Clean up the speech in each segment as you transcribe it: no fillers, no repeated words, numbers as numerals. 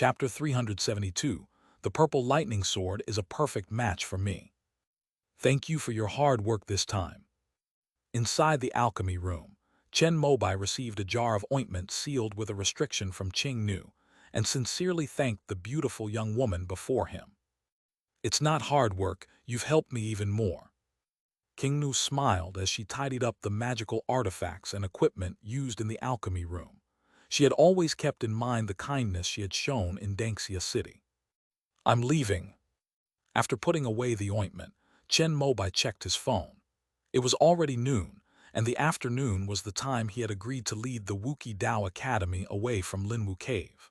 Chapter 372. The Purple Lightning Sword is a perfect match for me. Thank you for your hard work this time. Inside the alchemy room, Chen Mobai received a jar of ointment sealed with a restriction from Qing Nu, and sincerely thanked the beautiful young woman before him. It's not hard work, you've helped me even more. King Nu smiled as she tidied up the magical artifacts and equipment used in the alchemy room. She had always kept in mind the kindness she had shown in Dangxia City. I'm leaving. After putting away the ointment, Chen Mobai checked his phone. It was already noon, and the afternoon was the time he had agreed to lead the Wuki Dao Academy away from Linwu Cave.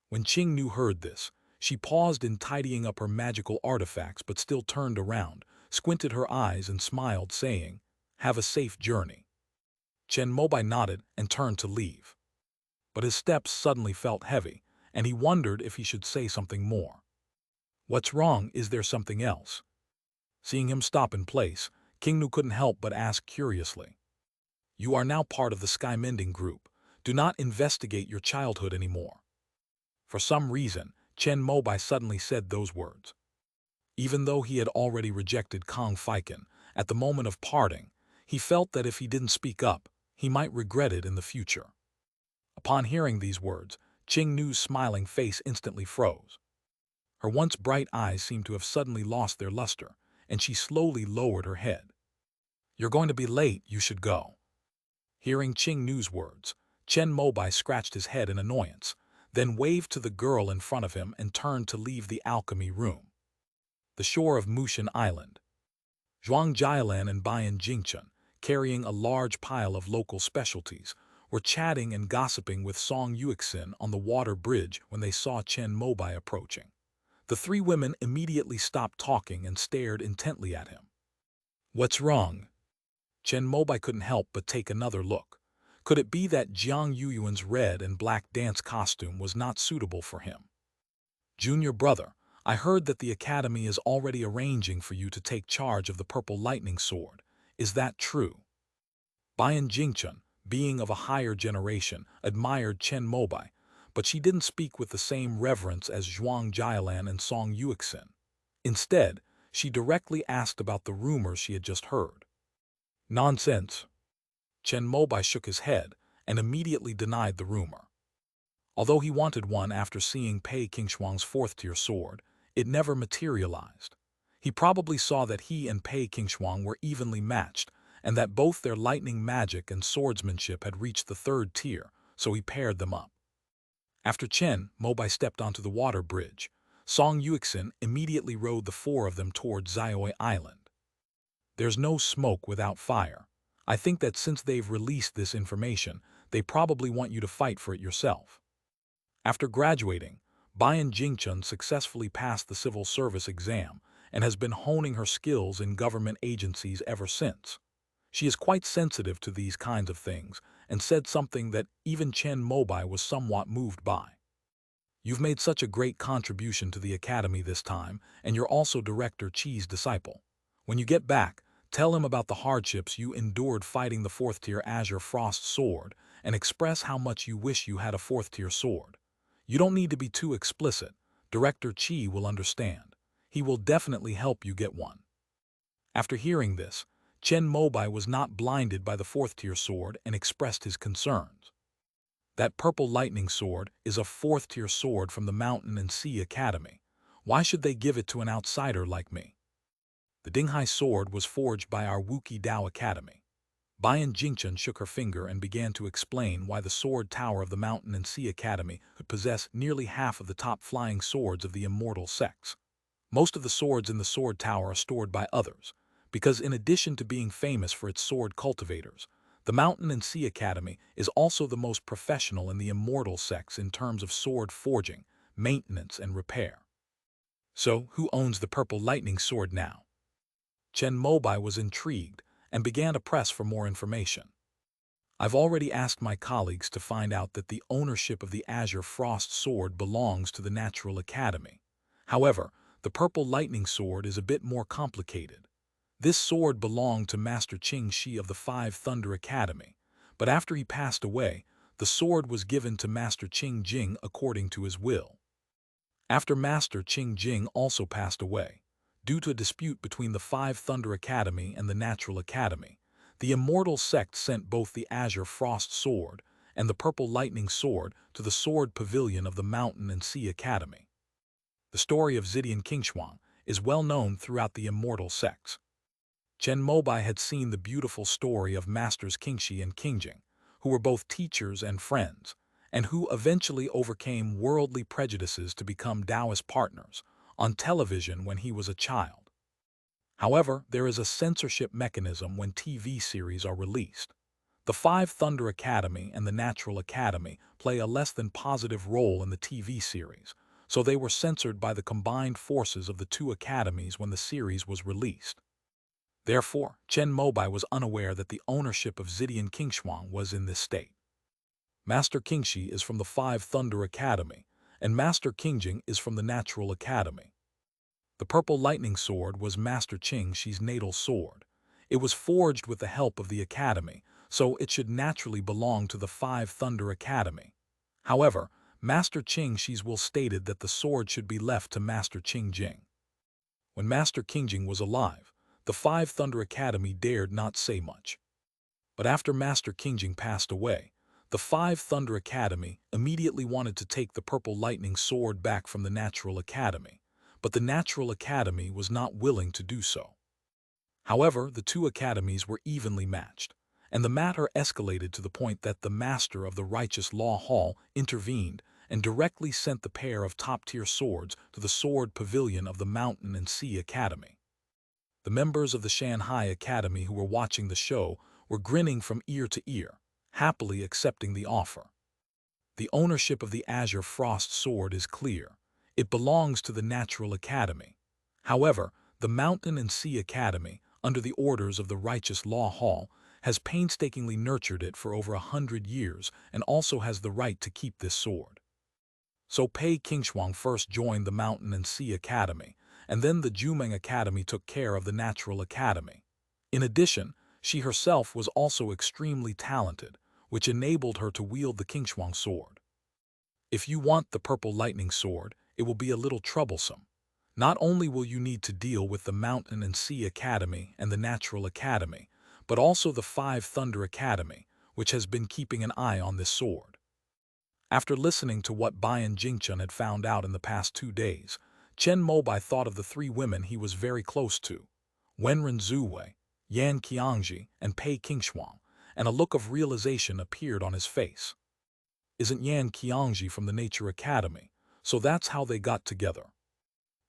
When Qing Nu heard this, she paused in tidying up her magical artifacts but still turned around, squinted her eyes and smiled, saying, "Have a safe journey." Chen Mobai nodded and turned to leave. But his steps suddenly felt heavy, and he wondered if he should say something more. What's wrong? Is there something else? Seeing him stop in place, King Nu couldn't help but ask curiously. You are now part of the Sky Mending group. Do not investigate your childhood anymore. For some reason, Chen Mobai suddenly said those words. Even though he had already rejected Kong Feiken, at the moment of parting, he felt that if he didn't speak up, he might regret it in the future. Upon hearing these words, Qing Nu's smiling face instantly froze. Her once bright eyes seemed to have suddenly lost their luster, and she slowly lowered her head. You're going to be late, you should go. Hearing Qing Nu's words, Chen Mobai scratched his head in annoyance, then waved to the girl in front of him and turned to leave the alchemy room. The shore of Mushan Island. Zhuang Jialan and Bayan Jingchen, carrying a large pile of local specialties, were chatting and gossiping with Song Yuixin on the water bridge when they saw Chen Mobai approaching. The three women immediately stopped talking and stared intently at him. What's wrong? Chen Mobai couldn't help but take another look. Could it be that Jiang Yuyuan's red and black dance costume was not suitable for him? Junior brother, I heard that the academy is already arranging for you to take charge of the Purple Lightning Sword. Is that true? Bayan Jingchen, being of a higher generation, admired Chen Mobai, but she didn't speak with the same reverence as Zhuang Jialan and Song Yuixin. Instead, she directly asked about the rumors she had just heard. Nonsense. Chen Mobai shook his head and immediately denied the rumor. Although he wanted one after seeing Pei Qingshuang's fourth-tier sword, it never materialized. He probably saw that he and Pei Qingshuang were evenly matched, and that both their lightning magic and swordsmanship had reached the third tier, so he paired them up. After Chen Mobai stepped onto the water bridge, Song Yuixin immediately rode the four of them toward Xiaoi Island. There's no smoke without fire. I think that since they've released this information, they probably want you to fight for it yourself. After graduating, Bayan Jingchen successfully passed the civil service exam and has been honing her skills in government agencies ever since. She is quite sensitive to these kinds of things and said something that even Chen Mobai was somewhat moved by. You've made such a great contribution to the academy this time, and you're also Director Qi's disciple. When you get back, tell him about the hardships you endured fighting the fourth-tier Azure Frost sword and express how much you wish you had a fourth-tier sword. You don't need to be too explicit. Director Qi will understand. He will definitely help you get one. After hearing this, Chen Mobai was not blinded by the fourth-tier sword and expressed his concerns. That Purple Lightning Sword is a fourth-tier sword from the Mountain and Sea Academy. Why should they give it to an outsider like me? The Dinghai sword was forged by our Wuki Dao Academy. Bayan Jingchen shook her finger and began to explain why the sword tower of the Mountain and Sea Academy could possess nearly half of the top flying swords of the immortal sects. Most of the swords in the sword tower are stored by others, because in addition to being famous for its sword cultivators, the Mountain and Sea Academy is also the most professional in the immortal sects in terms of sword forging, maintenance, and repair. So, who owns the Purple Lightning Sword now? Chen Mobai was intrigued and began to press for more information. I've already asked my colleagues to find out that the ownership of the Azure Frost sword belongs to the Natural Academy. However, the Purple Lightning Sword is a bit more complicated. This sword belonged to Master Qing Shi of the Five Thunder Academy, but after he passed away, the sword was given to Master Qing Jing according to his will. After Master Qing Jing also passed away, due to a dispute between the Five Thunder Academy and the Natural Academy, the immortal sect sent both the Azure Frost Sword and the Purple Lightning Sword to the Sword Pavilion of the Mountain and Sea Academy. The story of Zidian Qingshuang is well known throughout the immortal sects. Chen Mobai had seen the beautiful story of Masters Qingxi and Qingjing, who were both teachers and friends, and who eventually overcame worldly prejudices to become Taoist partners, on television when he was a child. However, there is a censorship mechanism when TV series are released. The Five Thunder Academy and the Natural Academy play a less than positive role in the TV series, so they were censored by the combined forces of the two academies when the series was released. Therefore, Chen Mobai was unaware that the ownership of Zidian Qingshuang was in this state. Master Qingxi is from the Five Thunder Academy, and Master Qingjing is from the Natural Academy. The Purple Lightning Sword was Master Qingxi's natal sword. It was forged with the help of the Academy, so it should naturally belong to the Five Thunder Academy. However, Master Qingxi's will stated that the sword should be left to Master Qingjing. When Master Qingjing was alive, the Five Thunder Academy dared not say much. But after Master Qingjing passed away, the Five Thunder Academy immediately wanted to take the Purple Lightning Sword back from the Natural Academy, but the Natural Academy was not willing to do so. However, the two academies were evenly matched, and the matter escalated to the point that the Master of the Righteous Law Hall intervened and directly sent the pair of top-tier swords to the Sword Pavilion of the Mountain and Sea Academy. The members of the Shanghai Academy who were watching the show were grinning from ear to ear, happily accepting the offer. The ownership of the Azure Frost Sword is clear. It belongs to the Natural Academy. However, the Mountain and Sea Academy, under the orders of the Righteous Law Hall, has painstakingly nurtured it for over 100 years and also has the right to keep this sword. So Pei Qingshuang first joined the Mountain and Sea Academy, and then the Jumeng Academy took care of the Natural Academy. In addition, she herself was also extremely talented, which enabled her to wield the Qingshuang sword. If you want the Purple Lightning Sword, it will be a little troublesome. Not only will you need to deal with the Mountain and Sea Academy and the Natural Academy, but also the Five Thunder Academy, which has been keeping an eye on this sword. After listening to what Bayan Jingchun had found out in the past 2 days, Chen Mobai thought of the 3 women he was very close to, Wenren Zuwei, Yan Qiangji, and Pei Qingshuang, and a look of realization appeared on his face. Isn't Yan Qiangji from the Nature Academy, so that's how they got together.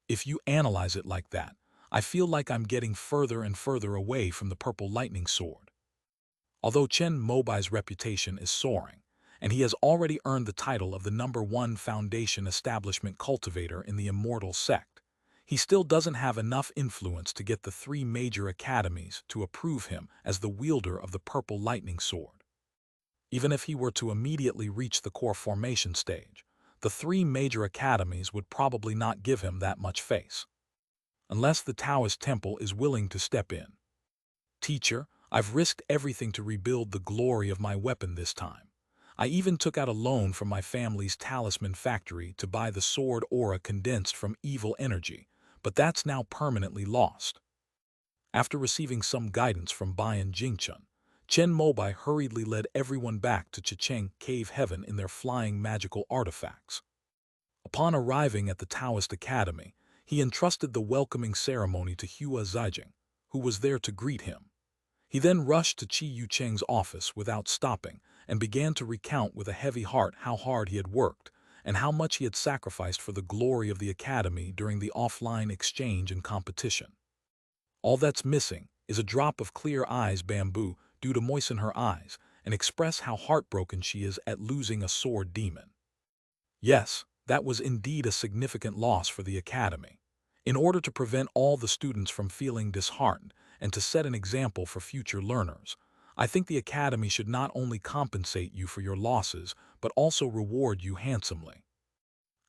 If you analyze it like that, I feel like I'm getting further and further away from the Purple Lightning Sword. Although Chen Mobai's reputation is soaring, and he has already earned the title of the #1 foundation establishment cultivator in the immortal sect, he still doesn't have enough influence to get the 3 major academies to approve him as the wielder of the Purple Lightning Sword. Even if he were to immediately reach the core formation stage, the 3 major academies would probably not give him that much face. Unless the Taoist temple is willing to step in. Teacher, I've risked everything to rebuild the glory of my weapon this time. I even took out a loan from my family's talisman factory to buy the sword aura condensed from evil energy, but that's now permanently lost. After receiving some guidance from Bayan Jingchun, Chen Mobai hurriedly led everyone back to Chicheng Cave Heaven in their flying magical artifacts. Upon arriving at the Taoist Academy, he entrusted the welcoming ceremony to Hua Zijing, who was there to greet him. He then rushed to Qi Yucheng's office without stopping and began to recount with a heavy heart how hard he had worked and how much he had sacrificed for the glory of the Academy during the offline exchange and competition. All that's missing is a drop of clear eyes bamboo due to moisten her eyes and express how heartbroken she is at losing a sword demon. Yes, that was indeed a significant loss for the Academy. In order to prevent all the students from feeling disheartened and to set an example for future learners, I think the Academy should not only compensate you for your losses, but also reward you handsomely.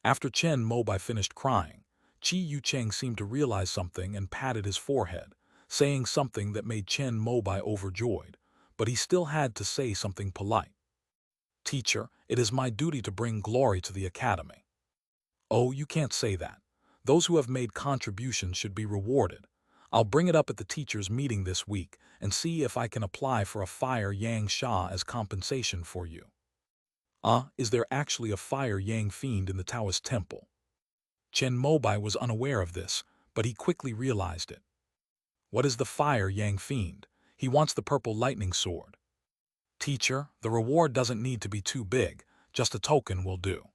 After Chen Mobai finished crying, Qi Yucheng seemed to realize something and patted his forehead, saying something that made Chen Mobai overjoyed, but he still had to say something polite. Teacher, it is my duty to bring glory to the Academy. Oh, you can't say that. Those who have made contributions should be rewarded. I'll bring it up at the teachers' meeting this week and see if I can apply for a fire Yang Sha as compensation for you. Is there actually a fire Yang fiend in the Taoist temple? Chen Mobai was unaware of this, but he quickly realized it. What is the fire Yang fiend? He wants the purple lightning sword. Teacher, the reward doesn't need to be too big, just a token will do.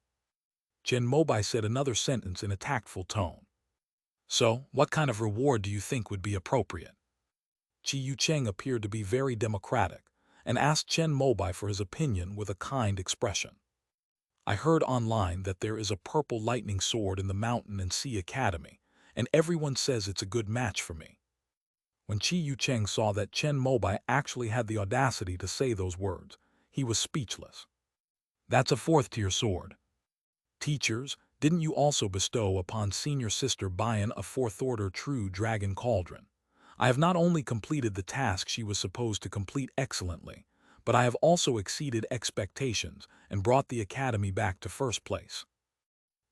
Chen Mobai said another sentence in a tactful tone. So, what kind of reward do you think would be appropriate? Chi Yucheng appeared to be very democratic and asked Chen Mobai for his opinion with a kind expression. I heard online that there is a purple lightning sword in the Mountain and Sea Academy, and everyone says it's a good match for me. When Chi Yucheng saw that Chen Mobai actually had the audacity to say those words, he was speechless. That's a fourth-tier sword. Teachers, didn't you also bestow upon senior sister Bayan a fourth-order true dragon cauldron? I have not only completed the task she was supposed to complete excellently, but I have also exceeded expectations and brought the academy back to first place.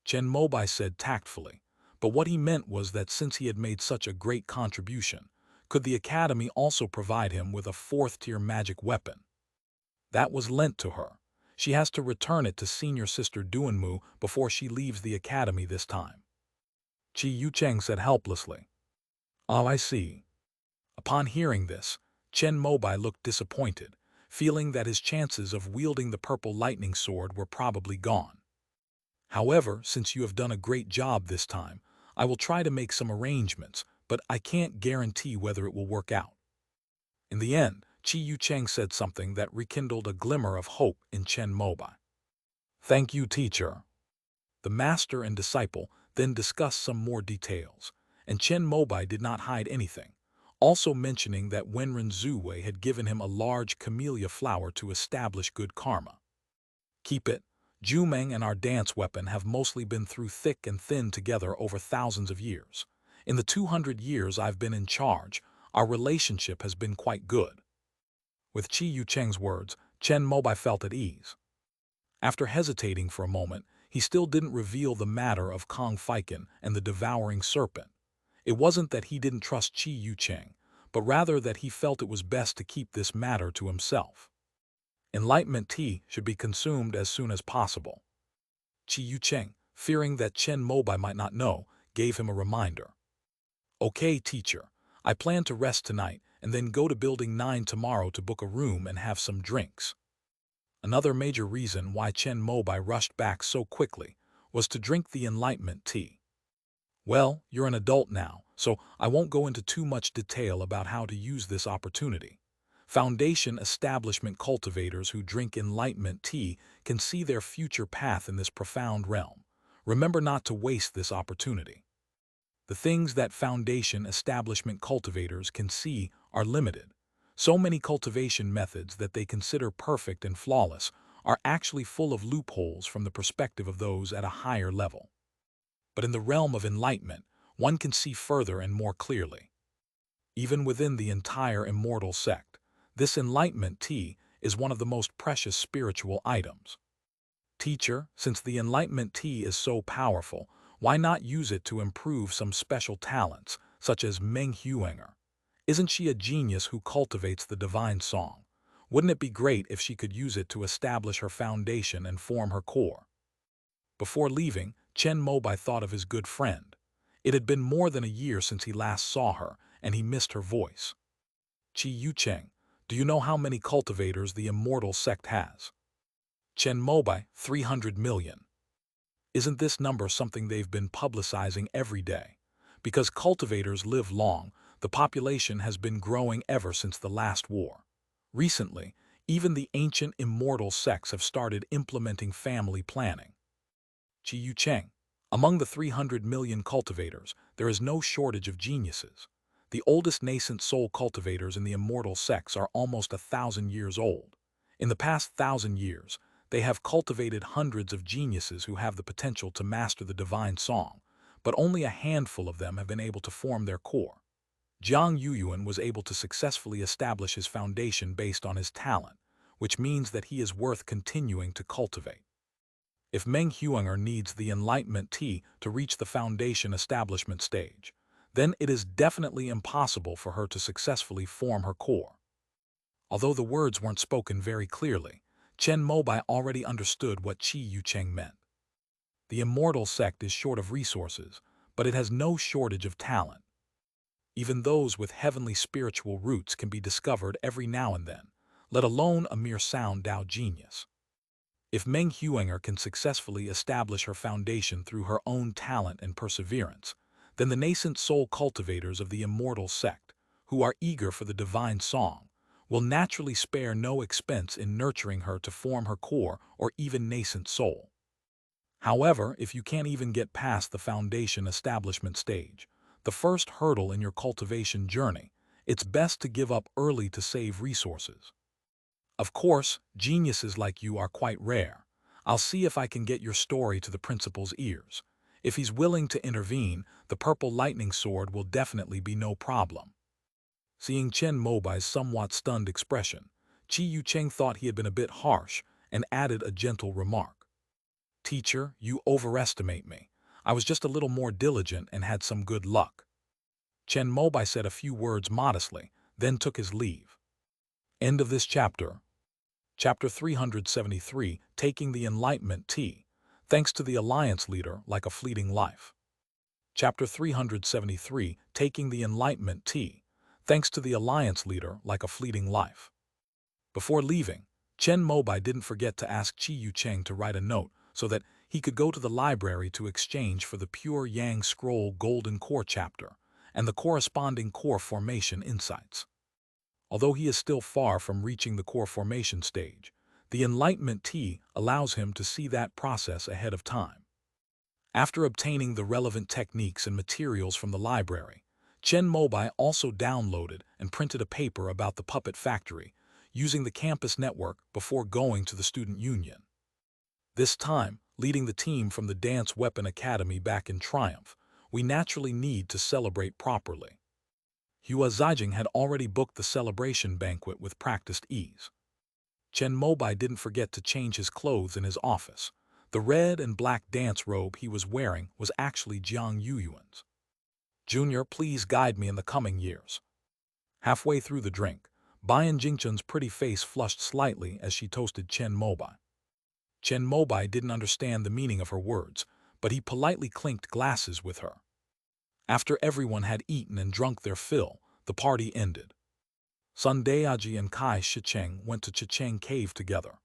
Chen Mobai said tactfully, but what he meant was that since he had made such a great contribution, could the academy also provide him with a fourth-tier magic weapon? That was lent to her. She has to return it to senior sister Duanmu before she leaves the academy this time. Chi Yucheng said helplessly. Oh, I see. Upon hearing this, Chen Mobai looked disappointed, feeling that his chances of wielding the purple lightning sword were probably gone. However, since you have done a great job this time, I will try to make some arrangements, but I can't guarantee whether it will work out. In the end, Chi Yucheng said something that rekindled a glimmer of hope in Chen Mobai. Thank you, teacher. The master and disciple then discussed some more details, and Chen Mobai did not hide anything, also mentioning that Wenren Zuwei had given him a large camellia flower to establish good karma. Keep it. Jumeng and our dance weapon have mostly been through thick and thin together over thousands of years. In the 200 years I've been in charge, our relationship has been quite good. With Chi Yucheng's words, Chen Mobai felt at ease. After hesitating for a moment, he still didn't reveal the matter of Kong Feiken and the devouring serpent. It wasn't that he didn't trust Chi Yucheng, but rather that he felt it was best to keep this matter to himself. Enlightenment tea should be consumed as soon as possible. Chi Yucheng, fearing that Chen Mobai might not know, gave him a reminder. Okay, teacher, I plan to rest tonight and then go to Building 9 tomorrow to book a room and have some drinks. Another major reason why Chen Mobai rushed back so quickly was to drink the enlightenment tea. Well, you're an adult now, so I won't go into too much detail about how to use this opportunity. Foundation establishment cultivators who drink enlightenment tea can see their future path in this profound realm. Remember not to waste this opportunity. The things that foundation establishment cultivators can see are limited. So many cultivation methods that they consider perfect and flawless are actually full of loopholes from the perspective of those at a higher level. But in the realm of enlightenment, one can see further and more clearly. Even within the entire immortal sect, this enlightenment tea is one of the most precious spiritual items. Teacher, since the enlightenment tea is so powerful, why not use it to improve some special talents, such as Meng Huanger? Isn't she a genius who cultivates the divine song? Wouldn't it be great if she could use it to establish her foundation and form her core? Before leaving, Chen Mobai thought of his good friend. It had been more than a year since he last saw her, and he missed her voice. Chi Yucheng, do you know how many cultivators the immortal sect has? Chen Mobai, 300 million. Isn't this number something they've been publicizing every day? Because cultivators live long, the population has been growing ever since the last war. Recently, even the ancient immortal sects have started implementing family planning. Chi Yucheng, among the 300 million cultivators, there is no shortage of geniuses. The oldest nascent soul cultivators in the immortal sects are almost 1,000 years old. In the past 1,000 years, they have cultivated hundreds of geniuses who have the potential to master the divine song, but only a handful of them have been able to form their core. Jiang Yuyuan was able to successfully establish his foundation based on his talent, which means that he is worth continuing to cultivate. If Meng Huinger needs the Enlightenment tea to reach the foundation establishment stage, then it is definitely impossible for her to successfully form her core. Although the words weren't spoken very clearly, Chen Mobai already understood what Qi Yucheng meant. The immortal sect is short of resources, but it has no shortage of talent. Even those with heavenly spiritual roots can be discovered every now and then, let alone a mere sound Dao genius. If Meng Huinger can successfully establish her foundation through her own talent and perseverance, then the nascent soul cultivators of the immortal sect, who are eager for the divine song, will naturally spare no expense in nurturing her to form her core or even nascent soul. However, if you can't even get past the foundation establishment stage, the first hurdle in your cultivation journey, it's best to give up early to save resources. Of course, geniuses like you are quite rare. I'll see if I can get your story to the principal's ears. If he's willing to intervene, the purple lightning sword will definitely be no problem. Seeing Chen Mobai's somewhat stunned expression, Qi Yucheng thought he had been a bit harsh and added a gentle remark. Teacher, you overestimate me. I was just a little more diligent and had some good luck. Chen Mobai said a few words modestly, then took his leave. End of this chapter. Chapter 373, Taking the Enlightenment Tea, Thanks to the Alliance Leader Like a Fleeting Life. Chapter 373, Taking the Enlightenment Tea, Thanks to the Alliance Leader Like a Fleeting Life. Before leaving, Chen Mobai didn't forget to ask Qi Yucheng to write a note so that he could go to the library to exchange for the Pure Yang Scroll Golden Core chapter and the corresponding core formation insights. Although he is still far from reaching the core formation stage, the Enlightenment Tea allows him to see that process ahead of time. After obtaining the relevant techniques and materials from the library, Chen Mobai also downloaded and printed a paper about the puppet factory using the campus network before going to the student union. This time, leading the team from the Dance Weapon Academy back in triumph, we naturally need to celebrate properly. Hua Zijing had already booked the celebration banquet with practiced ease. Chen Mobai didn't forget to change his clothes in his office. The red and black dance robe he was wearing was actually Jiang Yuyuan's. Junior, please guide me in the coming years. Halfway through the drink, Bayan Jingchun's pretty face flushed slightly as she toasted Chen Mobai. Chen Mobai didn't understand the meaning of her words, but he politely clinked glasses with her. After everyone had eaten and drunk their fill, the party ended. Sun Daiji and Kai Shicheng went to Chicheng Cave together.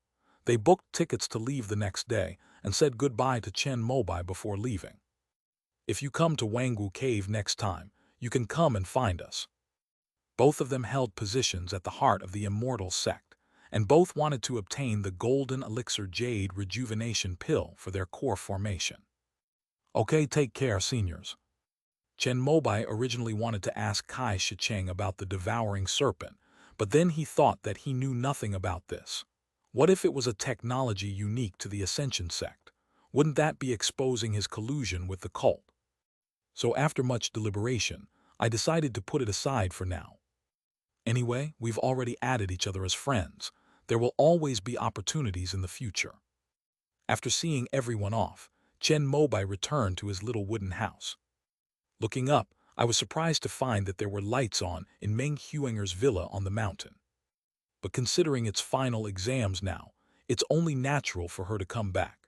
They booked tickets to leave the next day and said goodbye to Chen Mobai before leaving. If you come to Wangwu Cave next time, you can come and find us. Both of them held positions at the heart of the immortal sect, and both wanted to obtain the golden elixir jade rejuvenation pill for their core formation. Okay, take care, seniors. Chen Mobai originally wanted to ask Kai Shicheng about the devouring serpent, but then he thought that he knew nothing about this. What if it was a technology unique to the Ascension sect? Wouldn't that be exposing his collusion with the cult? So after much deliberation, I decided to put it aside for now. Anyway, we've already added each other as friends. There will always be opportunities in the future. After seeing everyone off, Chen Mobai returned to his little wooden house. Looking up, I was surprised to find that there were lights on in Meng Huinger's villa on the mountain. But considering its final exams now, it's only natural for her to come back.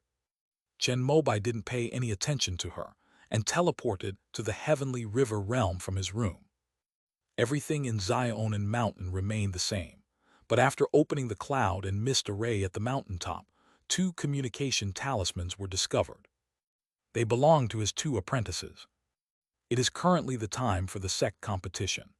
Chen Mobai didn't pay any attention to her and teleported to the heavenly river realm from his room. Everything in Zionan Mountain remained the same, but after opening the cloud and mist array at the mountaintop, 2 communication talismans were discovered. They belonged to his 2 apprentices. It is currently the time for the sect competition.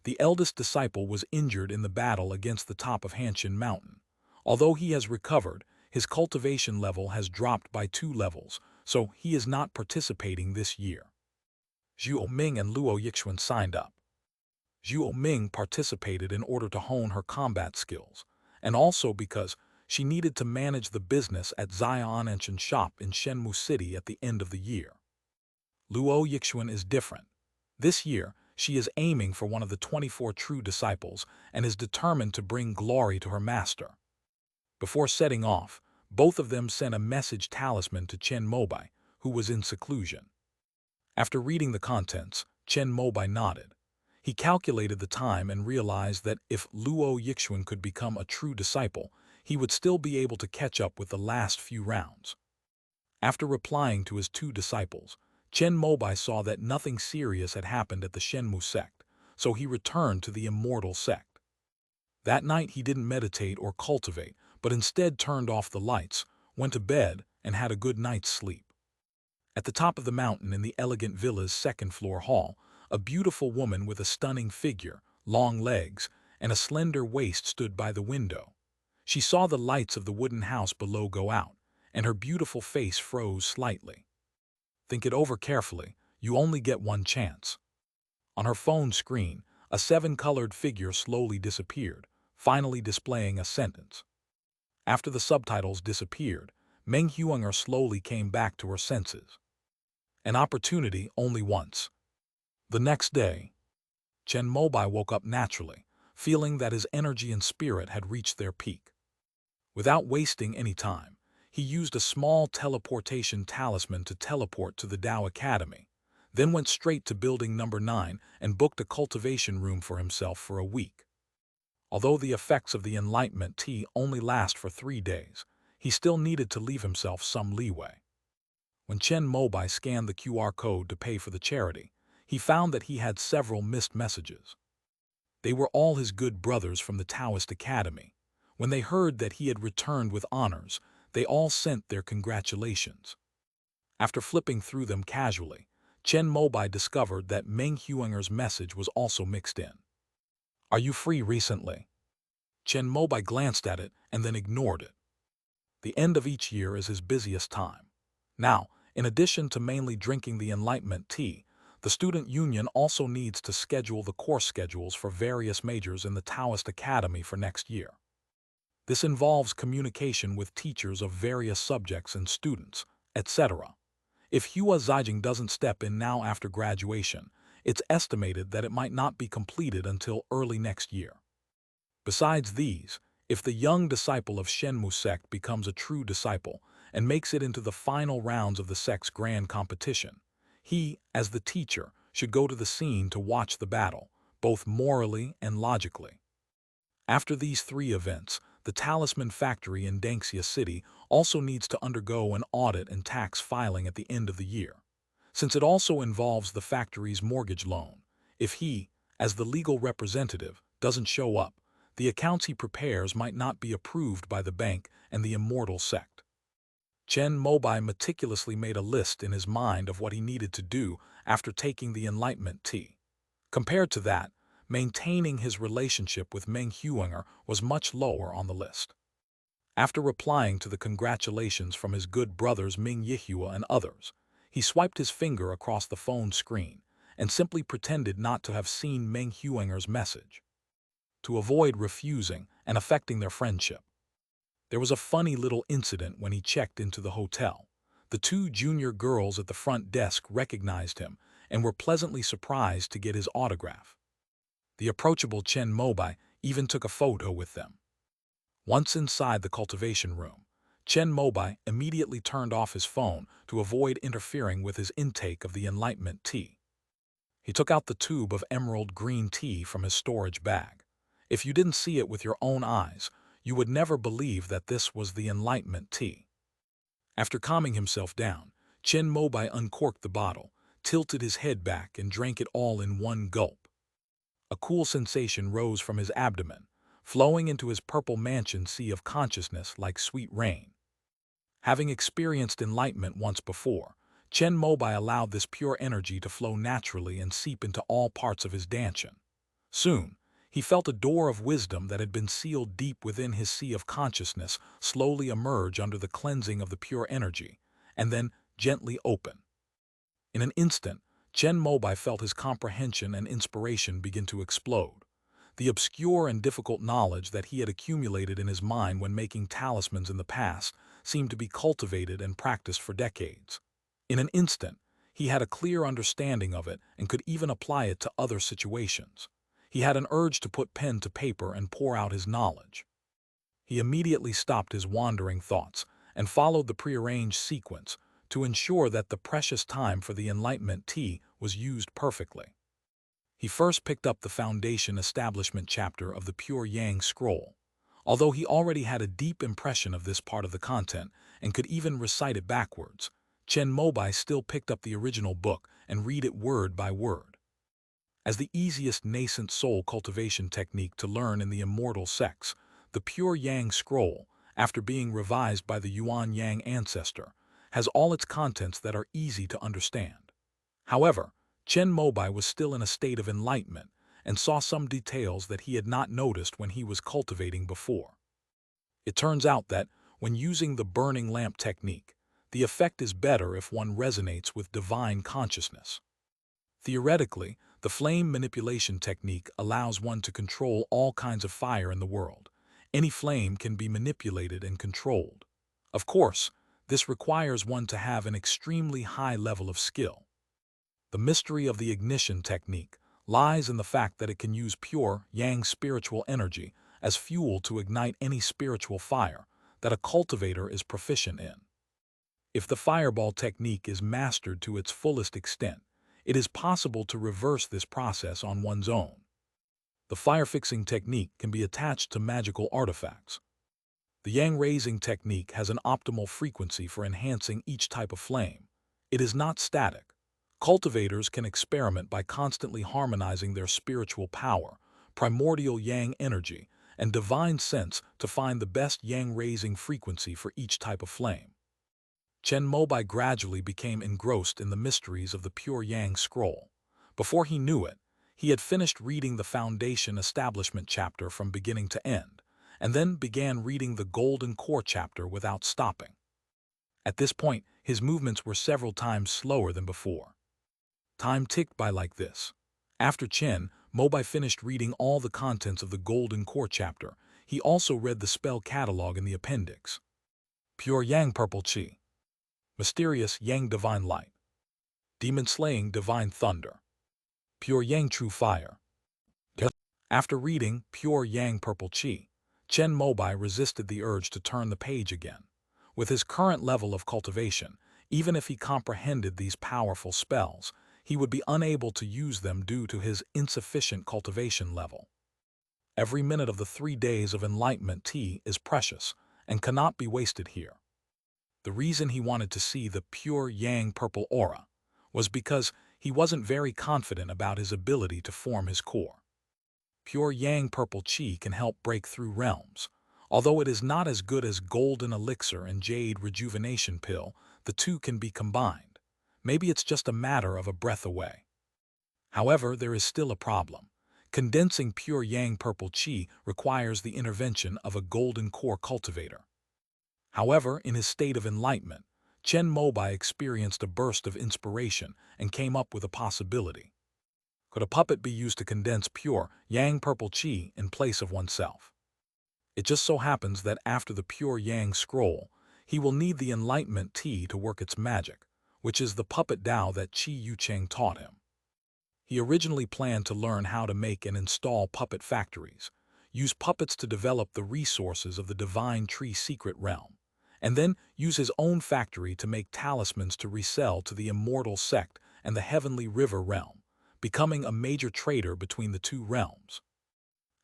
The eldest disciple was injured in the battle against the top of Hanshin Mountain. Although he has recovered, his cultivation level has dropped by 2 levels, so he is not participating this year. Zhuo Ming and Luo Yixuan signed up. Zhuo Ming participated in order to hone her combat skills, and also because she needed to manage the business at Zionanshan shop in Shenmu City at the end of the year. Luo Yixuan is different. This year, she is aiming for one of the 24 true disciples and is determined to bring glory to her master. Before setting off, Both of them sent a message talisman to Chen Mobai, who was in seclusion. After reading the contents, Chen Mobai nodded. He calculated the time and realized that if Luo Yixuan could become a true disciple, he would still be able to catch up with the last few rounds. After replying to his two disciples, Chen Mobai saw that nothing serious had happened at the Shenmu sect, so he returned to the immortal sect. That night he didn't meditate or cultivate, but instead turned off the lights, went to bed, and had a good night's sleep. At the top of the mountain in the elegant villa's second-floor hall, a beautiful woman with a stunning figure, long legs, and a slender waist stood by the window. She saw the lights of the wooden house below go out, and her beautiful face froze slightly. Think it over carefully, you only get one chance. On her phone screen, a seven-colored figure slowly disappeared, finally displaying a sentence. After the subtitles disappeared, Meng Huanger slowly came back to her senses. An opportunity only once. The next day, Chen Mobai woke up naturally, feeling that his energy and spirit had reached their peak. Without wasting any time, he used a small teleportation talisman to teleport to the Tao Academy, then went straight to building number 9 and booked a cultivation room for himself for a week. Although the effects of the enlightenment tea only last for 3 days, he still needed to leave himself some leeway. When Chen Mobai scanned the QR code to pay for the charity, he found that he had several missed messages. They were all his good brothers from the Taoist Academy. When they heard that he had returned with honors, they all sent their congratulations. After flipping through them casually, Chen Mobai discovered that Meng Huanger's message was also mixed in. "Are you free recently?" Chen Mobai glanced at it and then ignored it. The end of each year is his busiest time. Now, in addition to mainly drinking the enlightenment tea, the student union also needs to schedule the course schedules for various majors in the Taoist Academy for next year. This involves communication with teachers of various subjects and students, etc. If Hua Zijing doesn't step in now after graduation, it's estimated that it might not be completed until early next year. Besides these, if the young disciple of Shenmu sect becomes a true disciple and makes it into the final rounds of the sect's grand competition, he, as the teacher, should go to the scene to watch the battle, both morally and logically. After these 3 events, the Talisman Factory in Dengxia City also needs to undergo an audit and tax filing at the end of the year, since it also involves the factory's mortgage loan. If he, as the legal representative, doesn't show up, the accounts he prepares might not be approved by the bank and the immortal sect. Chen Mobai meticulously made a list in his mind of what he needed to do after taking the enlightenment tea. Compared to that, maintaining his relationship with Meng Huanger was much lower on the list. After replying to the congratulations from his good brothers Ming Yihua and others, he swiped his finger across the phone screen and simply pretended not to have seen Meng Huanger's message, to avoid refusing and affecting their friendship. There was a funny little incident when he checked into the hotel. The 2 junior girls at the front desk recognized him and were pleasantly surprised to get his autograph. The approachable Chen Mobai even took a photo with them. Once inside the cultivation room, Chen Mobai immediately turned off his phone to avoid interfering with his intake of the enlightenment tea. He took out the tube of emerald green tea from his storage bag. If you didn't see it with your own eyes, you would never believe that this was the enlightenment tea. After calming himself down, Chen Mobai uncorked the bottle, tilted his head back, and drank it all in one gulp. A cool sensation rose from his abdomen, flowing into his purple mansion sea of consciousness like sweet rain. Having experienced enlightenment once before, Chen Mobai allowed this pure energy to flow naturally and seep into all parts of his dantian. Soon, he felt a door of wisdom that had been sealed deep within his sea of consciousness slowly emerge under the cleansing of the pure energy, and then gently open. In an instant, Chen Mobai felt his comprehension and inspiration begin to explode. The obscure and difficult knowledge that he had accumulated in his mind when making talismans in the past seemed to be cultivated and practiced for decades. In an instant, he had a clear understanding of it and could even apply it to other situations. He had an urge to put pen to paper and pour out his knowledge. He immediately stopped his wandering thoughts and followed the prearranged sequence to ensure that the precious time for the Enlightenment tea was used perfectly. He first picked up the Foundation Establishment chapter of the Pure Yang Scroll. Although he already had a deep impression of this part of the content and could even recite it backwards, Chen Mobai still picked up the original book and read it word by word. As the easiest nascent soul cultivation technique to learn in the immortal sects, the Pure Yang Scroll, after being revised by the Yuan Yang ancestor, has all its contents that are easy to understand. However, Chen Mobai was still in a state of enlightenment and saw some details that he had not noticed when he was cultivating before. It turns out that, when using the burning lamp technique, the effect is better if one resonates with divine consciousness. Theoretically, the flame manipulation technique allows one to control all kinds of fire in the world. Any flame can be manipulated and controlled. Of course, this requires one to have an extremely high level of skill. The mystery of the ignition technique lies in the fact that it can use pure yang spiritual energy as fuel to ignite any spiritual fire that a cultivator is proficient in. If the fireball technique is mastered to its fullest extent, it is possible to reverse this process on one's own. The fire-fixing technique can be attached to magical artifacts. The yang-raising technique has an optimal frequency for enhancing each type of flame. It is not static. Cultivators can experiment by constantly harmonizing their spiritual power, primordial yang energy, and divine sense to find the best yang-raising frequency for each type of flame. Chen Mobai gradually became engrossed in the mysteries of the Pure Yang Scroll. Before he knew it, he had finished reading the Foundation Establishment chapter from beginning to end, and then began reading the Golden Core chapter without stopping. At this point, his movements were several times slower than before. Time ticked by like this. After Chen Mobai finished reading all the contents of the Golden Core chapter, he also read the spell catalog in the appendix. Pure Yang Purple Qi. Mysterious Yang Divine Light. Demon-slaying Divine Thunder. Pure Yang True Fire. After reading Pure Yang Purple Qi, Chen Mobai resisted the urge to turn the page again. With his current level of cultivation, even if he comprehended these powerful spells, he would be unable to use them due to his insufficient cultivation level. Every minute of the 3 days of enlightenment tea is precious and cannot be wasted here. The reason he wanted to see the Pure Yang Purple aura was because he wasn't very confident about his ability to form his core. Pure Yang Purple Qi can help break through realms. Although it is not as good as Golden Elixir and Jade Rejuvenation Pill, the two can be combined. Maybe it's just a matter of a breath away. However, there is still a problem. Condensing Pure Yang Purple Qi requires the intervention of a Golden Core cultivator. However, in his state of enlightenment, Chen Mobai experienced a burst of inspiration and came up with a possibility. Could a puppet be used to condense Pure Yang Purple Qi in place of oneself? It just so happens that after the Pure Yang Scroll, he will need the Enlightenment Tea to work its magic, which is the puppet Tao that Qi Yucheng taught him. He originally planned to learn how to make and install puppet factories, use puppets to develop the resources of the Divine Tree Secret Realm, and then use his own factory to make talismans to resell to the immortal sect and the Heavenly River Realm, becoming a major trader between the two realms.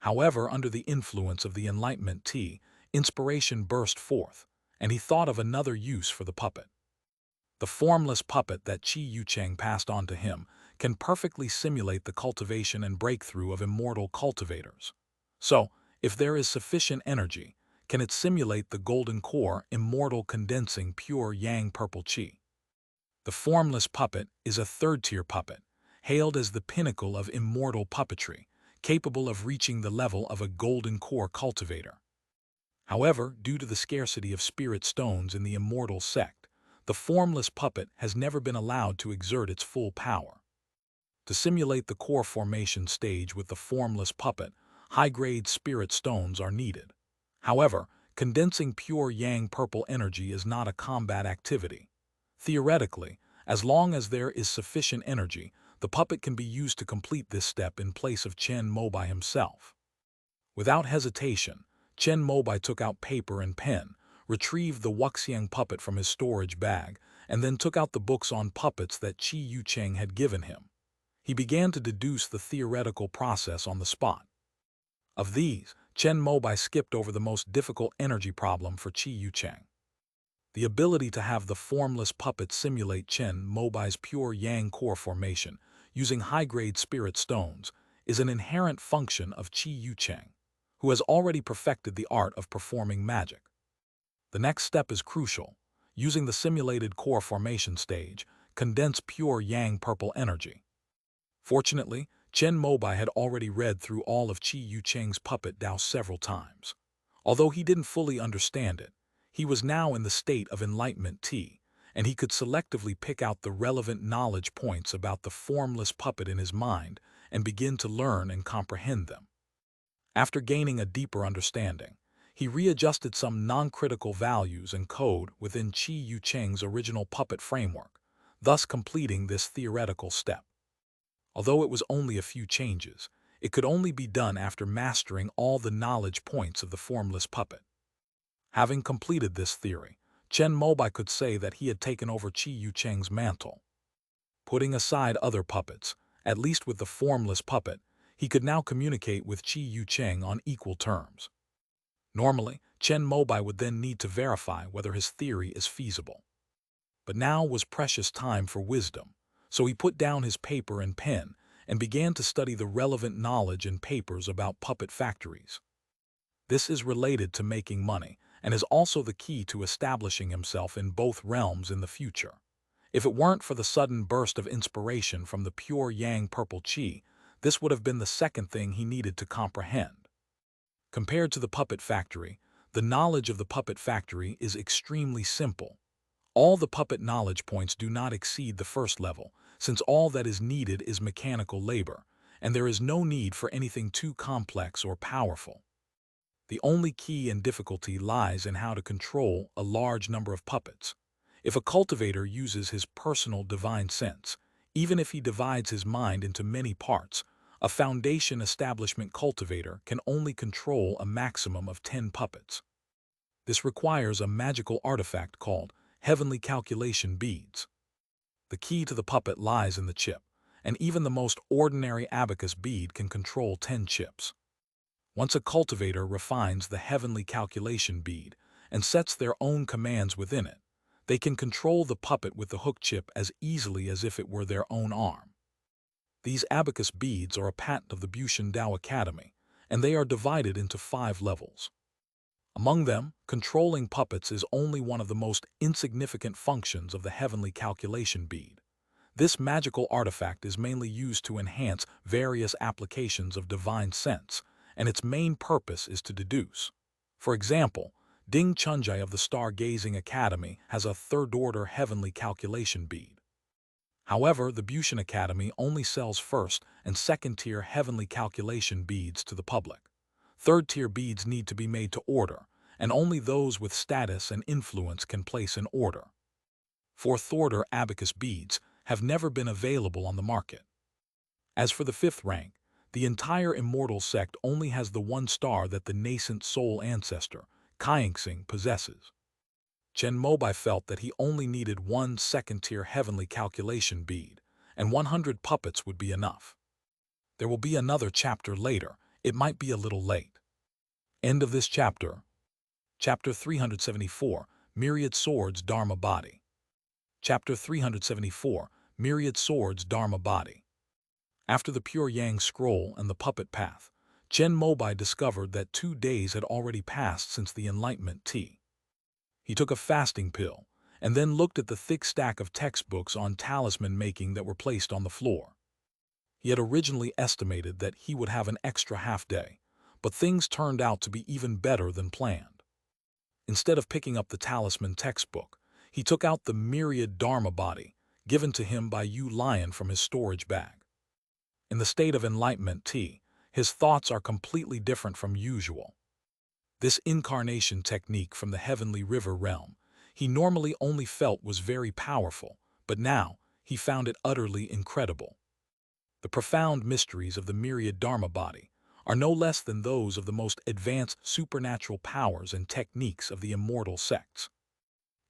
However, under the influence of the Enlightenment Tea, inspiration burst forth, and he thought of another use for the puppet. The formless puppet that Qi Yucheng passed on to him can perfectly simulate the cultivation and breakthrough of immortal cultivators. So, if there is sufficient energy, can it simulate the Golden Core immortal condensing Pure Yang Purple Qi? The formless puppet is a third-tier puppet, hailed as the pinnacle of immortal puppetry, capable of reaching the level of a Golden Core cultivator. However, due to the scarcity of spirit stones in the immortal sect, the formless puppet has never been allowed to exert its full power. To simulate the core formation stage with the formless puppet, high-grade spirit stones are needed. However, condensing pure yang purple energy is not a combat activity. Theoretically, as long as there is sufficient energy, the puppet can be used to complete this step in place of Chen Mobai himself. Without hesitation, Chen Mobai took out paper and pen, retrieved the Wuxiang puppet from his storage bag, and then took out the books on puppets that Qi Yucheng had given him. He began to deduce the theoretical process on the spot. Of these, Chen Mobai skipped over the most difficult energy problem for Qi Yucheng. The ability to have the formless puppet simulate Chen Mobai's pure yang core formation using high-grade spirit stones is an inherent function of Qi Yucheng, who has already perfected the art of performing magic. The next step is crucial. Using the simulated core formation stage, condense pure yang purple energy. Fortunately, Chen Mobai had already read through all of Qi Yucheng's puppet Dao several times. Although he didn't fully understand it, he was now in the state of enlightenment T, and he could selectively pick out the relevant knowledge points about the formless puppet in his mind and begin to learn and comprehend them. After gaining a deeper understanding, he readjusted some non-critical values and code within Qi Yucheng's original puppet framework, thus completing this theoretical step. Although it was only a few changes, it could only be done after mastering all the knowledge points of the formless puppet. Having completed this theory, Chen Mobai could say that he had taken over Qi Yucheng's mantle. Putting aside other puppets, at least with the formless puppet, he could now communicate with Qi Yucheng on equal terms. Normally, Chen Mobai would then need to verify whether his theory is feasible. But now was precious time for wisdom, so he put down his paper and pen and began to study the relevant knowledge in papers about puppet factories. This is related to making money and is also the key to establishing himself in both realms in the future. If it weren't for the sudden burst of inspiration from the pure yang purple qi, this would have been the second thing he needed to comprehend. Compared to the puppet factory, the knowledge of the puppet factory is extremely simple. All the puppet knowledge points do not exceed the first level, since all that is needed is mechanical labor, and there is no need for anything too complex or powerful. The only key and difficulty lies in how to control a large number of puppets. If a cultivator uses his personal divine sense, even if he divides his mind into many parts, a foundation establishment cultivator can only control a maximum of 10 puppets. This requires a magical artifact called heavenly calculation beads. The key to the puppet lies in the chip, and even the most ordinary abacus bead can control 10 chips. Once a cultivator refines the heavenly calculation bead and sets their own commands within it, they can control the puppet with the hook chip as easily as if it were their own arm. These abacus beads are a patent of the Bushan Dao Academy, and they are divided into 5 levels. Among them, controlling puppets is only one of the most insignificant functions of the heavenly calculation bead. This magical artifact is mainly used to enhance various applications of divine sense, and its main purpose is to deduce. For example, Ding Chunjai of the Stargazing Academy has a third-order heavenly calculation bead. However, the Bushan Academy only sells first- and second-tier heavenly calculation beads to the public. Third-tier beads need to be made to order, and only those with status and influence can place an order. Fourth-order abacus beads have never been available on the market. As for the 5th rank, the entire immortal sect only has the one star that the nascent soul ancestor, Kaingsing, possesses. Chen Mobai felt that he only needed one second-tier heavenly calculation bead, and 100 puppets would be enough. There will be another chapter later. It might be a little late. End of this chapter. Chapter 374, Myriad Swords Dharma Body. Chapter 374, Myriad Swords Dharma Body. After the Pure Yang Scroll and the Puppet Path, Chen Mobai discovered that 2 days had already passed since the Enlightenment tea. He took a fasting pill, and then looked at the thick stack of textbooks on talisman making that were placed on the floor. He had originally estimated that he would have an extra half-day, but things turned out to be even better than planned. Instead of picking up the talisman textbook, he took out the Myriad Dharma Body, given to him by Yu Lion from his storage bag. In the state of enlightenment tea, his thoughts are completely different from usual. This incarnation technique from the heavenly river realm, he normally only felt was very powerful, but now he found it utterly incredible. The profound mysteries of the Myriad Dharma Body are no less than those of the most advanced supernatural powers and techniques of the immortal sects.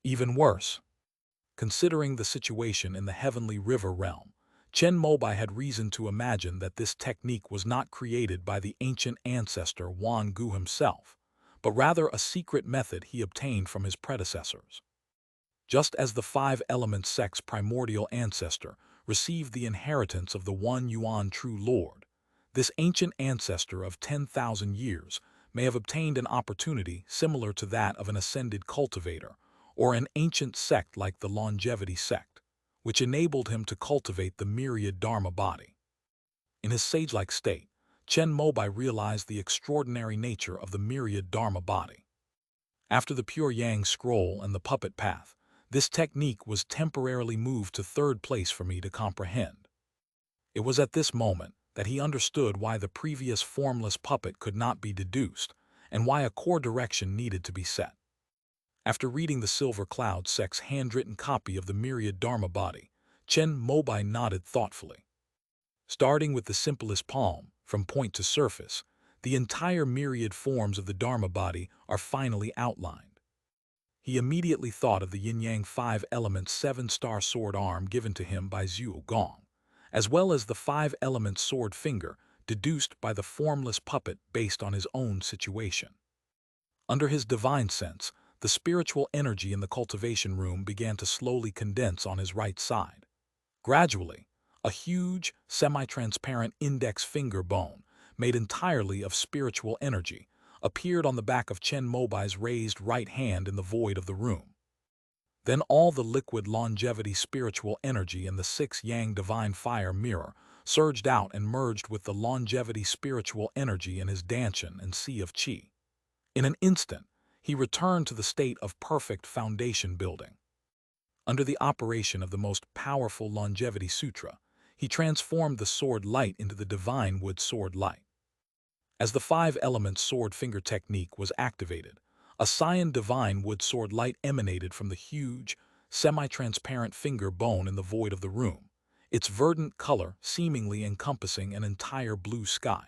Even worse, considering the situation in the heavenly river realm, Chen Mobai had reason to imagine that this technique was not created by the ancient ancestor Wan Gu himself, but rather a secret method he obtained from his predecessors. Just as the five element sect's primordial ancestor received the inheritance of the one Yuan true Lord, this ancient ancestor of 10,000 years may have obtained an opportunity similar to that of an ascended cultivator or an ancient sect like the longevity sect, which enabled him to cultivate the myriad Dharma body. In his sage-like state, Chen Mobai realized the extraordinary nature of the myriad Dharma body. After the Pure Yang scroll and the puppet path, this technique was temporarily moved to third place for me to comprehend. It was at this moment that he understood why the previous formless puppet could not be deduced and why a core direction needed to be set. After reading the Silver Cloud sect's handwritten copy of the myriad Dharma body, Chen Mobai nodded thoughtfully. Starting with the simplest palm, from point to surface, the entire myriad forms of the Dharma body are finally outlined. He immediately thought of the yin-yang five-element seven-star sword arm given to him by Zhuo Gong, as well as the five-element sword finger deduced by the formless puppet based on his own situation. Under his divine sense, the spiritual energy in the cultivation room began to slowly condense on his right side. Gradually, a huge, semi-transparent index finger bone, made entirely of spiritual energy, appeared on the back of Chen Mobai's raised right hand in the void of the room. Then all the liquid longevity spiritual energy in the 6 Yang divine fire mirror surged out and merged with the longevity spiritual energy in his Danshan and sea of Qi. In an instant, he returned to the state of perfect foundation building. Under the operation of the most powerful longevity sutra, he transformed the sword light into the divine wood sword light. As the five-element sword finger technique was activated, a cyan divine wood sword light emanated from the huge, semi-transparent finger bone in the void of the room, its verdant color seemingly encompassing an entire blue sky.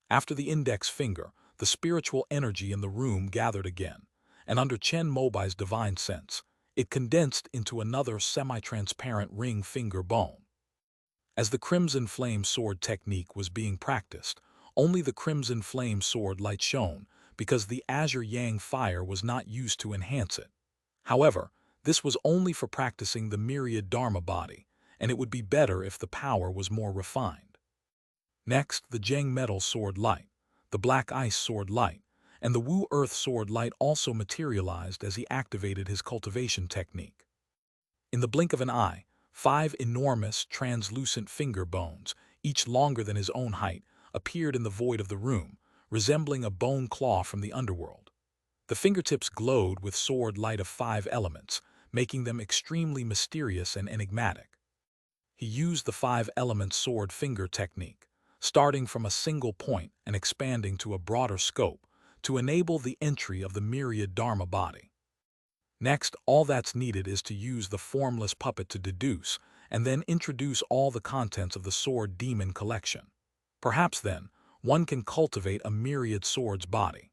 After the index finger, the spiritual energy in the room gathered again, and under Chen Mobai's divine sense, it condensed into another semi-transparent ring finger bone. As the Crimson Flame Sword technique was being practiced, only the Crimson Flame Sword light shone because the Azure Yang fire was not used to enhance it. However, this was only for practicing the myriad Dharma body, and it would be better if the power was more refined. Next, the Zheng Metal Sword light, the Black Ice Sword light, and the Wu Earth Sword light also materialized as he activated his cultivation technique. In the blink of an eye, 5 enormous, translucent finger bones, each longer than his own height, appeared in the void of the room, resembling a bone claw from the underworld. The fingertips glowed with sword light of 5 elements, making them extremely mysterious and enigmatic. He used the 5-element sword finger technique, starting from a single point and expanding to a broader scope, to enable the entry of the myriad Dharma body. Next, all that's needed is to use the formless puppet to deduce, and then introduce all the contents of the sword demon collection. Perhaps then, one can cultivate a myriad sword's body.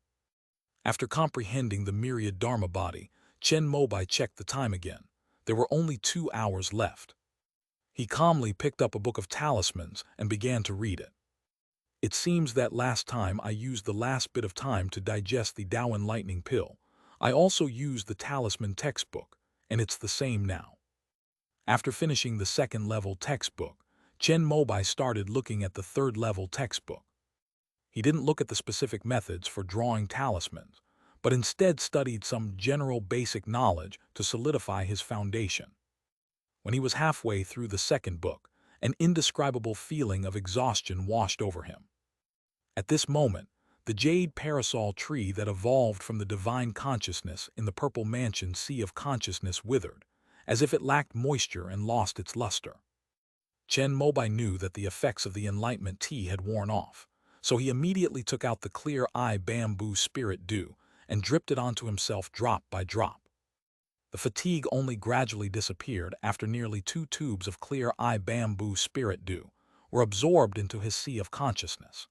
After comprehending the myriad Dharma body, Chen Mobai checked the time again. There were only 2 hours left. He calmly picked up a book of talismans and began to read it. It seems that last time I used the last bit of time to digest the Daoan lightning pill. I also used the talisman textbook, and it's the same now. After finishing the 2nd-level textbook, Chen Mobai started looking at the 3rd-level textbook. He didn't look at the specific methods for drawing talismans, but instead studied some general basic knowledge to solidify his foundation. When he was halfway through the 2nd book, an indescribable feeling of exhaustion washed over him. At this moment, the jade parasol tree that evolved from the divine consciousness in the purple mansion sea of consciousness withered, as if it lacked moisture and lost its luster. Chen Mobai knew that the effects of the enlightenment tea had worn off, so he immediately took out the clear eye bamboo spirit dew and dripped it onto himself drop by drop. The fatigue only gradually disappeared after nearly 2 tubes of clear eye bamboo spirit dew were absorbed into his sea of consciousness.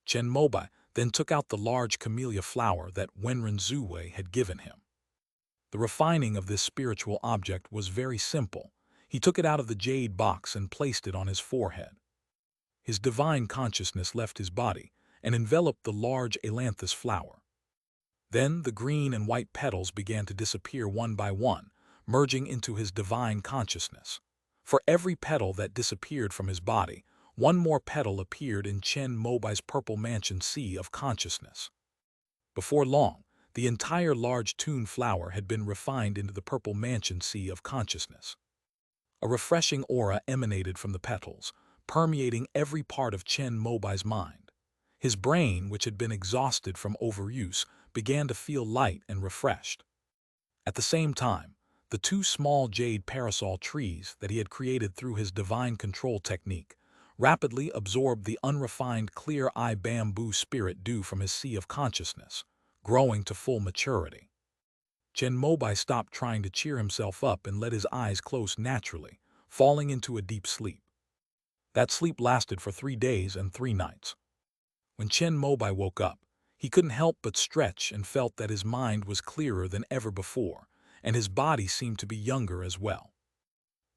Chen Mobai then took out the large camellia flower that Wenren Zhuwei had given him. The refining of this spiritual object was very simple. He took it out of the jade box and placed it on his forehead. His divine consciousness left his body and enveloped the large ailanthus flower. Then the green and white petals began to disappear one by one, merging into his divine consciousness. For every petal that disappeared from his body, one more petal appeared in Chen Mobai's purple mansion sea of consciousness. Before long, the entire large tune flower had been refined into the purple mansion sea of consciousness. A refreshing aura emanated from the petals, permeating every part of Chen Mobai's mind. His brain, which had been exhausted from overuse, began to feel light and refreshed. At the same time, the two small jade parasol trees that he had created through his divine control technique rapidly absorbed the unrefined clear-eye bamboo spirit due from his sea of consciousness, growing to full maturity. Chen Mobai stopped trying to cheer himself up and let his eyes close naturally, falling into a deep sleep. That sleep lasted for 3 days and 3 nights. When Chen Mobai woke up, he couldn't help but stretch and felt that his mind was clearer than ever before, and his body seemed to be younger as well.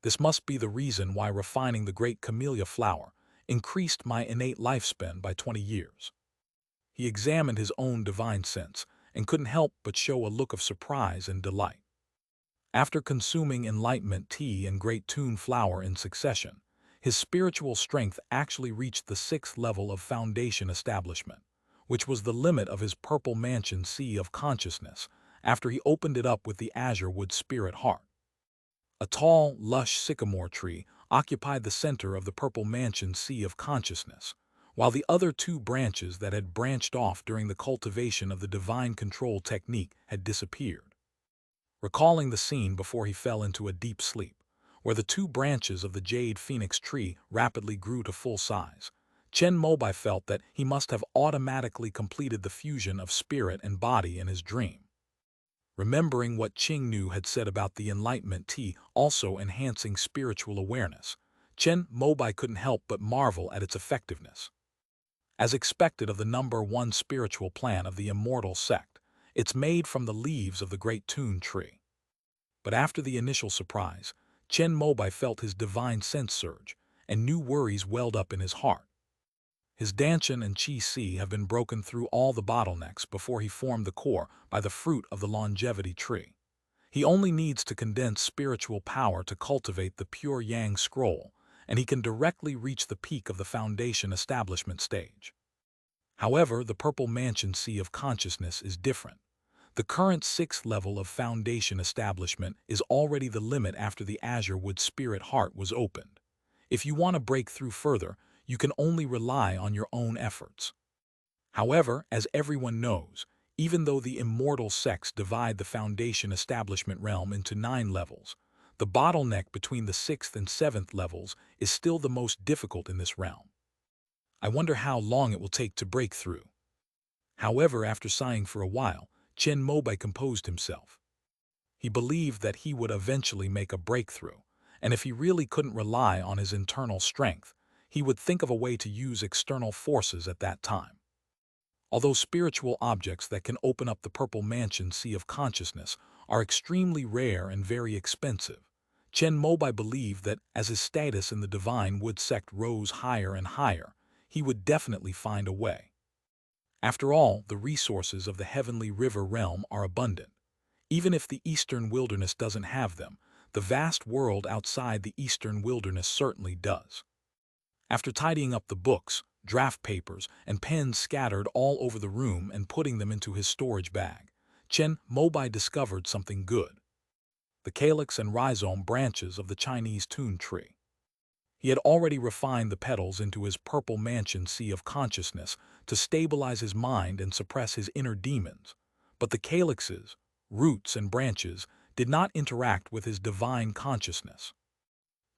This must be the reason why refining the great camellia flower increased my innate lifespan by 20 years. He examined his own divine sense and couldn't help but show a look of surprise and delight. After consuming enlightenment tea and great tune flower in succession, his spiritual strength actually reached the 6th level of foundation establishment, which was the limit of his purple mansion sea of consciousness after he opened it up with the azure wood spirit heart. A tall, lush sycamore tree occupied the center of the purple mansion sea of consciousness, while the other 2 branches that had branched off during the cultivation of the divine control technique had disappeared. Recalling the scene before he fell into a deep sleep, where the 2 branches of the jade phoenix tree rapidly grew to full size, Chen Mobai felt that he must have automatically completed the fusion of spirit and body in his dream. Remembering what Qing Nu had said about the enlightenment tea also enhancing spiritual awareness, Chen Mobai couldn't help but marvel at its effectiveness. As expected of the number 1 spiritual plant of the immortal sect, it's made from the leaves of the great tune tree. But after the initial surprise, Chen Mobai felt his divine sense surge, and new worries welled up in his heart. His Danshan and Qi Si have been broken through all the bottlenecks before he formed the core by the fruit of the longevity tree. He only needs to condense spiritual power to cultivate the pure Yang scroll, and he can directly reach the peak of the foundation establishment stage. However, the purple mansion sea of consciousness is different. The current 6th level of foundation establishment is already the limit after the azure wood spirit heart was opened. If you want to break through further, you can only rely on your own efforts. However, as everyone knows, even though the immortal sects divide the foundation establishment realm into 9 levels, the bottleneck between the 6th and 7th levels is still the most difficult in this realm. I wonder how long it will take to break through. However, after sighing for a while, Chen Mobai composed himself. He believed that he would eventually make a breakthrough, and if he really couldn't rely on his internal strength, he would think of a way to use external forces at that time. Although spiritual objects that can open up the purple mansion sea of consciousness are extremely rare and very expensive, Chen Mobai believed that as his status in the divine wood sect rose higher and higher, he would definitely find a way. After all, the resources of the heavenly river realm are abundant. Even if the eastern wilderness doesn't have them, the vast world outside the eastern wilderness certainly does. After tidying up the books, draft papers, and pens scattered all over the room and putting them into his storage bag, Chen Mobai discovered something good: the calyx and rhizome branches of the Chinese tune tree. He had already refined the petals into his purple mansion sea of consciousness to stabilize his mind and suppress his inner demons, but the calyxes, roots, and branches did not interact with his divine consciousness.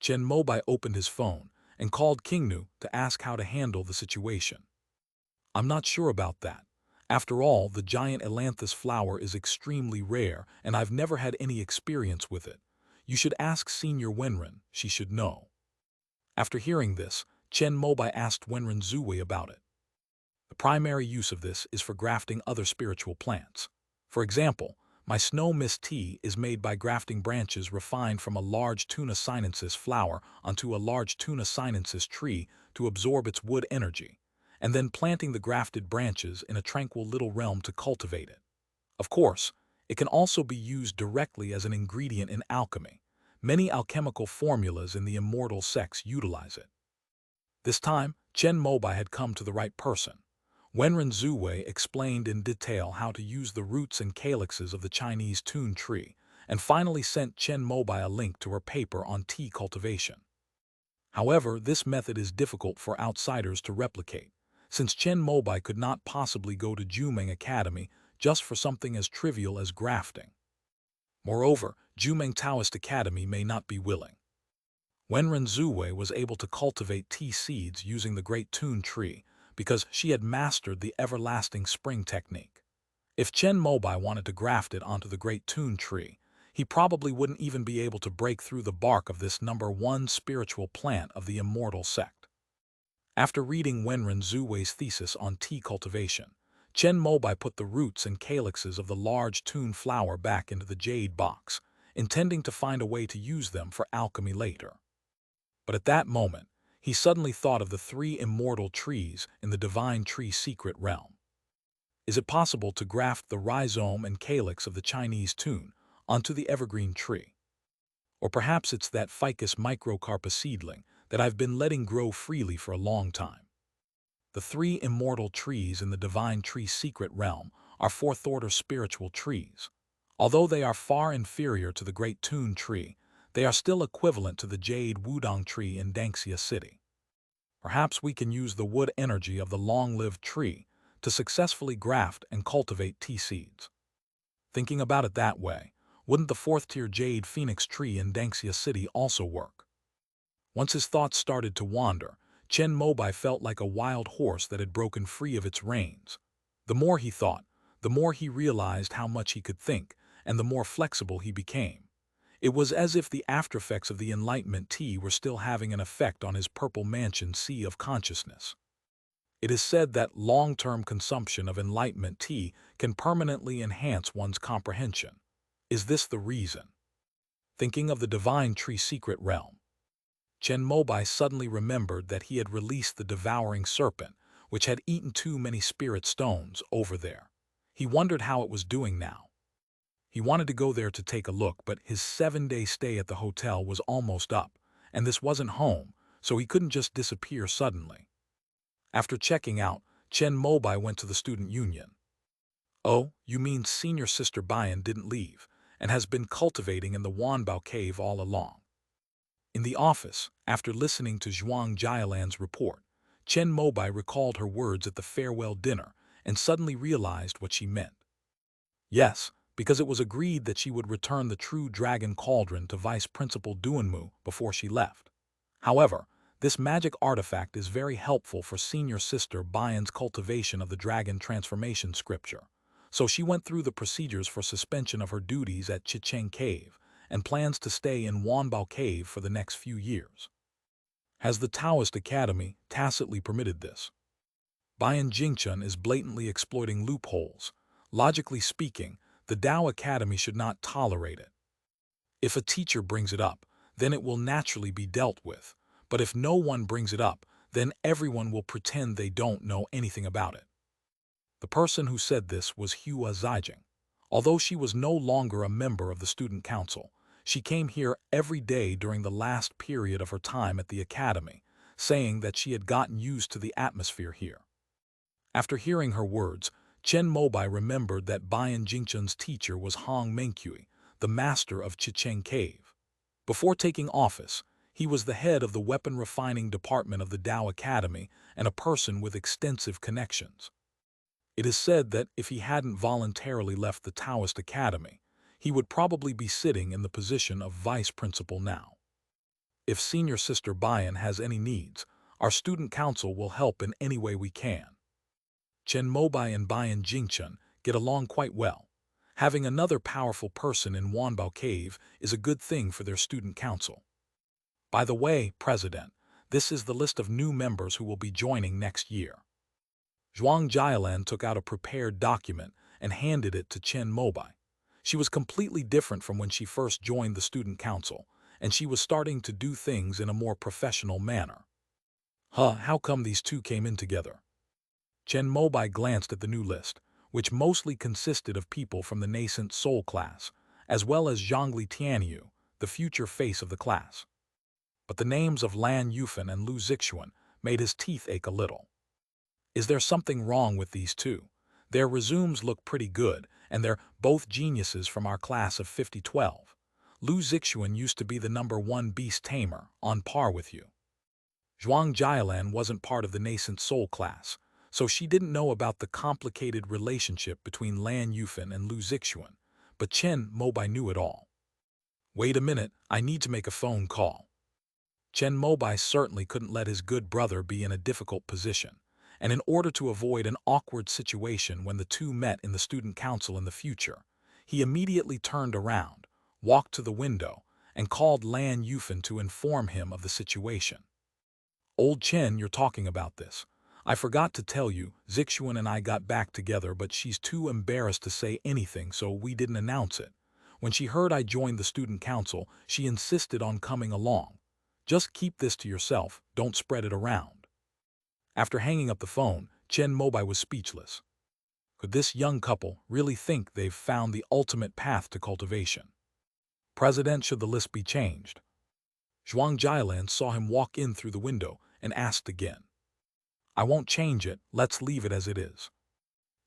Chen Mobai opened his phone and called Qingnu to ask how to handle the situation. "I'm not sure about that. After all, the giant ailanthus flower is extremely rare and I've never had any experience with it. You should ask Senior Wenren, she should know." After hearing this, Chen Mobai asked Wenren Zhuwei about it. The primary use of this is for grafting other spiritual plants. For example, my snow mist tea is made by grafting branches refined from a large Tuna sinensis flower onto a large Tuna sinensis tree to absorb its wood energy, and then planting the grafted branches in a tranquil little realm to cultivate it. Of course, it can also be used directly as an ingredient in alchemy. Many alchemical formulas in the immortal sects utilize it. This time, Chen Mobai had come to the right person. Wenren Zuwei explained in detail how to use the roots and calyxes of the Chinese tun tree, and finally sent Chen Mobai a link to her paper on tea cultivation. However, this method is difficult for outsiders to replicate, since Chen Mobai could not possibly go to Jumeng Academy just for something as trivial as grafting. Moreover, Jumeng Taoist Academy may not be willing. Wenren Zuwei was able to cultivate tea seeds using the great tun tree because she had mastered the everlasting spring technique. If Chen Mobai wanted to graft it onto the great tun tree, he probably wouldn't even be able to break through the bark of this #1 spiritual plant of the immortal sect. After reading Wenren Zuwei's thesis on tea cultivation, Chen Mobai put the roots and calyxes of the large tun flower back into the jade box, intending to find a way to use them for alchemy later. But at that moment, he suddenly thought of the 3 immortal trees in the divine tree secret realm. Is it possible to graft the rhizome and calyx of the Chinese tun onto the evergreen tree? Or perhaps it's that ficus microcarpa seedling that I've been letting grow freely for a long time. The 3 immortal trees in the divine tree secret realm are 4th-order spiritual trees. Although they are far inferior to the great tun tree, they are still equivalent to the jade wudong tree in Dangxia City. Perhaps we can use the wood energy of the long-lived tree to successfully graft and cultivate tea seeds. Thinking about it that way, wouldn't the 4th-tier jade phoenix tree in Dangxia City also work? Once his thoughts started to wander, Chen Mobai felt like a wild horse that had broken free of its reins. The more he thought, the more he realized how much he could think, and the more flexible he became. It was as if the aftereffects of the Enlightenment tea were still having an effect on his purple mansion sea of consciousness. It is said that long-term consumption of Enlightenment tea can permanently enhance one's comprehension. Is this the reason? Thinking of the divine tree secret realm, Chen Mobai suddenly remembered that he had released the devouring serpent, which had eaten too many spirit stones over there. He wondered how it was doing now. He wanted to go there to take a look, but his 7-day stay at the hotel was almost up, and this wasn't home, so he couldn't just disappear suddenly. After checking out, Chen Mobai went to the student union. Oh, you mean senior sister Bayan didn't leave, and has been cultivating in the Wanbao cave all along. In the office, after listening to Zhuang Jialan's report, Chen Mobai recalled her words at the farewell dinner and suddenly realized what she meant. Yes, because it was agreed that she would return the true dragon cauldron to Vice Principal Duanmu before she left. However, this magic artifact is very helpful for senior sister Bayan's cultivation of the dragon transformation scripture, so she went through the procedures for suspension of her duties at Chicheng Cave and plans to stay in Wanbao Cave for the next few years. Has the Taoist Academy tacitly permitted this? Bayan Jingchun is blatantly exploiting loopholes. Logically speaking, the Tao Academy should not tolerate it. If a teacher brings it up, then it will naturally be dealt with, but if no one brings it up, then everyone will pretend they don't know anything about it. The person who said this was Hua Zijing. Although she was no longer a member of the student council, she came here every day during the last period of her time at the academy, saying that she had gotten used to the atmosphere here. After hearing her words, Chen Mobai remembered that Bayan Jingchun's teacher was Hong Mengqi, the master of Chicheng Cave. Before taking office, he was the head of the weapon refining department of the Tao Academy and a person with extensive connections. It is said that if he hadn't voluntarily left the Taoist Academy, he would probably be sitting in the position of vice principal now. If senior sister Bayan has any needs, our student council will help in any way we can. Chen Mobai and Bayan Jingchun get along quite well. Having another powerful person in Wanbao Cave is a good thing for their student council. By the way, President, this is the list of new members who will be joining next year. Zhuang Jialan took out a prepared document and handed it to Chen Mobai. She was completely different from when she first joined the student council, and she was starting to do things in a more professional manner. How come these two came in together? Chen Mobai glanced at the new list, which mostly consisted of people from the nascent soul class, as well as Zhongli Tianyu, the future face of the class. But the names of Lan Yufan and Lu Zixuan made his teeth ache a little. Is there something wrong with these two? Their resumes look pretty good, and they're both geniuses from our class of 5012. Lu Zixuan used to be the #1 beast tamer, on par with you. Zhuang Jialan wasn't part of the nascent soul class, so she didn't know about the complicated relationship between Lan Yufan and Lu Zixuan, but Chen Mobai knew it all. Wait a minute, I need to make a phone call. Chen Mobai certainly couldn't let his good brother be in a difficult position, and in order to avoid an awkward situation when the two met in the student council in the future, he immediately turned around, walked to the window, and called Lan Yufan to inform him of the situation. Old Chen, you're talking about this. I forgot to tell you, Zixuan and I got back together, but she's too embarrassed to say anything, so we didn't announce it. When she heard I joined the student council, she insisted on coming along. Just keep this to yourself, don't spread it around. After hanging up the phone, Chen Mobai was speechless. Could this young couple really think they've found the ultimate path to cultivation? President, should the list be changed? Zhuang Jialan saw him walk in through the window and asked again. I won't change it, let's leave it as it is.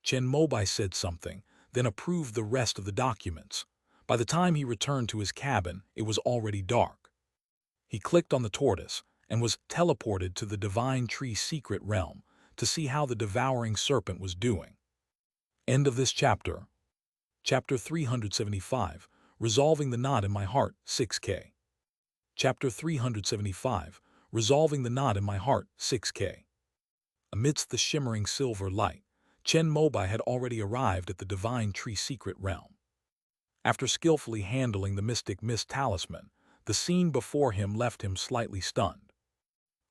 Chen Mobai said something, then approved the rest of the documents. By the time he returned to his cabin, it was already dark. He clicked on the tortoise and was teleported to the Divine Tree Secret Realm to see how the devouring serpent was doing. End of this chapter. Chapter 375, Resolving the Knot in My Heart, 6K. Chapter 375, Resolving the Knot in My Heart, 6K. Amidst the shimmering silver light, Chen Mobai had already arrived at the Divine Tree Secret Realm. After skillfully handling the Mystic Mist Talisman, the scene before him left him slightly stunned.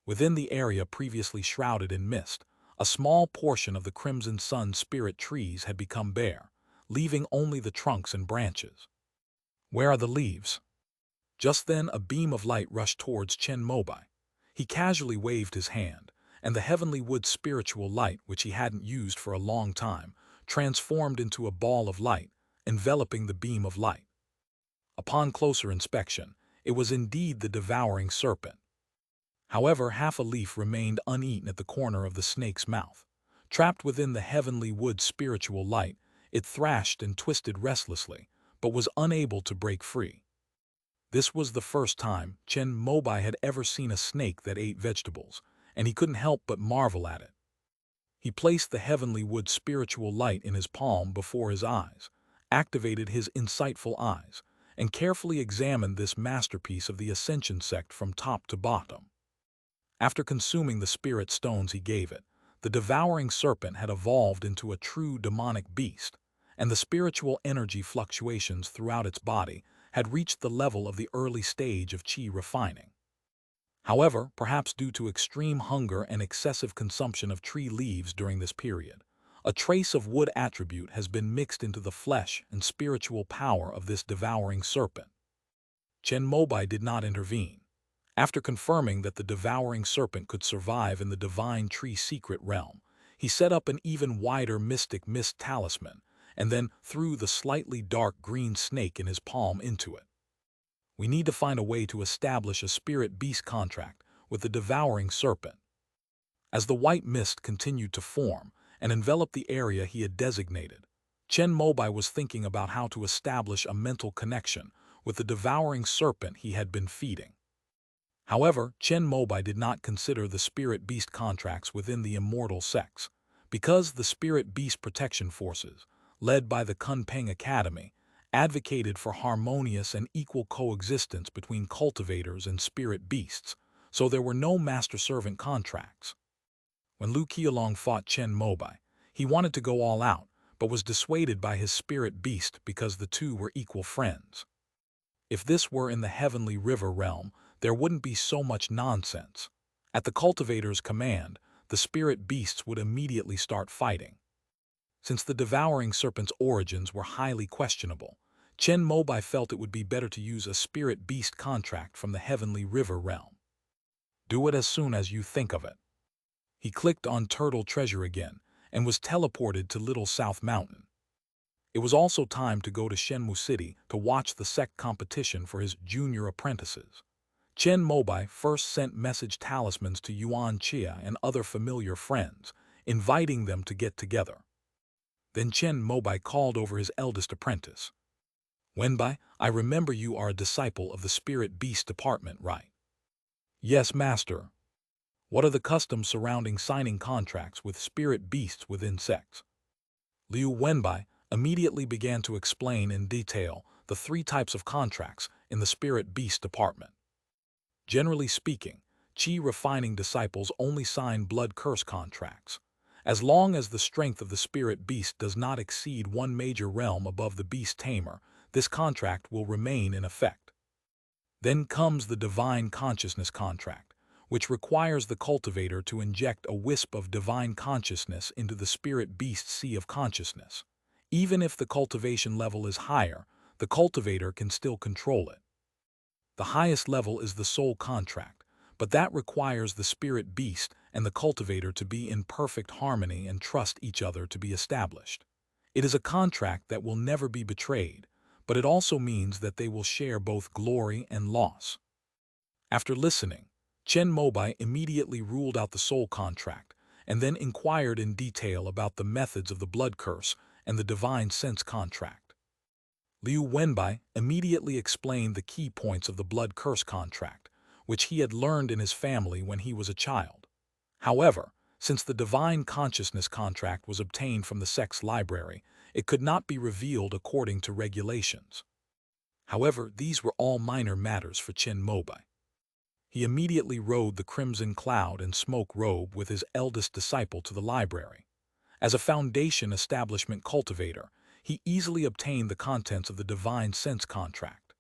Within the area previously shrouded in mist, a small portion of the Crimson Sun spirit trees had become bare, leaving only the trunks and branches. Where are the leaves? Just then a beam of light rushed towards Chen Mobai. He casually waved his hand, and the heavenly wood spiritual light, which he hadn't used for a long time, transformed into a ball of light, enveloping the beam of light. Upon closer inspection, it was indeed the devouring serpent. However, half a leaf remained uneaten at the corner of the snake's mouth. Trapped within the heavenly wood spiritual light, it thrashed and twisted restlessly, but was unable to break free. This was the first time Chen Mobai had ever seen a snake that ate vegetables, and he couldn't help but marvel at it. He placed the heavenly wood spiritual light in his palm before his eyes, activated his insightful eyes, and carefully examined this masterpiece of the Ascension sect from top to bottom. After consuming the spirit stones he gave it, the devouring serpent had evolved into a true demonic beast, and the spiritual energy fluctuations throughout its body had reached the level of the early stage of qi refining. However, perhaps due to extreme hunger and excessive consumption of tree leaves during this period, a trace of wood attribute has been mixed into the flesh and spiritual power of this devouring serpent. Chen Mobai did not intervene. After confirming that the devouring serpent could survive in the Divine Tree Secret Realm, he set up an even wider Mystic Mist Talisman and then threw the slightly dark green snake in his palm into it. We need to find a way to establish a spirit-beast contract with the devouring serpent. As the white mist continued to form and envelop the area he had designated, Chen Mobai was thinking about how to establish a mental connection with the devouring serpent he had been feeding. However, Chen Mobai did not consider the spirit-beast contracts within the immortal sects, because the spirit-beast protection forces, led by the Kunpeng Academy, advocated for harmonious and equal coexistence between cultivators and spirit beasts, so there were no master-servant contracts. When Lu Qialong fought Chen Mobai, he wanted to go all out, but was dissuaded by his spirit beast because the two were equal friends. If this were in the heavenly river realm, there wouldn't be so much nonsense. At the cultivator's command, the spirit beasts would immediately start fighting. Since the devouring serpent's origins were highly questionable, Chen Mobai felt it would be better to use a spirit beast contract from the heavenly river realm. Do it as soon as you think of it. He clicked on Turtle Treasure again and was teleported to Little South Mountain. It was also time to go to Shenmue City to watch the sect competition for his junior apprentices. Chen Mobai first sent message talismans to Yuan Chia and other familiar friends, inviting them to get together. Then Chen Mobai called over his eldest apprentice. Wenbai, I remember you are a disciple of the Spirit Beast Department, right? Yes, Master. What are the customs surrounding signing contracts with spirit beasts within sects? Liu Wenbai immediately began to explain in detail the 3 types of contracts in the Spirit Beast Department. Generally speaking, Qi refining disciples only sign blood curse contracts. As long as the strength of the spirit beast does not exceed 1 major realm above the beast tamer, this contract will remain in effect. Then comes the divine consciousness contract, which requires the cultivator to inject a wisp of divine consciousness into the spirit beast sea of consciousness. Even if the cultivation level is higher, the cultivator can still control it. The highest level is the soul contract, but that requires the spirit beast and the cultivator to be in perfect harmony and trust each other to be established. It is a contract that will never be betrayed, but it also means that they will share both glory and loss. After listening, Chen Mobai immediately ruled out the soul contract and then inquired in detail about the methods of the blood curse and the divine sense contract. Liu Wenbai immediately explained the key points of the blood curse contract, which he had learned in his family when he was a child. However, since the divine consciousness contract was obtained from the sect's library, it could not be revealed according to regulations. However, these were all minor matters for Chen Mobai. He immediately rode the crimson cloud and smoke robe with his eldest disciple to the library. As a foundation establishment cultivator, he easily obtained the contents of the divine sense contract.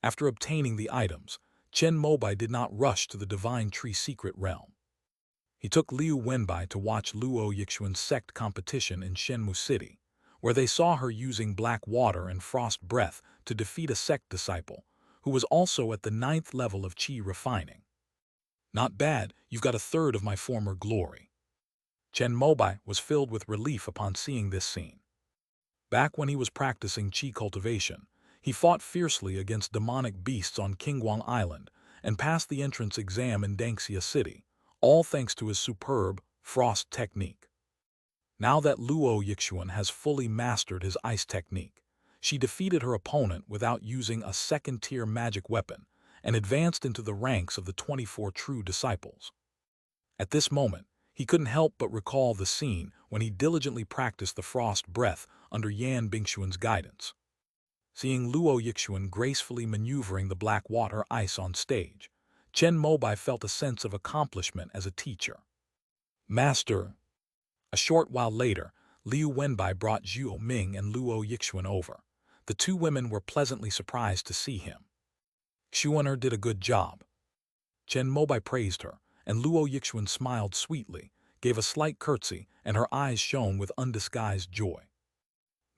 After obtaining the items, Chen Mobai did not rush to the divine tree secret realm. He took Liu Wenbai to watch Luo Yixuan's sect competition in Shenmue City, where they saw her using black water and frost breath to defeat a sect disciple, who was also at the 9th level of Qi refining. Not bad, you've got a third of my former glory. Chen Mobai was filled with relief upon seeing this scene. Back when he was practicing Qi cultivation, he fought fiercely against demonic beasts on Qingguang Island and passed the entrance exam in Dangxia City, all thanks to his superb frost technique. Now that Luo Yixuan has fully mastered his ice technique, she defeated her opponent without using a second-tier magic weapon and advanced into the ranks of the 24 true disciples. At this moment, he couldn't help but recall the scene when he diligently practiced the frost breath under Yan Bingxuan's guidance. Seeing Luo Yixuan gracefully maneuvering the black water ice on stage, Chen Mobai felt a sense of accomplishment as a teacher. Master. A short while later, Liu Wenbai brought Zhuo Ming and Luo Yixuan over. The 2 women were pleasantly surprised to see him. Xuaner did a good job. Chen Mobai praised her, and Luo Yixuan smiled sweetly, gave a slight curtsy, and her eyes shone with undisguised joy.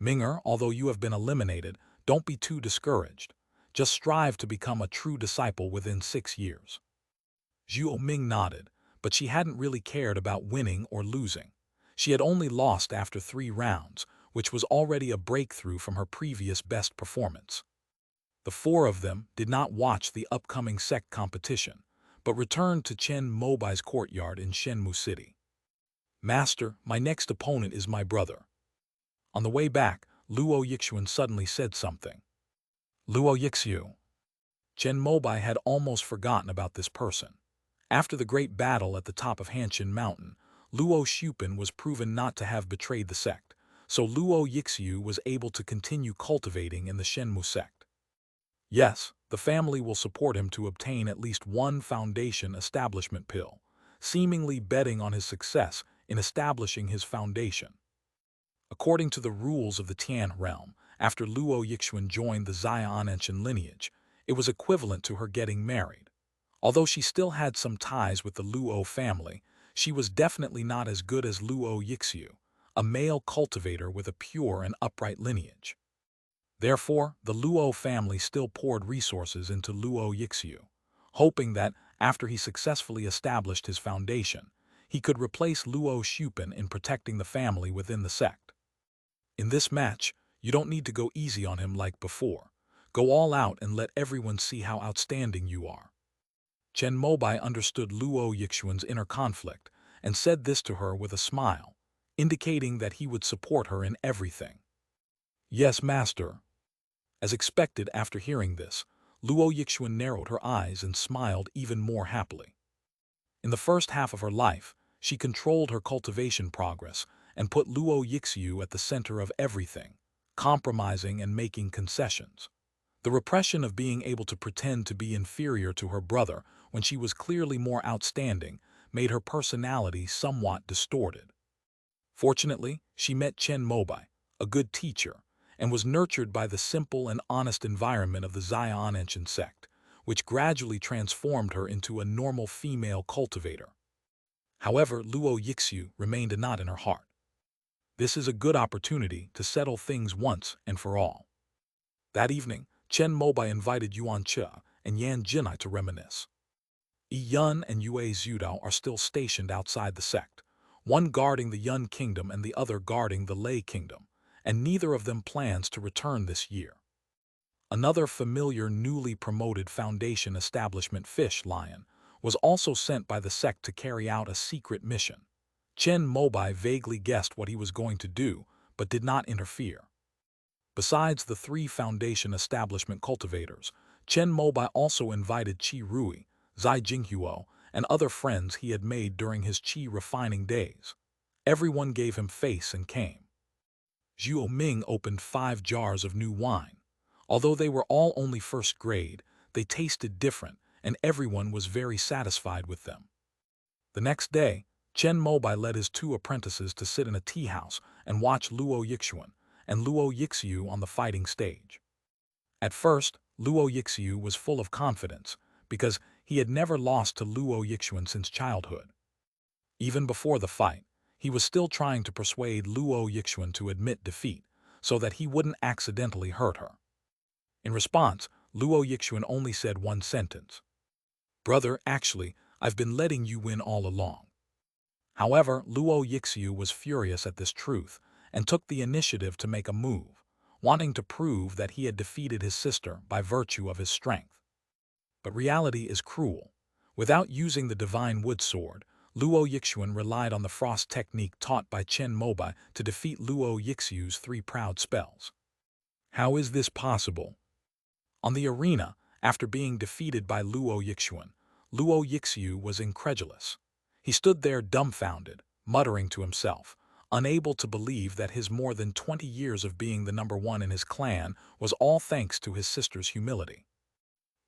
Minger, although you have been eliminated, don't be too discouraged. Just strive to become a true disciple within 6 years. Zhuo Ming nodded, but she hadn't really cared about winning or losing. She had only lost after 3 rounds, which was already a breakthrough from her previous best performance. The 4 of them did not watch the upcoming sect competition, but returned to Chen Mobai's courtyard in Shenmue City. Master, my next opponent is my brother. On the way back, Luo Yixuan suddenly said something. Luo Yixiu. Chen Mobai had almost forgotten about this person. After the great battle at the top of Hanshin Mountain, Luo Xupin was proven not to have betrayed the sect, so Luo Yixiu was able to continue cultivating in the Shenmue sect. Yes, the family will support him to obtain at least 1 foundation establishment pill, seemingly betting on his success in establishing his foundation. According to the rules of the Tian realm, after Luo Yixuan joined the Xiananshan lineage, it was equivalent to her getting married. Although she still had some ties with the Luo family, she was definitely not as good as Luo Yixiu, a male cultivator with a pure and upright lineage. Therefore, the Luo family still poured resources into Luo Yixiu, hoping that, after he successfully established his foundation, he could replace Luo Xupin in protecting the family within the sect. In this match, you don't need to go easy on him like before. Go all out and let everyone see how outstanding you are. Chen Mobai understood Luo Yixuan's inner conflict and said this to her with a smile, indicating that he would support her in everything. Yes, master. As expected after hearing this, Luo Yixuan narrowed her eyes and smiled even more happily. In the first half of her life, she controlled her cultivation progress and put Luo Yixiu at the center of everything, compromising and making concessions. The repression of being able to pretend to be inferior to her brother when she was clearly more outstanding made her personality somewhat distorted. Fortunately, she met Chen Mobai, a good teacher, and was nurtured by the simple and honest environment of the Xian ancient sect, which gradually transformed her into a normal female cultivator. However, Luo Yixiu remained a knot in her heart. This is a good opportunity to settle things once and for all. That evening, Chen Mobai invited Yuan Che and Yan Jinai to reminisce. Yi Yun and Yue Zhudao are still stationed outside the sect, one guarding the Yun kingdom and the other guarding the Lei kingdom, and neither of them plans to return this year. Another familiar newly promoted foundation establishment fish lion was also sent by the sect to carry out a secret mission. Chen Mobai vaguely guessed what he was going to do, but did not interfere. Besides the 3 foundation establishment cultivators, Chen Mobai also invited Qi Rui, Zai Jinghuo, and other friends he had made during his qi refining days. Everyone gave him face and came. Zhuo Ming opened 5 jars of new wine. Although they were all only first grade, they tasted different, and everyone was very satisfied with them. The next day, Chen Mobai led his 2 apprentices to sit in a tea house and watch Luo Yixuan and Luo Yixiu on the fighting stage. At first, Luo Yixiu was full of confidence because he had never lost to Luo Yixuan since childhood. Even before the fight, he was still trying to persuade Luo Yixuan to admit defeat so that he wouldn't accidentally hurt her. In response, Luo Yixuan only said one sentence. "Brother, actually, I've been letting you win all along." However, Luo Yixiu was furious at this truth and took the initiative to make a move, wanting to prove that he had defeated his sister by virtue of his strength. But reality is cruel. Without using the divine wood sword, Luo Yixuan relied on the frost technique taught by Chen Mobai to defeat Luo Yixiu's 3 proud spells. How is this possible? On the arena, after being defeated by Luo Yixuan, Luo Yixiu was incredulous. He stood there dumbfounded, muttering to himself, unable to believe that his more than 20 years of being the #1 in his clan was all thanks to his sister's humility.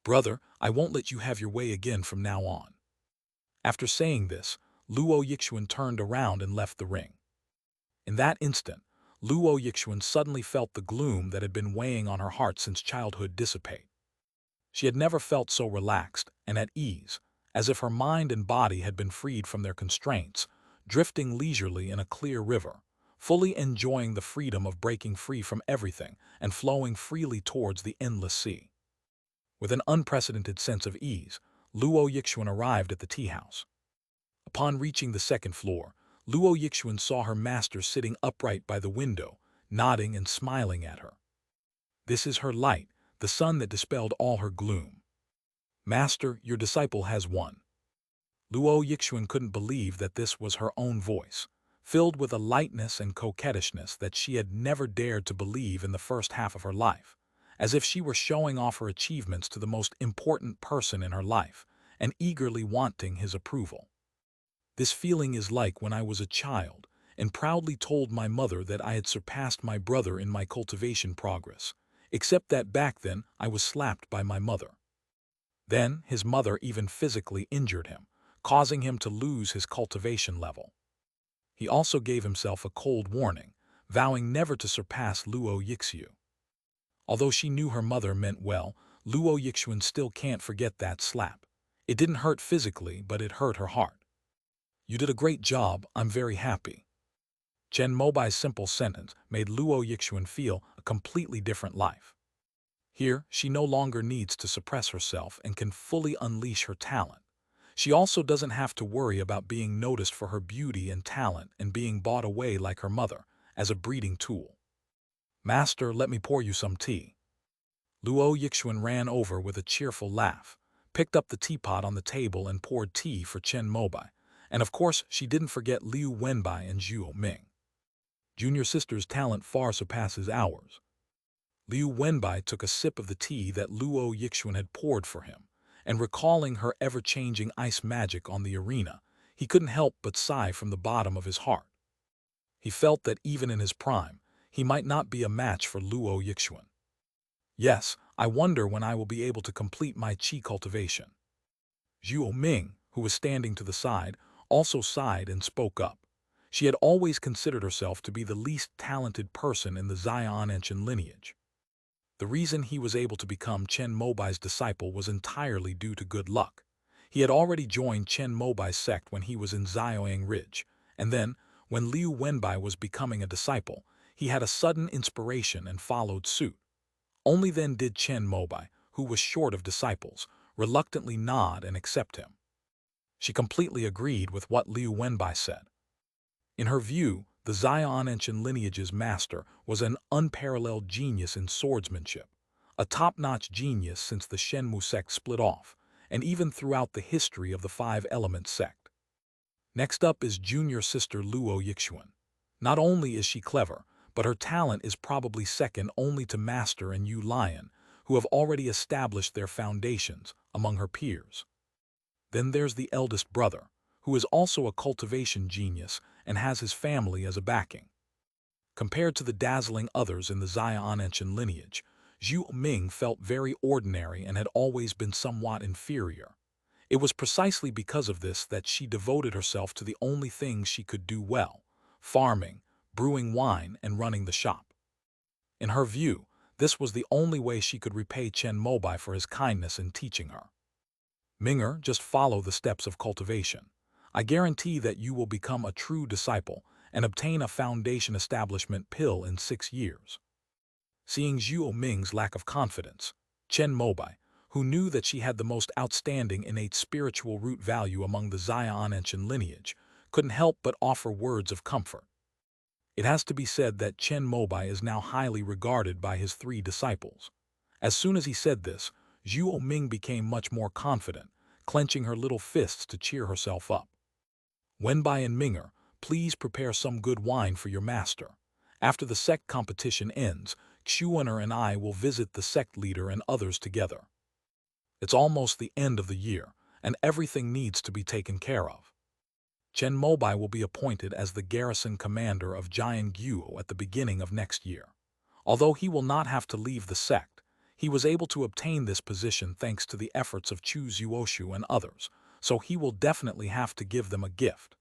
"Brother, I won't let you have your way again from now on." After saying this, Luo Yixuan turned around and left the ring. In that instant, Luo Yixuan suddenly felt the gloom that had been weighing on her heart since childhood dissipate. She had never felt so relaxed and at ease, as if her mind and body had been freed from their constraints, drifting leisurely in a clear river, fully enjoying the freedom of breaking free from everything and flowing freely towards the endless sea. With an unprecedented sense of ease, Luo Yixuan arrived at the tea house. Upon reaching the 2nd floor, Luo Yixuan saw her master sitting upright by the window, nodding and smiling at her. This is her light, the sun that dispelled all her gloom. "Master, your disciple has won." Luo Yixuan couldn't believe that this was her own voice, filled with a lightness and coquettishness that she had never dared to believe in the first half of her life, as if she were showing off her achievements to the most important person in her life and eagerly wanting his approval. "This feeling is like when I was a child and proudly told my mother that I had surpassed my brother in my cultivation progress, except that back then I was slapped by my mother. Then his mother even physically injured him, causing him to lose his cultivation level. He also gave himself a cold warning, vowing never to surpass Luo Yixiu. Although she knew her mother meant well, Luo Yixuan still can't forget that slap. It didn't hurt physically, but it hurt her heart. You did a great job, I'm very happy. Chen Mobai's simple sentence made Luo Yixuan feel a completely different life. Here, she no longer needs to suppress herself and can fully unleash her talent. She also doesn't have to worry about being noticed for her beauty and talent and being bought away like her mother, as a breeding tool. Master, let me pour you some tea. Luo Yixuan ran over with a cheerful laugh, picked up the teapot on the table and poured tea for Chen Mobai. And of course, she didn't forget Liu Wenbai and Zhuo Ming. Junior sister's talent far surpasses ours. Liu Wenbai took a sip of the tea that Luo Yixuan had poured for him, and recalling her ever-changing ice magic on the arena, he couldn't help but sigh from the bottom of his heart. He felt that even in his prime, he might not be a match for Luo Yixuan. Yes, I wonder when I will be able to complete my qi cultivation. Zhuo Ming, who was standing to the side, also sighed and spoke up. She had always considered herself to be the least talented person in the Xian ancient lineage. The reason he was able to become Chen Mobai's disciple was entirely due to good luck. He had already joined Chen Mobai's sect when he was in Zioang Ridge, and then, when Liu Wenbai was becoming a disciple, he had a sudden inspiration and followed suit. Only then did Chen Mobai, who was short of disciples, reluctantly nod and accept him. She completely agreed with what Liu Wenbai said. In her view, the Xian ancient lineage's master was an unparalleled genius in swordsmanship, a top-notch genius since the Shenmu sect split off, and even throughout the history of the Five-Element sect. Next up is junior sister Luo Yixuan. Not only is she clever, but her talent is probably second only to Master and Yu Lion, who have already established their foundations among her peers. Then there's the eldest brother, who is also a cultivation genius and has his family as a backing. Compared to the dazzling others in the Xian ancient lineage, Zhuo Ming felt very ordinary and had always been somewhat inferior. It was precisely because of this that she devoted herself to the only things she could do well: farming, brewing wine, and running the shop. In her view, this was the only way she could repay Chen Mobai for his kindness in teaching her. Minger, just follow the steps of cultivation. I guarantee that you will become a true disciple and obtain a foundation establishment pill in 6 years. Seeing Zhuo Ming's lack of confidence, Chen Mobai, who knew that she had the most outstanding innate spiritual root value among the Xian ancient lineage, couldn't help but offer words of comfort. It has to be said that Chen Mobai is now highly regarded by his 3 disciples. As soon as he said this, Zhuo Ming became much more confident, clenching her little fists to cheer herself up. Wenbai and Minger, please prepare some good wine for your master. After the sect competition ends, Xuaner and I will visit the sect leader and others together. It's almost the end of the year, and everything needs to be taken care of. Chen Mobai will be appointed as the garrison commander of Jiangguo at the beginning of next year. Although he will not have to leave the sect, he was able to obtain this position thanks to the efforts of Chu Zuoshu and others, so he will definitely have to give them a gift.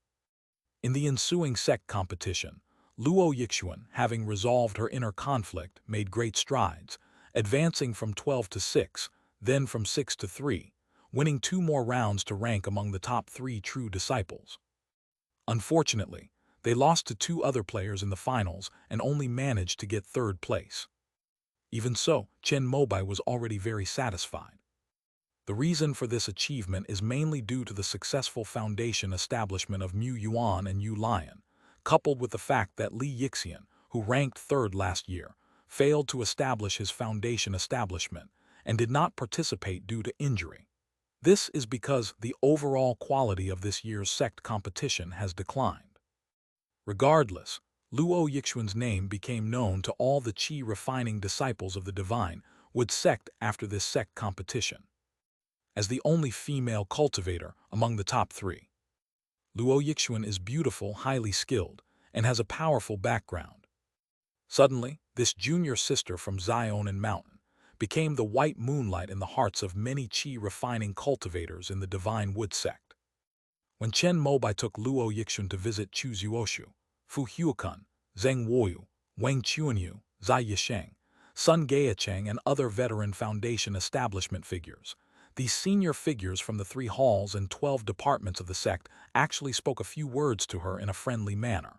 In the ensuing sect competition, Luo Yixuan, having resolved her inner conflict, made great strides, advancing from 12 to 6, then from 6 to 3, winning 2 more rounds to rank among the top 3 true disciples. Unfortunately, they lost to 2 other players in the finals and only managed to get 3rd place. Even so, Chen Mobai was already very satisfied. The reason for this achievement is mainly due to the successful foundation establishment of Mu Yuan and Yu Lion, coupled with the fact that Li Yixian, who ranked 3rd last year, failed to establish his foundation establishment and did not participate due to injury. This is because the overall quality of this year's sect competition has declined. Regardless, Luo Yixuan's name became known to all the qi-refining disciples of the Divine Wood sect after this sect competition. As the only female cultivator among the top 3, Luo Yixuan is beautiful, highly skilled, and has a powerful background. Suddenly, this junior sister from Zion and Mountain became the white moonlight in the hearts of many qi-refining cultivators in the Divine Wood sect. When Chen Mobai took Luo Yixuan to visit Chu Zuoshu, Fu Huakun, Zheng Woyu, Wang Chuanyu, Zai Yisheng, Sun Gaecheng, and other veteran foundation establishment figures, These senior figures from the 3 halls and 12 departments of the sect actually spoke a few words to her in a friendly manner.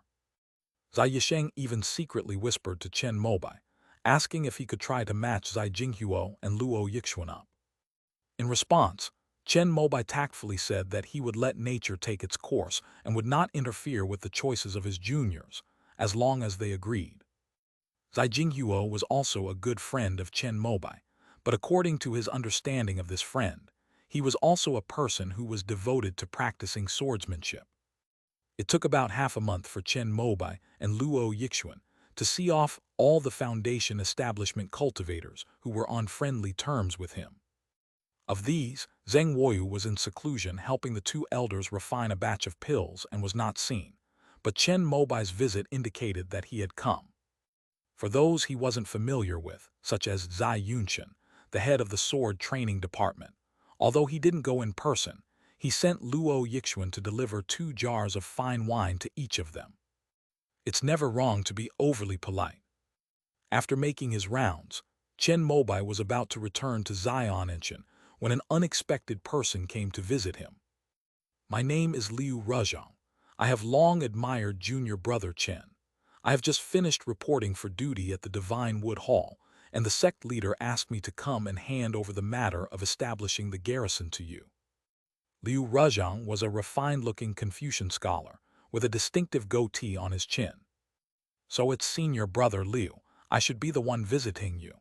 Zai Yisheng even secretly whispered to Chen Mobai, asking if he could try to match Zai Jinghuo and Luo Yixuan up. In response, Chen Mobai tactfully said that he would let nature take its course and would not interfere with the choices of his juniors, as long as they agreed. Zai Jinghuo was also a good friend of Chen Mobai, but according to his understanding of this friend, he was also a person who was devoted to practicing swordsmanship. It took about half a month for Chen Mobai and Luo Yixuan to see off all the foundation establishment cultivators who were on friendly terms with him. Of these, Zheng Woyu was in seclusion helping the 2 elders refine a batch of pills and was not seen, but Chen Mobai's visit indicated that he had come. For those he wasn't familiar with, such as Zai Yunshan, the head of the sword training department, although he didn't go in person, he sent Luo Yixuan to deliver 2 jars of fine wine to each of them. It's never wrong to be overly polite. After making his rounds, Chen Mobai was about to return to Xianyenshan when an unexpected person came to visit him. My name is Liu Ruzhong. I have long admired junior brother Chen. I have just finished reporting for duty at the Divine Wood Hall, and the sect leader asked me to come and hand over the matter of establishing the garrison to you. Liu Ruzhong was a refined-looking Confucian scholar, with a distinctive goatee on his chin. So it's senior brother Liu, I should be the one visiting you.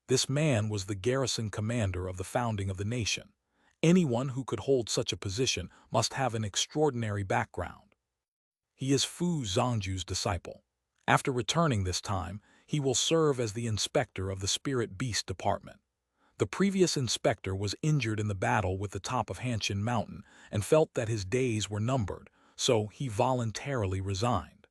This man was the garrison commander of the founding of the nation. Anyone who could hold such a position must have an extraordinary background. He is Fu Zongju's disciple. After returning this time, he will serve as the inspector of the Spirit Beast Department. The previous inspector was injured in the battle with the top of Hanshin Mountain and felt that his days were numbered, so he voluntarily resigned.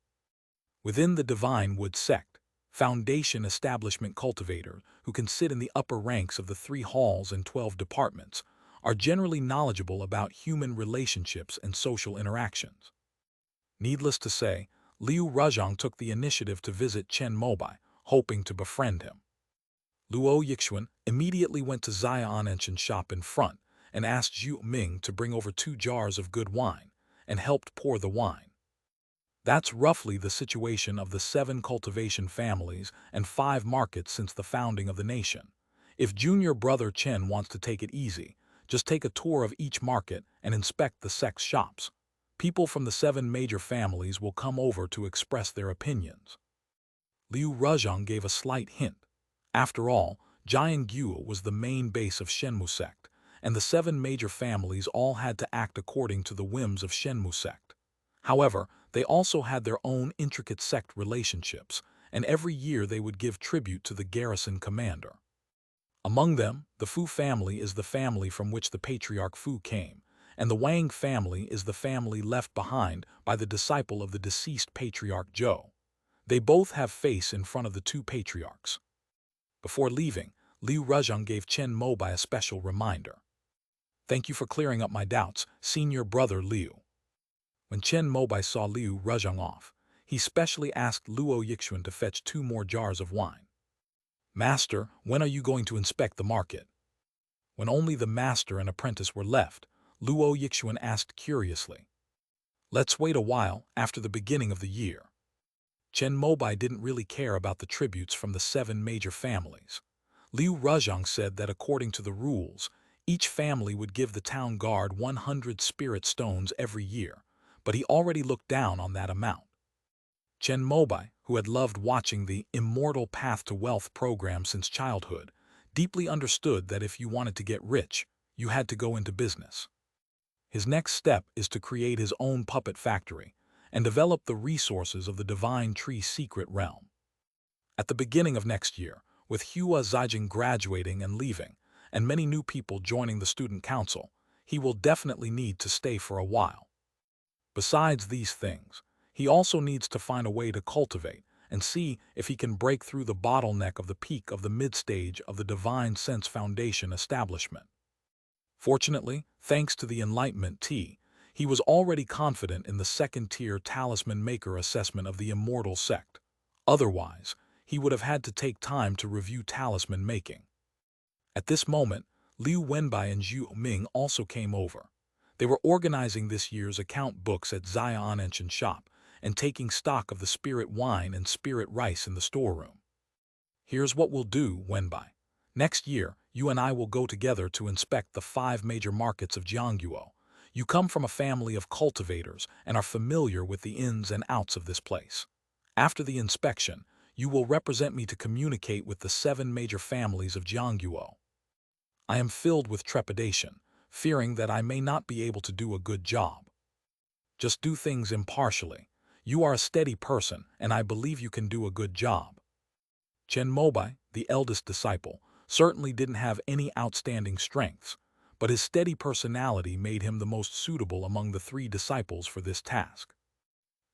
Within the Divine Wood sect, foundation establishment cultivators, who can sit in the upper ranks of the 3 halls and 12 departments, are generally knowledgeable about human relationships and social interactions. Needless to say, Liu Ruzhong took the initiative to visit Chen Mobai, hoping to befriend him. Luo Yixuan immediately went to Xianyenshan's shop in front and asked Zhu Ming to bring over 2 jars of good wine, and helped pour the wine. That's roughly the situation of the 7 cultivation families and 5 markets since the founding of the nation. If junior brother Chen wants to take it easy, just take a tour of each market and inspect the sect's shops. People from the 7 major families will come over to express their opinions. Liu Ruzhong gave a slight hint. After all, Jiangguo was the main base of Shenmu sect, and the 7 major families all had to act according to the whims of Shenmu sect. However, they also had their own intricate sect relationships, and every year they would give tribute to the garrison commander. Among them, the Fu family is the family from which the patriarch Fu came, and the Wang family is the family left behind by the disciple of the deceased patriarch Zhou. They both have face in front of the 2 patriarchs. Before leaving, Liu Ruzhong gave Chen Mobai a special reminder. Thank you for clearing up my doubts, senior brother Liu. When Chen Mobai saw Liu Ruzhong off, he specially asked Luo Yixuan to fetch 2 more jars of wine. Master, when are you going to inspect the market? When only the master and apprentice were left, Luo Yixuan asked curiously. Let's wait a while after the beginning of the year. Chen Mobai didn't really care about the tributes from the 7 major families. Liu Ruzhong said that according to the rules, each family would give the town guard 100 spirit stones every year, but he already looked down on that amount. Chen Mobai, who had loved watching the Immortal Path to Wealth program since childhood, deeply understood that if you wanted to get rich, you had to go into business. His next step is to create his own puppet factory and develop the resources of the Divine Tree Secret Realm. At the beginning of next year, with Hua Zijing graduating and leaving, and many new people joining the student council, he will definitely need to stay for a while. Besides these things, he also needs to find a way to cultivate and see if he can break through the bottleneck of the peak of the mid-stage of the Divine Sense Foundation establishment. Fortunately, thanks to the Enlightenment Tea, he was already confident in the 2nd-tier Talisman Maker assessment of the Immortal sect. Otherwise, he would have had to take time to review talisman making. At this moment, Liu Wenbai and Zhu Ming also came over. They were organizing this year's account books at Zion Ancient Shop and taking stock of the spirit wine and spirit rice in the storeroom. Here's what we'll do, Wenbai. Next year, you and I will go together to inspect the 5 major markets of Jiangguo. You come from a family of cultivators and are familiar with the ins and outs of this place. After the inspection, you will represent me to communicate with the 7 major families of Jiangguo. I am filled with trepidation, fearing that I may not be able to do a good job. Just do things impartially. You are a steady person, and I believe you can do a good job. Chen Mobai, the eldest disciple, certainly didn't have any outstanding strengths, but his steady personality made him the most suitable among the 3 disciples for this task.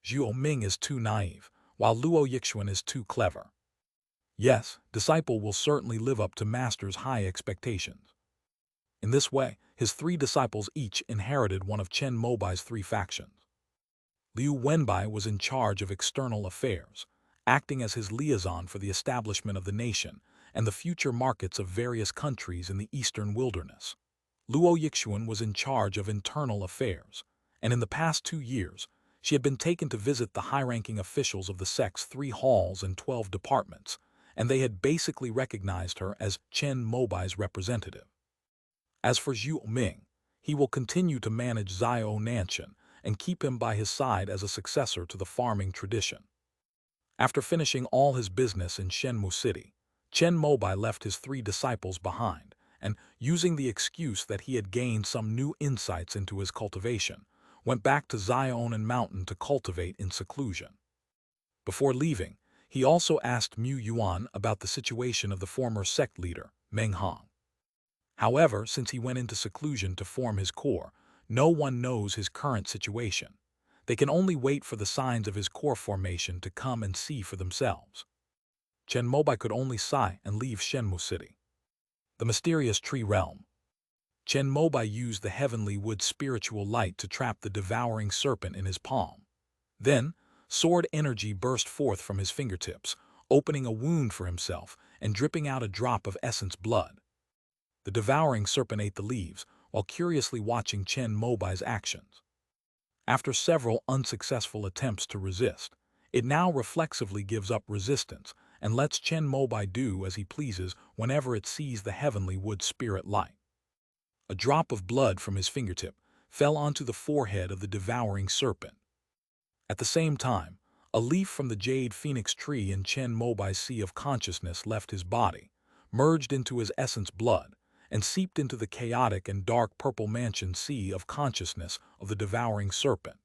Zhu Ming is too naive, while Luo Yixuan is too clever. Yes, disciple will certainly live up to master's high expectations. In this way, his 3 disciples each inherited one of Chen Mobai's 3 factions. Liu Wenbai was in charge of external affairs, acting as his liaison for the establishment of the nation and the future markets of various countries in the eastern wilderness. Luo Yixuan was in charge of internal affairs, and in the past 2 years, she had been taken to visit the high-ranking officials of the sect's 3 halls and 12 departments, and they had basically recognized her as Chen Mobai's representative. As for Zhu Ming, he will continue to manage Zio Nanshan and keep him by his side as a successor to the farming tradition. After finishing all his business in Shenmu City, Chen Mobai left his 3 disciples behind, and, using the excuse that he had gained some new insights into his cultivation, went back to Zion Mountain to cultivate in seclusion. Before leaving, he also asked Mu Yuan about the situation of the former sect leader, Meng Hong. However, since he went into seclusion to form his core, no one knows his current situation. They can only wait for the signs of his core formation to come and see for themselves. Chen Mobai could only sigh and leave Shenmu City. The mysterious tree realm. Chen Mobai used the heavenly wood spiritual light to trap the devouring serpent in his palm. Then, sword energy burst forth from his fingertips, opening a wound for himself and dripping out a drop of essence blood. The devouring serpent ate the leaves, while curiously watching Chen Mobai's actions. After several unsuccessful attempts to resist, it now reflexively gives up resistance and lets Chen Mobai do as he pleases whenever it sees the heavenly wood spirit light. A drop of blood from his fingertip fell onto the forehead of the devouring serpent. At the same time, a leaf from the jade phoenix tree in Chen Mobai's sea of consciousness left his body, merged into his essence blood, and seeped into the chaotic and dark purple mansion sea of consciousness of the devouring serpent.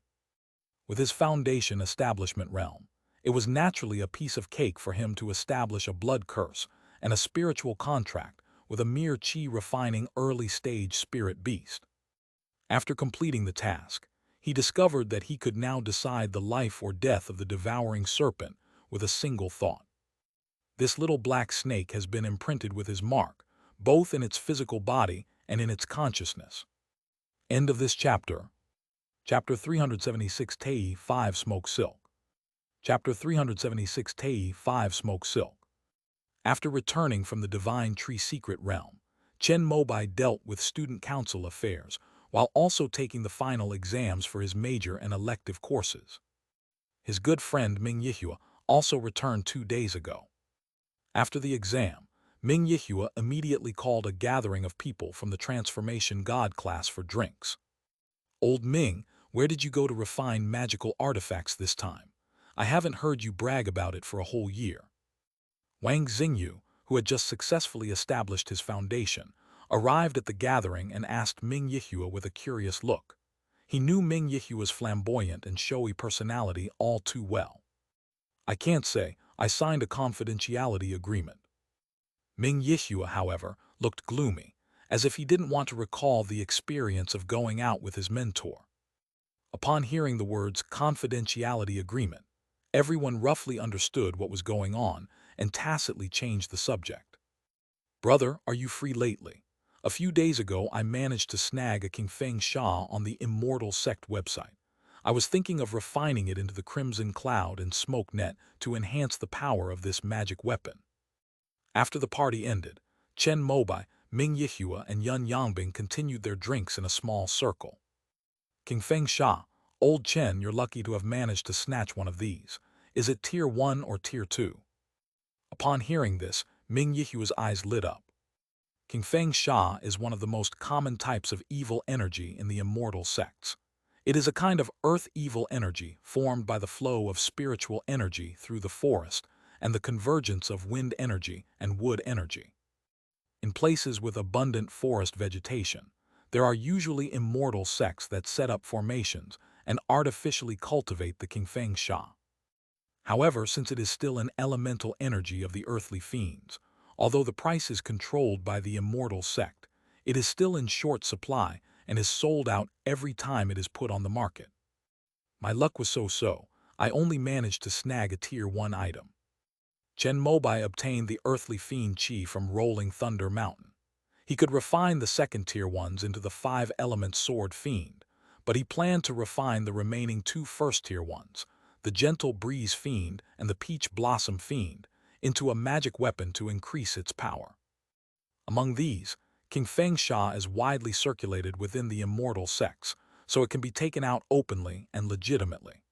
With his foundation establishment realm, it was naturally a piece of cake for him to establish a blood curse and a spiritual contract with a mere chi-refining early-stage spirit beast. After completing the task, he discovered that he could now decide the life or death of the devouring serpent with a single thought. This little black snake has been imprinted with his mark, both in its physical body and in its consciousness. End of this chapter. Chapter 376 Tei 5 Smoke Silk. Chapter 376 Tei 5 Smoke Silk. After returning from the Divine Tree Secret Realm, Chen Mobai dealt with student council affairs while also taking the final exams for his major and elective courses. His good friend Ming Yihua also returned 2 days ago. After the exam, Ming Yihua immediately called a gathering of people from the Transformation God class for drinks. "Old Ming, where did you go to refine magical artifacts this time? I haven't heard you brag about it for a whole year." Wang Xingyu, who had just successfully established his foundation, arrived at the gathering and asked Ming Yihua with a curious look. He knew Ming Yihua's flamboyant and showy personality all too well. "I can't say. I signed a confidentiality agreement." Ming Yihua, however, looked gloomy, as if he didn't want to recall the experience of going out with his mentor. Upon hearing the words confidentiality agreement, everyone roughly understood what was going on and tacitly changed the subject. "Brother, are you free lately? A few days ago I managed to snag a King Feng Sha on the Immortal sect website. I was thinking of refining it into the Crimson Cloud and Smoke Net to enhance the power of this magic weapon." After the party ended, Chen Mobai, Ming Yihua and Yun Yangbing continued their drinks in a small circle. King Feng Sha, Old Chen, you're lucky to have managed to snatch one of these. Is it Tier 1 or Tier 2? Upon hearing this, Ming Yihua's eyes lit up. King Feng Sha is one of the most common types of evil energy in the immortal sects. It is a kind of earth evil energy formed by the flow of spiritual energy through the forest and the convergence of wind energy and wood energy. In places with abundant forest vegetation, there are usually immortal sects that set up formations and artificially cultivate the King Feng Sha. However, since it is still an elemental energy of the earthly fiends, although the price is controlled by the immortal sect, it is still in short supply and is sold out every time it is put on the market. My luck was so-so. I only managed to snag a Tier 1 item. Chen Mobai obtained the earthly fiend chi from Rolling Thunder Mountain. He could refine the second Tier 1s into the 5-element sword fiend, but he planned to refine the remaining 2 first-tier 1s, the Gentle Breeze Fiend and the Peach Blossom Fiend, into a magic weapon to increase its power. Among these, King Feng Sha is widely circulated within the immortal sects, so it can be taken out openly and legitimately.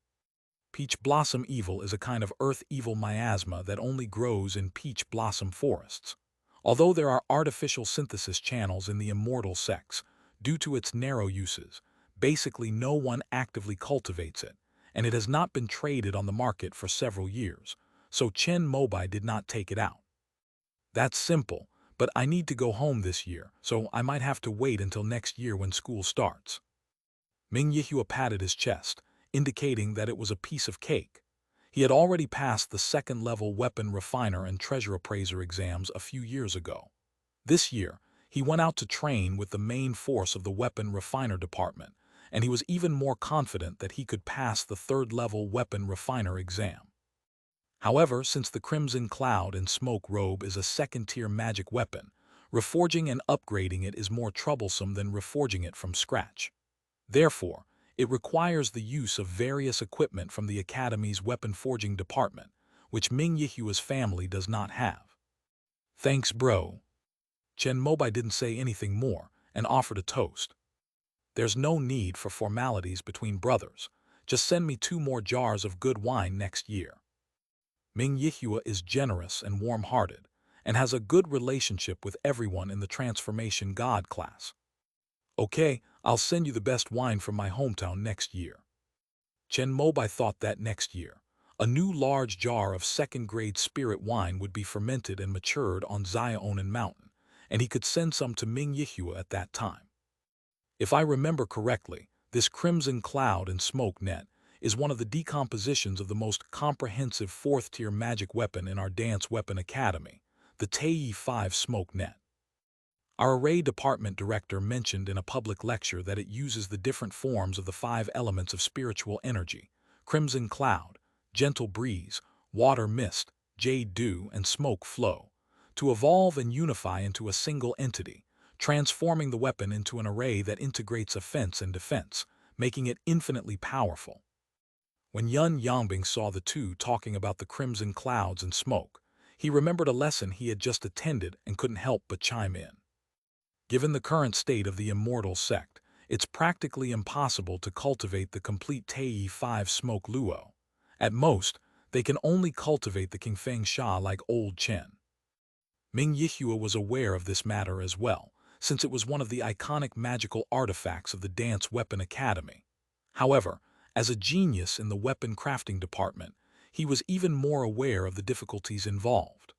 Peach Blossom Evil is a kind of earth evil miasma that only grows in peach blossom forests. Although there are artificial synthesis channels in the immortal sects, due to its narrow uses, basically no one actively cultivates it, and it has not been traded on the market for several years, so Chen Mobai did not take it out. That's simple, but I need to go home this year, so I might have to wait until next year when school starts. Ming Yihua patted his chest, indicating that it was a piece of cake. He had already passed the second-level weapon refiner and treasure appraiser exams a few years ago. This year, he went out to train with the main force of the weapon refiner department, and he was even more confident that he could pass the third-level weapon refiner exam. However, since the Crimson Cloud and Smoke Robe is a second-tier magic weapon, reforging and upgrading it is more troublesome than reforging it from scratch. Therefore, it requires the use of various equipment from the Academy's weapon forging department, which Ming Yihua's family does not have. Thanks, bro. Chen Mobai didn't say anything more and offered a toast. There's no need for formalities between brothers. Just send me 2 more jars of good wine next year. Ming Yihua is generous and warm-hearted, and has a good relationship with everyone in the Transformation God class. Okay, I'll send you the best wine from my hometown next year. Chen Mobai thought that next year, a new large jar of second-grade spirit wine would be fermented and matured on Xiaonan Mountain, and he could send some to Ming Yihua at that time. If I remember correctly, this Crimson Cloud and Smoke Net is one of the decompositions of the most comprehensive 4th-tier magic weapon in our Dance Weapon Academy, the Tei 5 Smoke Net. Our array department director mentioned in a public lecture that it uses the different forms of the 5 elements of spiritual energy, Crimson Cloud, Gentle Breeze, Water Mist, Jade Dew, and Smoke Flow, to evolve and unify into a single entity, transforming the weapon into an array that integrates offense and defense, making it infinitely powerful. When Yun Yangbing saw the two talking about the Crimson Clouds and Smoke, he remembered a lesson he had just attended and couldn't help but chime in. Given the current state of the immortal sect, it's practically impossible to cultivate the complete Tei 5 Smoke Luo. At most, they can only cultivate the King Feng Sha like Old Chen. Ming Yihua was aware of this matter as well, since it was one of the iconic magical artifacts of the Dance Weapon Academy. However, as a genius in the weapon crafting department, he was even more aware of the difficulties involved.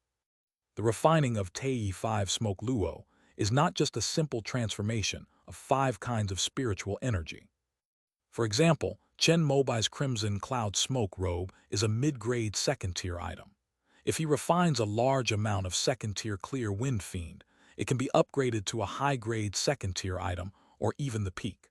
The refining of Tei 5 Smoke Luo is not just a simple transformation of 5 kinds of spiritual energy. For example, Chen Mobai's Crimson Cloud Smoke Robe is a mid-grade 2nd-tier item. If he refines a large amount of 2nd-tier Clear Wind Fiend, it can be upgraded to a high-grade 2nd-tier item or even the peak.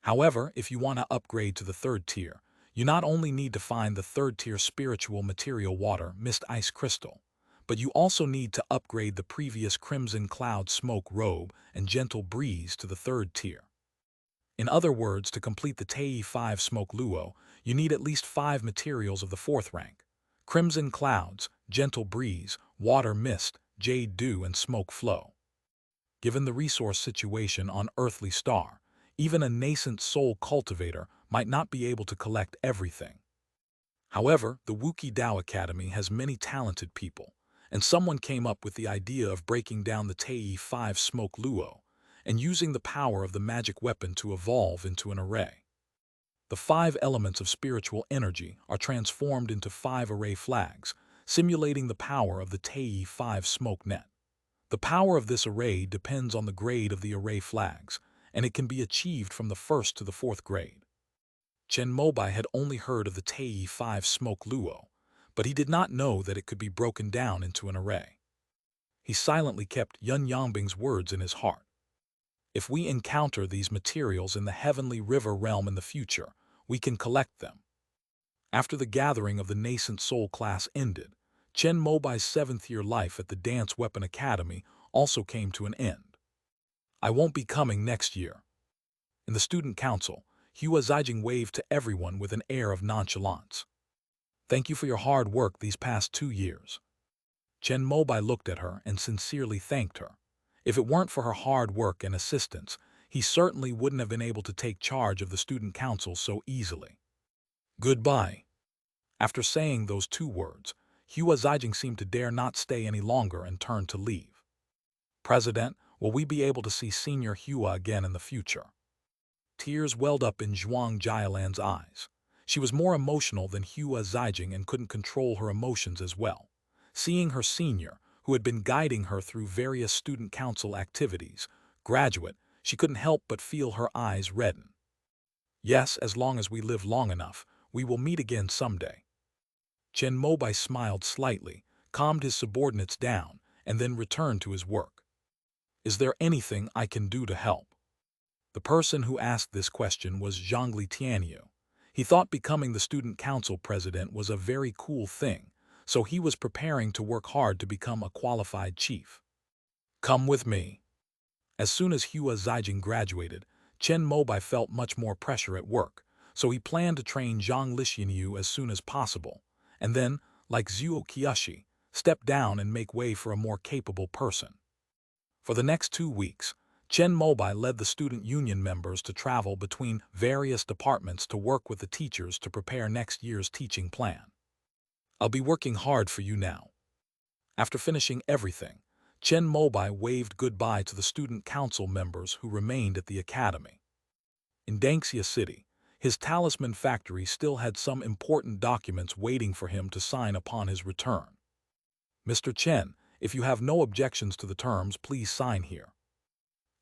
However, if you want to upgrade to the 3rd tier, you not only need to find the 3rd-tier Spiritual Material Water Mist Ice Crystal, but you also need to upgrade the previous Crimson Cloud Smoke Robe and Gentle Breeze to the 3rd tier. In other words, to complete the Tei 5 Smoke Luo, you need at least 5 materials of the 4th rank: Crimson Clouds, Gentle Breeze, Water Mist, Jade Dew, and Smoke Flow. Given the resource situation on Earthly Star, even a nascent soul cultivator might not be able to collect everything. However, the Wookiee Dao Academy has many talented people, and someone came up with the idea of breaking down the Tei 5 smoke luo and using the power of the magic weapon to evolve into an array. The 5 elements of spiritual energy are transformed into 5 array flags, simulating the power of the Tei 5 smoke net. The power of this array depends on the grade of the array flags, and it can be achieved from the 1st to the 4th grade. Chen Mobai had only heard of the Tei 5 smoke luo, but he did not know that it could be broken down into an array. He silently kept Yun Yangbing's words in his heart. If we encounter these materials in the heavenly river realm in the future, we can collect them. After the gathering of the nascent soul class ended, Chen Mobai's 7th-year life at the Dance Weapon Academy also came to an end. I won't be coming next year. In the student council, Hua Zijing waved to everyone with an air of nonchalance. Thank you for your hard work these past 2 years. Chen Mobai looked at her and sincerely thanked her. If it weren't for her hard work and assistance, he certainly wouldn't have been able to take charge of the student council so easily. Goodbye. After saying those 2 words, Hua Zijing seemed to dare not stay any longer and turned to leave. President, will we be able to see Senior Hua again in the future? Tears welled up in Zhuang Jialan's eyes. She was more emotional than Hua Zijing and couldn't control her emotions as well. Seeing her senior, who had been guiding her through various student council activities, graduate, she couldn't help but feel her eyes redden. Yes, as long as we live long enough, we will meet again someday. Chen Mobai smiled slightly, calmed his subordinates down, and then returned to his work. Is there anything I can do to help? The person who asked this question was Zhongli Tianyu. He thought becoming the student council president was a very cool thing, so he was preparing to work hard to become a qualified chief. Come with me. As soon as Hua Zijing graduated, Chen Mobai felt much more pressure at work, so he planned to train Zhang Lixinyu as soon as possible, and then, like Zhuo Qiushi, step down and make way for a more capable person. For the next 2 weeks, Chen Mobai led the student union members to travel between various departments to work with the teachers to prepare next year's teaching plan. I'll be working hard for you now. After finishing everything, Chen Mobai waved goodbye to the student council members who remained at the academy. In Dangxia City, his talisman factory still had some important documents waiting for him to sign upon his return. Mr. Chen, if you have no objections to the terms, please sign here.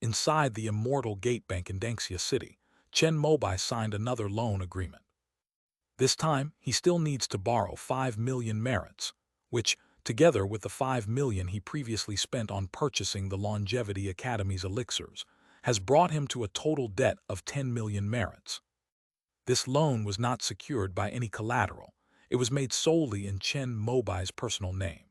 Inside the Immortal Gate Bank in Dangxia City, Chen Mobai signed another loan agreement. This time, he still needs to borrow 5 million merits, which, together with the 5 million he previously spent on purchasing the Longevity Academy's elixirs, has brought him to a total debt of 10 million merits. This loan was not secured by any collateral. It was made solely in Chen Mobai's personal name.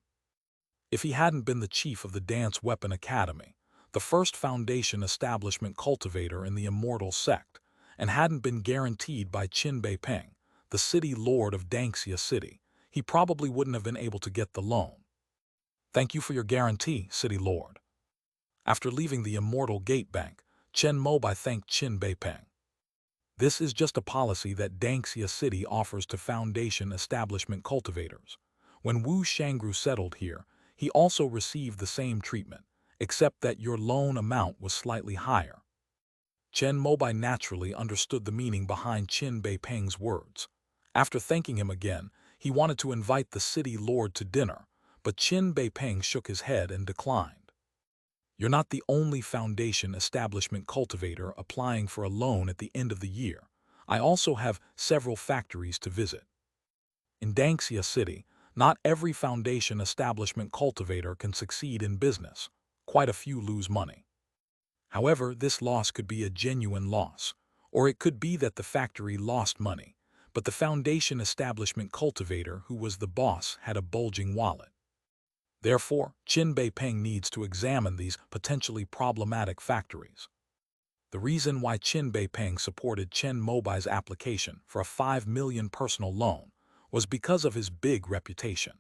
If he hadn't been the chief of the Dance Weapon Academy, the first foundation establishment cultivator in the immortal sect, and hadn't been guaranteed by Qin Beipeng, the city lord of Dangxia City, he probably wouldn't have been able to get the loan. Thank you for your guarantee, city lord. After leaving the Immortal Gate Bank, Chen Mobai thanked Qin Beipeng. This is just a policy that Dangxia City offers to foundation establishment cultivators. When Wu Shangru settled here, he also received the same treatment, except that your loan amount was slightly higher. Chen Mobai naturally understood the meaning behind Qin Beipeng's words. After thanking him again, he wanted to invite the city lord to dinner, but Qin Beipeng shook his head and declined. You're not the only foundation establishment cultivator applying for a loan at the end of the year. I also have several factories to visit. In Dangxia City, not every foundation establishment cultivator can succeed in business. Quite a few lose money. However, this loss could be a genuine loss, or it could be that the factory lost money, but the foundation establishment cultivator who was the boss had a bulging wallet. Therefore, Qin Beipeng needs to examine these potentially problematic factories. The reason why Qin Beipeng supported Chen Mobai's application for a 5 million personal loan was because of his big reputation.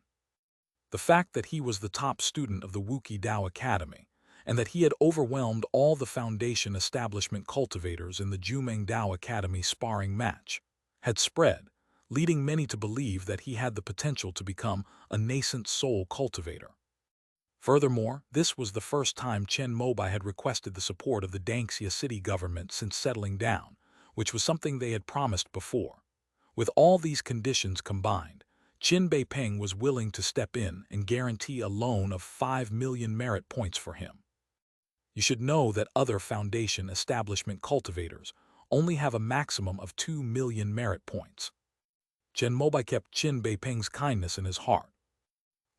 The fact that he was the top student of the Wookiee Dao Academy, and that he had overwhelmed all the Foundation establishment cultivators in the Jumeng Dao Academy sparring match, had spread, leading many to believe that he had the potential to become a nascent soul cultivator. Furthermore, this was the first time Chen Mobai had requested the support of the Danxia city government since settling down, which was something they had promised before. With all these conditions combined, Qin Beipeng was willing to step in and guarantee a loan of 5 million merit points for him. You should know that other Foundation establishment cultivators only have a maximum of 2 million merit points. Chen Mobai kept Qin Beipeng's kindness in his heart.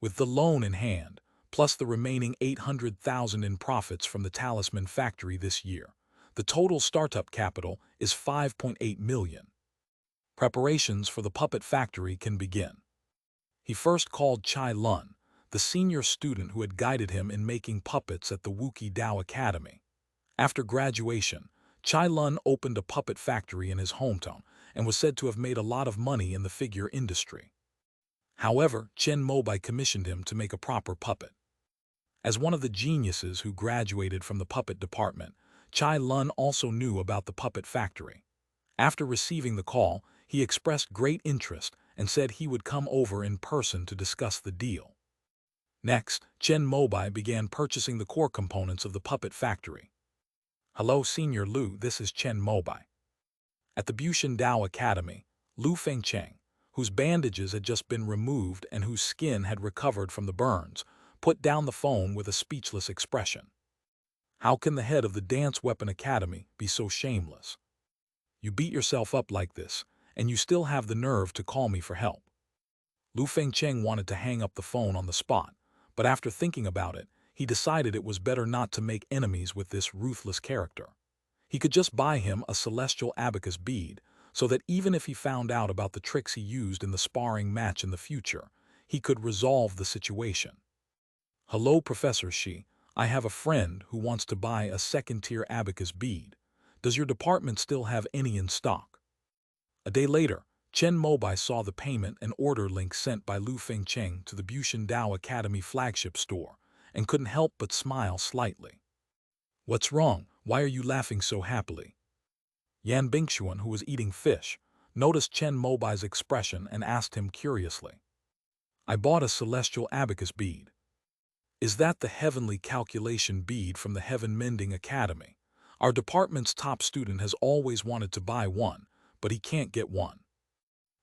With the loan in hand, plus the remaining 800,000 in profits from the talisman factory this year, the total startup capital is 5.8 million. Preparations for the puppet factory can begin. He first called Chai Lun, the senior student who had guided him in making puppets at the Wuki Dao Academy. After graduation, Chai Lun opened a puppet factory in his hometown and was said to have made a lot of money in the figure industry. However, Chen Mobai commissioned him to make a proper puppet. As one of the geniuses who graduated from the puppet department, Chai Lun also knew about the puppet factory. After receiving the call, he expressed great interest and said he would come over in person to discuss the deal. Next, Chen Mobai began purchasing the core components of the puppet factory. Hello, Senior Lu, this is Chen Mobai. At the Bushan Dao Academy, Lu Fengcheng, whose bandages had just been removed and whose skin had recovered from the burns, put down the phone with a speechless expression. How can the head of the Dance Weapon Academy be so shameless? You beat yourself up like this, and you still have the nerve to call me for help. Lu Fengcheng wanted to hang up the phone on the spot, but after thinking about it, he decided it was better not to make enemies with this ruthless character. He could just buy him a celestial abacus bead, so that even if he found out about the tricks he used in the sparring match in the future, he could resolve the situation. Hello, Professor Shi. I have a friend who wants to buy a second-tier abacus bead. Does your department still have any in stock? A day later, Chen Mobai saw the payment and order link sent by Lu Fengcheng to the Bushan Dao Academy flagship store and couldn't help but smile slightly. What's wrong? Why are you laughing so happily? Yan Bingxuan, who was eating fish, noticed Chen Mobai's expression and asked him curiously. I bought a celestial abacus bead. Is that the heavenly calculation bead from the Heaven Mending Academy? Our department's top student has always wanted to buy one, but he can't get one.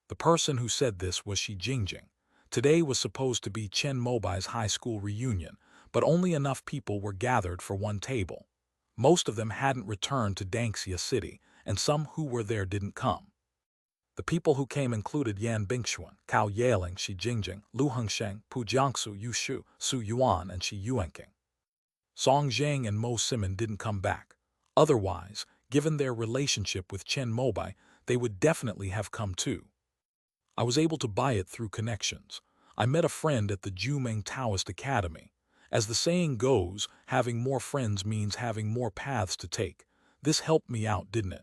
The person who said this was Shi Jingjing. Today was supposed to be Chen Mobai's high school reunion, but only enough people were gathered for one table. Most of them hadn't returned to Danxia City, and some who were there didn't come. The people who came included Yan Bingxuan, Cao Yaling, Shi Jingjing, Lu Hengsheng, Pu Jiangsu, Yu Shu, Su Yuan, and Shi Yuanqing. Song Zhang and Mo Simon didn't come back. Otherwise, given their relationship with Chen Mobai, they would definitely have come too. I was able to buy it through connections. I met a friend at the Jumeng Taoist Academy. As the saying goes, having more friends means having more paths to take. This helped me out, didn't it?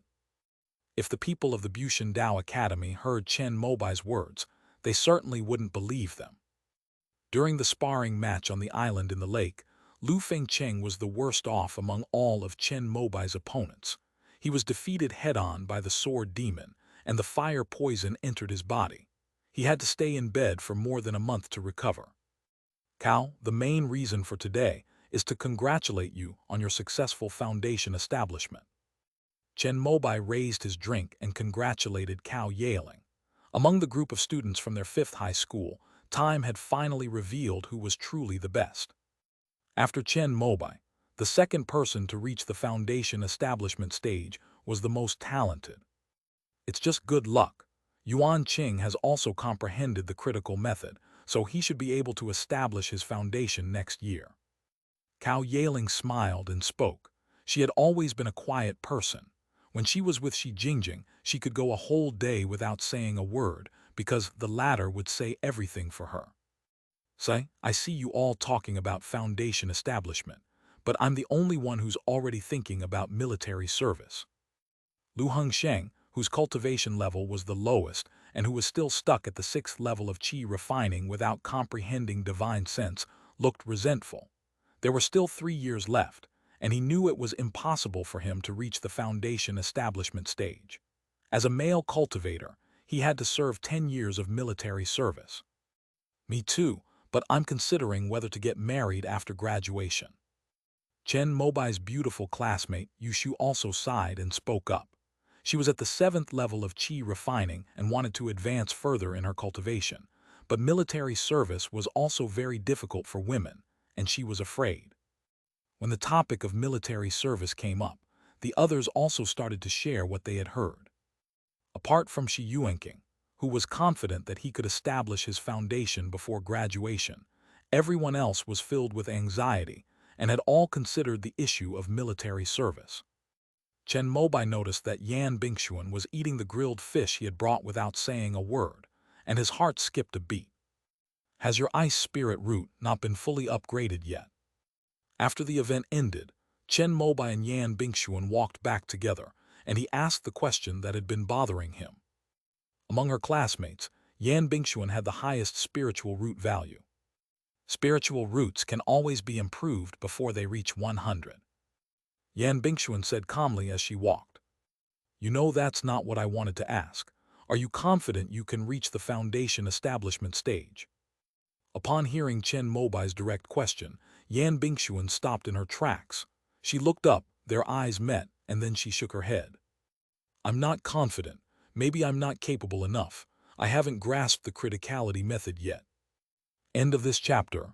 If the people of the Bushan Dao Academy heard Chen Mobai's words, they certainly wouldn't believe them. During the sparring match on the island in the lake, Lu Fengcheng was the worst off among all of Chen Mobai's opponents. He was defeated head-on by the sword demon, and the fire poison entered his body. He had to stay in bed for more than a month to recover. Cao, the main reason for today is to congratulate you on your successful Foundation establishment. Chen Mobai raised his drink and congratulated Cao Yaling. Among the group of students from their 5th high school, time had finally revealed who was truly the best. After Chen Mobai, the second person to reach the Foundation establishment stage was the most talented. It's just good luck. Yuan Qing has also comprehended the critical method, so he should be able to establish his foundation next year. Cao Yaling smiled and spoke. She had always been a quiet person. When she was with Shi Jingjing, she could go a whole day without saying a word because the latter would say everything for her. Say, I see you all talking about foundation establishment, but I'm the only one who's already thinking about military service. Lu Hengsheng, whose cultivation level was the lowest and who was still stuck at the 6th level of qi refining without comprehending divine sense, looked resentful. There were still 3 years left, and he knew it was impossible for him to reach the foundation establishment stage. As a male cultivator, he had to serve 10 years of military service. Me too, but I'm considering whether to get married after graduation. Chen Mobai's beautiful classmate, Yushu, also sighed and spoke up. She was at the 7th level of qi refining and wanted to advance further in her cultivation, but military service was also very difficult for women, and she was afraid. When the topic of military service came up, the others also started to share what they had heard. Apart from Shi Yuanqing, who was confident that he could establish his foundation before graduation, everyone else was filled with anxiety and had all considered the issue of military service. Chen Mobai noticed that Yan Bingxuan was eating the grilled fish he had brought without saying a word, and his heart skipped a beat. Has your ice spirit root not been fully upgraded yet? After the event ended, Chen Mobai and Yan Bingxuan walked back together, and he asked the question that had been bothering him. Among her classmates, Yan Bingxuan had the highest spiritual root value. Spiritual roots can always be improved before they reach 100. Yan Bingxuan said calmly as she walked. You know, that's not what I wanted to ask. Are you confident you can reach the foundation establishment stage? Upon hearing Chen Mobai's direct question, Yan Bingxuan stopped in her tracks. She looked up, their eyes met, and then she shook her head. I'm not confident. Maybe I'm not capable enough. I haven't grasped the criticality method yet. End of this chapter.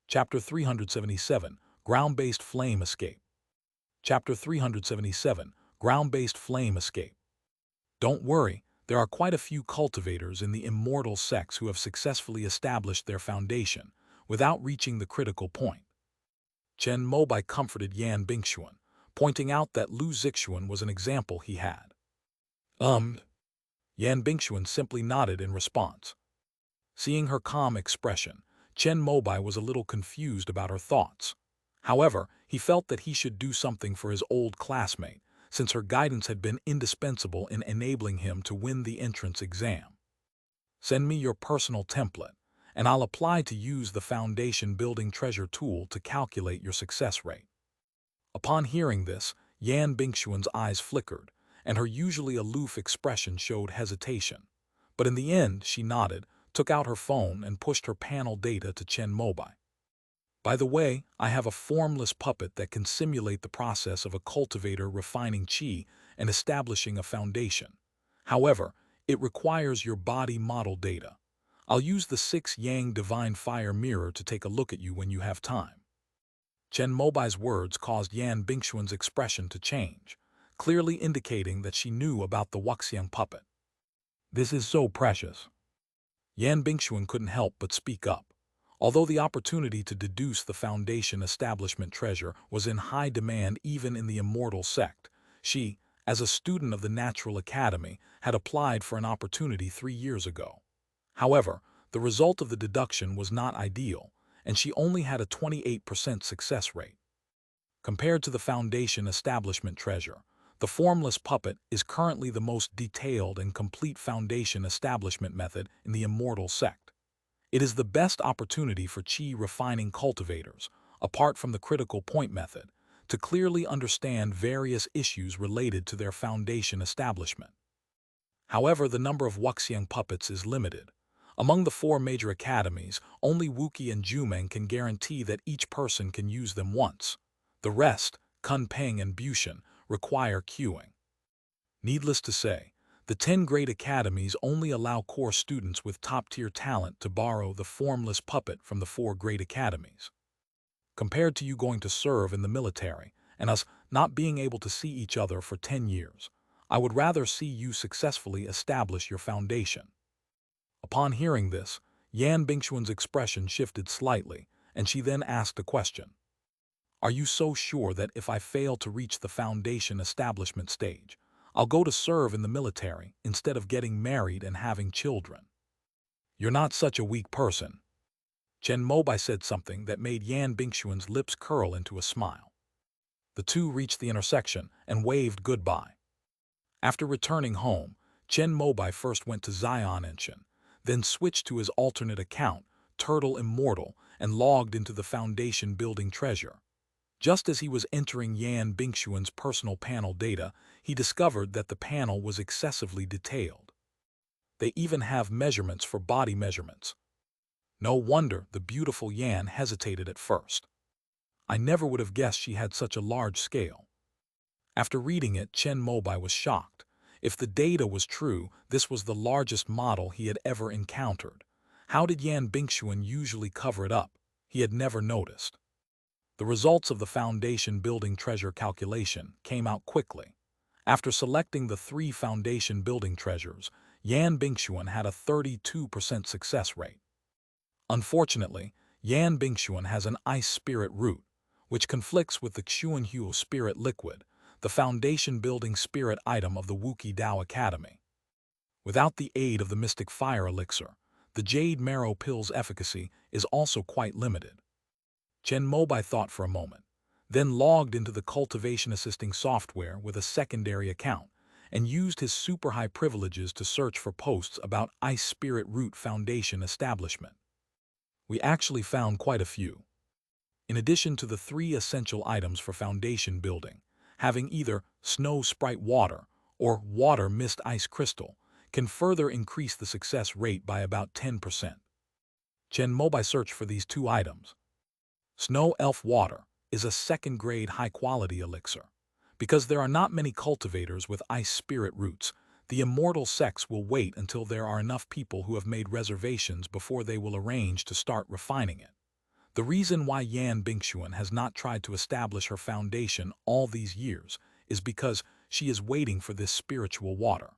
Chapter 377, Ground-Based Flame Escape. Chapter 377, Ground-Based Flame Escape. Don't worry, there are quite a few cultivators in the immortal sects who have successfully established their foundation without reaching the critical point. Chen Mobai comforted Yan Bingxuan, pointing out that Lu Zixuan was an example he had. Yan Bingxuan simply nodded in response. Seeing her calm expression, Chen Mobai was a little confused about her thoughts. However, he felt that he should do something for his old classmate, since her guidance had been indispensable in enabling him to win the entrance exam. Send me your personal template, and I'll apply to use the foundation building treasure tool to calculate your success rate. Upon hearing this, Yan Bingxuan's eyes flickered, and her usually aloof expression showed hesitation. But in the end, she nodded, took out her phone, and pushed her panel data to Chen Mobai. By the way, I have a formless puppet that can simulate the process of a cultivator refining qi and establishing a foundation. However, it requires your body model data. I'll use the 6 Yang Divine Fire Mirror to take a look at you when you have time. Chen Mobai's words caused Yan Bingxuan's expression to change, clearly indicating that she knew about the Wuxiang puppet. This is so precious. Yan Bingxuan couldn't help but speak up. Although the opportunity to deduce the foundation establishment treasure was in high demand even in the immortal sect, she, as a student of the Natural Academy, had applied for an opportunity 3 years ago. However, the result of the deduction was not ideal, and she only had a 28% success rate. Compared to the foundation establishment treasure, the formless puppet is currently the most detailed and complete foundation establishment method in the immortal sect. It is the best opportunity for qi refining cultivators, apart from the critical point method, to clearly understand various issues related to their foundation establishment. However, the number of Wuxiang puppets is limited. Among the 4 major academies, only Wuqi and Jumeng can guarantee that each person can use them once. The rest, Kunpeng and Bushan, require queuing. Needless to say, the 10 great academies only allow core students with top-tier talent to borrow the formless puppet from the 4 great academies. Compared to you going to serve in the military and us not being able to see each other for 10 years, I would rather see you successfully establish your foundation. Upon hearing this, Yan Bingxuan's expression shifted slightly, and she then asked a question. Are you so sure that if I fail to reach the foundation establishment stage, I'll go to serve in the military instead of getting married and having children? You're not such a weak person. Chen Mobai said something that made Yan Bingxuan's lips curl into a smile. The two reached the intersection and waved goodbye. After returning home, Chen Mobai first went to Zion Enshin, then switched to his alternate account turtle immortal and logged into the foundation building treasure. Just as he was entering Yan Bingxuan's personal panel data, he discovered that the panel was excessively detailed. They even have measurements for body measurements. No wonder the beautiful Yan hesitated at first. I never would have guessed she had such a large scale. After reading it, Chen Mobai was shocked. If the data was true, this was the largest model he had ever encountered. How did Yan Bingxuan usually cover it up? He had never noticed. The results of the foundation building treasure calculation came out quickly. After selecting the 3 foundation building treasures, Yan Bingxuan had a 32% success rate. Unfortunately, Yan Bingxuan has an ice spirit root, which conflicts with the Xuanhu spirit liquid, the foundation-building spirit item of the Wuqi Dao Academy. Without the aid of the mystic fire elixir, the jade marrow pill's efficacy is also quite limited. Chen Mobai thought for a moment, then logged into the cultivation assisting software with a secondary account and used his super high privileges to search for posts about Ice Spirit Root Foundation establishment. We actually found quite a few. In addition to the 3 essential items for foundation building, having either snow sprite water or water mist ice crystal can further increase the success rate by about 10%. Chen Mobai searched for these 2 items. Snow elf water is a second-grade high-quality elixir. Because there are not many cultivators with ice spirit roots, the immortal sects will wait until there are enough people who have made reservations before they will arrange to start refining it. The reason why Yan Bingxuan has not tried to establish her foundation all these years is because she is waiting for this spiritual water.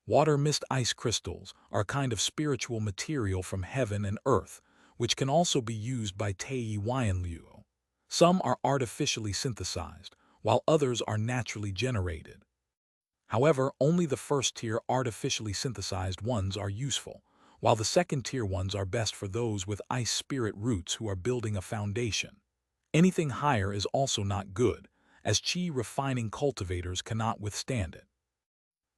Water mist ice crystals are a kind of spiritual material from heaven and earth, which can also be used by Tei Wanliu. Some are artificially synthesized, while others are naturally generated. However, only the first-tier artificially synthesized ones are useful, while the second-tier ones are best for those with ice spirit roots who are building a foundation. Anything higher is also not good, as qi refining cultivators cannot withstand it.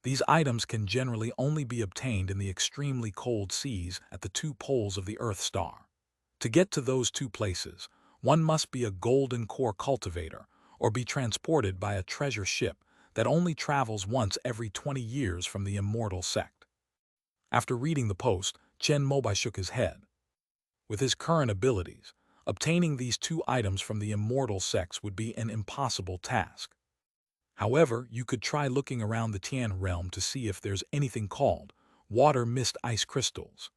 These items can generally only be obtained in the extremely cold seas at the 2 poles of the Earth star. To get to those 2 places, one must be a golden core cultivator or be transported by a treasure ship that only travels once every 20 years from the immortal sect. After reading the post, Chen Mobai shook his head. With his current abilities, obtaining these 2 items from the immortal sects would be an impossible task. However, you could try looking around the Tian realm to see if there's anything called water mist ice crystals.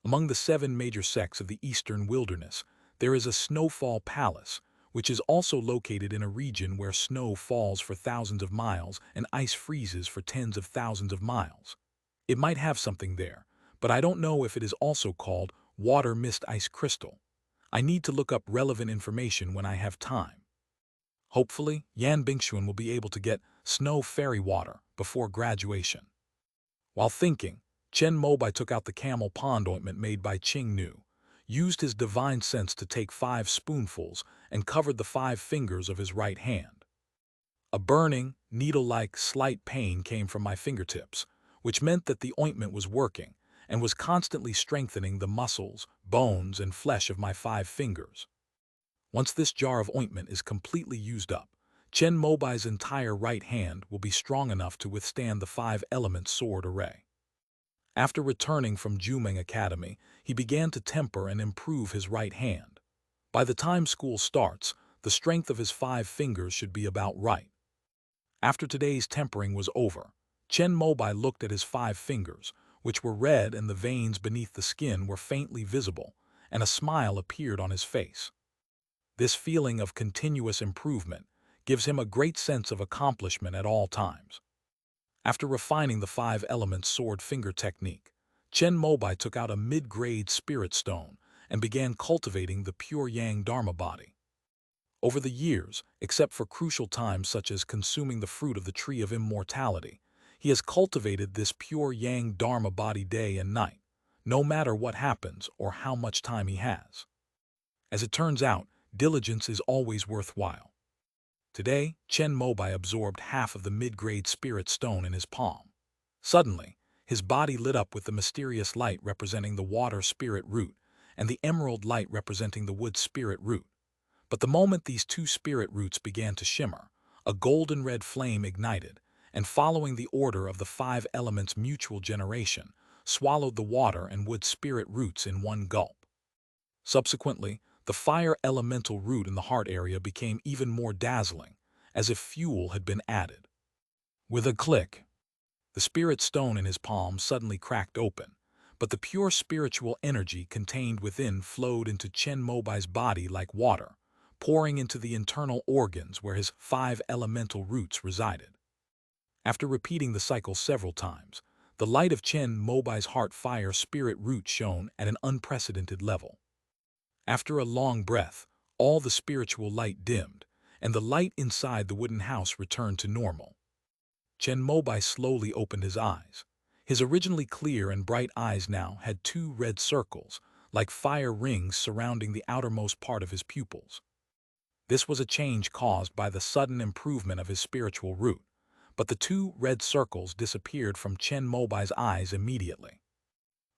Among the 7 major sects of the eastern wilderness, there is a snowfall palace, which is also located in a region where snow falls for thousands of miles and ice freezes for tens of thousands of miles. It might have something there, but I don't know if it is also called water mist ice crystal. I need to look up relevant information when I have time. Hopefully, Yan Bingxuan will be able to get snow fairy water before graduation. While thinking, Chen Mobai took out the camel pond ointment made by Qing Nu, used his divine sense to take 5 spoonfuls, and covered the 5 fingers of his right hand. A burning, needle-like slight pain came from my fingertips, which meant that the ointment was working and was constantly strengthening the muscles, bones, and flesh of my 5 fingers. Once this jar of ointment is completely used up, Chen Mobai's entire right hand will be strong enough to withstand the 5-element sword array. After returning from Jumeng Academy, he began to temper and improve his right hand. By the time school starts, the strength of his 5 fingers should be about right. After today's tempering was over, Chen Mobai looked at his 5 fingers, which were red and the veins beneath the skin were faintly visible, and a smile appeared on his face. This feeling of continuous improvement gives him a great sense of accomplishment at all times. After refining the 5-element sword finger technique, Chen Mobai took out a mid-grade spirit stone and began cultivating the pure yang dharma body. Over the years, except for crucial times such as consuming the fruit of the tree of immortality, he has cultivated this pure yang dharma body day and night, no matter what happens or how much time he has. As it turns out, diligence is always worthwhile. Today, Chen Mobai absorbed half of the mid-grade spirit stone in his palm. Suddenly, his body lit up with the mysterious light representing the water spirit root, and the emerald light representing the wood spirit root. But the moment these two spirit roots began to shimmer, a golden red flame ignited, and following the order of the 5 elements mutual generation, swallowed the water and wood spirit roots in one gulp. Subsequently, the fire elemental root in the heart area became even more dazzling, as if fuel had been added. With a click, the spirit stone in his palm suddenly cracked open, but the pure spiritual energy contained within flowed into Chen Mobai's body like water, pouring into the internal organs where his 5 elemental roots resided. After repeating the cycle several times, the light of Chen Mobai's heart fire spirit root shone at an unprecedented level. After a long breath, all the spiritual light dimmed, and the light inside the wooden house returned to normal. Chen Mobai slowly opened his eyes. His originally clear and bright eyes now had 2 red circles, like fire rings surrounding the outermost part of his pupils. This was a change caused by the sudden improvement of his spiritual root, but the 2 red circles disappeared from Chen Mobai's eyes immediately.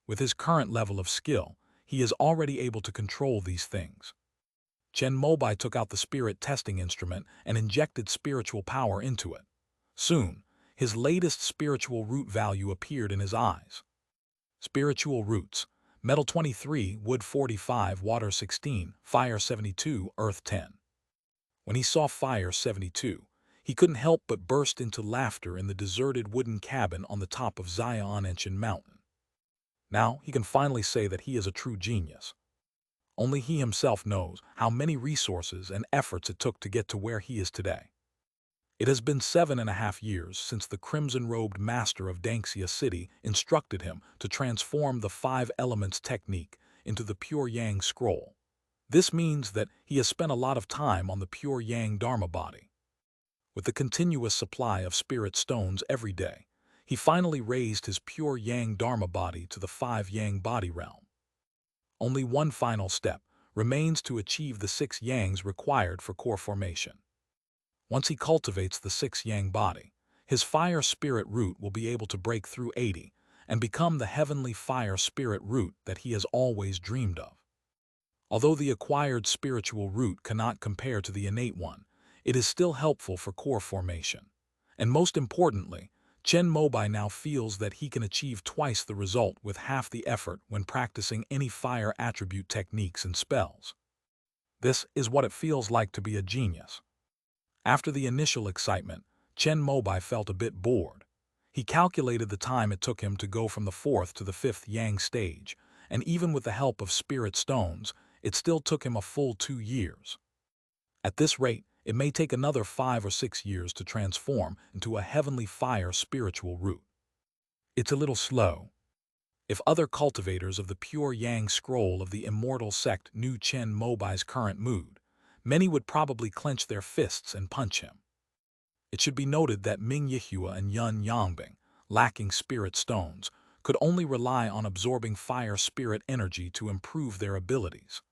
With his current level of skill, he is already able to control these things. Chen Mobai took out the spirit testing instrument and injected spiritual power into it. Soon, his latest spiritual root value appeared in his eyes. Spiritual roots: metal 23, wood 45, water 16, fire 72, earth 10. When he saw fire 72, he couldn't help but burst into laughter in the deserted wooden cabin on the top of Xiaonanshan Mountain. Now he can finally say that he is a true genius. Only he himself knows how many resources and efforts it took to get to where he is today. It has been 7.5 years since the crimson-robed master of Dangxia City instructed him to transform the 5 elements technique into the pure Yang scroll. This means that he has spent a lot of time on the pure Yang Dharma body. With the continuous supply of spirit stones every day, he finally raised his pure Yang Dharma body to the 5 Yang body realm. Only one final step remains to achieve the 6 Yangs required for core formation. Once he cultivates the 6 Yang body, his fire spirit root will be able to break through 80 and become the heavenly fire spirit root that he has always dreamed of. Although the acquired spiritual root cannot compare to the innate one, it is still helpful for core formation. And most importantly, Chen Mobai now feels that he can achieve twice the result with half the effort when practicing any fire attribute techniques and spells. This is what it feels like to be a genius. After the initial excitement, Chen Mobai felt a bit bored. He calculated the time it took him to go from the 4th to the 5th Yang stage, and even with the help of spirit stones, it still took him a full 2 years. At this rate, it may take another 5 or 6 years to transform into a heavenly fire spiritual root. It's a little slow. If other cultivators of the pure Yang scroll of the immortal sect knew Chen Mobai's current mood, many would probably clench their fists and punch him. It should be noted that Ming Yihua and Yun Yangbing, lacking spirit stones, could only rely on absorbing fire spirit energy to improve their abilities.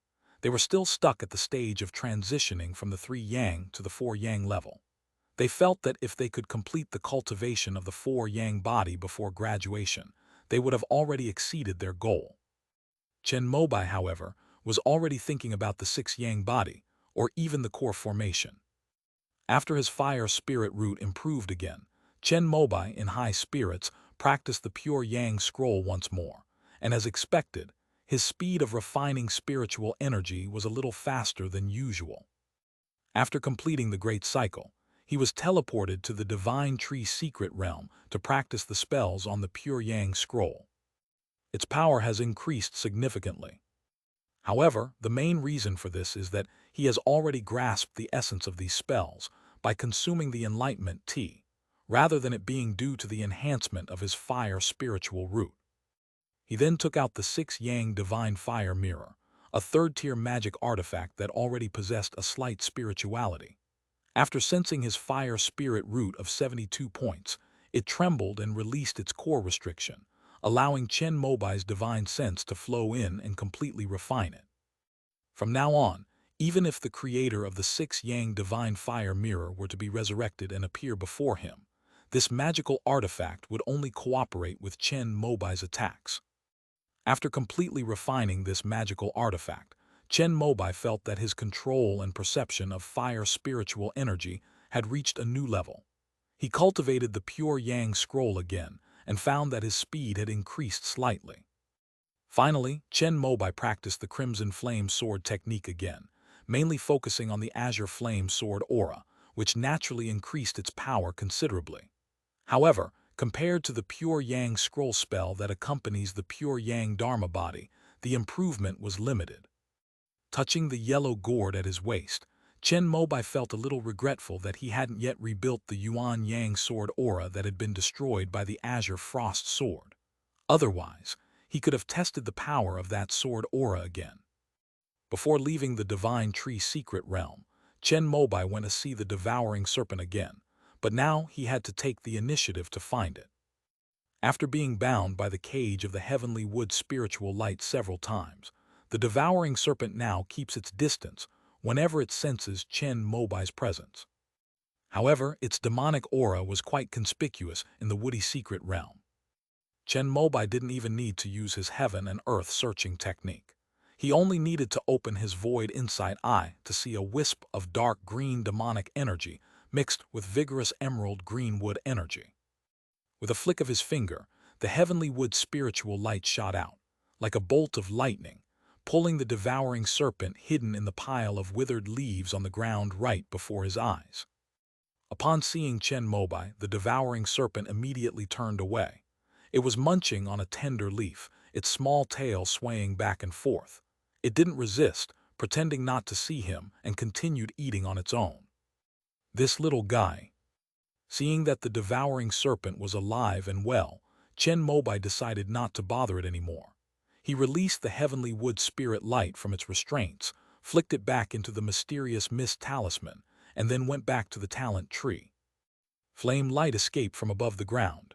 They were still stuck at the stage of transitioning from the 3 Yang to the 4 Yang level. They felt that if they could complete the cultivation of the 4 Yang body before graduation, they would have already exceeded their goal. Chen Mobai, however, was already thinking about the 6 Yang body, or even the core formation. After his fire spirit root improved again, Chen Mobai, in high spirits, practiced the pure Yang scroll once more, and as expected, his speed of refining spiritual energy was a little faster than usual. After completing the great cycle, he was teleported to the Divine Tree Secret Realm to practice the spells on the pure Yang scroll. Its power has increased significantly. However, the main reason for this is that he has already grasped the essence of these spells by consuming the enlightenment tea, rather than it being due to the enhancement of his fire spiritual root. He then took out the 6 Yang Divine Fire Mirror, a 3rd-tier magic artifact that already possessed a slight spirituality. After sensing his fire spirit root of 72 points, it trembled and released its core restriction, allowing Chen Mobai's divine sense to flow in and completely refine it. From now on, even if the creator of the 6 Yang Divine Fire Mirror were to be resurrected and appear before him, this magical artifact would only cooperate with Chen Mobai's attacks. After completely refining this magical artifact, Chen Mobai felt that his control and perception of fire spiritual energy had reached a new level. He cultivated the pure Yang scroll again and found that his speed had increased slightly. Finally, Chen Mobai practiced the Crimson Flame Sword technique again, mainly focusing on the Azure Flame Sword aura, which naturally increased its power considerably. However, compared to the pure Yang scroll spell that accompanies the pure Yang Dharma body, the improvement was limited. Touching the yellow gourd at his waist, Chen Mobai felt a little regretful that he hadn't yet rebuilt the Yuan Yang sword aura that had been destroyed by the Azure Frost sword. Otherwise, he could have tested the power of that sword aura again. Before leaving the Divine Tree Secret Realm, Chen Mobai went to see the Devouring Serpent again, but now he had to take the initiative to find it. After being bound by the cage of the Heavenly Wood spiritual light several times, the Devouring Serpent now keeps its distance whenever it senses Chen Mobai's presence. However, its demonic aura was quite conspicuous in the Woody Secret Realm. Chen Mobai didn't even need to use his heaven and earth searching technique. He only needed to open his void insight eye to see a wisp of dark green demonic energy mixed with vigorous emerald green wood energy. With a flick of his finger, the Heavenly Wood spiritual light shot out, like a bolt of lightning, pulling the Devouring Serpent hidden in the pile of withered leaves on the ground right before his eyes. Upon seeing Chen Mobai, the Devouring Serpent immediately turned away. It was munching on a tender leaf, its small tail swaying back and forth. It didn't resist, pretending not to see him, and continued eating on its own. This little guy. Seeing that the Devouring Serpent was alive and well, Chen Mobai decided not to bother it anymore. He released the Heavenly Wood spirit light from its restraints, flicked it back into the mysterious mist talisman, and then went back to the talent tree. Flame light escaped from above the ground.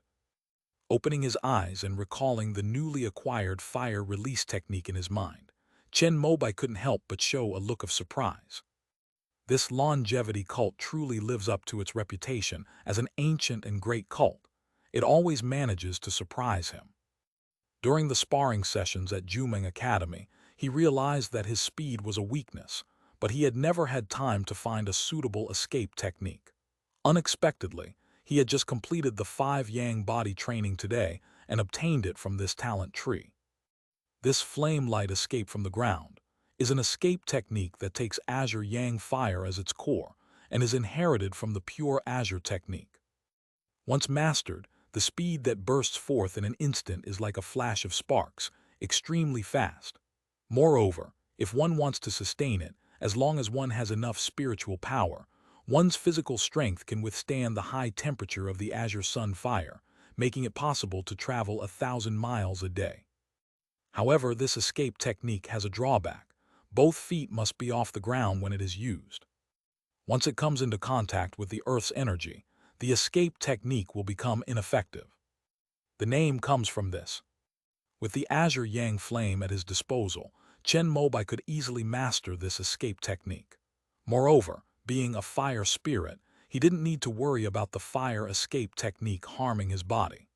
Opening his eyes and recalling the newly acquired fire release technique in his mind, Chen Mobai couldn't help but show a look of surprise. This longevity cult truly lives up to its reputation as an ancient and great cult. It always manages to surprise him. During the sparring sessions at Jumeng Academy, he realized that his speed was a weakness, but he had never had time to find a suitable escape technique. Unexpectedly, he had just completed the 5 Yang body training today and obtained it from this talent tree. This flame light escape from the ground is an escape technique that takes Azure Yang fire as its core and is inherited from the pure Azure technique. Once mastered, the speed that bursts forth in an instant is like a flash of sparks, extremely fast. Moreover, if one wants to sustain it, as long as one has enough spiritual power, one's physical strength can withstand the high temperature of the Azure Sun fire, making it possible to travel 1,000 miles a day. However, this escape technique has a drawback. Both feet must be off the ground when it is used. Once it comes into contact with the Earth's energy, the escape technique will become ineffective. The name comes from this. With the Azure Yang flame at his disposal, Chen Mobai could easily master this escape technique. Moreover, being a fire spirit, he didn't need to worry about the fire escape technique harming his body.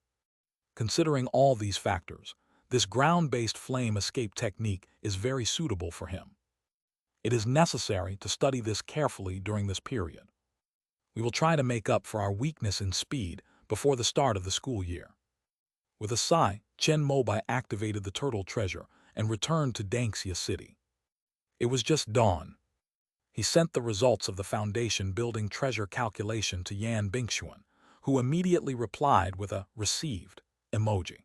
Considering all these factors, this ground-based flame escape technique is very suitable for him. It is necessary to study this carefully during this period. We will try to make up for our weakness in speed before the start of the school year. With a sigh, Chen Mobai activated the turtle treasure and returned to Danxia City. It was just dawn. He sent the results of the foundation building treasure calculation to Yan Bingxuan, who immediately replied with a received emoji.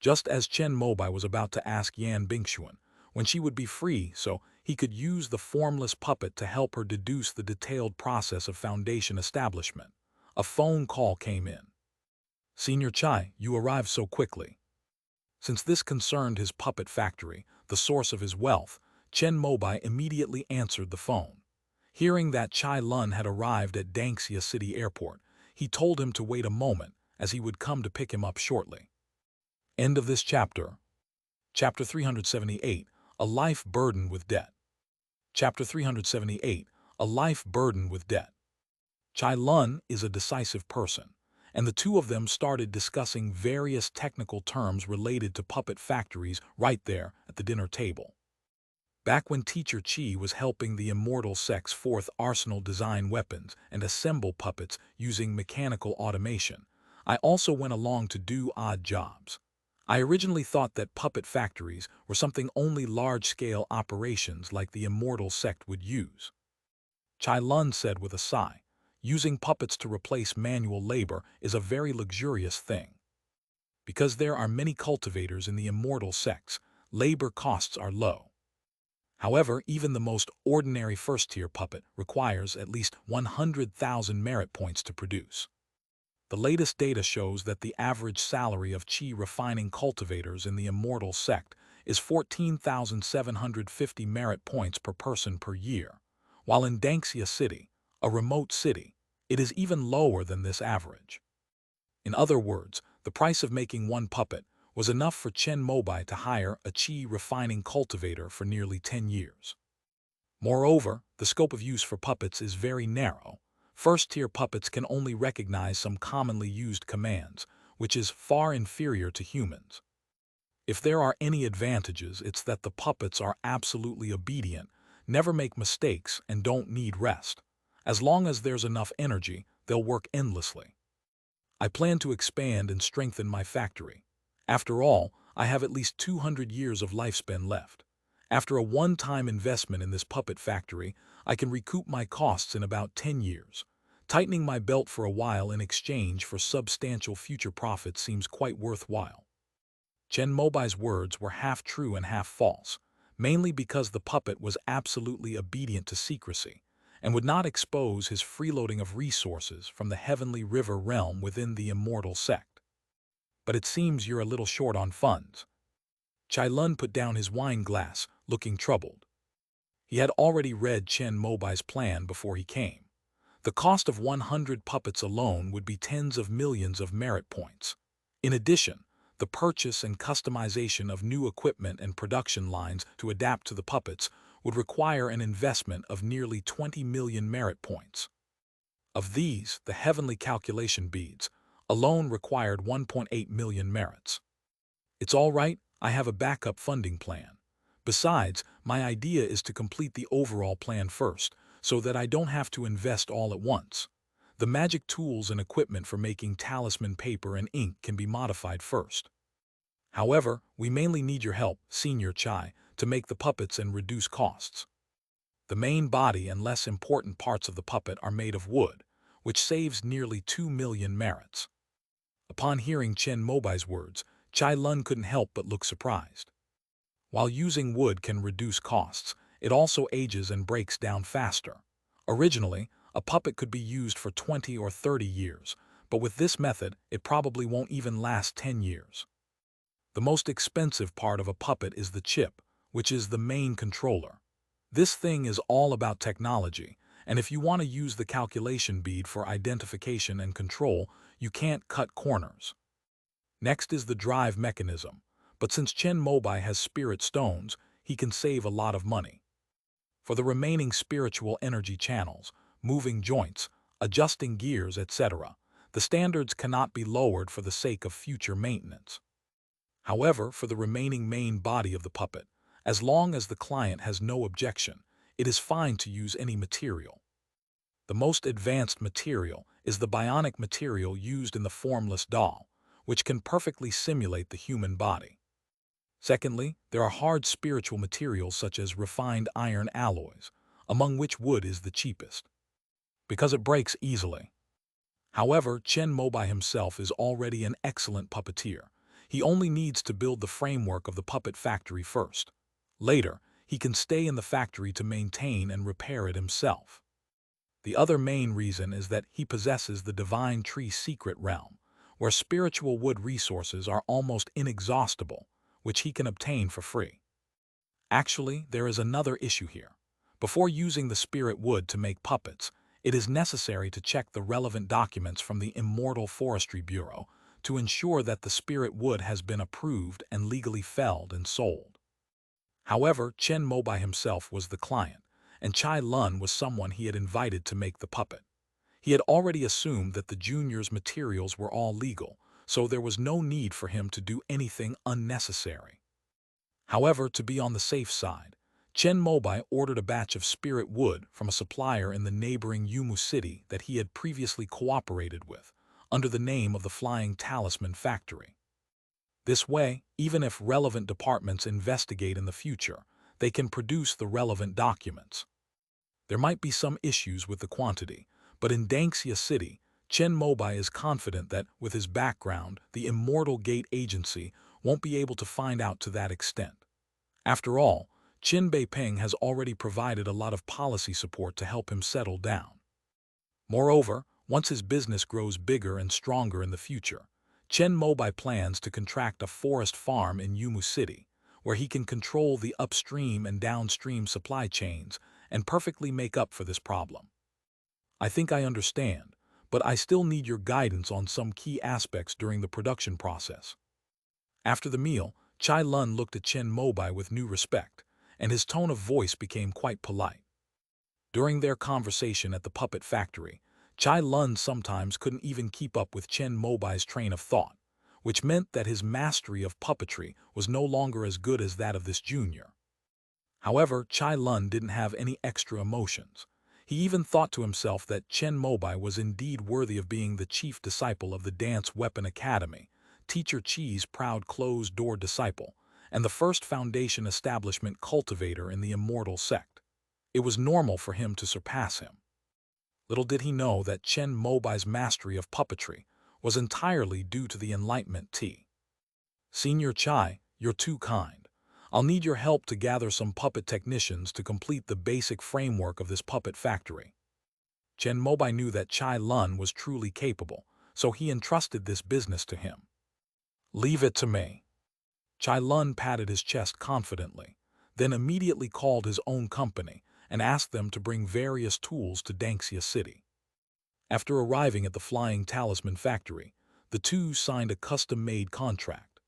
Just as Chen Mobai was about to ask Yan Bingxuan when she would be free so he could use the formless puppet to help her deduce the detailed process of foundation establishment, a phone call came in. "Senior Chai, you arrived so quickly." Since this concerned his puppet factory, the source of his wealth, Chen Mobai immediately answered the phone. Hearing that Chai Lun had arrived at Danxia City Airport, he told him to wait a moment as he would come to pick him up shortly. End of this chapter. Chapter 378, A Life Burdened with Debt. Chapter 378, A Life Burdened with Debt. Chai Lun is a decisive person, and the two of them started discussing various technical terms related to puppet factories right there at the dinner table. Back when Teacher Chi was helping the immortal sect's fourth arsenal design weapons and assemble puppets using mechanical automation, I also went along to do odd jobs. I originally thought that puppet factories were something only large-scale operations like the immortal sect would use. Chai Lun said with a sigh, using puppets to replace manual labor is a very luxurious thing. Because there are many cultivators in the immortal sects, labor costs are low. However, even the most ordinary first-tier puppet requires at least 100,000 merit points to produce. The latest data shows that the average salary of chi refining cultivators in the immortal sect is 14,750 merit points per person per year, while in Danxia City, a remote city, it is even lower than this average. In other words, the price of making one puppet was enough for Chen Mobai to hire a chi refining cultivator for nearly 10 years. Moreover, the scope of use for puppets is very narrow. First-tier puppets can only recognize some commonly used commands, which is far inferior to humans. If there are any advantages, it's that the puppets are absolutely obedient, never make mistakes, and don't need rest. As long as there's enough energy, they'll work endlessly. I plan to expand and strengthen my factory. After all, I have at least 200 years of lifespan left. After a one-time investment in this puppet factory, I can recoup my costs in about 10 years. Tightening my belt for a while in exchange for substantial future profits seems quite worthwhile. Chen Mobai's words were half true and half false, mainly because the puppet was absolutely obedient to secrecy and would not expose his freeloading of resources from the heavenly river realm within the immortal sect. But it seems you're a little short on funds. Chai Lun put down his wine glass, looking troubled. He had already read Chen Mobai's plan before he came. The cost of 100 puppets alone would be tens of millions of merit points. In addition, the purchase and customization of new equipment and production lines to adapt to the puppets would require an investment of nearly 20 million merit points. Of these, the heavenly calculation beads alone required 1.8 million merits. It's all right, I have a backup funding plan. Besides, my idea is to complete the overall plan first, so that I don't have to invest all at once. The magic tools and equipment for making talisman paper and ink can be modified first. However, we mainly need your help, Senior Chai, to make the puppets and reduce costs. The main body and less important parts of the puppet are made of wood, which saves nearly 2 million merits. Upon hearing Chen Mobai's words, Chai Lun couldn't help but look surprised. While using wood can reduce costs, it also ages and breaks down faster. Originally, a puppet could be used for 20 or 30 years, but with this method, it probably won't even last 10 years. The most expensive part of a puppet is the chip, which is the main controller. This thing is all about technology, and if you want to use the calculation bead for identification and control, you can't cut corners. Next is the drive mechanism, but since Chen Mobai has spirit stones, he can save a lot of money. For the remaining spiritual energy channels, moving joints, adjusting gears, etc., the standards cannot be lowered for the sake of future maintenance. However, for the remaining main body of the puppet, as long as the client has no objection, it is fine to use any material. The most advanced material is the bionic material used in the formless doll, which can perfectly simulate the human body. Secondly, there are hard spiritual materials such as refined iron alloys, among which wood is the cheapest, because it breaks easily. However, Chen Mobai himself is already an excellent puppeteer. He only needs to build the framework of the puppet factory first. Later, he can stay in the factory to maintain and repair it himself. The other main reason is that he possesses the divine tree secret realm, where spiritual wood resources are almost inexhaustible, which he can obtain for free. Actually, there is another issue here. Before using the spirit wood to make puppets, it is necessary to check the relevant documents from the Immortal Forestry Bureau to ensure that the spirit wood has been approved and legally felled and sold. However, Chen Mobai himself was the client, and Chai Lun was someone he had invited to make the puppet. He had already assumed that the junior's materials were all legal, so there was no need for him to do anything unnecessary. However, to be on the safe side, Chen Mobai ordered a batch of spirit wood from a supplier in the neighboring Yumu city that he had previously cooperated with, under the name of the Flying Talisman Factory. This way, even if relevant departments investigate in the future, they can produce the relevant documents. There might be some issues with the quantity, but in Danxia City, Chen Mobai is confident that, with his background, the Immortal Gate Agency won't be able to find out to that extent. After all, Qin Beiping has already provided a lot of policy support to help him settle down. Moreover, once his business grows bigger and stronger in the future, Chen Mobai plans to contract a forest farm in Yumu City, where he can control the upstream and downstream supply chains and perfectly make up for this problem. I think I understand, but I still need your guidance on some key aspects during the production process. After the meal, Chai Lun looked at Chen Mobai with new respect, and his tone of voice became quite polite. During their conversation at the puppet factory, Chai Lun sometimes couldn't even keep up with Chen Mobai's train of thought, which meant that his mastery of puppetry was no longer as good as that of this junior. However, Chai Lun didn't have any extra emotions. He even thought to himself that Chen Mobai was indeed worthy of being the chief disciple of the Dance Weapon Academy, Teacher Chi's proud closed-door disciple, and the first foundation establishment cultivator in the immortal sect. It was normal for him to surpass him. Little did he know that Chen Mobai's mastery of puppetry was entirely due to the Enlightenment tea. Senior Chai, you're too kind. I'll need your help to gather some puppet technicians to complete the basic framework of this puppet factory. Chen Mobai knew that Chai Lun was truly capable, so he entrusted this business to him. Leave it to me. Chai Lun patted his chest confidently, then immediately called his own company and asked them to bring various tools to Danxia City. After arriving at the Flying Talisman Factory, the two signed a custom-made contract.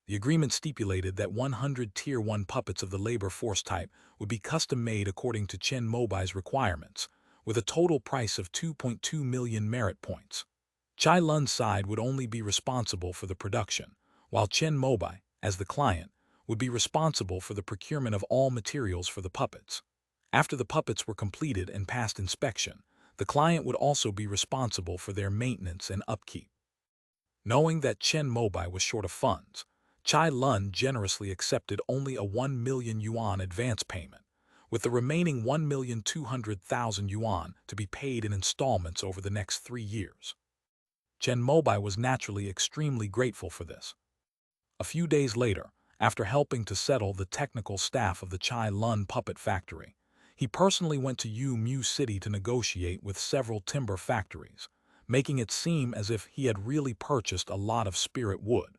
The agreement stipulated that 100 Tier 1 puppets of the labor force type would be custom-made according to Chen Mobai's requirements, with a total price of 2.2 million merit points. Chai Lun's side would only be responsible for the production, while Chen Mobai, as the client, would be responsible for the procurement of all materials for the puppets. After the puppets were completed and passed inspection, the client would also be responsible for their maintenance and upkeep. Knowing that Chen Mobai was short of funds, Chai Lun generously accepted only a 1 million yuan advance payment, with the remaining 1,200,000 yuan to be paid in installments over the next 3 years. Chen Mobai was naturally extremely grateful for this. A few days later, after helping to settle the technical staff of the Chai Lun puppet factory, he personally went to Yumu City to negotiate with several timber factories, making it seem as if he had really purchased a lot of spirit wood.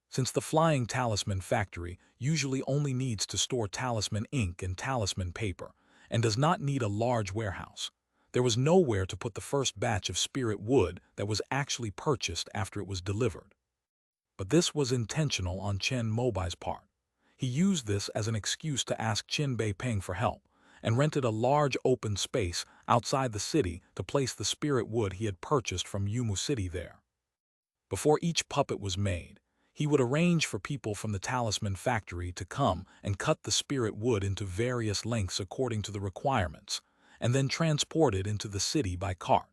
Since the Flying Talisman Factory usually only needs to store talisman ink and talisman paper, and does not need a large warehouse, there was nowhere to put the first batch of spirit wood that was actually purchased after it was delivered. But this was intentional on Chen Mobai's part. He used this as an excuse to ask Qin Beiping for help, and rented a large open space outside the city to place the spirit wood he had purchased from Yumu City there. Before each puppet was made, he would arrange for people from the talisman factory to come and cut the spirit wood into various lengths according to the requirements, and then transport it into the city by cart.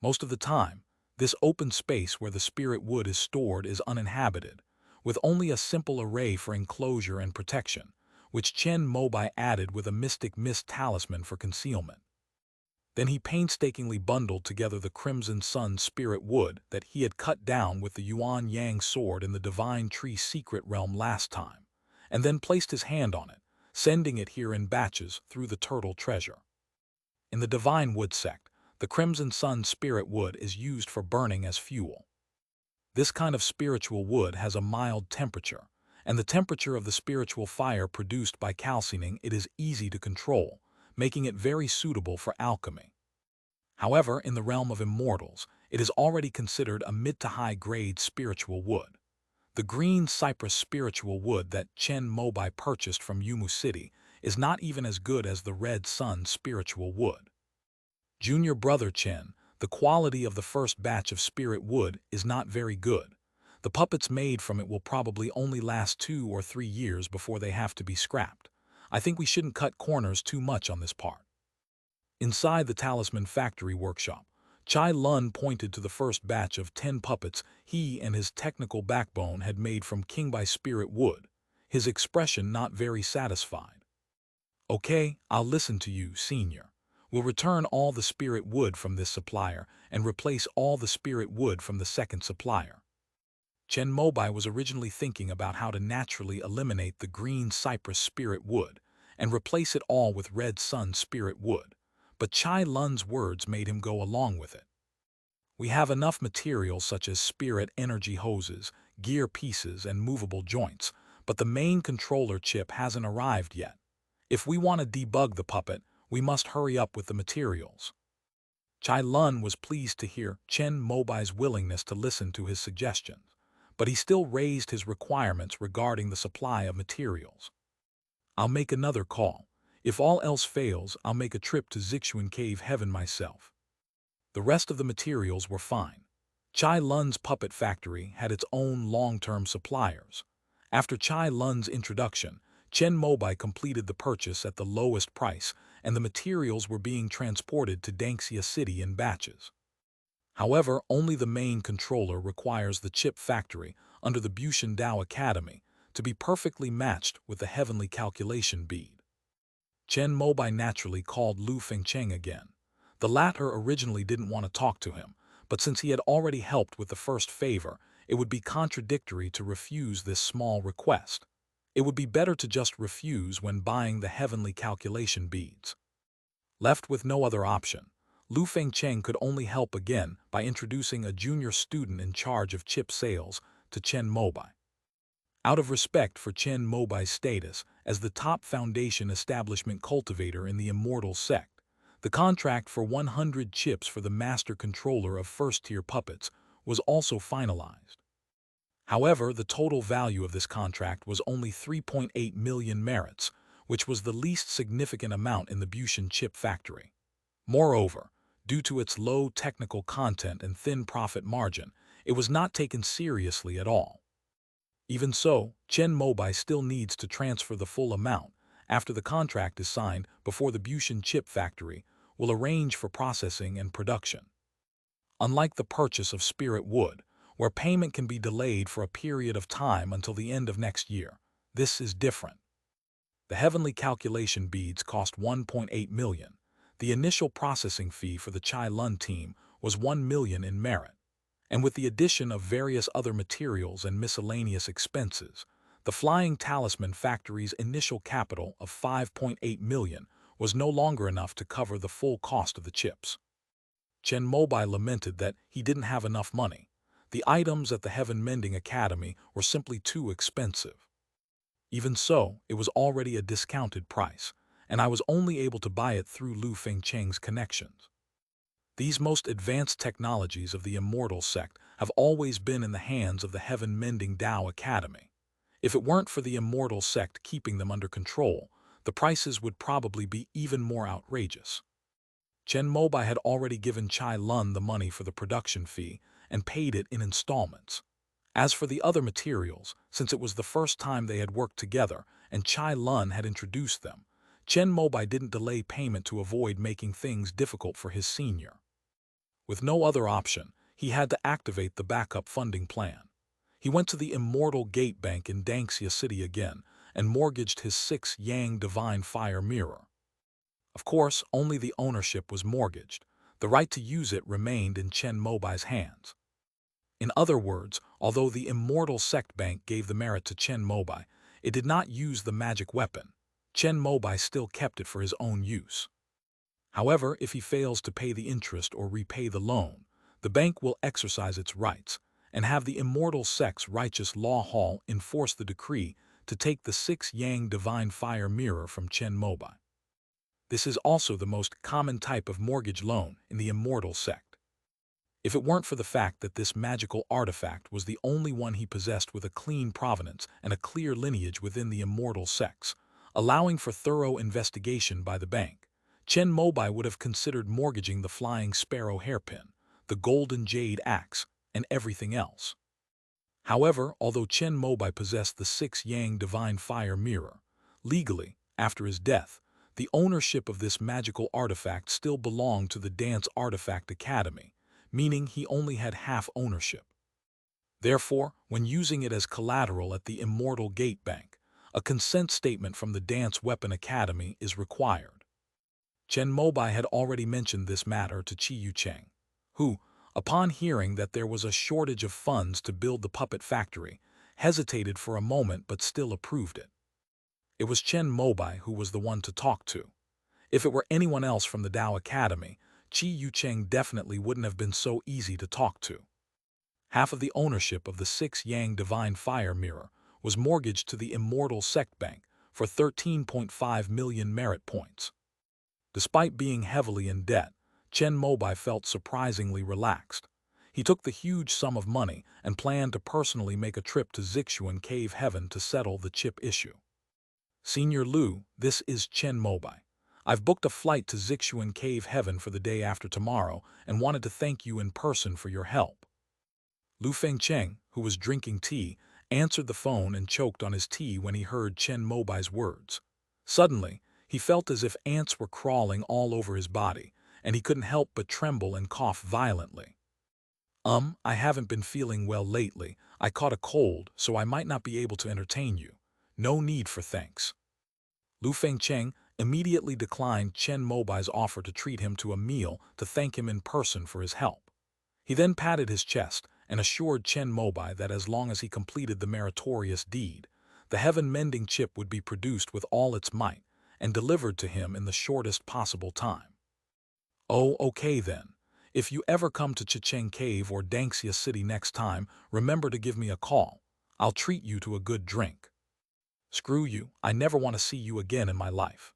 Most of the time, this open space where the spirit wood is stored is uninhabited, with only a simple array for enclosure and protection, which Chen Mobai added with a mystic mist talisman for concealment. Then he painstakingly bundled together the Crimson Sun spirit wood that he had cut down with the Yuan Yang sword in the Divine Tree secret realm last time, and then placed his hand on it, sending it here in batches through the turtle treasure. In the Divine Wood sect, the Crimson Sun spirit wood is used for burning as fuel. This kind of spiritual wood has a mild temperature, and the temperature of the spiritual fire produced by calcining it is easy to control, making it very suitable for alchemy. However, in the realm of immortals, it is already considered a mid to high grade spiritual wood. The green cypress spiritual wood that Chen Mobai purchased from Yumu City is not even as good as the red sun spiritual wood. Junior brother Chen, the quality of the first batch of spirit wood is not very good. The puppets made from it will probably only last 2 or 3 years before they have to be scrapped. I think we shouldn't cut corners too much on this part. Inside the Talisman Factory workshop, Chai Lun pointed to the first batch of 10 puppets he and his technical backbone had made from King by spirit wood, his expression not very satisfied. Okay, I'll listen to you, senior. We'll return all the spirit wood from this supplier and replace all the spirit wood from the second supplier. Chen Mobai was originally thinking about how to naturally eliminate the green cypress spirit wood and replace it all with red sun spirit wood, but Chai Lun's words made him go along with it. We have enough materials such as spirit energy hoses, gear pieces, and movable joints, but the main controller chip hasn't arrived yet. If we want to debug the puppet, we must hurry up with the materials. Chai Lun was pleased to hear Chen Mobai's willingness to listen to his suggestions, but he still raised his requirements regarding the supply of materials. I'll make another call. If all else fails, I'll make a trip to Zixuan Cave Heaven myself. The rest of the materials were fine. Chai Lun's puppet factory had its own long-term suppliers. After Chai Lun's introduction, Chen Mobai completed the purchase at the lowest price, and the materials were being transported to Dangxia City in batches. However, only the main controller requires the chip factory under the Bushan Dao Academy to be perfectly matched with the heavenly calculation bead. Chen Mobai naturally called Lu Fengcheng again. The latter originally didn't want to talk to him, but since he had already helped with the first favor, it would be contradictory to refuse this small request. It would be better to just refuse when buying the heavenly calculation beads. Left with no other option, Lu Fengcheng could only help again by introducing a junior student in charge of chip sales to Chen Mobai. Out of respect for Chen Mobai's status as the top foundation establishment cultivator in the immortal sect, the contract for 100 chips for the master controller of first-tier puppets was also finalized. However, the total value of this contract was only 3.8 million merits, which was the least significant amount in the Bushan chip factory. Moreover, due to its low technical content and thin profit margin, it was not taken seriously at all. Even so, Chen Mobai still needs to transfer the full amount after the contract is signed before the Bushan chip factory will arrange for processing and production. Unlike the purchase of spirit wood, where payment can be delayed for a period of time until the end of next year, this is different. The heavenly calculation beads cost 1.8 million. The initial processing fee for the Chai Lun team was 1 million in merit, and with the addition of various other materials and miscellaneous expenses, the Flying Talisman Factory's initial capital of 5.8 million was no longer enough to cover the full cost of the chips. Chen Mobai lamented that he didn't have enough money. The items at the Heaven Mending Academy were simply too expensive. Even so, it was already a discounted price, and I was only able to buy it through Lu Fengcheng's connections. These most advanced technologies of the immortal sect have always been in the hands of the Heaven Mending Dao Academy. If it weren't for the immortal sect keeping them under control, the prices would probably be even more outrageous. Chen Mobai had already given Chai Lun the money for the production fee and paid it in installments. As for the other materials, since it was the first time they had worked together and Chai Lun had introduced them, Chen Mobai didn't delay payment to avoid making things difficult for his senior. With no other option, he had to activate the backup funding plan. He went to the Immortal Gate Bank in Dangxia City again and mortgaged his 6 Yang Divine Fire Mirror. Of course, only the ownership was mortgaged. The right to use it remained in Chen Mobai's hands. In other words, although the Immortal Sect Bank gave the merit to Chen Mobai, it did not use the magic weapon. Chen Mobai still kept it for his own use. However, if he fails to pay the interest or repay the loan, the bank will exercise its rights and have the Immortal Sect's Righteous Law Hall enforce the decree to take the 6 Yang Divine Fire Mirror from Chen Mobai. This is also the most common type of mortgage loan in the Immortal Sect. If it weren't for the fact that this magical artifact was the only one he possessed with a clean provenance and a clear lineage within the Immortal Sects, allowing for thorough investigation by the bank, Chen Mobai would have considered mortgaging the flying sparrow hairpin, the golden jade axe, and everything else. However, although Chen Mobai possessed the 6-yang divine fire mirror, legally, after his death, the ownership of this magical artifact still belonged to the Dance Artifact Academy, meaning he only had half ownership. Therefore, when using it as collateral at the Immortal Gate Bank, a consent statement from the Dance Weapon Academy is required. Chen Mobai had already mentioned this matter to Chi Yucheng, who, upon hearing that there was a shortage of funds to build the puppet factory, hesitated for a moment but still approved it. It was Chen Mobai who was the one to talk to. If it were anyone else from the Dao Academy, Chi Yucheng definitely wouldn't have been so easy to talk to. Half of the ownership of the 6-yang divine fire mirror was mortgaged to the Immortal Sect Bank for 13.5 million merit points. Despite being heavily in debt, Chen Mobai felt surprisingly relaxed. He took the huge sum of money and planned to personally make a trip to Zixuan Cave Heaven to settle the chip issue. Senior Lu, this is Chen Mobai. I've booked a flight to Zixuan Cave Heaven for the day after tomorrow and wanted to thank you in person for your help. Lu Fengcheng, who was drinking tea, answered the phone and choked on his tea when he heard Chen Mobai's words. Suddenly, he felt as if ants were crawling all over his body, and he couldn't help but tremble and cough violently. I haven't been feeling well lately. I caught a cold, so I might not be able to entertain you. No need for thanks. Lu Fengcheng immediately declined Chen Mobai's offer to treat him to a meal to thank him in person for his help. He then patted his chest and assured Chen Mobai that as long as he completed the meritorious deed, the heaven-mending chip would be produced with all its might and delivered to him in the shortest possible time. Oh, okay then. If you ever come to Chicheng Cave or Dangxia City next time, remember to give me a call. I'll treat you to a good drink. Screw you, I never want to see you again in my life.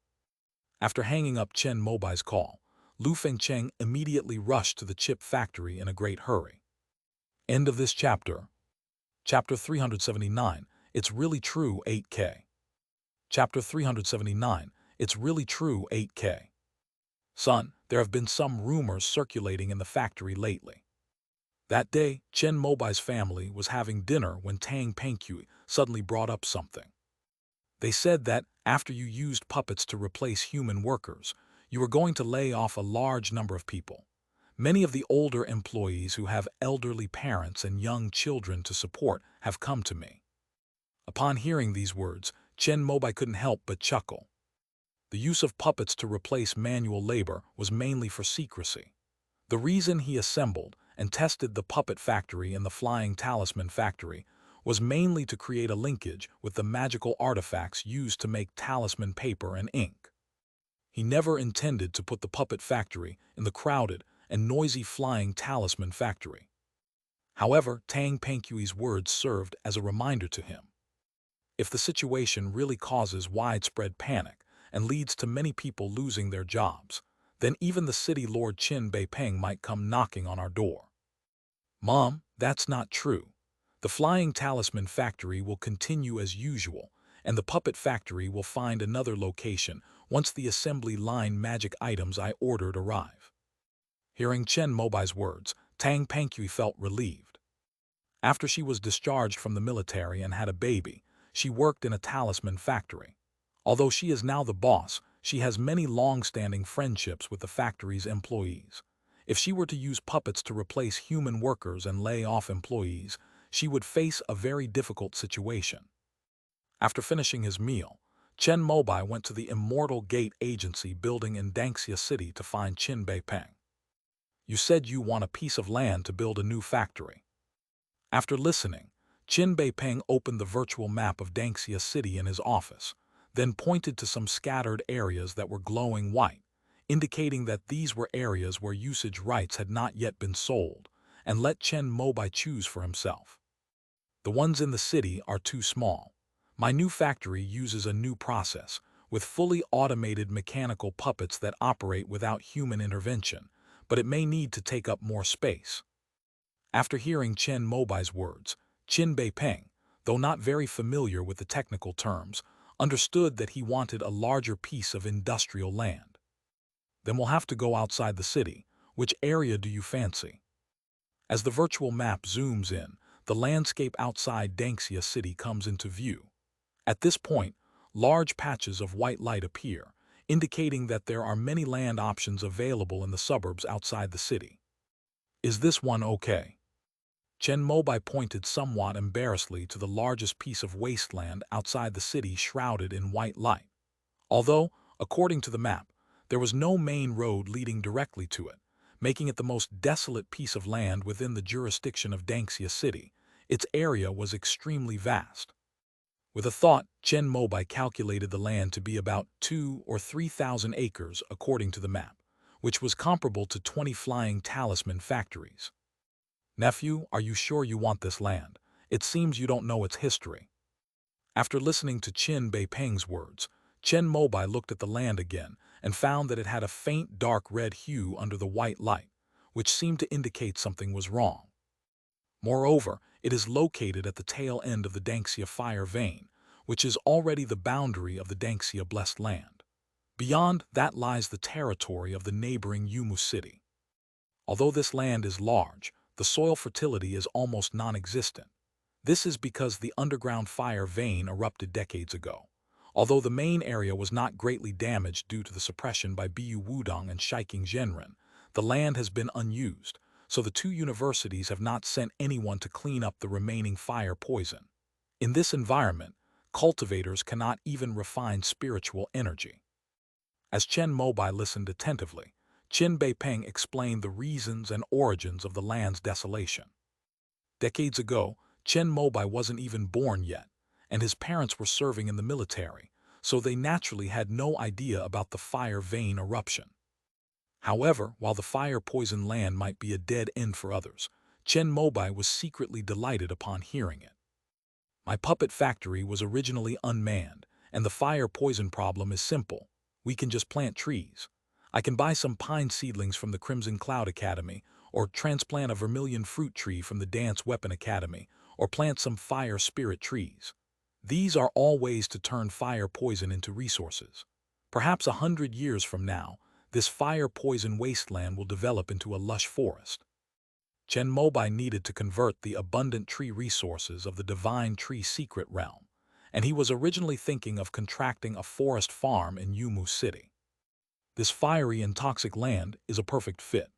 After hanging up Chen Mobai's call, Lu Fengcheng immediately rushed to the chip factory in a great hurry. End of this chapter. Chapter 379, It's Really True 8K. Chapter 379, It's Really True 8K. Son, there have been some rumors circulating in the factory lately. That day, Chen Mobai's family was having dinner when Tang Pengqi suddenly brought up something. They said that, after you used puppets to replace human workers, you were going to lay off a large number of people. Many of the older employees who have elderly parents and young children to support have come to me. Upon hearing these words, Chen Mobai couldn't help but chuckle. The use of puppets to replace manual labor was mainly for secrecy. The reason he assembled and tested the puppet factory and the flying talisman factory was mainly to create a linkage with the magical artifacts used to make talisman paper and ink. He never intended to put the puppet factory in the crowded and noisy flying talisman factory. However, Tang Pengqi's words served as a reminder to him. If the situation really causes widespread panic and leads to many people losing their jobs, then even the city lord Qin Beipeng might come knocking on our door. Mom, that's not true. The flying talisman factory will continue as usual, and the puppet factory will find another location once the assembly line magic items I ordered arrive. Hearing Chen Mobai's words, Tang Pengqi felt relieved. After she was discharged from the military and had a baby, she worked in a talisman factory. Although she is now the boss, she has many long-standing friendships with the factory's employees. If she were to use puppets to replace human workers and lay off employees, she would face a very difficult situation. After finishing his meal, Chen Mobai went to the Immortal Gate Agency building in Dangxia City to find Qin Beipeng. You said you want a piece of land to build a new factory. After listening, Qin Beipeng opened the virtual map of Dangxia City in his office, then pointed to some scattered areas that were glowing white, indicating that these were areas where usage rights had not yet been sold, and let Chen Mobai choose for himself. The ones in the city are too small. My new factory uses a new process, with fully automated mechanical puppets that operate without human intervention, but it may need to take up more space. After hearing Chen Mobai's words, Qin Beipeng, though not very familiar with the technical terms, understood that he wanted a larger piece of industrial land. Then we'll have to go outside the city. Which area do you fancy? As the virtual map zooms in, the landscape outside Danxia City comes into view. At this point, large patches of white light appear, indicating that there are many land options available in the suburbs outside the city. Is this one okay? Chen Mobai pointed somewhat embarrassedly to the largest piece of wasteland outside the city shrouded in white light. Although, according to the map, there was no main road leading directly to it, making it the most desolate piece of land within the jurisdiction of Danxia City. Its area was extremely vast. With a thought, Chen Mobai calculated the land to be about 2 or 3,000 acres according to the map, which was comparable to 20 flying talisman factories. Nephew, are you sure you want this land? It seems you don't know its history. After listening to Qin Beipeng's words, Chen Mobai looked at the land again and found that it had a faint dark red hue under the white light, which seemed to indicate something was wrong. Moreover, it is located at the tail end of the Danxia fire vein, which is already the boundary of the Danxia blessed land. Beyond that lies the territory of the neighboring Yumu city. Although this land is large, the soil fertility is almost non-existent. This is because the underground fire vein erupted decades ago. Although the main area was not greatly damaged due to the suppression by Bu Wudong and Shiking Zhenren, the land has been unused, so the two universities have not sent anyone to clean up the remaining fire poison. In this environment, cultivators cannot even refine spiritual energy. As Chen Mobai listened attentively, Qin Beipeng explained the reasons and origins of the land's desolation. Decades ago, Chen Mobai wasn't even born yet, and his parents were serving in the military, so they naturally had no idea about the fire vein eruption. However, while the fire-poisoned land might be a dead end for others, Chen Mobai was secretly delighted upon hearing it. My puppet factory was originally unmanned, and the fire-poison problem is simple. We can just plant trees. I can buy some pine seedlings from the Crimson Cloud Academy, or transplant a vermilion fruit tree from the Dance Weapon Academy, or plant some fire spirit trees. These are all ways to turn fire poison into resources. Perhaps 100 years from now, this fire poison wasteland will develop into a lush forest. Chen Mobai needed to convert the abundant tree resources of the divine tree secret realm, and he was originally thinking of contracting a forest farm in Yumu City. This fiery and toxic land is a perfect fit.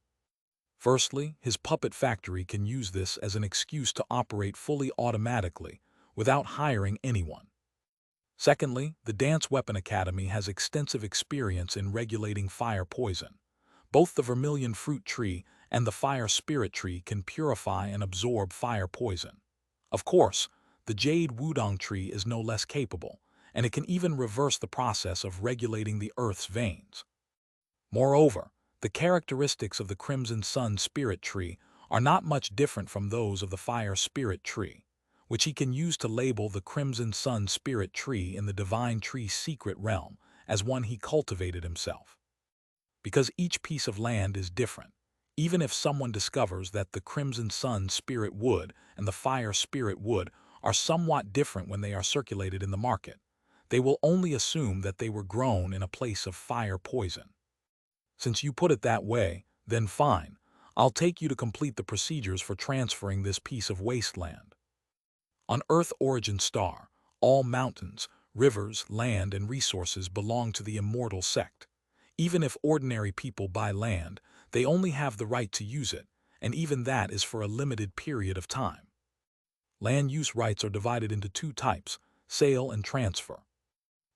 Firstly, his puppet factory can use this as an excuse to operate fully automatically without hiring anyone. Secondly, the Dance Weapon Academy has extensive experience in regulating fire poison. Both the vermilion fruit tree and the fire spirit tree can purify and absorb fire poison. Of course, the jade wudong tree is no less capable, and it can even reverse the process of regulating the earth's veins. Moreover, the characteristics of the Crimson Sun Spirit Tree are not much different from those of the Fire Spirit Tree, which he can use to label the Crimson Sun Spirit Tree in the Divine Tree Secret Realm as one he cultivated himself. Because each piece of land is different, even if someone discovers that the Crimson Sun Spirit Wood and the Fire Spirit Wood are somewhat different when they are circulated in the market, they will only assume that they were grown in a place of fire poison. Since you put it that way, then fine, I'll take you to complete the procedures for transferring this piece of wasteland. On Earth Origin Star, all mountains, rivers, land, and resources belong to the immortal sect. Even if ordinary people buy land, they only have the right to use it, and even that is for a limited period of time. Land use rights are divided into two types, sale and transfer.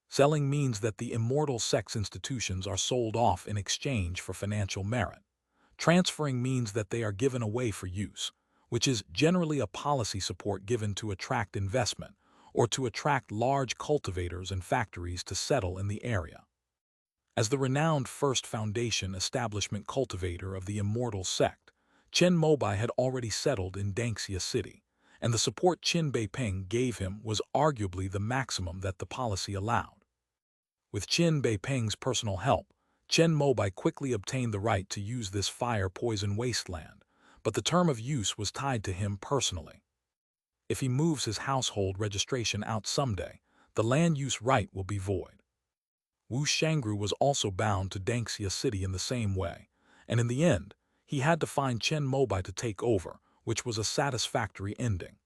Selling means that the immortal sect's institutions are sold off in exchange for financial merit. Transferring means that they are given away for use, which is generally a policy support given to attract investment or to attract large cultivators and factories to settle in the area. As the renowned First Foundation Establishment cultivator of the immortal sect, Chen Mobai had already settled in Danxia City, and the support Qin Beipeng gave him was arguably the maximum that the policy allowed. With Qin Beipeng's personal help, Chen Mobai quickly obtained the right to use this fire-poison wasteland, but the term of use was tied to him personally. If he moves his household registration out someday, the land use right will be void. Wu Shangru was also bound to Danxia City in the same way, and in the end, he had to find Chen Mobai to take over, which was a satisfactory ending.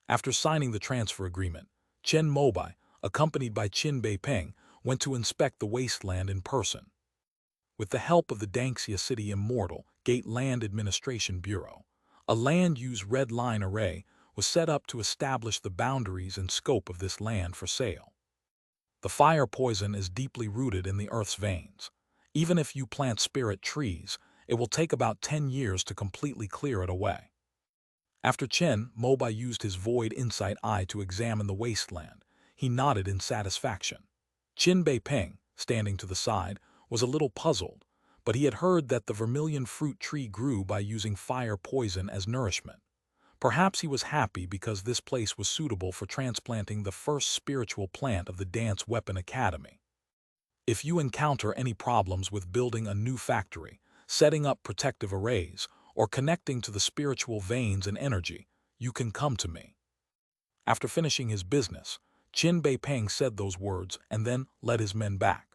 After signing the transfer agreement, Chen Mobai, accompanied by Qin Beipeng, went to inspect the wasteland in person. With the help of the Danxia City Immortal Gate Land Administration Bureau, a land-use red line array was set up to establish the boundaries and scope of this land for sale. The fire poison is deeply rooted in the Earth's veins. Even if you plant spirit trees, it will take about 10 years to completely clear it away. After Chen Mobai used his void insight eye to examine the wasteland, he nodded in satisfaction. Qin Beipeng, standing to the side, was a little puzzled, but he had heard that the vermilion fruit tree grew by using fire poison as nourishment. Perhaps he was happy because this place was suitable for transplanting the first spiritual plant of the Dance Weapon Academy. If you encounter any problems with building a new factory, setting up protective arrays, or connecting to the spiritual veins and energy, you can come to me. After finishing his business, Qin Beipeng said those words and then led his men back.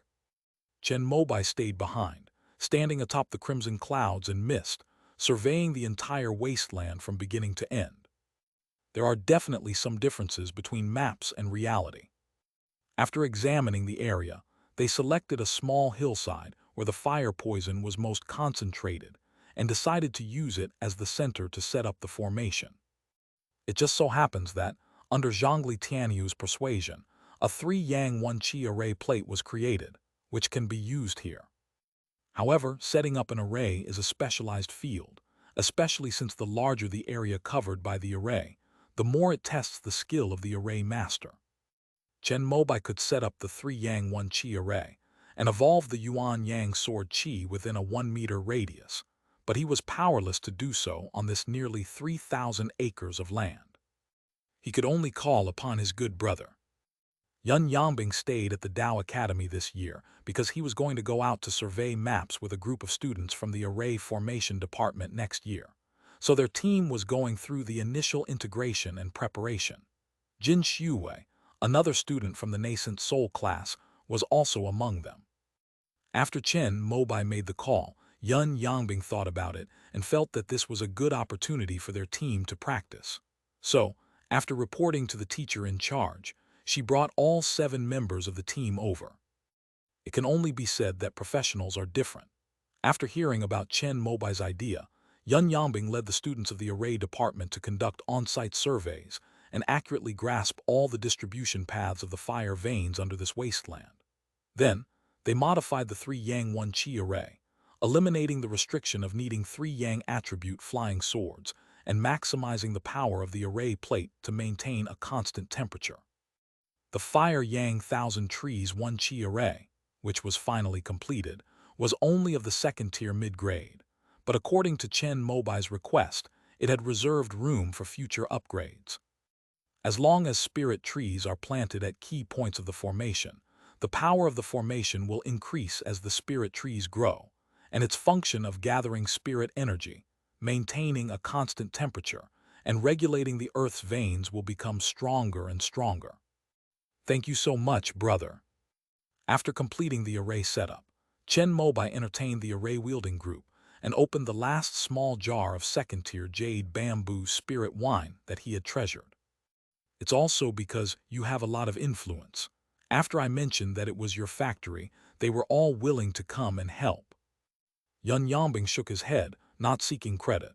Chen Mobai stayed behind, standing atop the crimson clouds and mist, surveying the entire wasteland from beginning to end. There are definitely some differences between maps and reality. After examining the area, they selected a small hillside where the fire poison was most concentrated and decided to use it as the center to set up the formation. It just so happens that, under Zhongli Tianyu's persuasion, a 3-yang 1-qi array plate was created, which can be used here. However, setting up an array is a specialized field, especially since the larger the area covered by the array, the more it tests the skill of the array master. Chen Mobai could set up the 3-yang 1-qi array and evolve the Yuan-yang sword qi within a 1-meter radius, but he was powerless to do so on this nearly 3,000 acres of land. He could only call upon his good brother. Yun Yangbing stayed at the Dao Academy this year because he was going to go out to survey maps with a group of students from the Array Formation Department next year, so their team was going through the initial integration and preparation. Jin Xiuwei, another student from the Nascent Soul class, was also among them. After Chen Mobai made the call, Yun Yangbing thought about it and felt that this was a good opportunity for their team to practice. So, after reporting to the teacher in charge, she brought all 7 members of the team over. It can only be said that professionals are different. After hearing about Chen Mobai's idea, Yun Yangbing led the students of the Array Department to conduct on-site surveys and accurately grasp all the distribution paths of the fire veins under this wasteland. Then, they modified the 3-yang 1-qi array, eliminating the restriction of needing 3-yang attribute flying swords and maximizing the power of the array plate to maintain a constant temperature. The Fire Yang 1000 Trees 1-qi array, which was finally completed, was only of the 2nd-tier mid-grade, but according to Chen Mobai's request, it had reserved room for future upgrades. As long as spirit trees are planted at key points of the formation, the power of the formation will increase as the spirit trees grow, and its function of gathering spirit energy, maintaining a constant temperature, and regulating the Earth's veins will become stronger and stronger. Thank you so much, brother. After completing the array setup, Chen Mobai entertained the array-wielding group and opened the last small jar of 2nd-tier jade bamboo spirit wine that he had treasured. It's also because you have a lot of influence. After I mentioned that it was your factory, they were all willing to come and help. Yun Yangbing shook his head, not seeking credit.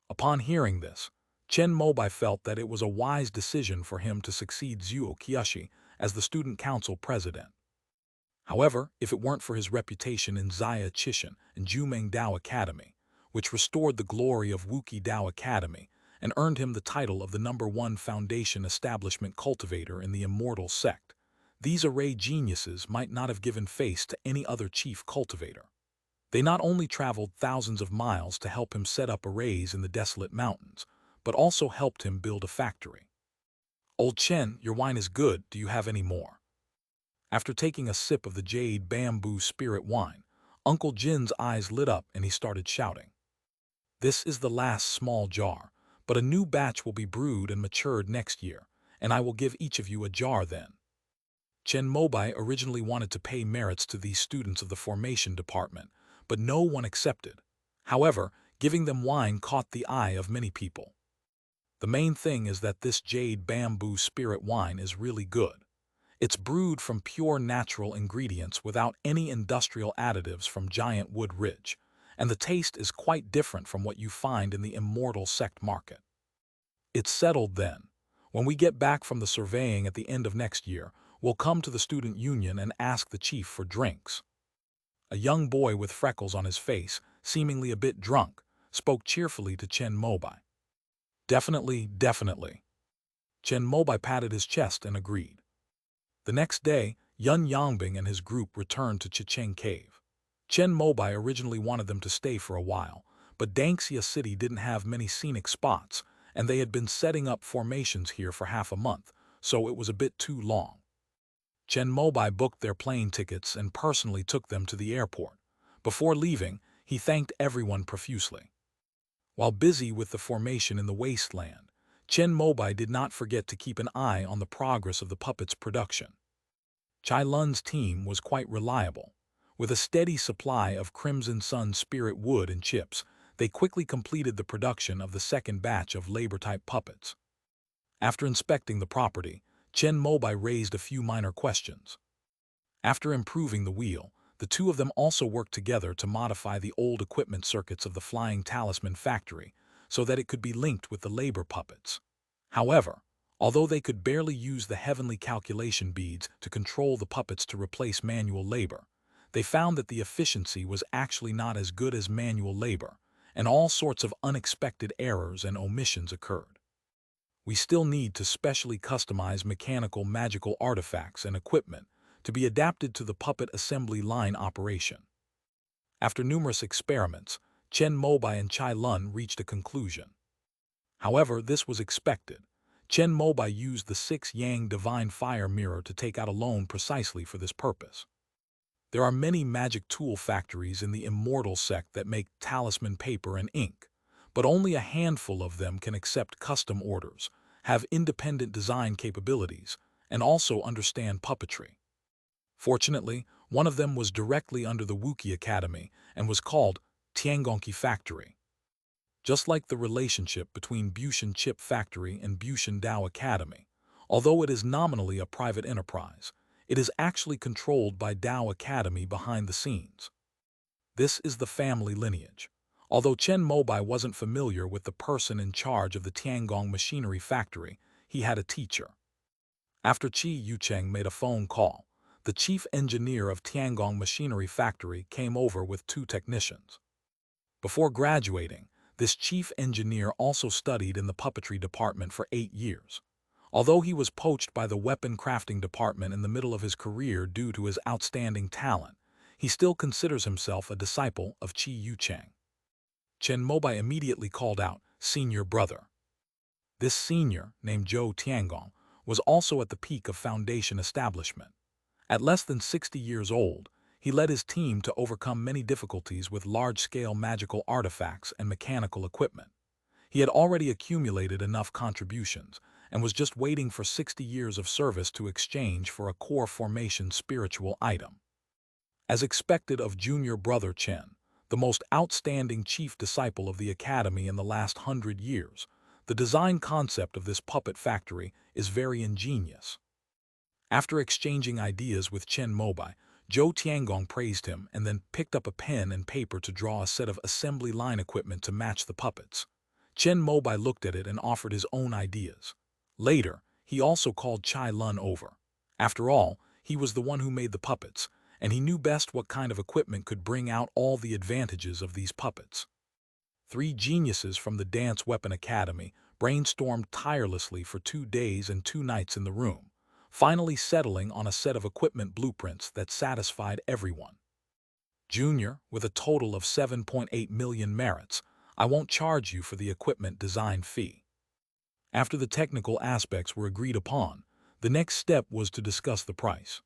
Upon hearing this, Chen Mobai felt that it was a wise decision for him to succeed Zhuo Qiushi as the student council president. However, if it weren't for his reputation in Zaya Chishan and Jumeng Dao Academy, which restored the glory of Wuqi Dao Academy and earned him the title of the #1 foundation establishment cultivator in the immortal sect, these array geniuses might not have given face to any other chief cultivator. They not only traveled thousands of miles to help him set up arrays in the desolate mountains, but also helped him build a factory. Old Chen, your wine is good. Do you have any more? After taking a sip of the jade bamboo spirit wine, Uncle Jin's eyes lit up and he started shouting. This is the last small jar, but a new batch will be brewed and matured next year, and I will give each of you a jar then. Chen Mobai originally wanted to pay merits to these students of the formation department, but no one accepted. However, giving them wine caught the eye of many people. The main thing is that this jade bamboo spirit wine is really good. It's brewed from pure natural ingredients without any industrial additives from Giant Wood Ridge, and the taste is quite different from what you find in the immortal sect market. It's settled then. When we get back from the surveying at the end of next year, we'll come to the student union and ask the chief for drinks. A young boy with freckles on his face, seemingly a bit drunk, spoke cheerfully to Chen Mobai. Definitely, definitely. Chen Mobai patted his chest and agreed. The next day, Yun Yangbing and his group returned to Chicheng Cave. Chen Mobai originally wanted them to stay for a while, but Dangxia City didn't have many scenic spots, and they had been setting up formations here for half a month, so it was a bit too long. Chen Mobai booked their plane tickets and personally took them to the airport. Before leaving, he thanked everyone profusely. While busy with the formation in the wasteland, Chen Mobai did not forget to keep an eye on the progress of the puppet's production. Chai Lun's team was quite reliable. With a steady supply of Crimson Sun spirit wood and chips, they quickly completed the production of the second batch of labor-type puppets. After inspecting the property, Chen Mobai raised a few minor questions. After improving the wheel, the two of them also worked together to modify the old equipment circuits of the Flying Talisman factory so that it could be linked with the labor puppets. However, although they could barely use the heavenly calculation beads to control the puppets to replace manual labor, they found that the efficiency was actually not as good as manual labor, and all sorts of unexpected errors and omissions occurred. We still need to specially customize mechanical magical artifacts and equipment to be adapted to the puppet assembly line operation. After numerous experiments, Chen Mobai and Chai Lun reached a conclusion. However, this was expected. Chen Mobai used the 6-yang divine fire mirror to take out a loan precisely for this purpose. There are many magic tool factories in the immortal sect that make talisman paper and ink, but only a handful of them can accept custom orders, have independent design capabilities, and also understand puppetry. Fortunately, one of them was directly under the Wuki Academy and was called Tiangongqi Factory. Just like the relationship between Bushan Chip Factory and Bushan Dao Academy, although it is nominally a private enterprise, it is actually controlled by Dao Academy behind the scenes. This is the family lineage. Although Chen Mobai wasn't familiar with the person in charge of the Tiangong Machinery Factory, he had a teacher. After Qi Yucheng made a phone call, the chief engineer of Tiangong Machinery Factory came over with 2 technicians. Before graduating, this chief engineer also studied in the puppetry department for 8 years. Although he was poached by the weapon crafting department in the middle of his career due to his outstanding talent, he still considers himself a disciple of Qi Yucheng. Chen Mobai immediately called out, "Senior brother." This senior, named Zhou Tiangong, was also at the peak of foundation establishment. At less than 60 years old, he led his team to overcome many difficulties with large-scale magical artifacts and mechanical equipment. He had already accumulated enough contributions and was just waiting for 60 years of service to exchange for a core formation spiritual item. As expected of junior brother Chen, the most outstanding chief disciple of the academy in the last 100 years, the design concept of this puppet factory is very ingenious. After exchanging ideas with Chen Mobai, Zhou Tiangong praised him and then picked up a pen and paper to draw a set of assembly line equipment to match the puppets. Chen Mobai looked at it and offered his own ideas. Later, he also called Chai Lun over. After all, he was the one who made the puppets, and he knew best what kind of equipment could bring out all the advantages of these puppets. 3 geniuses from the Dance Weapon Academy brainstormed tirelessly for 2 days and 2 nights in the room, finally settling on a set of equipment blueprints that satisfied everyone. Junior, with a total of 7.8 million merits, I won't charge you for the equipment design fee. After the technical aspects were agreed upon, the next step was to discuss the price.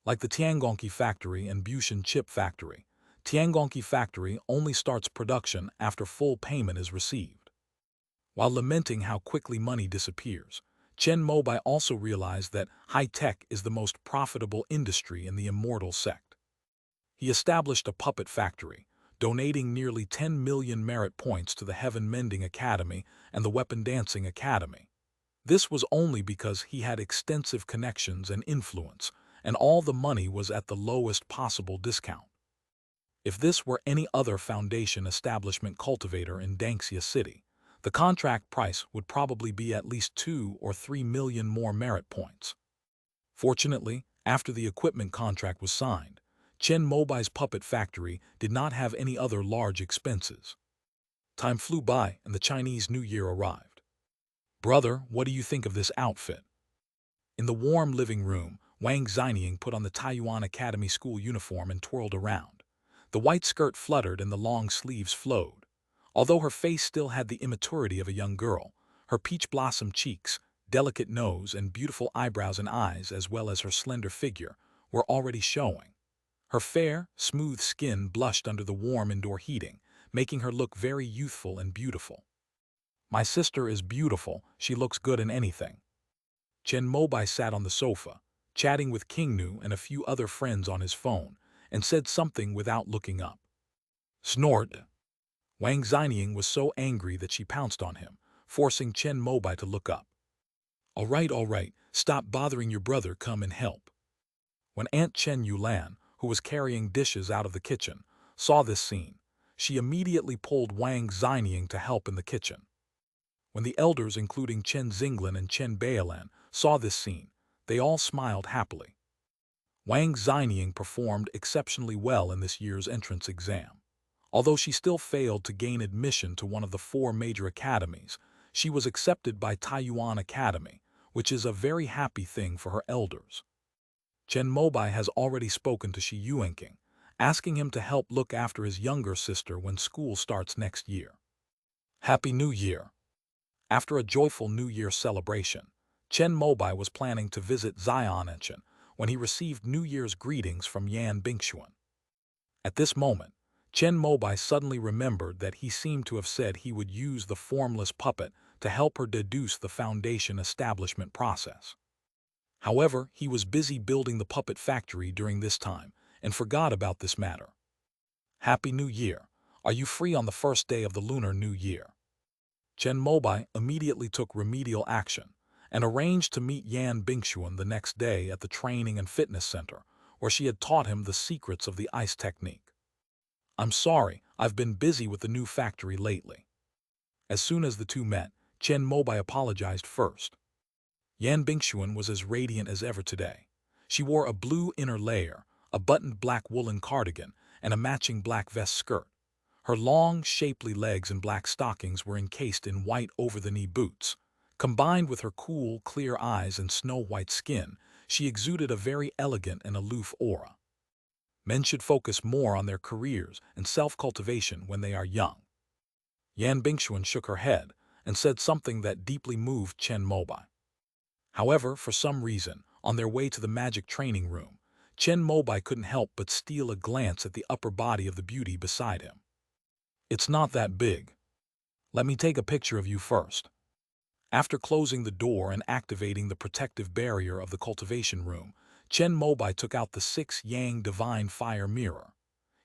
Like the Tiangongqi Factory and Bushan Chip Factory, Tiangongqi Factory only starts production after full payment is received. While lamenting how quickly money disappears, Chen Mobai also realized that high-tech is the most profitable industry in the immortal sect. He established a puppet factory, donating nearly 10 million merit points to the Heaven Mending Academy and the Weapon Dancing Academy. This was only because he had extensive connections and influence, and all the money was at the lowest possible discount. If this were any other foundation establishment cultivator in Dangxia City, the contract price would probably be at least 2 or 3 million more merit points. Fortunately, after the equipment contract was signed, Chen Mobai's puppet factory did not have any other large expenses. Time flew by and the Chinese New Year arrived. "Brother, what do you think of this outfit?" In the warm living room, Wang Xinying put on the Taiyuan Academy school uniform and twirled around. The white skirt fluttered and the long sleeves flowed. Although her face still had the immaturity of a young girl, her peach blossom cheeks, delicate nose, and beautiful eyebrows and eyes, as well as her slender figure, were already showing. Her fair, smooth skin blushed under the warm indoor heating, making her look very youthful and beautiful. "My sister is beautiful, she looks good in anything." Chen Mobai sat on the sofa, chatting with King Nu and a few other friends on his phone, and said something without looking up. Snort! Wang Xinying was so angry that she pounced on him, forcing Chen Mobai to look up. All right, stop bothering your brother, come and help." When Aunt Chen Yulan, who was carrying dishes out of the kitchen, saw this scene, she immediately pulled Wang Xinying to help in the kitchen. When the elders, including Chen Xinglan and Chen Beilan, saw this scene, they all smiled happily. Wang Xinying performed exceptionally well in this year's entrance exam. Although she still failed to gain admission to one of the 4 major academies, she was accepted by Taiyuan Academy, which is a very happy thing for her elders. Chen Mobai has already spoken to Shi Yuanqing, asking him to help look after his younger sister when school starts next year. Happy New Year! After a joyful New Year celebration, Chen Mobai was planning to visit Xianechen when he received New Year's greetings from Yan Bingxuan. At this moment, Chen Mobai suddenly remembered that he seemed to have said he would use the formless puppet to help her deduce the foundation establishment process. However, he was busy building the puppet factory during this time and forgot about this matter. Happy New Year! Are you free on the first day of the Lunar New Year? Chen Mobai immediately took remedial action and arranged to meet Yan Bingxuan the next day at the training and fitness center, where she had taught him the secrets of the ice technique. "I'm sorry, I've been busy with the new factory lately." As soon as the two met, Chen Mobai apologized first. Yan Bingxuan was as radiant as ever today. She wore a blue inner layer, a buttoned black woolen cardigan, and a matching black vest skirt. Her long, shapely legs and black stockings were encased in white over-the-knee boots. Combined with her cool, clear eyes and snow-white skin, she exuded a very elegant and aloof aura. Men should focus more on their careers and self-cultivation when they are young. Yan Bingxuan shook her head and said something that deeply moved Chen Mobai. However, for some reason, on their way to the magic training room, Chen Mobai couldn't help but steal a glance at the upper body of the beauty beside him. "It's not that big. Let me take a picture of you first." After closing the door and activating the protective barrier of the cultivation room, Chen Mobai took out the 6 Yang Divine Fire Mirror.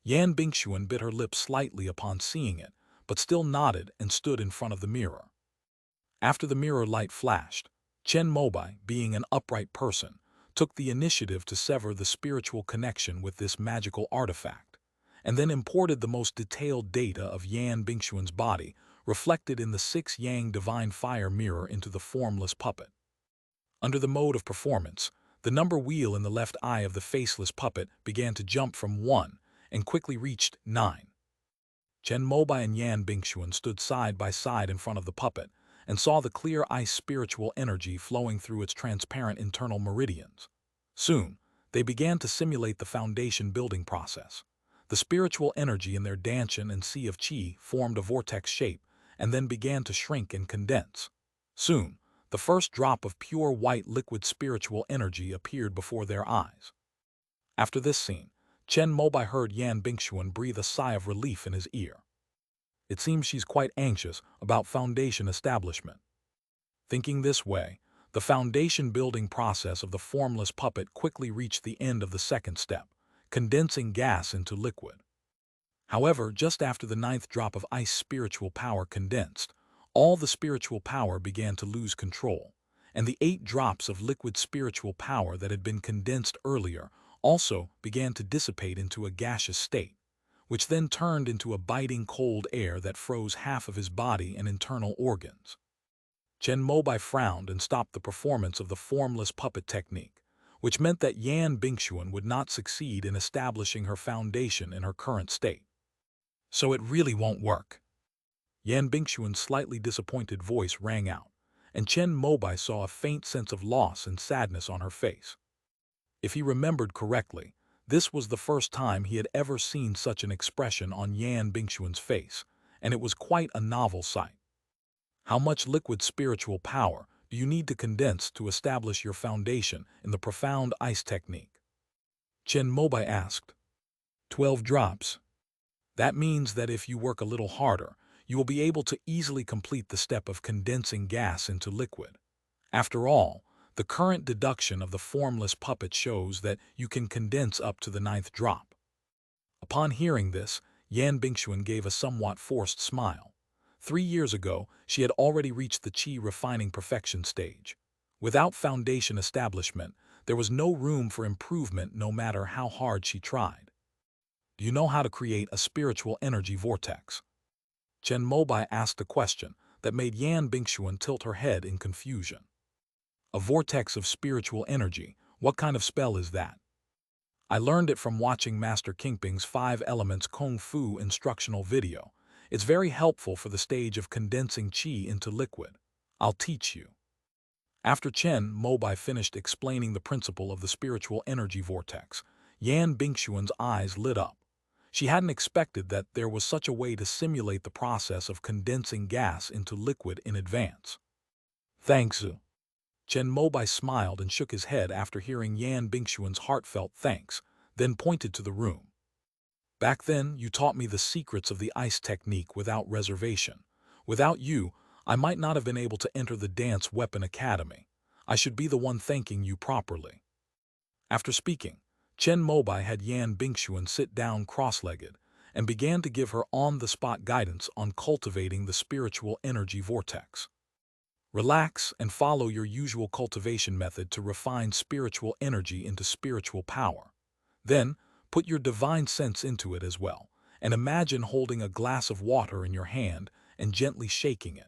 Yan Bingxuan bit her lip slightly upon seeing it, but still nodded and stood in front of the mirror. After the mirror light flashed, Chen Mobai, being an upright person, took the initiative to sever the spiritual connection with this magical artifact, and then imported the most detailed data of Yan Bingxuan's body, reflected in the 6 Yang Divine Fire Mirror, into the formless puppet. Under the mode of performance, the number wheel in the left eye of the faceless puppet began to jump from 1 and quickly reached 9. Chen Mobai and Yan Bingxuan stood side by side in front of the puppet and saw the clear ice spiritual energy flowing through its transparent internal meridians. Soon, they began to simulate the foundation building process. The spiritual energy in their Danshan and Sea of Qi formed a vortex shape and then began to shrink and condense. Soon, the first drop of pure white liquid spiritual energy appeared before their eyes. After this scene, Chen Mobai heard Yan Bingxuan breathe a sigh of relief in his ear. It seems she's quite anxious about foundation establishment. Thinking this way, The foundation building process of the formless puppet quickly reached the end of the second step, condensing gas into liquid. However, just after the ninth drop of ice spiritual power condensed, all the spiritual power began to lose control, and the 8 drops of liquid spiritual power that had been condensed earlier also began to dissipate into a gaseous state, which then turned into a biting cold air that froze half of his body and internal organs. Chen Mobai frowned and stopped the performance of the formless puppet technique, which meant that Yan Bingxuan would not succeed in establishing her foundation in her current state. So it really won't work. Yan Bingxuan's slightly disappointed voice rang out, and Chen Mobai saw a faint sense of loss and sadness on her face. If he remembered correctly, this was the first time he had ever seen such an expression on Yan Bingxuan's face, and it was quite a novel sight. How much liquid spiritual power do you need to condense to establish your foundation in the profound ice technique? Chen Mobai asked. 12 drops. That means that if you work a little harder, you will be able to easily complete the step of condensing gas into liquid. After all, the current deduction of the formless puppet shows that you can condense up to the 9th drop. Upon hearing this, Yan Bingxuan gave a somewhat forced smile. 3 years ago, she had already reached the qi refining perfection stage. Without foundation establishment, there was no room for improvement no matter how hard she tried. Do you know how to create a spiritual energy vortex? Chen Mobai asked a question that made Yan Bingxuan tilt her head in confusion. A vortex of spiritual energy, what kind of spell is that? I learned it from watching Master Kingping's 5 Elements Kung Fu instructional video. It's very helpful for the stage of condensing qi into liquid. I'll teach you. After Chen Mobai finished explaining the principle of the spiritual energy vortex, Yan Bingxuan's eyes lit up. She hadn't expected that there was such a way to simulate the process of condensing gas into liquid in advance. Thanks. Chen Mobai smiled and shook his head after hearing Yan Bingxuan's heartfelt thanks, then pointed to the room. Back then, you taught me the secrets of the ice technique without reservation. Without you, I might not have been able to enter the Dance Weapon Academy. I should be the one thanking you properly. After speaking, Chen Mobai had Yan Bingxuan sit down cross-legged and began to give her on-the-spot guidance on cultivating the spiritual energy vortex. Relax and follow your usual cultivation method to refine spiritual energy into spiritual power. Then, put your divine sense into it as well, and imagine holding a glass of water in your hand and gently shaking it.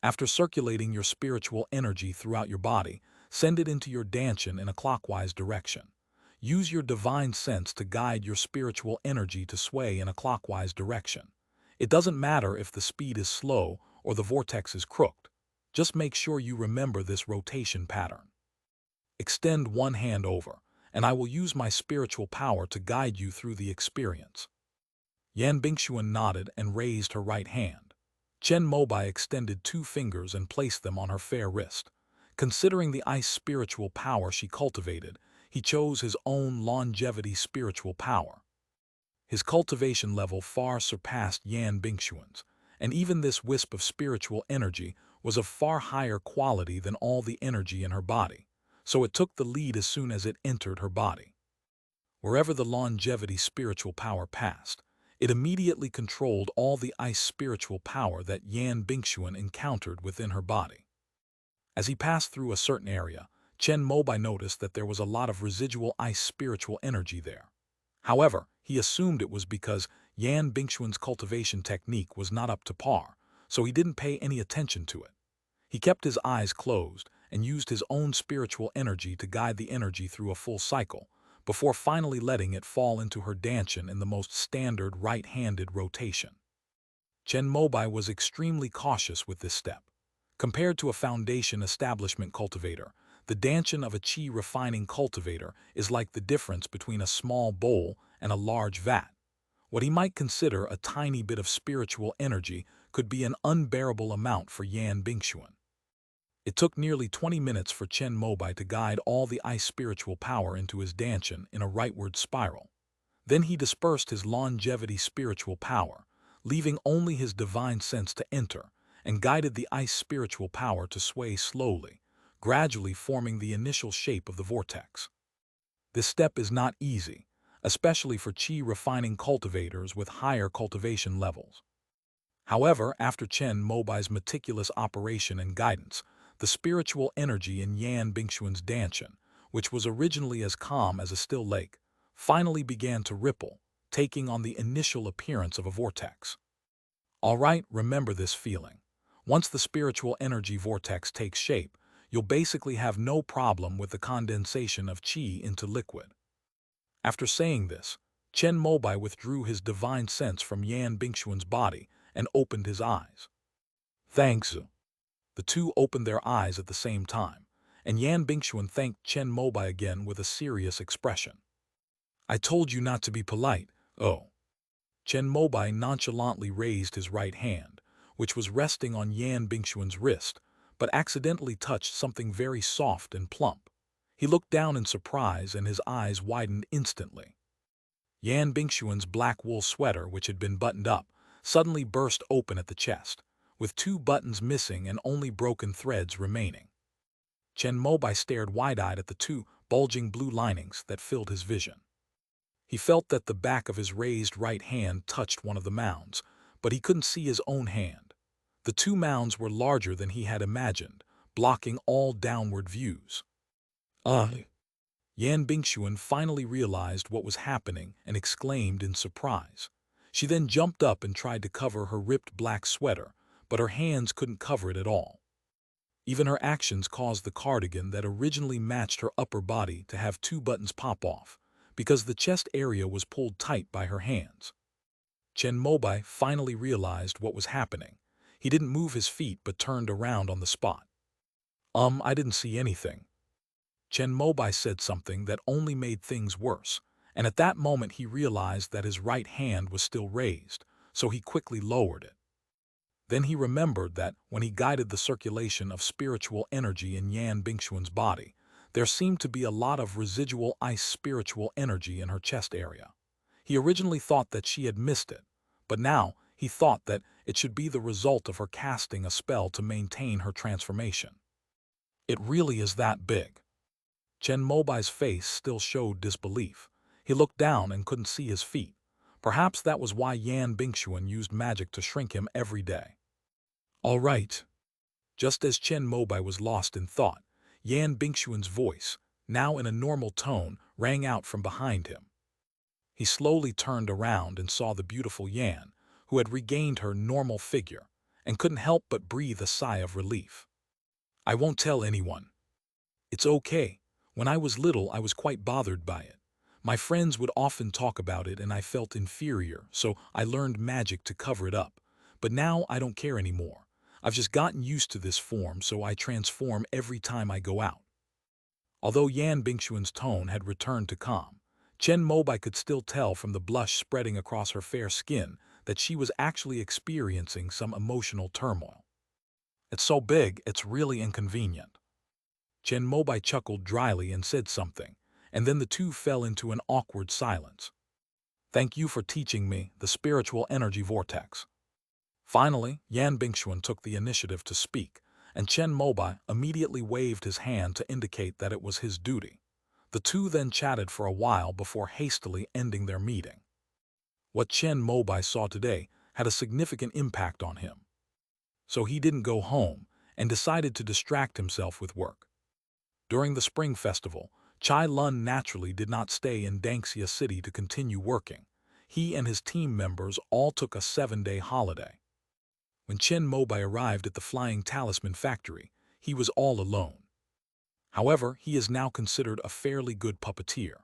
After circulating your spiritual energy throughout your body, send it into your dantian in a clockwise direction. Use your divine sense to guide your spiritual energy to sway in a clockwise direction. It doesn't matter if the speed is slow or the vortex is crooked. Just make sure you remember this rotation pattern. Extend one hand over, and I will use my spiritual power to guide you through the experience. Yan Bingxuan nodded and raised her right hand. Chen Mobai extended 2 fingers and placed them on her fair wrist. Considering the ice spiritual power she cultivated, he chose his own longevity spiritual power. His cultivation level far surpassed Yan Bingxuan's, and even this wisp of spiritual energy was of far higher quality than all the energy in her body, so it took the lead as soon as it entered her body. Wherever the longevity spiritual power passed, it immediately controlled all the ice spiritual power that Yan Bingxuan encountered within her body. As he passed through a certain area, Chen Mobai noticed that there was a lot of residual ice spiritual energy there. However, he assumed it was because Yan Bingxuan's cultivation technique was not up to par, so he didn't pay any attention to it. He kept his eyes closed and used his own spiritual energy to guide the energy through a full cycle, before finally letting it fall into her dantian in the most standard right-handed rotation. Chen Mobai was extremely cautious with this step. Compared to a foundation establishment cultivator, the dantian of a qi refining cultivator is like the difference between a small bowl and a large vat. What he might consider a tiny bit of spiritual energy could be an unbearable amount for Yan Bingxuan. It took nearly 20 minutes for Chen Mobai to guide all the ice spiritual power into his dantian in a rightward spiral. Then he dispersed his longevity spiritual power, leaving only his divine sense to enter, and guided the ice spiritual power to sway slowly, gradually forming the initial shape of the vortex. This step is not easy, especially for qi refining cultivators with higher cultivation levels. However, after Chen Mobai's meticulous operation and guidance, the spiritual energy in Yan Bingxuan's Danshan, which was originally as calm as a still lake, finally began to ripple, taking on the initial appearance of a vortex. All right, remember this feeling. Once the spiritual energy vortex takes shape, you'll basically have no problem with the condensation of qi into liquid. After saying this, Chen Mobai withdrew his divine sense from Yan Bingxuan's body and opened his eyes. Thanks. The two opened their eyes at the same time, and Yan Bingxuan thanked Chen Mobai again with a serious expression. I told you not to be polite. Oh. Chen Mobai nonchalantly raised his right hand, which was resting on Yan Bingxuan's wrist, but accidentally touched something very soft and plump. He looked down in surprise and his eyes widened instantly. Yan Bingxuan's black wool sweater, which had been buttoned up, suddenly burst open at the chest, with 2 buttons missing and only broken threads remaining. Chen Mobai stared wide-eyed at the 2 bulging blue linings that filled his vision. He felt that the back of his raised right hand touched one of the mounds, but he couldn't see his own hand. The 2 mounds were larger than he had imagined, blocking all downward views. Yan Bingxuan finally realized what was happening and exclaimed in surprise. She then jumped up and tried to cover her ripped black sweater, but her hands couldn't cover it at all. Even her actions caused the cardigan that originally matched her upper body to have 2 buttons pop off, because the chest area was pulled tight by her hands. Chen Mobai finally realized what was happening. He didn't move his feet but turned around on the spot. I didn't see anything. Chen Mobai said something that only made things worse, and at that moment he realized that his right hand was still raised, so he quickly lowered it. Then he remembered that when he guided the circulation of spiritual energy in Yan Bingxuan's body, there seemed to be a lot of residual ice spiritual energy in her chest area. He originally thought that she had missed it, but now he thought that it should be the result of her casting a spell to maintain her transformation. It really is that big. Chen Mobai's face still showed disbelief. He looked down and couldn't see his feet. Perhaps that was why Yan Bingxuan used magic to shrink him every day. All right. Just as Chen Mobai was lost in thought, Yan Bingxuan's voice, now in a normal tone, rang out from behind him. He slowly turned around and saw the beautiful Yan, who had regained her normal figure, and couldn't help but breathe a sigh of relief. I won't tell anyone. It's okay. When I was little, I was quite bothered by it. My friends would often talk about it and I felt inferior, so I learned magic to cover it up. But now I don't care anymore. I've just gotten used to this form, so I transform every time I go out. Although Yan Bingxuan's tone had returned to calm, Chen Mobai could still tell from the blush spreading across her fair skin that she was actually experiencing some emotional turmoil. It's so big, it's really inconvenient. Chen Mobai chuckled dryly and said something, and then the two fell into an awkward silence. Thank you for teaching me the spiritual energy vortex. Finally, Yan Bingxuan took the initiative to speak, and Chen Mobai immediately waved his hand to indicate that it was his duty. The two then chatted for a while before hastily ending their meeting. What Chen Mobai saw today had a significant impact on him. So he didn't go home and decided to distract himself with work. During the Spring Festival, Chai Lun naturally did not stay in Dangxia City to continue working. He and his team members all took a 7-day holiday. When Chen Mobai arrived at the Flying Talisman factory, he was all alone. However, he is now considered a fairly good puppeteer.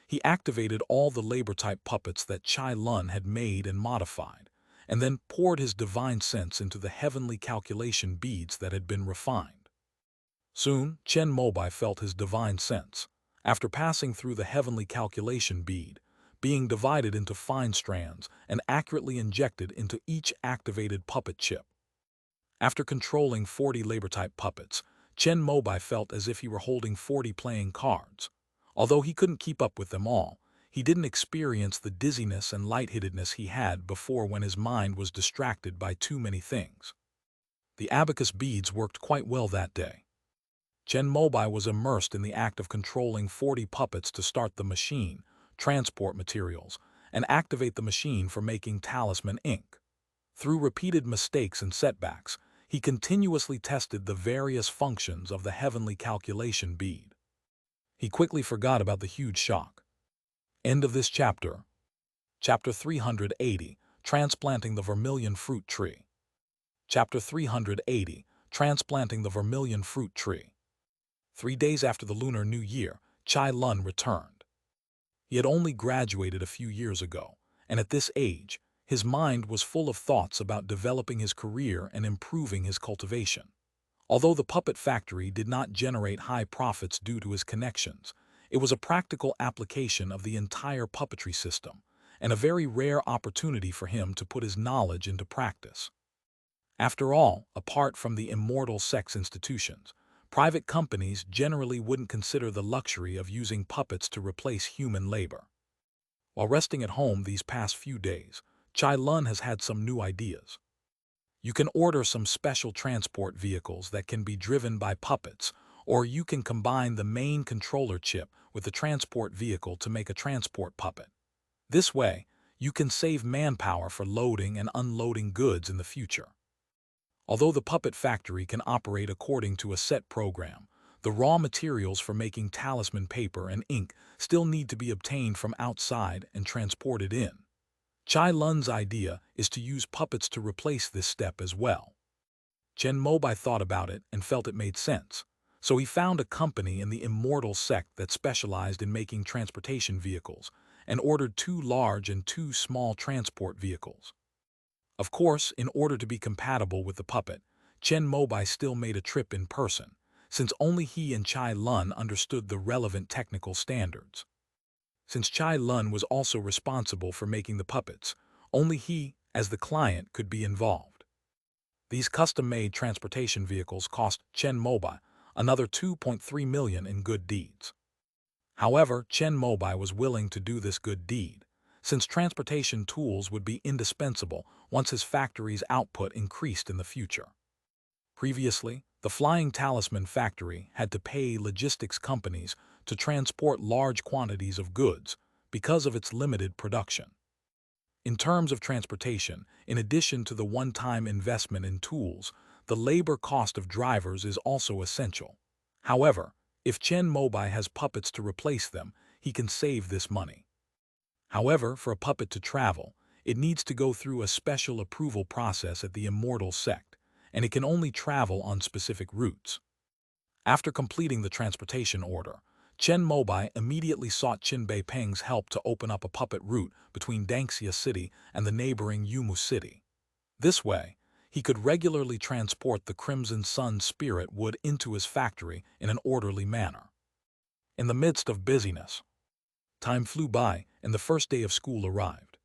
He activated all the labor-type puppets that Chai Lun had made and modified, and then poured his divine sense into the heavenly calculation beads that had been refined. Soon, Chen Mobai felt his divine sense, after passing through the heavenly calculation bead, being divided into fine strands and accurately injected into each activated puppet chip. After controlling 40 labor-type puppets, Chen Mobai felt as if he were holding 40 playing cards. Although he couldn't keep up with them all, he didn't experience the dizziness and lightheadedness he had before when his mind was distracted by too many things. The abacus beads worked quite well that day. Chen Mobai was immersed in the act of controlling 40 puppets to start the machine, transport materials, and activate the machine for making talisman ink. Through repeated mistakes and setbacks, he continuously tested the various functions of the heavenly calculation bead. He quickly forgot about the huge shock. End of this chapter. Chapter 380, Transplanting the Vermilion Fruit Tree. Chapter 380, Transplanting the Vermilion Fruit Tree. 3 days after the Lunar New Year, Chai Lun returned. He had only graduated a few years ago, and at this age, his mind was full of thoughts about developing his career and improving his cultivation. Although the puppet factory did not generate high profits due to his connections, it was a practical application of the entire puppetry system, and a very rare opportunity for him to put his knowledge into practice. After all, apart from the immortal sects institutions, private companies generally wouldn't consider the luxury of using puppets to replace human labor. While resting at home these past few days, Chai Lun has had some new ideas. You can order some special transport vehicles that can be driven by puppets, or you can combine the main controller chip with the transport vehicle to make a transport puppet. This way, you can save manpower for loading and unloading goods in the future. Although the puppet factory can operate according to a set program, the raw materials for making talisman paper and ink still need to be obtained from outside and transported in. Chai Lun's idea is to use puppets to replace this step as well. Chen Mobai thought about it and felt it made sense, so he found a company in the immortal sect that specialized in making transportation vehicles and ordered 2 large and 2 small transport vehicles. Of course, in order to be compatible with the puppet, Chen Mobai still made a trip in person, since only he and Chai Lun understood the relevant technical standards. Since Chai Lun was also responsible for making the puppets, only he, as the client, could be involved. These custom-made transportation vehicles cost Chen Mobai another 2.3 million in good deeds. However, Chen Mobai was willing to do this good deed, since transportation tools would be indispensable once his factory's output increased in the future. Previously, the Flying Talisman factory had to pay logistics companies to transport large quantities of goods because of its limited production. In terms of transportation, in addition to the one-time investment in tools, the labor cost of drivers is also essential. However, if Chen Mobai has puppets to replace them, he can save this money. However, for a puppet to travel, it needs to go through a special approval process at the immortal sect, and it can only travel on specific routes. After completing the transportation order, Chen Mobai immediately sought Qin Beipeng's help to open up a puppet route between Dangxia City and the neighboring Yumu City. This way, he could regularly transport the Crimson Sun spirit wood into his factory in an orderly manner. In the midst of busyness, time flew by and the first day of school arrived.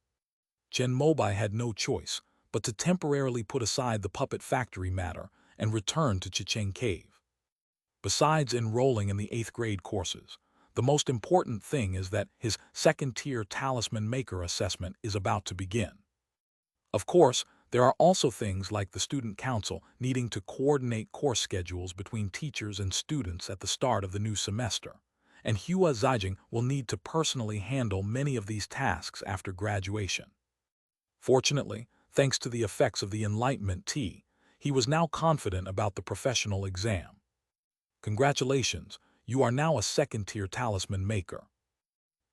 Chen Mobai had no choice but to temporarily put aside the puppet factory matter and return to Chicheng Cave. Besides enrolling in the 8th grade courses, the most important thing is that his second-tier talisman maker assessment is about to begin. Of course, there are also things like the student council needing to coordinate course schedules between teachers and students at the start of the new semester, and Hua Zijing will need to personally handle many of these tasks after graduation. Fortunately, thanks to the effects of the Enlightenment Tea, he was now confident about the professional exam. Congratulations, you are now a second-tier talisman maker.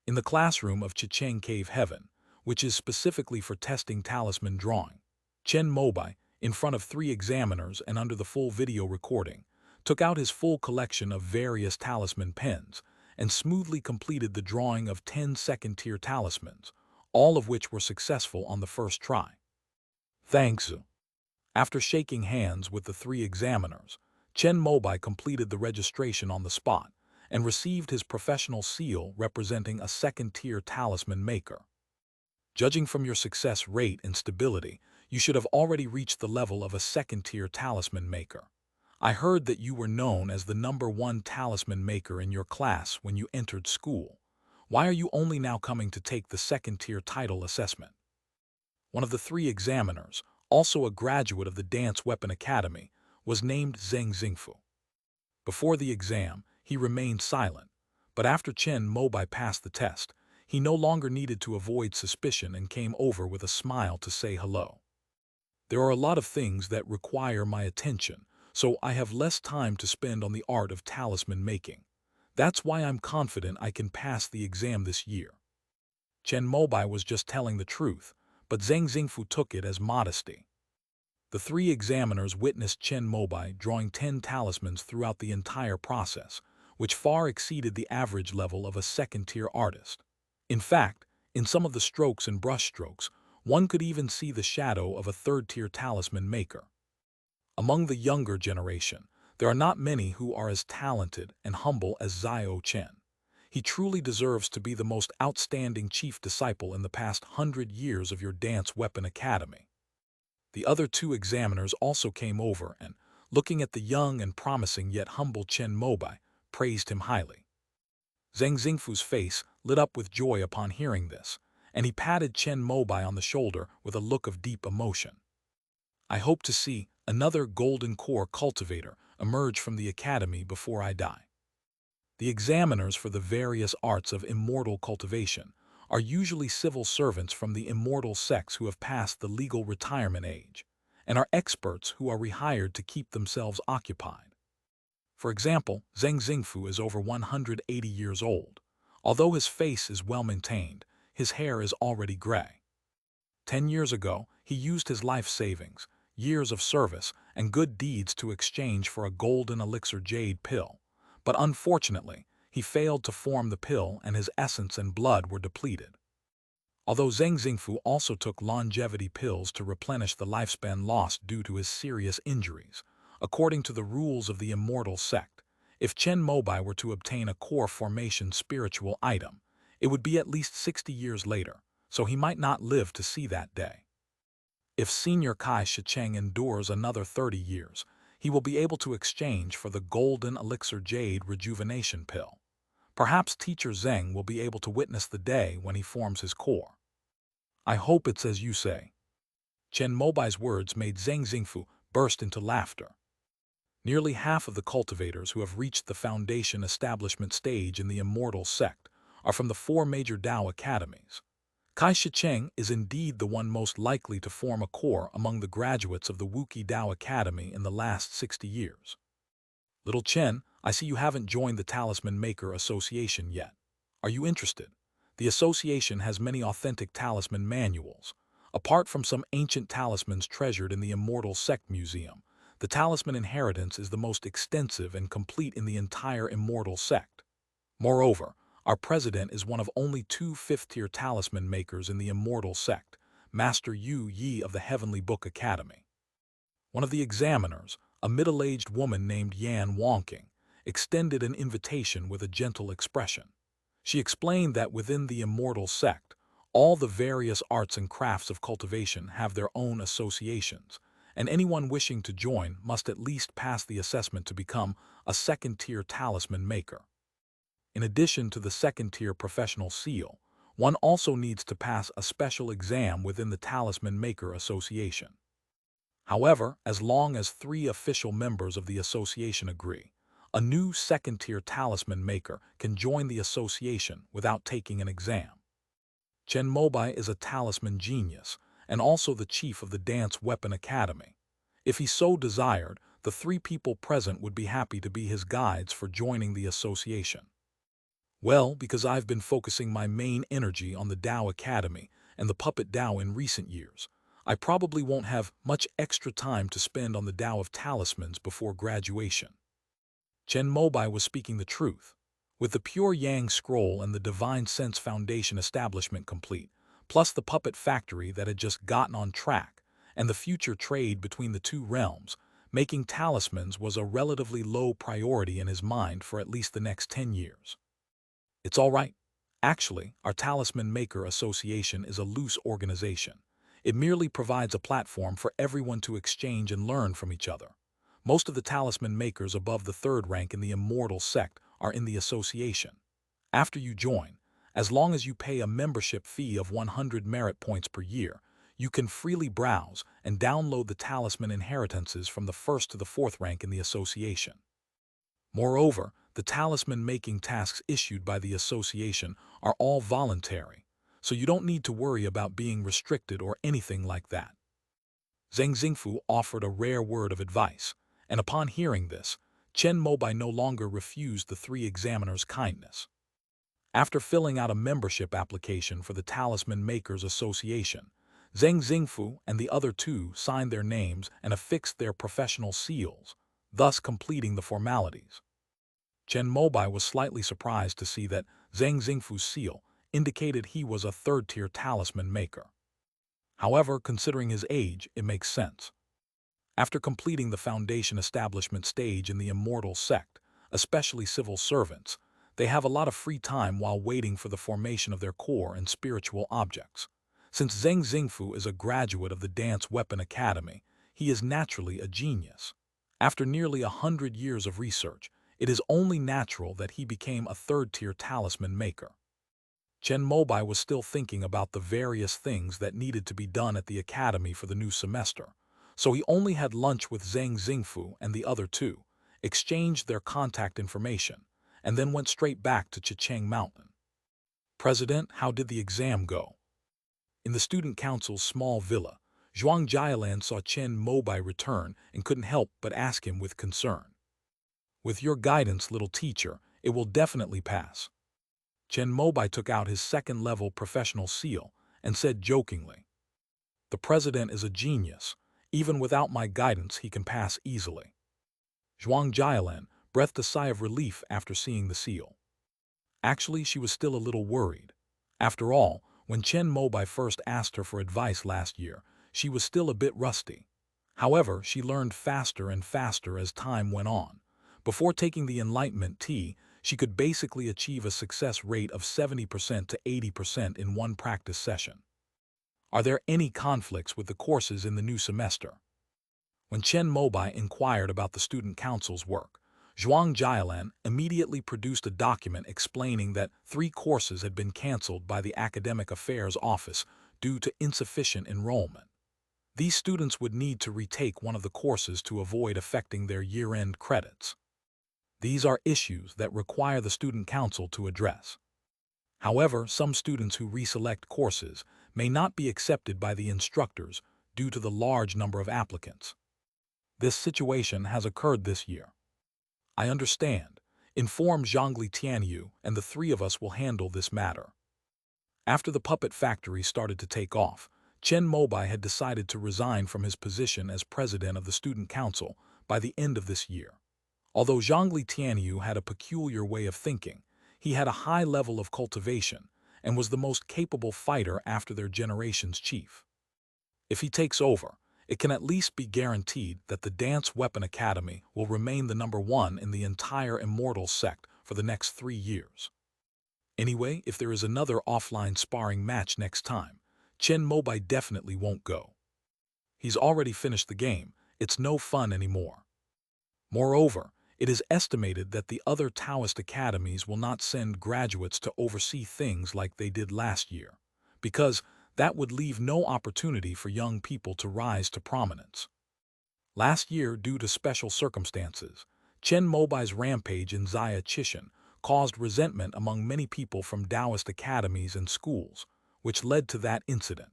In the classroom of Chicheng Cave Heaven, which is specifically for testing talisman drawing, Chen Mobai, in front of 3 examiners and under the full video recording, took out his full collection of various talisman pens and smoothly completed the drawing of 10 second-tier talismans, all of which were successful on the first try. Thanks. After shaking hands with the 3 examiners, Chen Mobai completed the registration on the spot and received his professional seal representing a second-tier talisman maker. Judging from your success rate and stability, you should have already reached the level of a second-tier talisman maker. I heard that you were known as the #1 talisman maker in your class when you entered school. Why are you only now coming to take the second-tier title assessment? One of the 3 examiners, also a graduate of the Dance Weapon Academy, was named Zheng Xingfu. Before the exam, he remained silent, but after Chen Mobai passed the test, he no longer needed to avoid suspicion and came over with a smile to say hello. There are a lot of things that require my attention, so I have less time to spend on the art of talisman making. That's why I'm confident I can pass the exam this year. Chen Mobai was just telling the truth, but Zheng Xingfu took it as modesty. The three examiners witnessed Chen Mobai drawing 10 talismans throughout the entire process, which far exceeded the average level of a second-tier artist. In fact, in some of the strokes and brushstrokes, one could even see the shadow of a third-tier talisman maker. Among the younger generation, there are not many who are as talented and humble as Zhao Chen. He truly deserves to be the most outstanding chief disciple in the past 100 years of your Dance Weapon Academy. The other two examiners also came over and, looking at the young and promising yet humble Chen Mobai, praised him highly. Zheng Xingfu's face lit up with joy upon hearing this, and he patted Chen Mobai on the shoulder with a look of deep emotion. I hope to see another golden core cultivator emerge from the academy before I die. The examiners for the various arts of immortal cultivation are usually civil servants from the immortal sects who have passed the legal retirement age, and are experts who are rehired to keep themselves occupied. For example, Zheng Xingfu is over 180 years old. Although his face is well maintained, his hair is already gray. 10 years ago, he used his life savings, years of service, and good deeds to exchange for a golden elixir jade pill. But unfortunately, he failed to form the pill and his essence and blood were depleted. Although Zheng Xingfu also took longevity pills to replenish the lifespan lost due to his serious injuries, according to the rules of the immortal sect, if Chen Mobai were to obtain a core formation spiritual item, it would be at least 60 years later, so he might not live to see that day. If Senior Kai Shicheng endures another 30 years, he will be able to exchange for the golden elixir jade rejuvenation pill. Perhaps Teacher Zheng will be able to witness the day when he forms his core. I hope it's as you say. Chen Mobai's words made Zheng Xingfu burst into laughter. Nearly half of the cultivators who have reached the foundation establishment stage in the immortal sect are from the 4 major Dao academies. Kai Shicheng is indeed the one most likely to form a core among the graduates of the Wuqi Dao Academy in the last 60 years. Little Chen, I see you haven't joined the Talisman Maker Association yet. Are you interested? The association has many authentic talisman manuals. Apart from some ancient talismans treasured in the Immortal Sect Museum, the talisman inheritance is the most extensive and complete in the entire Immortal Sect. Moreover, our president is one of only 2 fifth-tier talisman makers in the Immortal Sect, Master Yu Yi of the Heavenly Book Academy. One of the examiners, a middle-aged woman named Yan Wongking, extended an invitation with a gentle expression. She explained that within the Immortal Sect, all the various arts and crafts of cultivation have their own associations, and anyone wishing to join must at least pass the assessment to become a second-tier talisman maker. In addition to the second-tier professional seal, one also needs to pass a special exam within the Talisman Maker Association. However, as long as 3 official members of the association agree, a new second-tier talisman maker can join the association without taking an exam. Chen Mobai is a talisman genius and also the chief of the Dance Weapon Academy. If he so desired, the 3 people present would be happy to be his guides for joining the association. Well, because I've been focusing my main energy on the Dao Academy and the Puppet Dao in recent years, I probably won't have much extra time to spend on the Dao of Talismans before graduation. Chen Mobai was speaking the truth. With the Pure Yang Scroll and the Divine Sense Foundation establishment complete, plus the puppet factory that had just gotten on track, and the future trade between the 2 realms, making talismans was a relatively low priority in his mind for at least the next 10 years. It's all right. Actually, our Talisman Maker Association is a loose organization. It merely provides a platform for everyone to exchange and learn from each other. Most of the talisman makers above the 3rd rank in the Immortal Sect are in the association. After you join, as long as you pay a membership fee of 100 merit points per year, you can freely browse and download the talisman inheritances from the 1st to the 4th rank in the association. Moreover, the talisman-making tasks issued by the association are all voluntary, so you don't need to worry about being restricted or anything like that. Zheng Xingfu offered a rare word of advice, and upon hearing this, Chen Mobai no longer refused the three examiners' kindness. After filling out a membership application for the Talisman Makers Association, Zheng Xingfu and the other two signed their names and affixed their professional seals, thus completing the formalities. Chen Mobai was slightly surprised to see that Zheng Xingfu's seal indicated he was a third-tier talisman maker. However, considering his age, it makes sense. After completing the foundation establishment stage in the immortal sect, especially civil servants, they have a lot of free time while waiting for the formation of their core and spiritual objects. Since Zheng Xingfu is a graduate of the Dance Weapon Academy, he is naturally a genius. After nearly 100 years of research, it is only natural that he became a third-tier talisman maker. Chen Mobai was still thinking about the various things that needed to be done at the academy for the new semester, so he only had lunch with Zheng Xingfu and the other two, exchanged their contact information, and then went straight back to Chicheng Mountain. President, how did the exam go? In the student council's small villa, Zhuang Jialan saw Chen Mobai return and couldn't help but ask him with concern. With your guidance, little teacher, it will definitely pass. Chen Mobai took out his second-level professional seal and said jokingly, "The president is a genius. Even without my guidance, he can pass easily." Zhuang Jialan breathed a sigh of relief after seeing the seal. Actually, she was still a little worried. After all, when Chen Mobai first asked her for advice last year, she was still a bit rusty. However, she learned faster and faster as time went on. Before taking the Enlightenment tea, she could basically achieve a success rate of 70% to 80% in one practice session. Are there any conflicts with the courses in the new semester? When Chen Mobai inquired about the student council's work, Zhuang Jialan immediately produced a document explaining that 3 courses had been canceled by the Academic Affairs Office due to insufficient enrollment. These students would need to retake one of the courses to avoid affecting their year-end credits. These are issues that require the student council to address. However, some students who reselect courses may not be accepted by the instructors due to the large number of applicants. This situation has occurred this year. I understand. Inform Zhongli Tianyu and the 3 of us will handle this matter. After the puppet factory started to take off, Chen Mobai had decided to resign from his position as president of the student council by the end of this year. Although Zhongli Tianyu had a peculiar way of thinking, he had a high level of cultivation and was the most capable fighter after their generation's chief. If he takes over, it can at least be guaranteed that the Dance Weapon Academy will remain the #1 in the entire immortal sect for the next 3 years. Anyway, if there is another offline sparring match next time, Chen Mobai definitely won't go. He's already finished the game, it's no fun anymore. Moreover, it is estimated that the other Taoist academies will not send graduates to oversee things like they did last year, because that would leave no opportunity for young people to rise to prominence. Last year, due to special circumstances, Chen Mobai's rampage in Zaya Chishan caused resentment among many people from Taoist academies and schools, which led to that incident.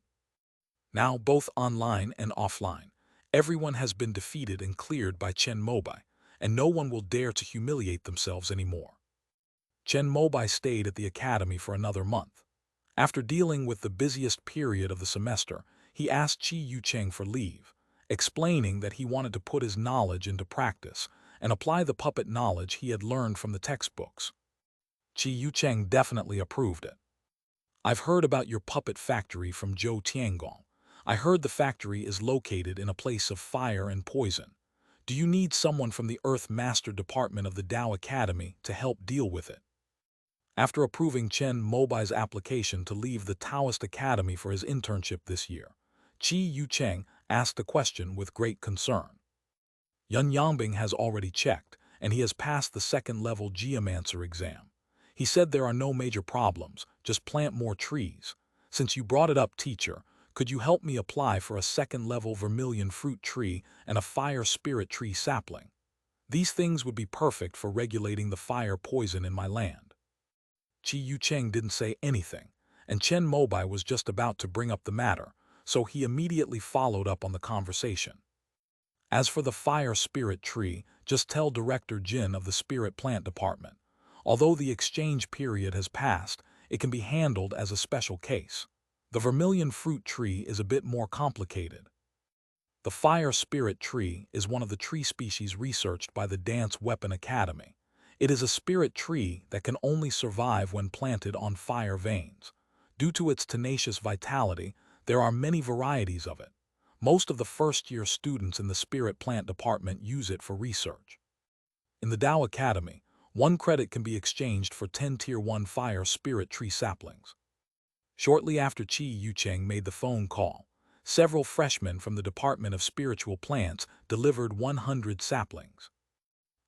Now, both online and offline, everyone has been defeated and cleared by Chen Mobai, and no one will dare to humiliate themselves anymore. Chen Mobai stayed at the academy for another month. After dealing with the busiest period of the semester, he asked Qi Yucheng for leave, explaining that he wanted to put his knowledge into practice and apply the puppet knowledge he had learned from the textbooks. Qi Yucheng definitely approved it. I've heard about your puppet factory from Zhou Tiangong. I heard the factory is located in a place of fire and poison. Do you need someone from the Earth Master Department of the Tao Academy to help deal with it? After approving Chen Mobai's application to leave the Taoist Academy for his internship this year, Qi Yucheng asked a question with great concern. Yun Yangbing has already checked, and he has passed the second-level geomancer exam. He said there are no major problems, just plant more trees. Since you brought it up, teacher, could you help me apply for a second-level vermilion fruit tree and a fire spirit tree sapling? These things would be perfect for regulating the fire poison in my land. Chi Yucheng didn't say anything, and Chen Mobai was just about to bring up the matter, so he immediately followed up on the conversation. As for the fire spirit tree, just tell Director Jin of the Spirit Plant Department. Although the exchange period has passed, it can be handled as a special case. The vermilion fruit tree is a bit more complicated. The fire spirit tree is one of the tree species researched by the Dance Weapon Academy. It is a spirit tree that can only survive when planted on fire veins. Due to its tenacious vitality, there are many varieties of it. Most of the first-year students in the Spirit Plant Department use it for research. In the Tao Academy, 1 credit can be exchanged for 10 Tier 1 fire spirit tree saplings. Shortly after Chi Yucheng made the phone call, several freshmen from the Department of Spiritual Plants delivered 100 saplings.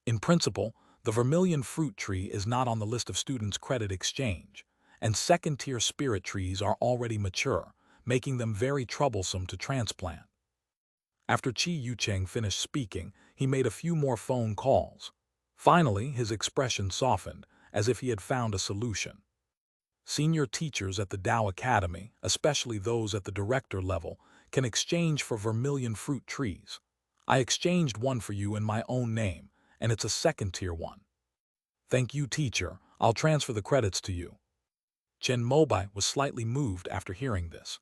In principle, the vermilion fruit tree is not on the list of students' credit exchange, and second-tier spirit trees are already mature, making them very troublesome to transplant. After Chi Yucheng finished speaking, he made a few more phone calls. Finally, his expression softened, as if he had found a solution. Senior teachers at the Tao Academy, especially those at the director level, can exchange for vermilion fruit trees. I exchanged one for you in my own name, and it's a second-tier one. Thank you, teacher. I'll transfer the credits to you. Chen Mobai was slightly moved after hearing this.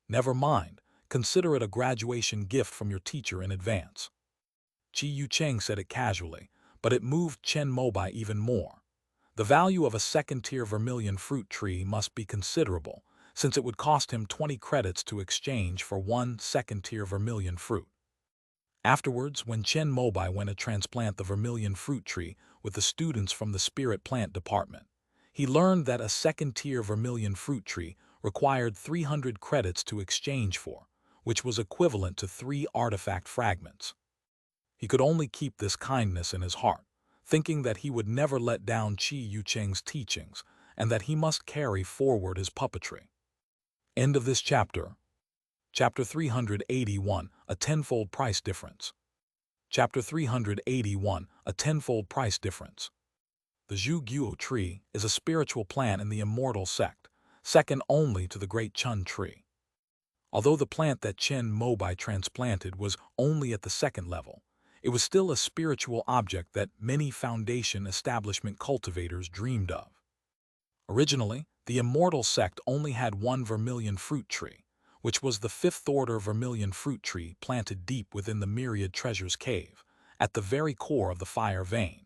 Never mind. Consider it a graduation gift from your teacher in advance. Chi Yucheng said it casually, but it moved Chen Mobai even more. The value of a second-tier vermilion fruit tree must be considerable, since it would cost him 20 credits to exchange for 1 second-tier vermilion fruit. Afterwards, when Chen Mobai went to transplant the vermilion fruit tree with the students from the Spirit Plant Department, he learned that a second-tier vermilion fruit tree required 300 credits to exchange for, which was equivalent to 3 artifact fragments. He could only keep this kindness in his heart, thinking that he would never let down Chi Yucheng's teachings and that he must carry forward his puppetry. End of this chapter. Chapter 381, A Tenfold Price Difference. Chapter 381, A Tenfold Price Difference. The Zhu Guo tree is a spiritual plant in the immortal sect, second only to the great Chun tree. Although the plant that Chen Mobai transplanted was only at the second level, it was still a spiritual object that many foundation establishment cultivators dreamed of. Originally, the immortal sect only had 1 vermilion fruit tree, which was the 5th-order vermilion fruit tree planted deep within the Myriad Treasures Cave, at the very core of the fire vein.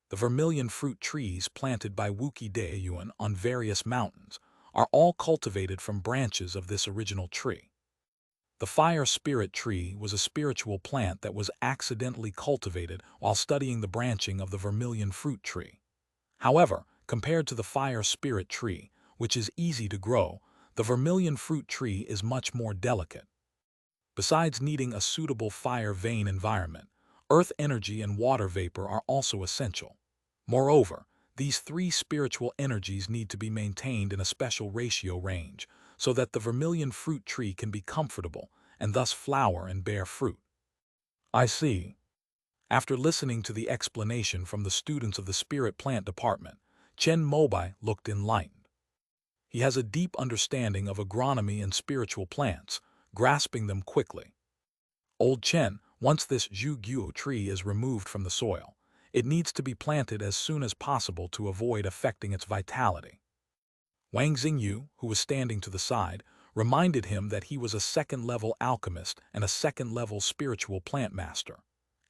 The vermilion fruit trees planted by Wuki Deiyuan on various mountains are all cultivated from branches of this original tree. The fire spirit tree was a spiritual plant that was accidentally cultivated while studying the branching of the vermilion fruit tree. However, compared to the fire spirit tree, which is easy to grow, the vermilion fruit tree is much more delicate. Besides needing a suitable fire vein environment, earth energy and water vapor are also essential. Moreover, these 3 spiritual energies need to be maintained in a special ratio range so that the vermilion fruit tree can be comfortable and thus flower and bear fruit. I see. After listening to the explanation from the students of the Spirit Plant Department, Chen Mobai looked enlightened. He has a deep understanding of agronomy and spiritual plants, grasping them quickly. Old Chen, once this Zhu Guo tree is removed from the soil, it needs to be planted as soon as possible to avoid affecting its vitality. Wang Xingyu, who was standing to the side, reminded him that he was a second-level alchemist and a second-level spiritual plant master.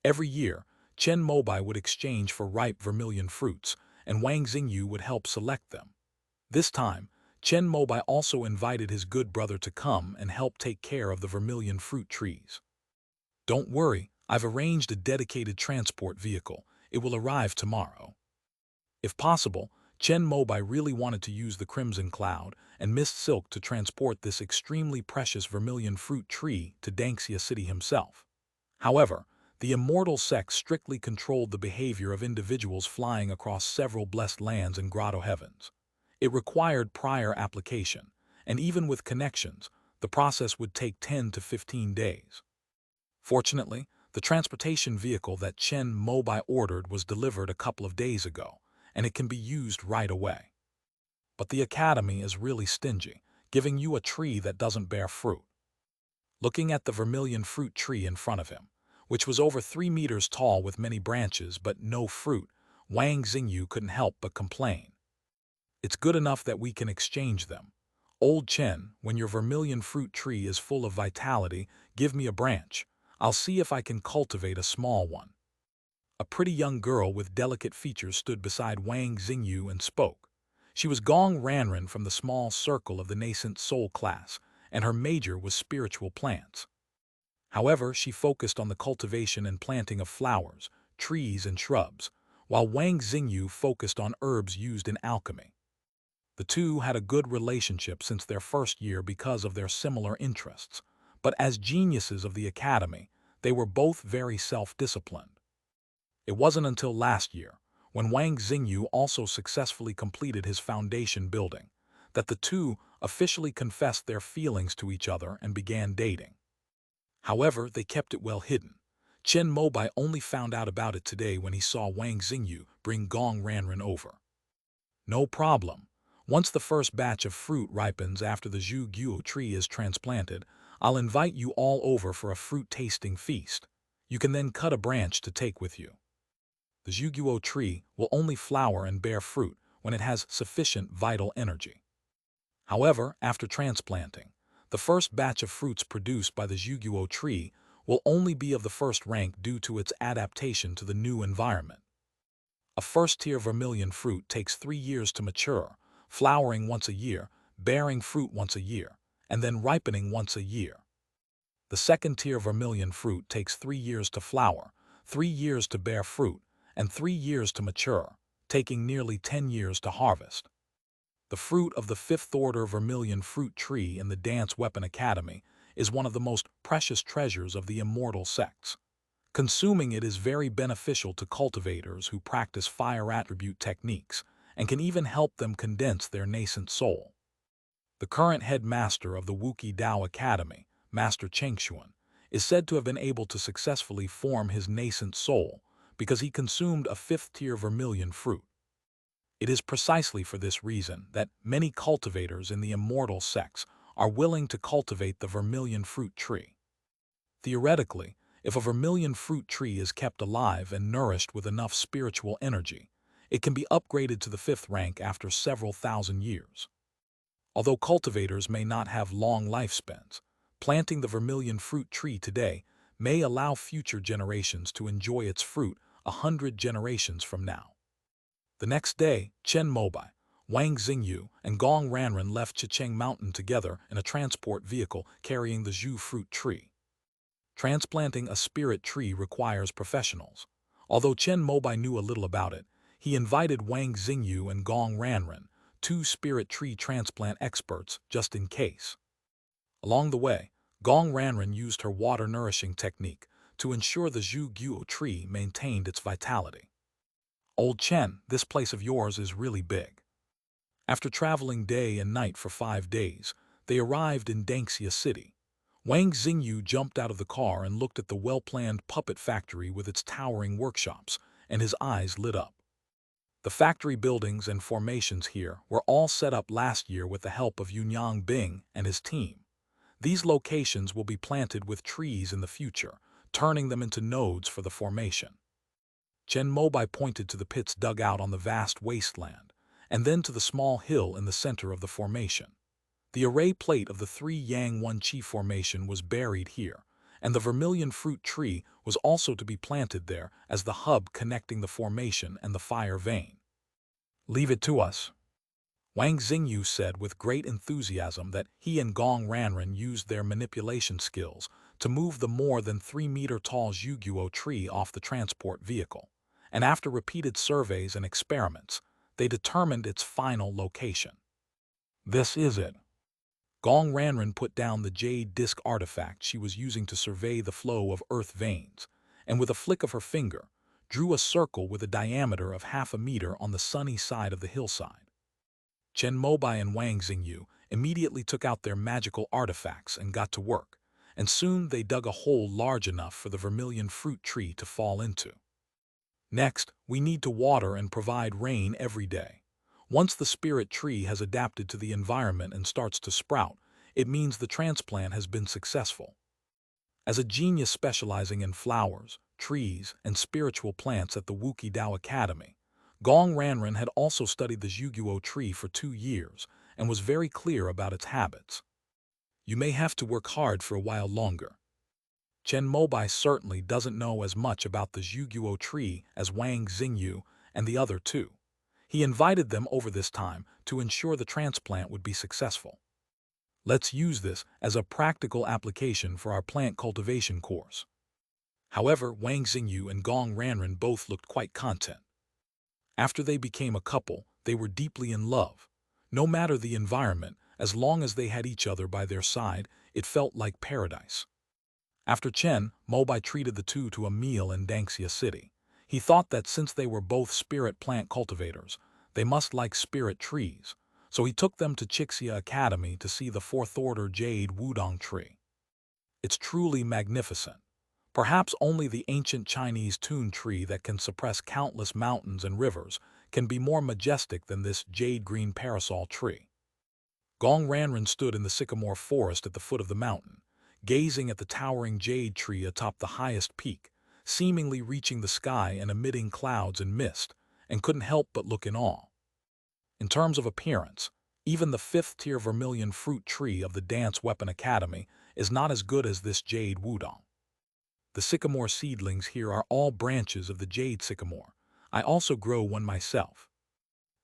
Every year, Chen Mobai would exchange for ripe vermilion fruits, and Wang Xingyu would help select them. This time, Chen Mobai also invited his good brother to come and help take care of the vermilion fruit trees. Don't worry, I've arranged a dedicated transport vehicle. It will arrive tomorrow. If possible, Chen Mobai really wanted to use the Crimson Cloud and Mist Silk to transport this extremely precious vermilion fruit tree to Danxia City himself. However, the immortal sect strictly controlled the behavior of individuals flying across several blessed lands and grotto heavens. It required prior application, and even with connections, the process would take 10 to 15 days. Fortunately, The transportation vehicle that Chen Mobai ordered was delivered a couple of days ago, and it can be used right away. But the academy is really stingy, giving you a tree that doesn't bear fruit. Looking at the vermilion fruit tree in front of him, which was over 3 meters tall with many branches but no fruit, Wang Xingyu couldn't help but complain. It's good enough that we can exchange them. Old Chen, when your vermilion fruit tree is full of vitality, give me a branch. I'll see if I can cultivate a small one. A pretty young girl with delicate features stood beside Wang Xingyu and spoke. She was Gong Ranran from the small circle of the nascent soul class, and her major was spiritual plants. However, she focused on the cultivation and planting of flowers, trees, and shrubs, while Wang Xingyu focused on herbs used in alchemy. The two had a good relationship since their first year because of their similar interests, but as geniuses of the academy, they were both very self-disciplined. It wasn't until last year, when Wang Xingyu also successfully completed his foundation building, that the two officially confessed their feelings to each other and began dating. However, they kept it well hidden. Chen Mobai only found out about it today when he saw Wang Xingyu bring Gong Ranran over. No problem. Once the first batch of fruit ripens after the Zhu Guo tree is transplanted, I'll invite you all over for a fruit-tasting feast. You can then cut a branch to take with you. The Zhu Guo tree will only flower and bear fruit when it has sufficient vital energy. However, after transplanting, the first batch of fruits produced by the Zhu Guo tree will only be of the first rank due to its adaptation to the new environment. A first-tier vermilion fruit takes 3 years to mature, flowering once a year, bearing fruit once a year, and then ripening once a year. The second-tier vermilion fruit takes 3 years to flower, 3 years to bear fruit, and 3 years to mature, taking nearly 10 years to harvest. The fruit of the fifth-order vermilion fruit tree in the Dance Weapon Academy is one of the most precious treasures of the immortal sects. Consuming it is very beneficial to cultivators who practice fire attribute techniques and can even help them condense their nascent soul. The current headmaster of the Wuki Dao Academy, Master Chengshuan, is said to have been able to successfully form his nascent soul because he consumed a fifth-tier vermilion fruit. It is precisely for this reason that many cultivators in the immortal sects are willing to cultivate the vermilion fruit tree. Theoretically, if a vermilion fruit tree is kept alive and nourished with enough spiritual energy, it can be upgraded to the 5th rank after several thousand years. Although cultivators may not have long lifespans, planting the vermilion fruit tree today may allow future generations to enjoy its fruit 100 generations from now. The next day, Chen Mobai, Wang Xingyu, and Gong Ranran left Chicheng Mountain together in a transport vehicle carrying the Zhu fruit tree. Transplanting a spirit tree requires professionals. Although Chen Mobai knew a little about it, he invited Wang Xingyu and Gong Ranran, 2 spirit tree transplant experts, just in case. Along the way, Gong Ranran used her water-nourishing technique to ensure the Zhu Guo tree maintained its vitality. Old Chen, this place of yours is really big. After traveling day and night for 5 days, they arrived in Dangxia City. Wang Xingyu jumped out of the car and looked at the well-planned puppet factory with its towering workshops, and his eyes lit up. The factory buildings and formations here were all set up last year with the help of Yunyang Bing and his team. These locations will be planted with trees in the future, turning them into nodes for the formation. Chen Mobai pointed to the pits dug out on the vast wasteland, and then to the small hill in the center of the formation. The array plate of the 3 Yang 1 Qi formation was buried here, and the vermilion fruit tree was also to be planted there as the hub connecting the formation and the fire vein. Leave it to us. Wang Xingyu said with great enthusiasm that he and Gong Ranran used their manipulation skills to move the more than 3-meter-tall Zhu Guo tree off the transport vehicle, and after repeated surveys and experiments, they determined its final location. This is it. Gong Ranran put down the jade disc artifact she was using to survey the flow of earth veins, and with a flick of her finger, drew a circle with a diameter of half a meter on the sunny side of the hillside. Chen Mobai and Wang Xingyu immediately took out their magical artifacts and got to work, and soon they dug a hole large enough for the vermilion fruit tree to fall into. Next, we need to water and provide rain every day. Once the spirit tree has adapted to the environment and starts to sprout, it means the transplant has been successful. As a genius specializing in flowers, trees, and spiritual plants at the Wuki Dao Academy, Gong Ranran had also studied the Zhuguo tree for 2 years and was very clear about its habits. You may have to work hard for a while longer. Chen Mobai certainly doesn't know as much about the Zhuguo tree as Wang Xingyu and the other two. He invited them over this time to ensure the transplant would be successful. Let's use this as a practical application for our plant cultivation course. However, Wang Xingyu and Gong Ranran both looked quite content. After they became a couple, they were deeply in love. No matter the environment, as long as they had each other by their side, it felt like paradise. After Chen Mobai treated the two to a meal in Dangxia City, he thought that since they were both spirit plant cultivators, they must like spirit trees, so he took them to Chixia Academy to see the fourth-order jade wudong tree. It's truly magnificent. Perhaps only the ancient Chinese tun tree that can suppress countless mountains and rivers can be more majestic than this jade-green parasol tree. Gong Ranran stood in the sycamore forest at the foot of the mountain, gazing at the towering jade tree atop the highest peak, seemingly reaching the sky and emitting clouds and mist, and couldn't help but look in awe. In terms of appearance, even the 5th-tier vermilion fruit tree of the Dance Weapon Academy is not as good as this jade wudong. The sycamore seedlings here are all branches of the jade sycamore. I also grow one myself.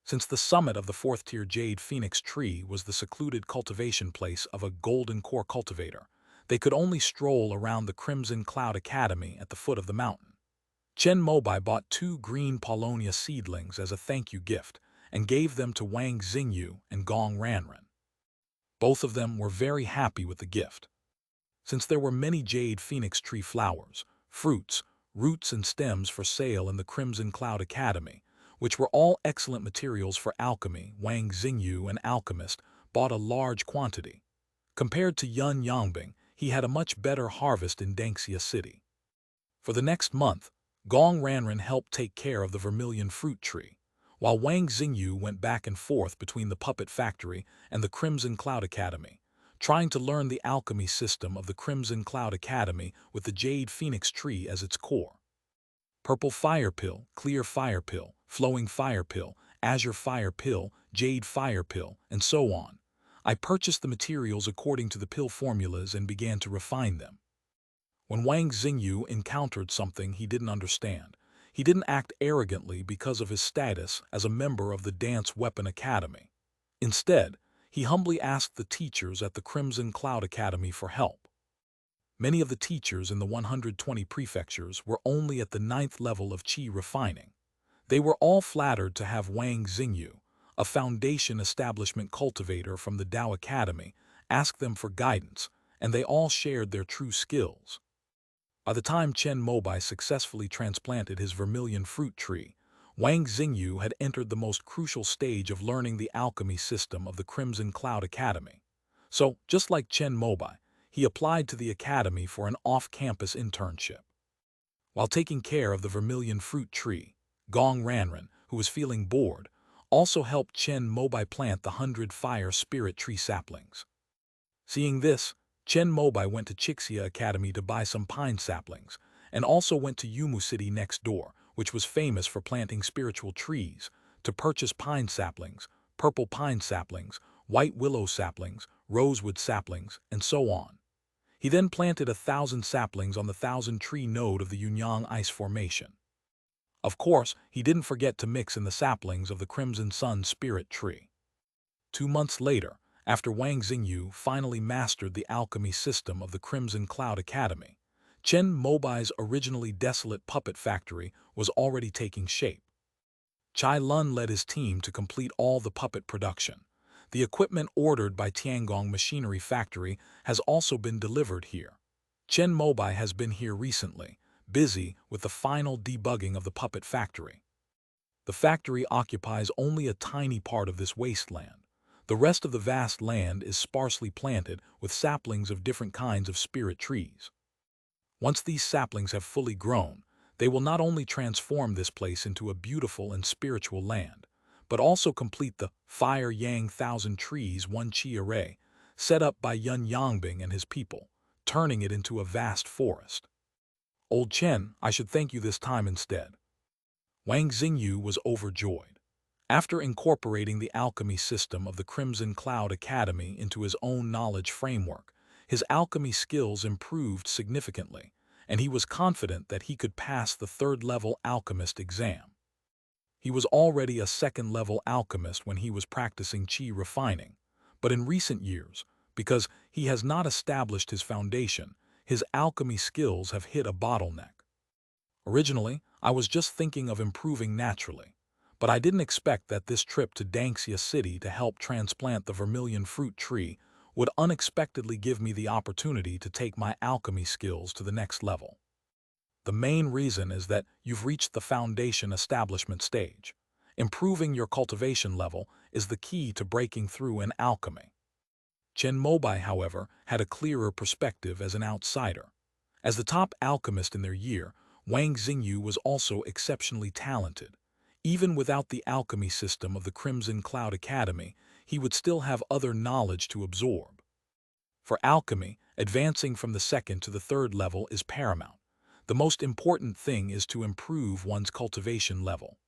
Since the summit of the 4th-tier jade phoenix tree was the secluded cultivation place of a golden core cultivator, they could only stroll around the Crimson Cloud Academy at the foot of the mountain. Chen Mobai bought 2 green Paulownia seedlings as a thank-you gift and gave them to Wang Xingyu and Gong Ranran. Both of them were very happy with the gift. Since there were many jade phoenix tree flowers, fruits, roots and stems for sale in the Crimson Cloud Academy, which were all excellent materials for alchemy, Wang Xingyu, an alchemist, bought a large quantity. Compared to Yun Yongbing, he had a much better harvest in Dangxia City. For the next month, Gong Ranran helped take care of the vermilion fruit tree, while Wang Xingyu went back and forth between the puppet factory and the Crimson Cloud Academy, trying to learn the alchemy system of the Crimson Cloud Academy with the jade phoenix tree as its core. Purple fire pill, clear fire pill, flowing fire pill, azure fire pill, jade fire pill, and so on. I purchased the materials according to the pill formulas and began to refine them. When Wang Xingyu encountered something he didn't understand, he didn't act arrogantly because of his status as a member of the Dance Weapon Academy. Instead, he humbly asked the teachers at the Crimson Cloud Academy for help. Many of the teachers in the 120 prefectures were only at the 9th level of qi refining. They were all flattered to have Wang Xingyu, a foundation establishment cultivator from the Dao Academy, ask them for guidance, and they all shared their true skills. By the time Chen Mobai successfully transplanted his vermilion fruit tree, Wang Xingyu had entered the most crucial stage of learning the alchemy system of the Crimson Cloud Academy. So, just like Chen Mobai, he applied to the academy for an off-campus internship. While taking care of the vermilion fruit tree, Gong Ranran, who was feeling bored, also helped Chen Mobai plant the 100 fire spirit tree saplings. Seeing this, Chen Mobai went to Chixia Academy to buy some pine saplings, and also went to Yumu City next door, which was famous for planting spiritual trees, to purchase pine saplings, purple pine saplings, white willow saplings, rosewood saplings, and so on. He then planted 1,000 saplings on the 1,000-tree node of the Yunyang Ice Formation. Of course, he didn't forget to mix in the saplings of the Crimson Sun Spirit Tree. 2 months later, after Wang Xingyu finally mastered the alchemy system of the Crimson Cloud Academy, Chen Mobai's originally desolate puppet factory was already taking shape. Chai Lun led his team to complete all the puppet production. The equipment ordered by Tiangong Machinery Factory has also been delivered here. Chen Mobai has been here recently, busy with the final debugging of the puppet factory. The factory occupies only a tiny part of this wasteland. The rest of the vast land is sparsely planted with saplings of different kinds of spirit trees. Once these saplings have fully grown, they will not only transform this place into a beautiful and spiritual land, but also complete the Fire Yang Thousand Trees One Chi array set up by Yun Yangbing and his people, turning it into a vast forest. Old Chen, I should thank you this time instead. Wang Xingyu was overjoyed. After incorporating the alchemy system of the Crimson Cloud Academy into his own knowledge framework, his alchemy skills improved significantly, and he was confident that he could pass the third-level alchemist exam. He was already a second-level alchemist when he was practicing qi refining, but in recent years, because he has not established his foundation, his alchemy skills have hit a bottleneck. Originally, I was just thinking of improving naturally, but I didn't expect that this trip to Danxia City to help transplant the vermilion fruit tree would unexpectedly give me the opportunity to take my alchemy skills to the next level. The main reason is that you've reached the foundation establishment stage. Improving your cultivation level is the key to breaking through in alchemy. Chen Mobai, however, had a clearer perspective as an outsider. As the top alchemist in their year, Wang Xingyu was also exceptionally talented. Even without the alchemy system of the Crimson Cloud Academy, he would still have other knowledge to absorb. For alchemy, advancing from the second to the third level is paramount. The most important thing is to improve one's cultivation level.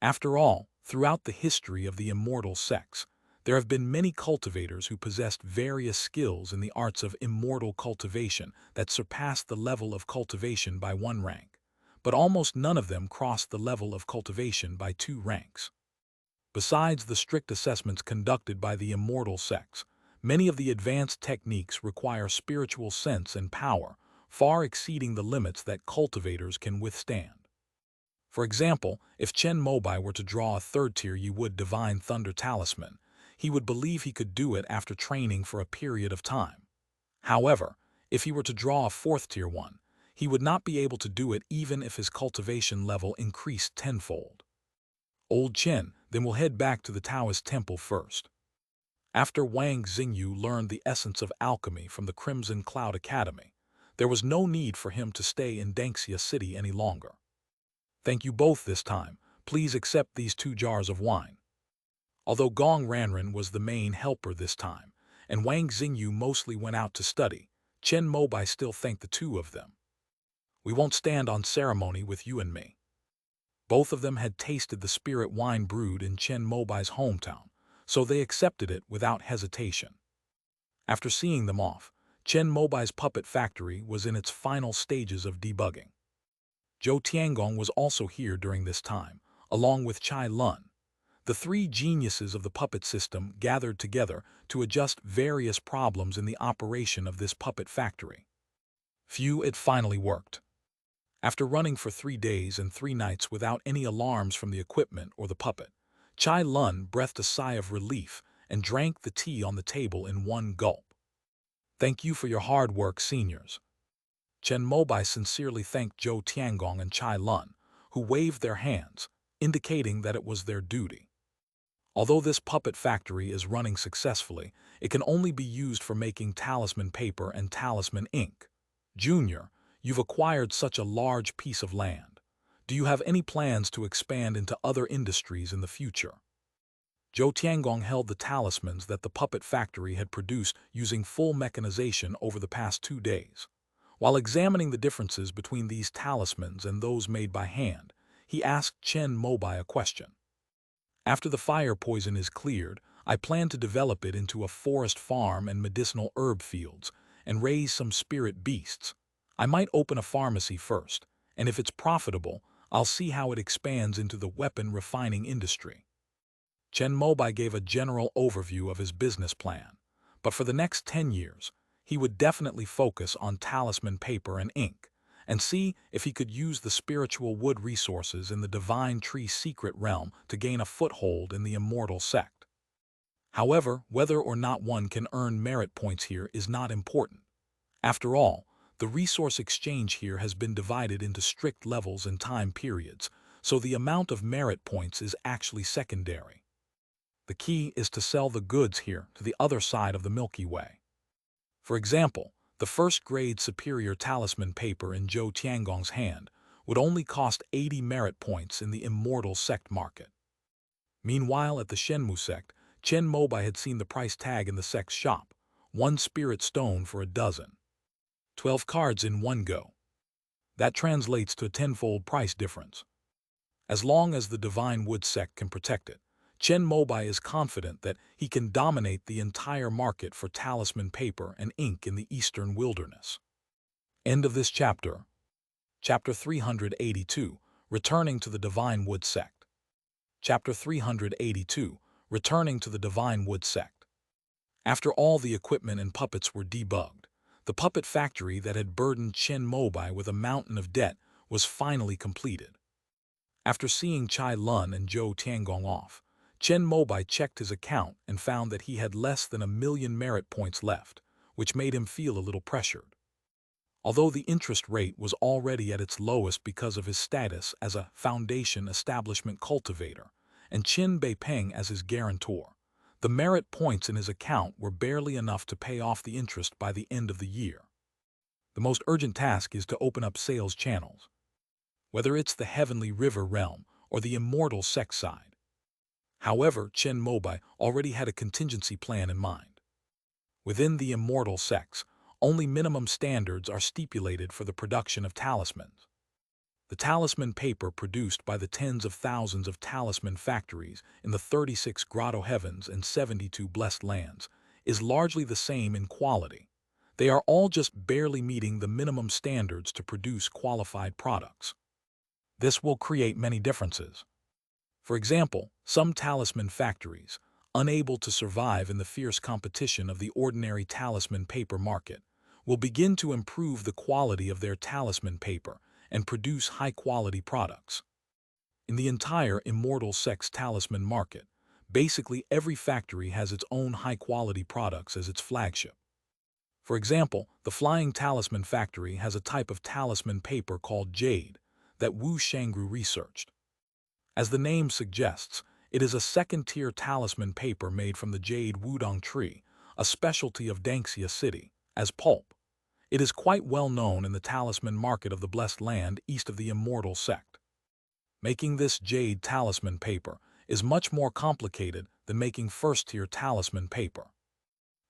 After all, throughout the history of the immortal sects, there have been many cultivators who possessed various skills in the arts of immortal cultivation that surpassed the level of cultivation by 1 rank, but almost none of them crossed the level of cultivation by 2 ranks. Besides the strict assessments conducted by the immortal sects, many of the advanced techniques require spiritual sense and power, far exceeding the limits that cultivators can withstand. For example, if Chen Mobai were to draw a third-tier Yiwood Divine Thunder Talisman, he would believe he could do it after training for a period of time. However, if he were to draw a fourth-tier one, he would not be able to do it even if his cultivation level increased tenfold. Old Chen, then we'll head back to the Taoist temple first. After Wang Xingyu learned the essence of alchemy from the Crimson Cloud Academy, there was no need for him to stay in Danxia City any longer. Thank you both this time. Please accept these 2 jars of wine. Although Gong Ranran was the main helper this time, and Wang Xingyu mostly went out to study, Chen Mobai still thanked the 2 of them. We won't stand on ceremony with you and me. Both of them had tasted the spirit wine brewed in Chen Mobai's hometown, so they accepted it without hesitation. After seeing them off, Chen Mobai's puppet factory was in its final stages of debugging. Zhou Tiangong was also here during this time, along with Chai Lun. The 3 geniuses of the puppet system gathered together to adjust various problems in the operation of this puppet factory. It finally worked. After running for 3 days and 3 nights without any alarms from the equipment or the puppet, Chai Lun breathed a sigh of relief and drank the tea on the table in 1 gulp. Thank you for your hard work, seniors. Chen Mobai sincerely thanked Zhou Tiangong and Chai Lun, who waved their hands, indicating that it was their duty. Although this puppet factory is running successfully, it can only be used for making talisman paper and talisman ink. Junior, you've acquired such a large piece of land. Do you have any plans to expand into other industries in the future? Zhou Tiangong held the talismans that the puppet factory had produced using full mechanization over the past 2 days. While examining the differences between these talismans and those made by hand, he asked Chen Mobai a question. After the fire poison is cleared, I plan to develop it into a forest farm and medicinal herb fields, and raise some spirit beasts. I might open a pharmacy first, and if it's profitable, I'll see how it expands into the weapon refining industry. Chen Mobai gave a general overview of his business plan, but for the next 10 years, he would definitely focus on talisman paper and ink, and see if he could use the spiritual wood resources in the Divine Tree secret realm to gain a foothold in the immortal sect. However, whether or not one can earn merit points here is not important. After all, the resource exchange here has been divided into strict levels and time periods, so the amount of merit points is actually secondary. The key is to sell the goods here to the other side of the Milky Way. For example, the first-grade superior talisman paper in Zhou Tiangong's hand would only cost 80 merit points in the immortal sect market. Meanwhile, at the Shenmu sect, Chen Mobai had seen the price tag in the sect's shop, 1 spirit stone for a dozen. 12 cards in one go. That translates to a tenfold price difference. As long as the Divine Wood sect can protect it, Chen Mobai is confident that he can dominate the entire market for talisman paper and ink in the eastern wilderness. End of this chapter. Chapter 382, Returning to the Divine Wood sect. Chapter 382, Returning to the Divine Wood sect. After all the equipment and puppets were debugged, the puppet factory that had burdened Chen Mobai with a mountain of debt was finally completed. After seeing Chai Lun and Zhou Tiangong off, Chen Mobai checked his account and found that he had less than 1,000,000 merit points left, which made him feel a little pressured. Although the interest rate was already at its lowest because of his status as a foundation establishment cultivator and Qin Beipeng as his guarantor, the merit points in his account were barely enough to pay off the interest by the end of the year. The most urgent task is to open up sales channels, whether it's the Heavenly River realm or the immortal sect side. However, Chen Mobai already had a contingency plan in mind. Within the immortal sects, only minimum standards are stipulated for the production of talismans. The talisman paper produced by the tens of thousands of talisman factories in the 36 grotto heavens and 72 blessed lands is largely the same in quality. They are all just barely meeting the minimum standards to produce qualified products. This will create many differences. For example, some talisman factories, unable to survive in the fierce competition of the ordinary talisman paper market, will begin to improve the quality of their talisman paper and produce high-quality products. In the entire immortal sect's talisman market, basically every factory has its own high-quality products as its flagship. For example, the Flying Talisman Factory has a type of talisman paper called jade that Wu Shangru researched. As the name suggests, it is a second-tier talisman paper made from the jade wudong tree, a specialty of Danxia City, as pulp. It is quite well known in the talisman market of the Blessed Land east of the immortal sect. Making this jade talisman paper is much more complicated than making first-tier talisman paper.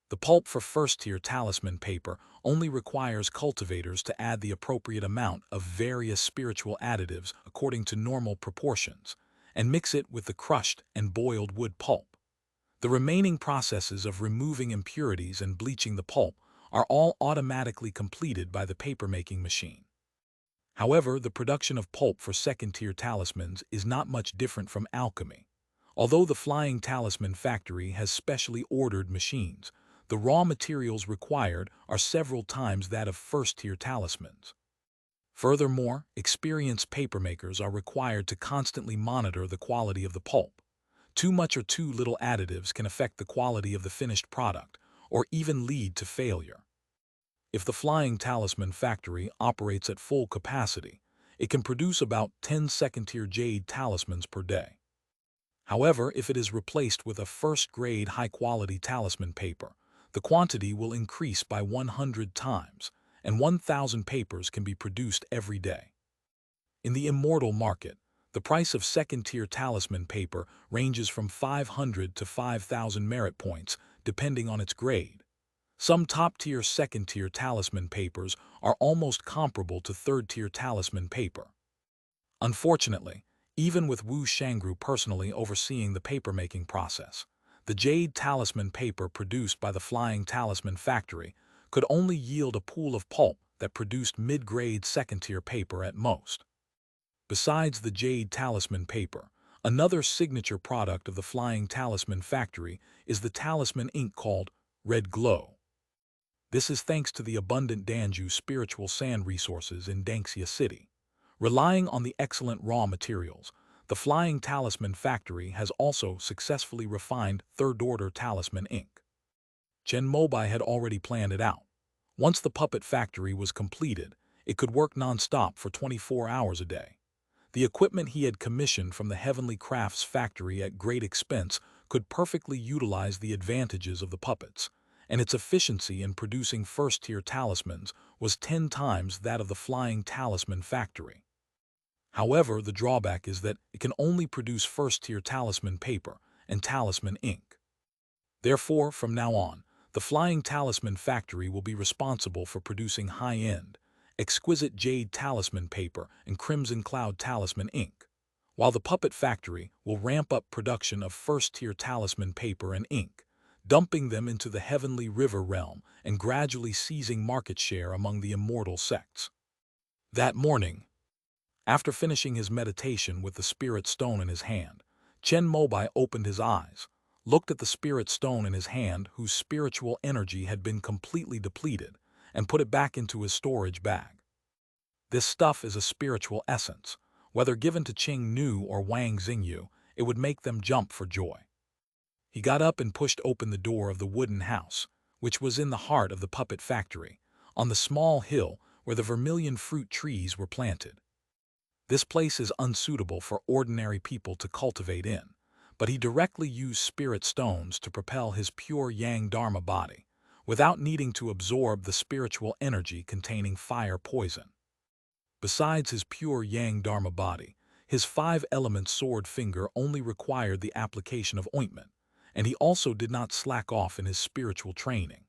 The pulp for first-tier talisman paper only requires cultivators to add the appropriate amount of various spiritual additives according to normal proportions, and mix it with the crushed and boiled wood pulp. The remaining processes of removing impurities and bleaching the pulp are all automatically completed by the paper-making machine. However, the production of pulp for second-tier talismans is not much different from alchemy. Although the Flying Talisman Factory has specially ordered machines, the raw materials required are several times that of first-tier talismans. Furthermore, experienced papermakers are required to constantly monitor the quality of the pulp. Too much or too little additives can affect the quality of the finished product, or even lead to failure. If the Flying Talisman Factory operates at full capacity, it can produce about 10 second-tier jade talismans per day. However, if it is replaced with a first-grade high-quality talisman paper, the quantity will increase by 100 times, and 1,000 papers can be produced every day. In the immortal market, the price of second-tier talisman paper ranges from 500 to 5,000 merit points, depending on its grade. Some top-tier second-tier talisman papers are almost comparable to third-tier talisman paper. Unfortunately, even with Wu Shangru personally overseeing the paper-making process, the jade talisman paper produced by the Flying Talisman Factory could only yield a pool of pulp that produced mid-grade second-tier paper at most. Besides the jade talisman paper, another signature product of the Flying Talisman Factory is the talisman ink called Red Glow. This is thanks to the abundant Danju spiritual sand resources in Danxia City. Relying on the excellent raw materials, the Flying Talisman Factory has also successfully refined third-order talisman ink. Chen Mobai had already planned it out. Once the puppet factory was completed, it could work non-stop for 24 hours a day. The equipment he had commissioned from the Heavenly Crafts factory at great expense could perfectly utilize the advantages of the puppets, and its efficiency in producing first-tier talismans was 10 times that of the flying talisman factory. However, the drawback is that it can only produce first-tier talisman paper and talisman ink. Therefore, from now on, the Flying Talisman Factory will be responsible for producing high-end, exquisite jade talisman paper and crimson cloud talisman ink, while the Puppet Factory will ramp up production of first-tier talisman paper and ink, dumping them into the heavenly river realm and gradually seizing market share among the immortal sects. That morning, after finishing his meditation with the spirit stone in his hand, Chen Mobai opened his eyes, looked at the spirit stone in his hand whose spiritual energy had been completely depleted, and put it back into his storage bag. This stuff is a spiritual essence. Whether given to Qing Nu or Wang Xingyu, it would make them jump for joy. He got up and pushed open the door of the wooden house, which was in the heart of the puppet factory, on the small hill where the vermilion fruit trees were planted. This place is unsuitable for ordinary people to cultivate in, but he directly used spirit stones to propel his pure Yang Dharma body, without needing to absorb the spiritual energy containing fire poison. Besides his pure Yang Dharma body, his 5-element sword finger only required the application of ointment, and he also did not slack off in his spiritual training.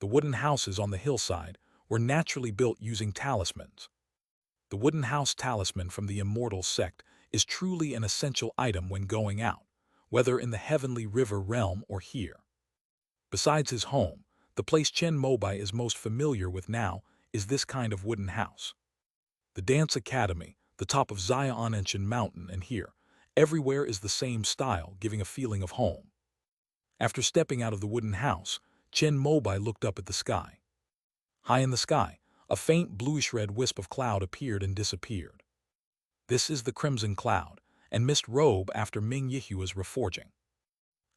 The wooden houses on the hillside were naturally built using talismans. The wooden house talisman from the immortal sect is truly an essential item when going out, whether in the heavenly river realm or here. Besides his home, the place Chen Mobai is most familiar with now is this kind of wooden house. The dance academy, the top of Xiaonanshan Mountain, and here, everywhere is the same style, giving a feeling of home. After stepping out of the wooden house, Chen Mobai looked up at the sky. High in the sky, a faint bluish-red wisp of cloud appeared and disappeared. This is the crimson cloud, and mist robe after Ming Yihua's reforging.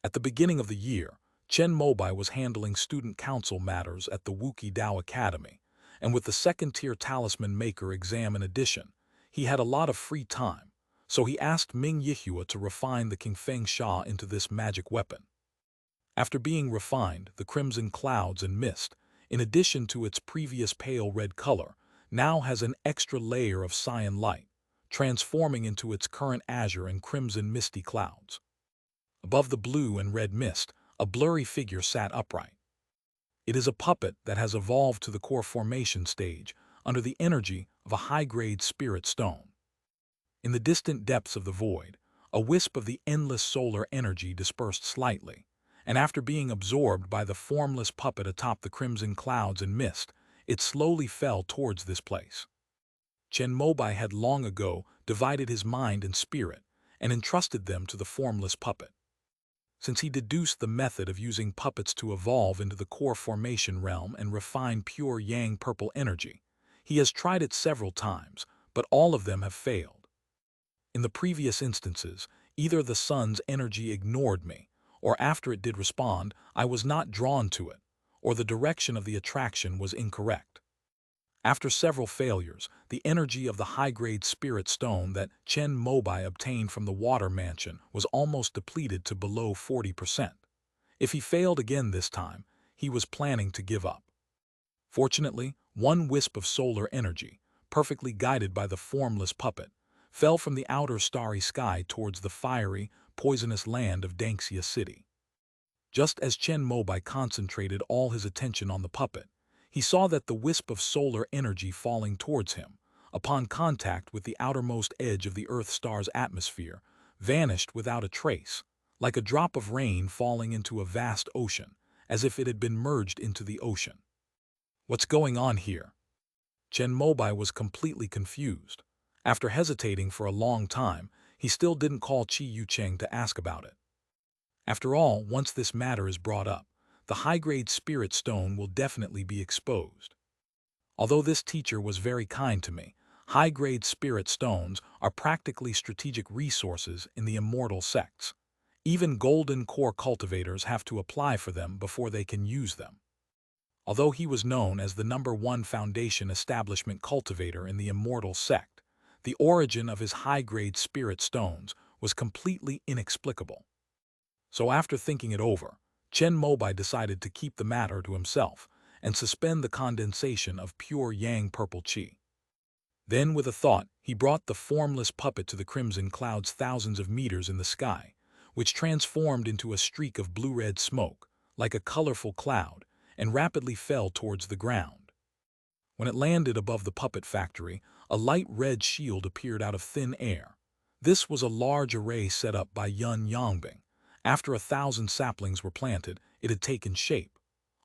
At the beginning of the year, Chen Mobai was handling student council matters at the Wuki Dao Academy, and with the second-tier talisman maker exam in addition, he had a lot of free time, so he asked Ming Yihua to refine the Qingfeng Sha into this magic weapon. After being refined, the crimson clouds and mist, in addition to its previous pale red color, now has an extra layer of cyan light, transforming into its current azure and crimson misty clouds. Above the blue and red mist, a blurry figure sat upright. It is a puppet that has evolved to the core formation stage under the energy of a high-grade spirit stone. In the distant depths of the void, a wisp of the endless solar energy dispersed slightly, and after being absorbed by the formless puppet atop the crimson clouds and mist, it slowly fell towards this place. Chen Mobai had long ago divided his mind and spirit and entrusted them to the formless puppet. Since he deduced the method of using puppets to evolve into the core formation realm and refine pure yang purple energy, he has tried it several times, but all of them have failed. In the previous instances, either the sun's energy ignored me, or after it did respond, I was not drawn to it, or the direction of the attraction was incorrect. After several failures, the energy of the high-grade spirit stone that Chen Mobai obtained from the water mansion was almost depleted to below 40%. If he failed again this time, he was planning to give up. Fortunately, one wisp of solar energy, perfectly guided by the formless puppet, fell from the outer starry sky towards the fiery, poisonous land of Dangxia City. Just as Chen Mobai concentrated all his attention on the puppet, he saw that the wisp of solar energy falling towards him, upon contact with the outermost edge of the Earth star's atmosphere, vanished without a trace, like a drop of rain falling into a vast ocean, as if it had been merged into the ocean. What's going on here? Chen Mobai was completely confused. After hesitating for a long time, he still didn't call Qi Yucheng to ask about it. After all, once this matter is brought up, the high-grade spirit stone will definitely be exposed. Although this teacher was very kind to me, high-grade spirit stones are practically strategic resources in the immortal sects. Even golden core cultivators have to apply for them before they can use them. Although he was known as the #1 foundation establishment cultivator in the immortal sect, the origin of his high-grade spirit stones was completely inexplicable. So after thinking it over, Chen Mobai decided to keep the matter to himself and suspend the condensation of pure yang purple qi. Then, with a thought, he brought the formless puppet to the crimson clouds thousands of meters in the sky, which transformed into a streak of blue-red smoke, like a colorful cloud, and rapidly fell towards the ground. When it landed above the puppet factory, a light red shield appeared out of thin air. This was a large array set up by Yun Yongbing. After 1,000 saplings were planted, it had taken shape.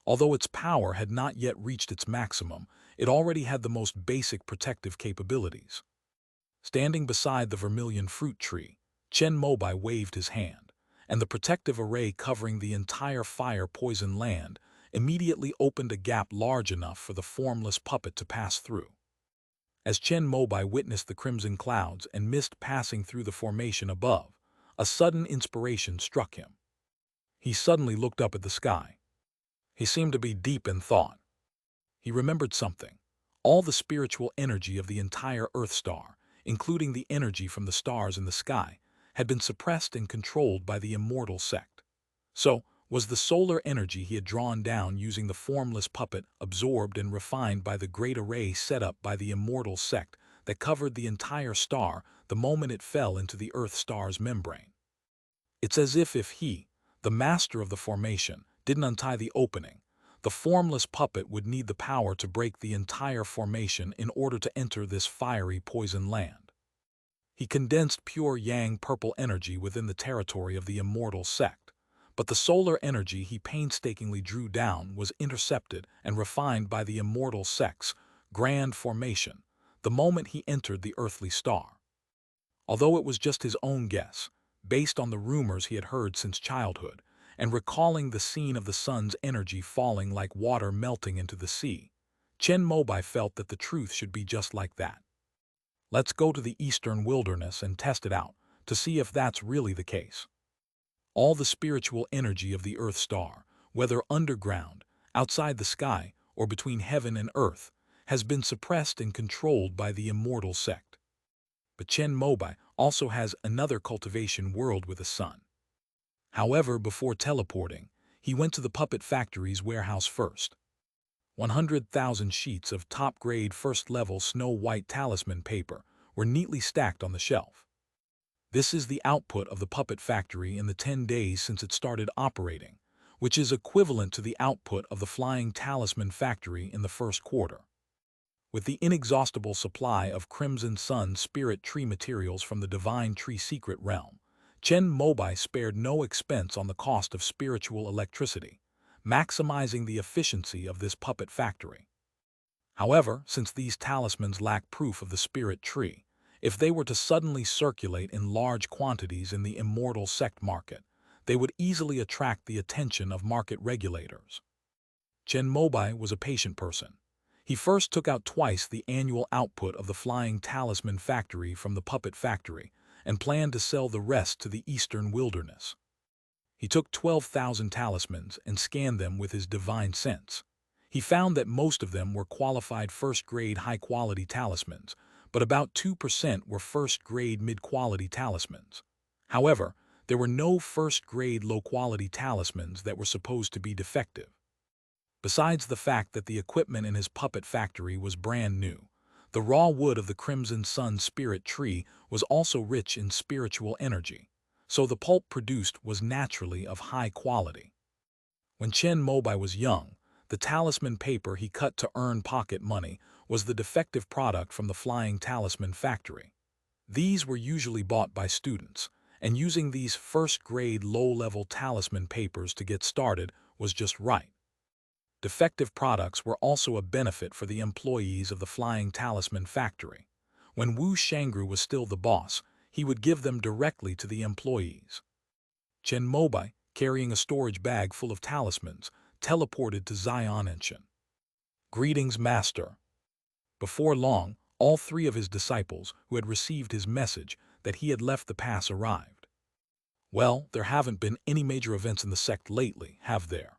Although its power had not yet reached its maximum, it already had the most basic protective capabilities. Standing beside the vermilion fruit tree, Chen Mobai waved his hand, and the protective array covering the entire fire-poisoned land immediately opened a gap large enough for the formless puppet to pass through. As Chen Mobai witnessed the crimson clouds and mist passing through the formation above, a sudden inspiration struck him. He suddenly looked up at the sky. He seemed to be deep in thought. He remembered something. All the spiritual energy of the entire Earth star, including the energy from the stars in the sky, had been suppressed and controlled by the immortal sect. So, was the solar energy he had drawn down using the formless puppet absorbed and refined by the great array set up by the immortal sect that covered the entire star the moment it fell into the Earth star's membrane? It's as if he, the master of the formation, didn't untie the opening. The formless puppet would need the power to break the entire formation in order to enter this fiery poison land. He condensed pure yang purple energy within the territory of the immortal sect, but the solar energy he painstakingly drew down was intercepted and refined by the immortal sect's grand formation the moment he entered the earthly star. Although it was just his own guess, based on the rumors he had heard since childhood, and recalling the scene of the sun's energy falling like water melting into the sea, Chen Mobai felt that the truth should be just like that. Let's go to the eastern wilderness and test it out to see if that's really the case. All the spiritual energy of the Earth star, whether underground, outside the sky, or between heaven and earth, has been suppressed and controlled by the immortal sect. But Chen Mobai also has another cultivation world with a sun. However, before teleporting, he went to the puppet factory's warehouse first. 100,000 sheets of top-grade first-level snow-white talisman paper were neatly stacked on the shelf. This is the output of the puppet factory in the 10 days since it started operating, which is equivalent to the output of the flying talisman factory in the first quarter. With the inexhaustible supply of Crimson Sun spirit tree materials from the Divine Tree Secret Realm, Chen Mobai spared no expense on the cost of spiritual electricity, maximizing the efficiency of this puppet factory. However, since these talismans lack proof of the spirit tree, if they were to suddenly circulate in large quantities in the immortal sect market, they would easily attract the attention of market regulators. Chen Mobai was a patient person. He first took out twice the annual output of the flying talisman factory from the puppet factory and planned to sell the rest to the eastern wilderness. He took 12,000 talismans and scanned them with his divine sense. He found that most of them were qualified first-grade high-quality talismans, but about 2% were first-grade mid-quality talismans. However, there were no first-grade low-quality talismans that were supposed to be defective. Besides the fact that the equipment in his puppet factory was brand new, the raw wood of the Crimson Sun spirit tree was also rich in spiritual energy, so the pulp produced was naturally of high quality. When Chen Mobai was young, the talisman paper he cut to earn pocket money was the defective product from the flying talisman factory. These were usually bought by students, and using these first-grade low-level talisman papers to get started was just right. Defective products were also a benefit for the employees of the flying talisman factory. When Wu Shangru was still the boss, he would give them directly to the employees. Chen Mobai, carrying a storage bag full of talismans, teleported to Xianenshan. Greetings, Master. Before long, all 3 of his disciples who had received his message that he had left the pass arrived. Well, there haven't been any major events in the sect lately, have there?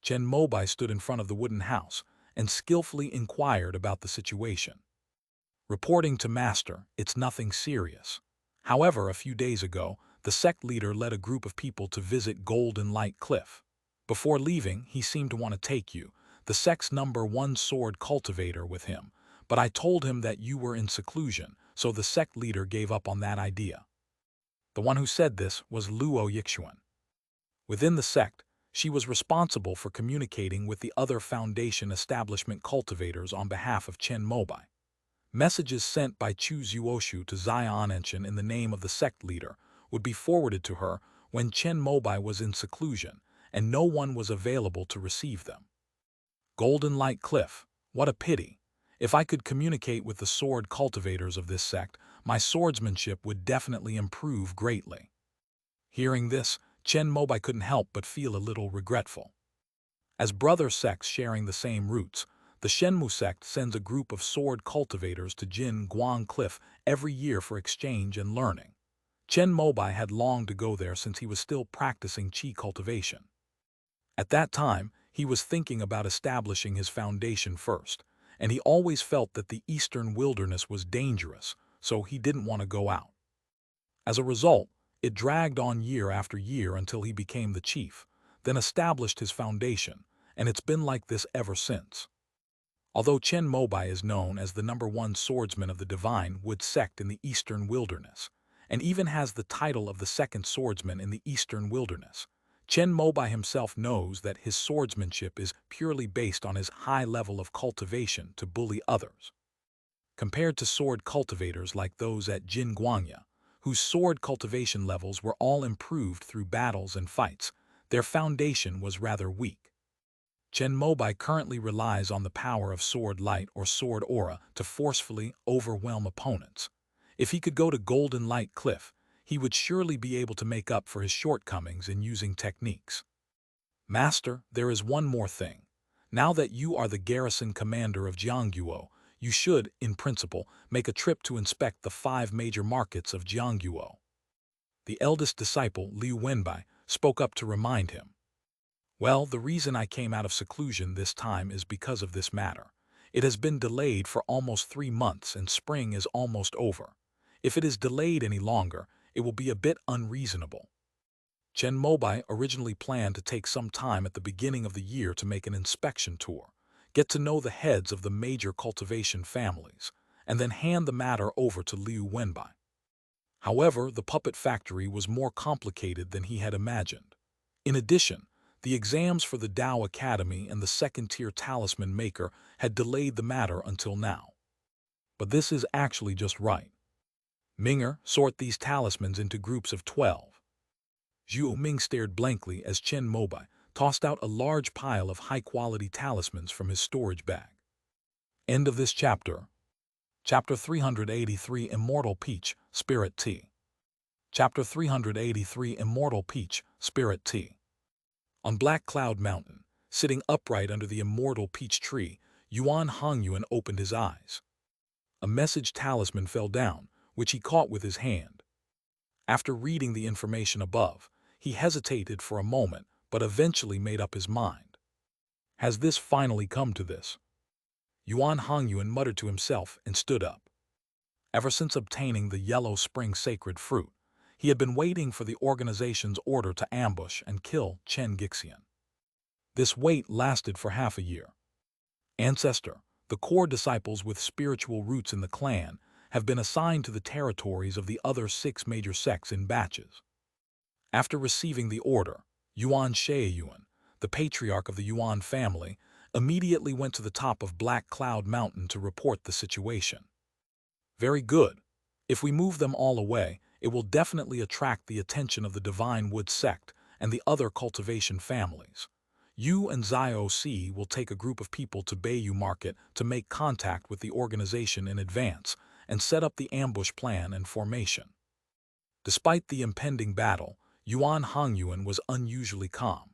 Chen Mobai stood in front of the wooden house and skillfully inquired about the situation. Reporting to Master, it's nothing serious. However, a few days ago, the sect leader led a group of people to visit Golden Light Cliff. Before leaving, he seemed to want to take you, the sect's #1 sword cultivator, with him, but I told him that you were in seclusion, so the sect leader gave up on that idea. The one who said this was Luo Yixuan. Within the sect, she was responsible for communicating with the other Foundation establishment cultivators on behalf of Chen Mobai. Messages sent by Chu Zuoshu to Zion Enshin in the name of the sect leader would be forwarded to her when Chen Mobai was in seclusion, and no one was available to receive them. Golden Light Cliff, what a pity. If I could communicate with the sword cultivators of this sect, my swordsmanship would definitely improve greatly. Hearing this, Chen Mobai couldn't help but feel a little regretful. As brother sects sharing the same roots, the Shenmu sect sends a group of sword cultivators to Jin Guang Cliff every year for exchange and learning. Chen Mobai had longed to go there since he was still practicing qi cultivation. At that time, he was thinking about establishing his foundation first, and he always felt that the eastern wilderness was dangerous, so he didn't want to go out. As a result, it dragged on year after year until he became the chief, then established his foundation, and it's been like this ever since. Although Chen Mobai is known as the #1 swordsman of the Divine Wood sect in the Eastern Wilderness, and even has the title of the second swordsman in the Eastern Wilderness, Chen Mobai himself knows that his swordsmanship is purely based on his high level of cultivation to bully others. Compared to sword cultivators like those at Jin Guangya, whose sword cultivation levels were all improved through battles and fights, their foundation was rather weak. Chen Mobai currently relies on the power of sword light or sword aura to forcefully overwhelm opponents. If he could go to Golden Light Cliff, he would surely be able to make up for his shortcomings in using techniques. Master, there is one more thing. Now that you are the garrison commander of Jiangguo, you should, in principle, make a trip to inspect the 5 major markets of Jiangguo. The eldest disciple, Liu Wenbai, spoke up to remind him. Well, the reason I came out of seclusion this time is because of this matter. It has been delayed for almost 3 months and spring is almost over. If it is delayed any longer, it will be a bit unreasonable. Chen Mobai originally planned to take some time at the beginning of the year to make an inspection tour, get to know the heads of the major cultivation families, and then hand the matter over to Liu Wenbai. However, the puppet factory was more complicated than he had imagined. In addition, the exams for the Dao Academy and the second-tier talisman maker had delayed the matter until now. But this is actually just right. Minger, sort these talismans into groups of 12. Zhu Ming stared blankly as Chen Mobai tossed out a large pile of high-quality talismans from his storage bag. End of this chapter. Chapter 383 Immortal Peach, Spirit Tea. Chapter 383 Immortal Peach, Spirit Tea. On Black Cloud Mountain, sitting upright under the immortal peach tree, Yuan Hongyuan opened his eyes. A message talisman fell down, which he caught with his hand. After reading the information above, he hesitated for a moment, but eventually made up his mind. Has this finally come to this? Yuan Hongyuan muttered to himself and stood up. Ever since obtaining the Yellow Spring sacred fruit, he had been waiting for the organization's order to ambush and kill Chen Gixian. This wait lasted for half a year. Ancestor, the core disciples with spiritual roots in the clan, have been assigned to the territories of the other 6 major sects in batches. After receiving the order, Yuan Shaiyuan, the patriarch of the Yuan family, immediately went to the top of Black Cloud Mountain to report the situation. Very good. If we move them all away, it will definitely attract the attention of the Divine Wood sect and the other cultivation families. You and Zio C will take a group of people to Bayou Market to make contact with the organization in advance and set up the ambush plan and formation. Despite the impending battle, Yuan Hongyuan was unusually calm.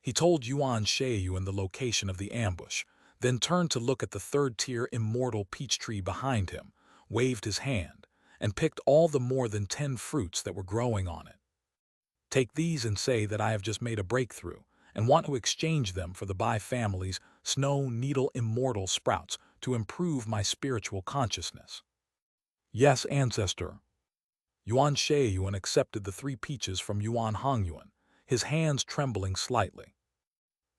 He told Yuan Shaiyuan the location of the ambush, then turned to look at the 3rd-tier immortal peach tree behind him, waved his hand, and picked all the more than 10 fruits that were growing on it. Take these and say that I have just made a breakthrough and want to exchange them for the Bai family's Snow Needle Immortal sprouts to improve my spiritual consciousness. Yes, Ancestor. Yuan Sheiyuan accepted the 3 peaches from Yuan Hongyuan, his hands trembling slightly.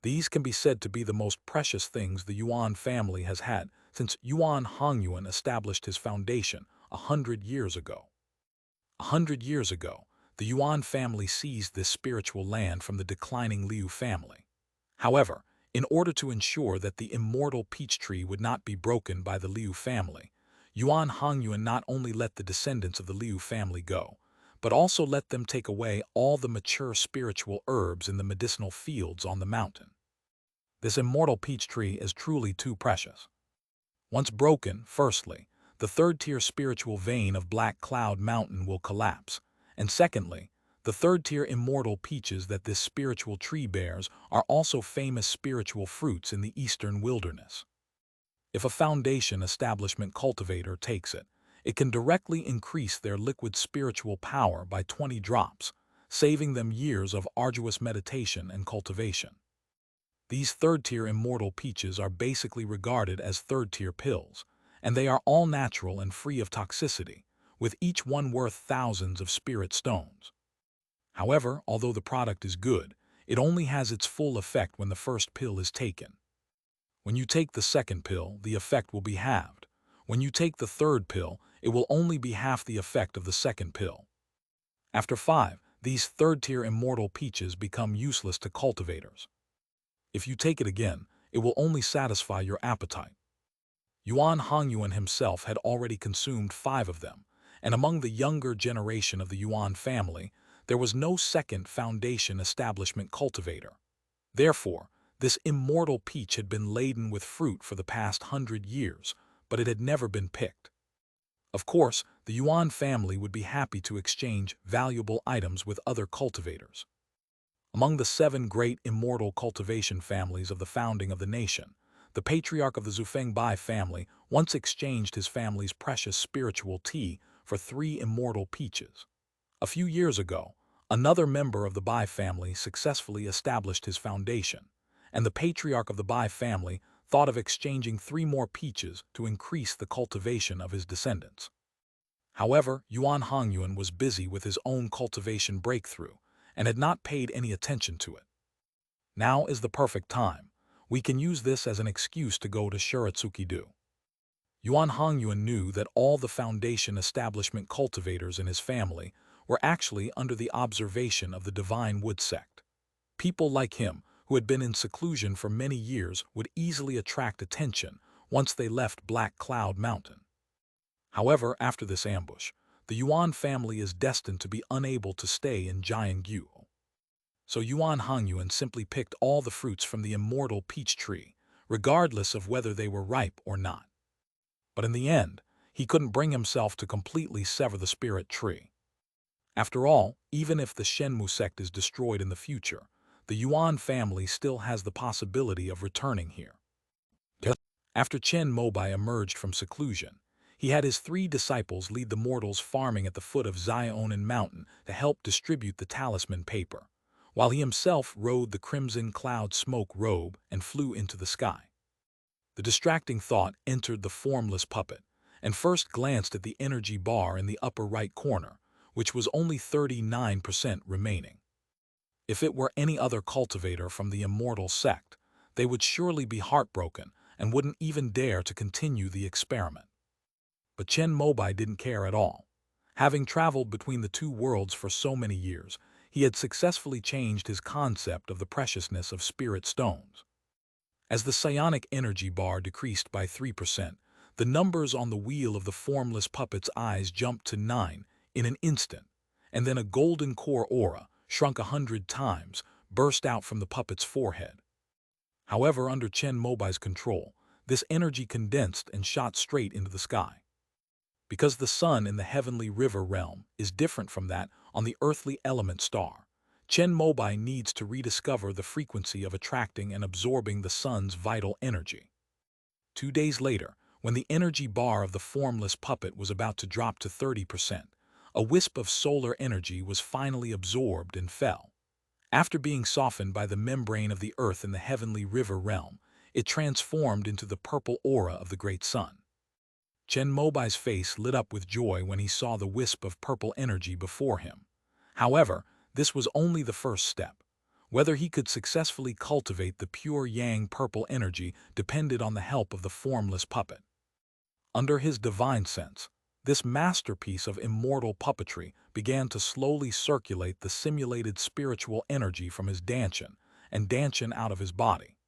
These can be said to be the most precious things the Yuan family has had since Yuan Hongyuan established his foundation 100 years ago. 100 years ago, the Yuan family seized this spiritual land from the declining Liu family. However, in order to ensure that the immortal peach tree would not be broken by the Liu family, Yuan Hongyuan not only let the descendants of the Liu family go, but also let them take away all the mature spiritual herbs in the medicinal fields on the mountain. This immortal peach tree is truly too precious. Once broken, firstly, the third-tier spiritual vein of Black Cloud Mountain will collapse, and secondly, the third-tier immortal peaches that this spiritual tree bears are also famous spiritual fruits in the eastern wilderness. If a foundation establishment cultivator takes it, it can directly increase their liquid spiritual power by 20 drops, saving them years of arduous meditation and cultivation. These third-tier immortal peaches are basically regarded as third-tier pills, and they are all natural and free of toxicity, with each one worth thousands of spirit stones. However, although the product is good, it only has its full effect when the first pill is taken. When you take the second pill, the effect will be halved. When you take the third pill, it will only be half the effect of the second pill. After 5, these third-tier immortal peaches become useless to cultivators. If you take it again, it will only satisfy your appetite. Yuan Hongyuan himself had already consumed 5 of them, and among the younger generation of the Yuan family, there was no second foundation establishment cultivator. Therefore, this immortal peach had been laden with fruit for the past 100 years, but it had never been picked. Of course, the Yuan family would be happy to exchange valuable items with other cultivators. Among the 7 great immortal cultivation families of the founding of the nation, the patriarch of the Zufeng Bai family once exchanged his family's precious spiritual tea for 3 immortal peaches. A few years ago, another member of the Bai family successfully established his foundation, and the patriarch of the Bai family thought of exchanging 3 more peaches to increase the cultivation of his descendants. However, Yuan Hongyuan was busy with his own cultivation breakthrough and had not paid any attention to it. Now is the perfect time. We can use this as an excuse to go to Shiratsuki-do. Yuan Hongyuan knew that all the foundation establishment cultivators in his family were actually under the observation of the Divine Wood sect. People like him, who had been in seclusion for many years, would easily attract attention once they left Black Cloud Mountain. However, after this ambush, the Yuan family is destined to be unable to stay in Jiangyu. So Yuan Hongyuan simply picked all the fruits from the immortal peach tree, regardless of whether they were ripe or not. But in the end, he couldn't bring himself to completely sever the spirit tree. After all, even if the Shenmu sect is destroyed in the future, the Yuan family still has the possibility of returning here. After Chen Mobai emerged from seclusion, he had his 3 disciples lead the mortals farming at the foot of Zionan Mountain to help distribute the talisman paper, while he himself rode the crimson cloud smoke robe and flew into the sky. The distracting thought entered the formless puppet, and first glanced at the energy bar in the upper right corner, which was only 39% remaining. If it were any other cultivator from the immortal sect, they would surely be heartbroken and wouldn't even dare to continue the experiment. But Chen Mobai didn't care at all. Having traveled between the 2 worlds for so many years, he had successfully changed his concept of the preciousness of spirit stones. As the psionic energy bar decreased by 3%, the numbers on the wheel of the formless puppet's eyes jumped to 9 in an instant, and then a golden core aura, shrunk 100 times, burst out from the puppet's forehead. However, under Chen Mobai's control, this energy condensed and shot straight into the sky. Because the sun in the heavenly river realm is different from that on the earthly element star, Chen Mobai needs to rediscover the frequency of attracting and absorbing the sun's vital energy. 2 days later, when the energy bar of the formless puppet was about to drop to 30%, a wisp of solar energy was finally absorbed and fell. After being softened by the membrane of the earth in the heavenly river realm, it transformed into the purple aura of the great sun. Chen Mobai's face lit up with joy when he saw the wisp of purple energy before him. However, this was only the first step. Whether he could successfully cultivate the pure yang purple energy depended on the help of the formless puppet. Under his divine sense, this masterpiece of immortal puppetry began to slowly circulate the simulated spiritual energy from his dantian and dantian out of his body.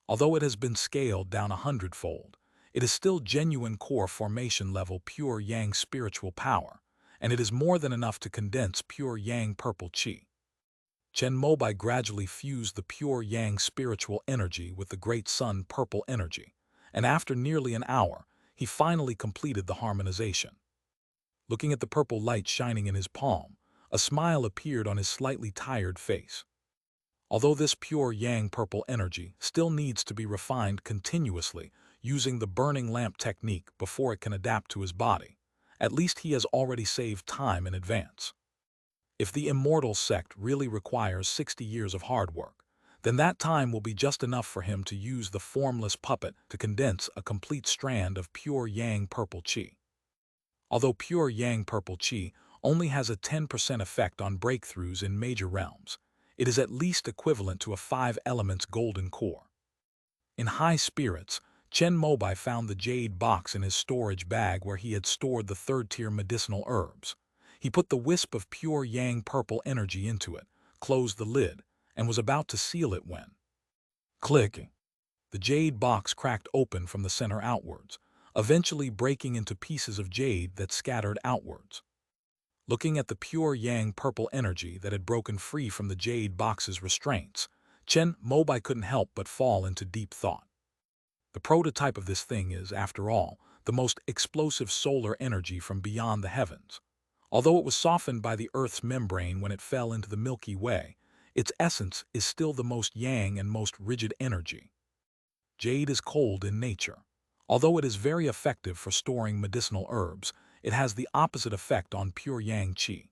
Although it has been scaled down 100-fold, it is still genuine core formation level pure yang spiritual power, and it is more than enough to condense pure yang purple qi. Chen Mobai gradually fused the pure yang spiritual energy with the great sun purple energy, and after nearly an hour, he finally completed the harmonization. Looking at the purple light shining in his palm, a smile appeared on his slightly tired face. Although this pure yang purple energy still needs to be refined continuously using the burning lamp technique before it can adapt to his body, at least he has already saved time in advance. If the immortal sect really requires 60 years of hard work, then that time will be just enough for him to use the formless puppet to condense a complete strand of pure yang purple qi. Although pure yang purple qi only has a 10% effect on breakthroughs in major realms, it is at least equivalent to a 5 elements golden core. In high spirits, Chen Mobai found the jade box in his storage bag where he had stored the third-tier medicinal herbs. He put the wisp of pure yang purple energy into it, closed the lid, and was about to seal it when, clicking, the jade box cracked open from the center outwards, eventually breaking into pieces of jade that scattered outwards. Looking at the pure yang purple energy that had broken free from the jade box's restraints, Chen Mobai couldn't help but fall into deep thought. The prototype of this thing is, after all, the most explosive solar energy from beyond the heavens. Although it was softened by the Earth's membrane when it fell into the Milky Way, its essence is still the most yang and most rigid energy. Jade is cold in nature. Although it is very effective for storing medicinal herbs, it has the opposite effect on pure yang qi.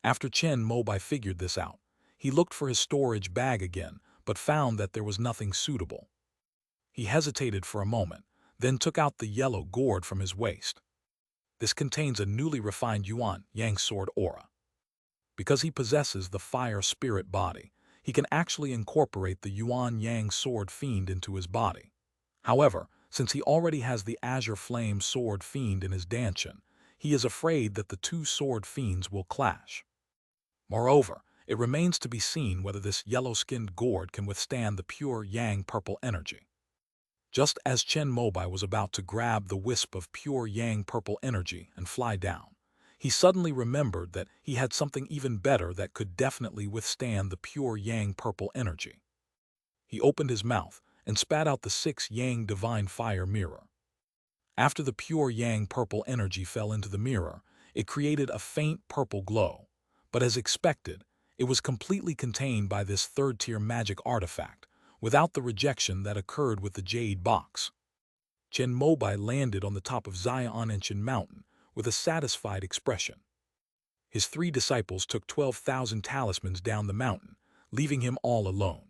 After Chen Mobai figured this out, he looked for his storage bag again, but found that there was nothing suitable. He hesitated for a moment, then took out the yellow gourd from his waist. This contains a newly refined yuan yang sword aura. Because he possesses the fire spirit body, he can actually incorporate the yuan yang sword fiend into his body. However, since he already has the azure flame sword fiend in his dantian, he is afraid that the two sword fiends will clash. Moreover, it remains to be seen whether this yellow-skinned gourd can withstand the pure yang purple energy. Just as Chen Mobai was about to grab the wisp of pure yang purple energy and fly down, he suddenly remembered that he had something even better that could definitely withstand the pure yang purple energy. He opened his mouth and spat out the 6 yang divine fire mirror. After the pure yang purple energy fell into the mirror, it created a faint purple glow, but as expected, it was completely contained by this third-tier magic artifact, without the rejection that occurred with the jade box. Chen Mobai landed on the top of Xiaonanchan Mountain with a satisfied expression. His 3 disciples took 12,000 talismans down the mountain, leaving him all alone.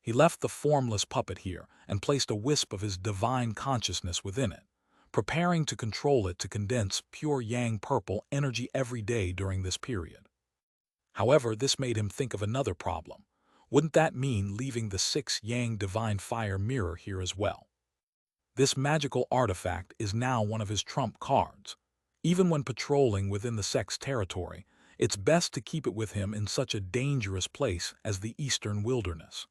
He left the formless puppet here and placed a wisp of his divine consciousness within it, preparing to control it to condense pure yang purple energy every day during this period. However, this made him think of another problem. Wouldn't that mean leaving the 6 yang divine fire mirror here as well? This magical artifact is now one of his trump cards. Even when patrolling within the sect's territory, it's best to keep it with him in such a dangerous place as the eastern wilderness.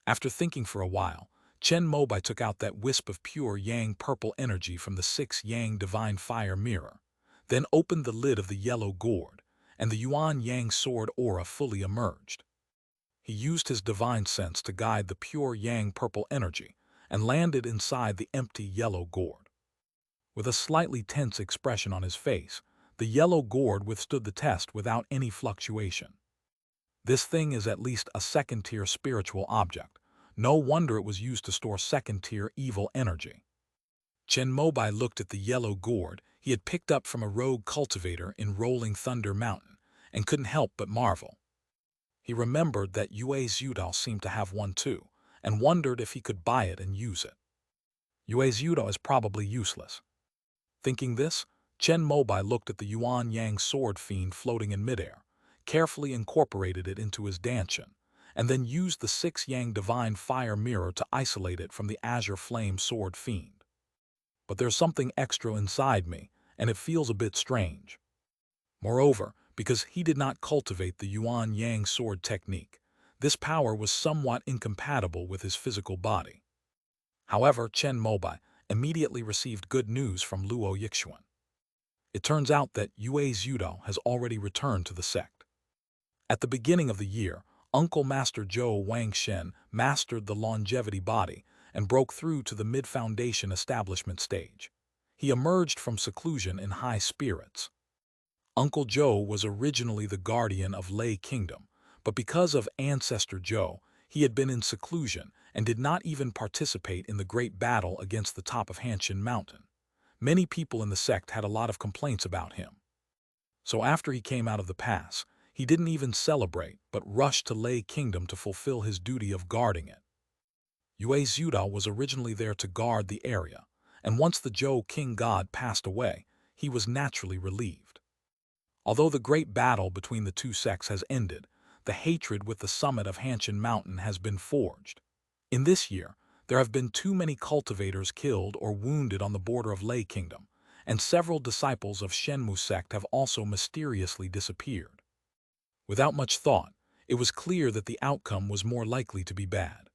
After thinking for a while, Chen Mobai took out that wisp of pure yang purple energy from the 6 yang divine fire mirror, then opened the lid of the yellow gourd, and the yuan yang sword aura fully emerged. He used his divine sense to guide the pure yang purple energy and landed inside the empty yellow gourd. With a slightly tense expression on his face, the yellow gourd withstood the test without any fluctuation. This thing is at least a second-tier spiritual object. No wonder it was used to store second-tier evil energy. Chen Mobai looked at the yellow gourd he had picked up from a rogue cultivator in Rolling Thunder Mountain and couldn't help but marvel. He remembered that Yue Zhudao seemed to have one too, and wondered if he could buy it and use it. Yue Zhudao is probably useless. Thinking this, Chen Mobai looked at the Yuan Yang sword fiend floating in midair, carefully incorporated it into his dantian, and then used the 6 Yang divine fire mirror to isolate it from the azure flame sword fiend. But there's something extra inside me, and it feels a bit strange. Moreover, because he did not cultivate the Yuan Yang sword technique, this power was somewhat incompatible with his physical body. However, Chen Mobai immediately received good news from Luo Yixuan. It turns out that Yue Zhudao has already returned to the sect. At the beginning of the year, Uncle Master Zhou Wangshen mastered the longevity body and broke through to the mid-foundation establishment stage. He emerged from seclusion in high spirits. Uncle Zhou was originally the guardian of Lei Kingdom, but because of Ancestor Zhou, he had been in seclusion and did not even participate in the great battle against the top of Hanshin Mountain. Many people in the sect had a lot of complaints about him. So after he came out of the pass, he didn't even celebrate, but rushed to Lei Kingdom to fulfill his duty of guarding it. Yue Zhudao was originally there to guard the area, and once the Zhou King God passed away, he was naturally relieved. Although the great battle between the two sects has ended, the hatred with the summit of Hanshin Mountain has been forged. In this year, there have been too many cultivators killed or wounded on the border of Lei Kingdom, and several disciples of Shenmu sect have also mysteriously disappeared. Without much thought, it was clear that the outcome was more likely to be bad.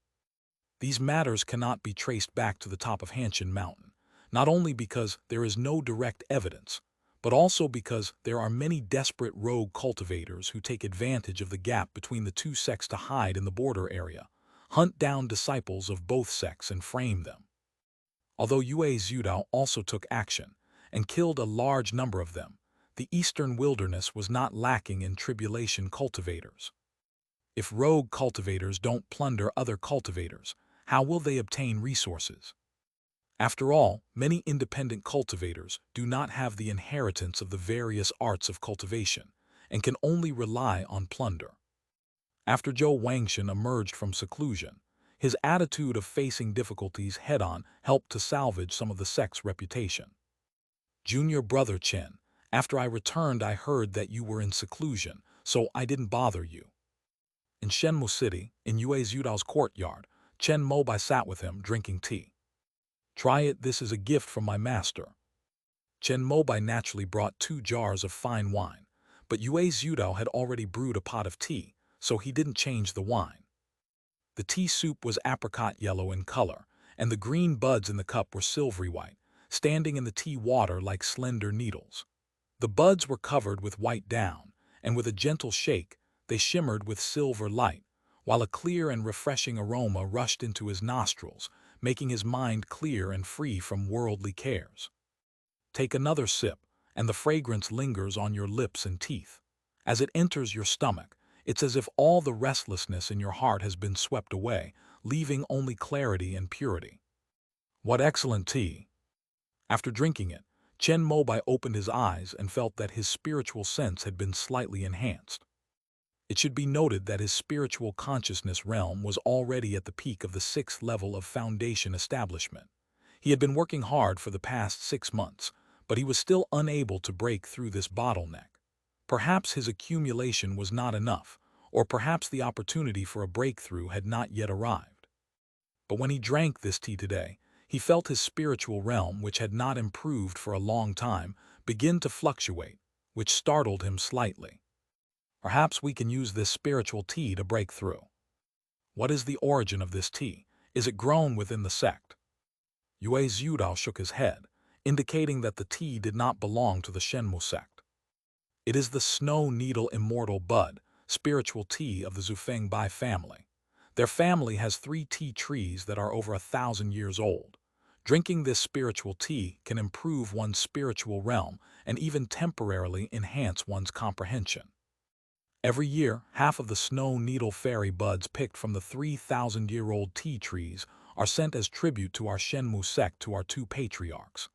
These matters cannot be traced back to the top of Hanshin Mountain, not only because there is no direct evidence, but also because there are many desperate rogue cultivators who take advantage of the gap between the two sects to hide in the border area, hunt down disciples of both sects and frame them. Although Yue Zhudao also took action and killed a large number of them, the eastern wilderness was not lacking in tribulation cultivators. If rogue cultivators don't plunder other cultivators, how will they obtain resources? After all, many independent cultivators do not have the inheritance of the various arts of cultivation and can only rely on plunder. After Zhou Wangshan emerged from seclusion, his attitude of facing difficulties head-on helped to salvage some of the sect's reputation. Junior brother Chen, after I returned I heard that you were in seclusion, so I didn't bother you. In Shenmu City, in Yue Zhudao's courtyard, Chen Mobai sat with him drinking tea. Try it, this is a gift from my master. Chen Mobai naturally brought 2 jars of fine wine, but Yue Zhudao had already brewed a pot of tea, so he didn't change the wine. The tea soup was apricot yellow in color, and the green buds in the cup were silvery white, standing in the tea water like slender needles. The buds were covered with white down, and with a gentle shake, they shimmered with silver light, while a clear and refreshing aroma rushed into his nostrils, making his mind clear and free from worldly cares. Take another sip, and the fragrance lingers on your lips and teeth. As it enters your stomach, it's as if all the restlessness in your heart has been swept away, leaving only clarity and purity. What excellent tea! After drinking it, Chen Mobai opened his eyes and felt that his spiritual sense had been slightly enhanced. It should be noted that his spiritual consciousness realm was already at the peak of the 6th level of foundation establishment. He had been working hard for the past 6 months, but he was still unable to break through this bottleneck. Perhaps his accumulation was not enough, or perhaps the opportunity for a breakthrough had not yet arrived. But when he drank this tea today, he felt his spiritual realm, which had not improved for a long time, begin to fluctuate, which startled him slightly. Perhaps we can use this spiritual tea to break through. What is the origin of this tea? Is it grown within the sect? Yue Zhudao shook his head, indicating that the tea did not belong to the Shenmu sect. It is the snow needle immortal bud, spiritual tea of the Zufeng Bai family. Their family has 3 tea trees that are over 1,000 years old. Drinking this spiritual tea can improve one's spiritual realm and even temporarily enhance one's comprehension. Every year, half of the snow needle fairy buds picked from the 3,000-year-old tea trees are sent as tribute to our Shenmu sect to our 2 patriarchs.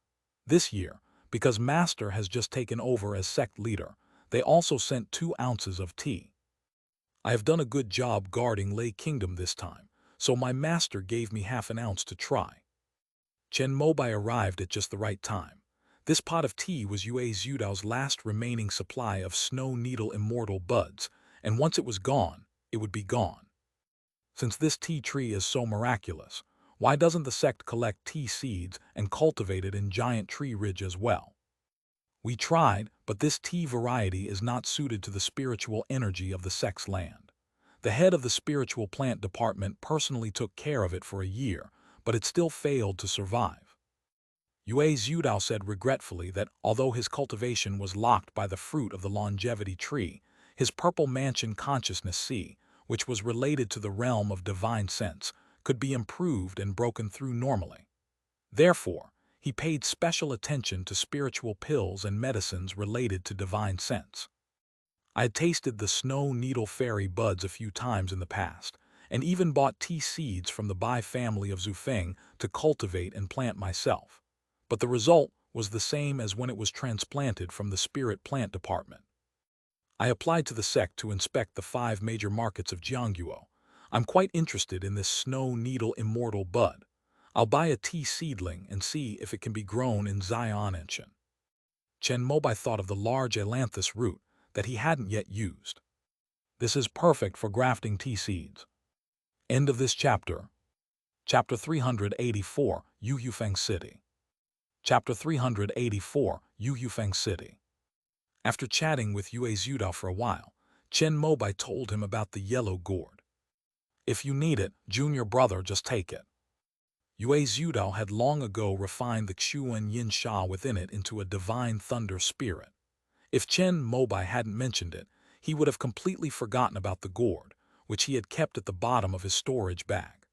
This year, because Master has just taken over as sect leader, they also sent 2 ounces of tea. I have done a good job guarding Lei Kingdom this time, so my master gave me half an ounce to try. Chen Mobai arrived at just the right time. This pot of tea was Yue Zhudao's last remaining supply of snow needle immortal buds, and once it was gone, it would be gone. Since this tea tree is so miraculous, why doesn't the sect collect tea seeds and cultivate it in Giant Tree Ridge as well? We tried, but this tea variety is not suited to the spiritual energy of the sect's land. The head of the spiritual plant department personally took care of it for a year, but it still failed to survive. Yue Zhudao said regretfully that although his cultivation was locked by the fruit of the longevity tree, his purple mansion consciousness C, which was related to the realm of divine sense, could be improved and broken through normally. Therefore, he paid special attention to spiritual pills and medicines related to divine sense. I had tasted the snow needle fairy buds a few times in the past, and even bought tea seeds from the Bai family of Zufeng to cultivate and plant myself. But the result was the same as when it was transplanted from the spirit plant department. I applied to the sect to inspect the 5 major markets of Jiangguo. I'm quite interested in this snow needle immortal bud. I'll buy a tea seedling and see if it can be grown in Xi'an. Chen Mobai thought of the large ailanthus root that he hadn't yet used. This is perfect for grafting tea seeds. End of this chapter. Chapter 384, Yufeng City. Chapter 384, Yufeng City. After chatting with Yue Zhudao for a while, Chen Mobai told him about the yellow gourd. If you need it, junior brother, just take it. Yue Zhudao had long ago refined the Xuan Yin Sha within it into a divine thunder spirit. If Chen Mobai hadn't mentioned it, he would have completely forgotten about the gourd, which he had kept at the bottom of his storage bag.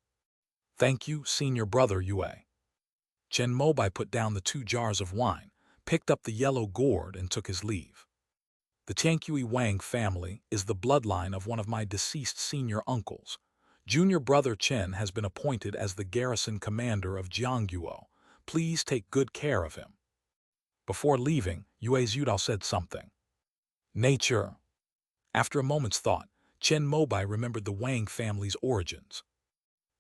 Thank you, senior brother Yue. Chen Mobai put down the 2 jars of wine, picked up the yellow gourd, and took his leave. The Tiankui Wang family is the bloodline of one of my deceased senior uncles. Junior brother Chen has been appointed as the garrison commander of Jiangguo. Please take good care of him. Before leaving, Yue Zhudao said something. Nature. After a moment's thought, Chen Mobai remembered the Wang family's origins.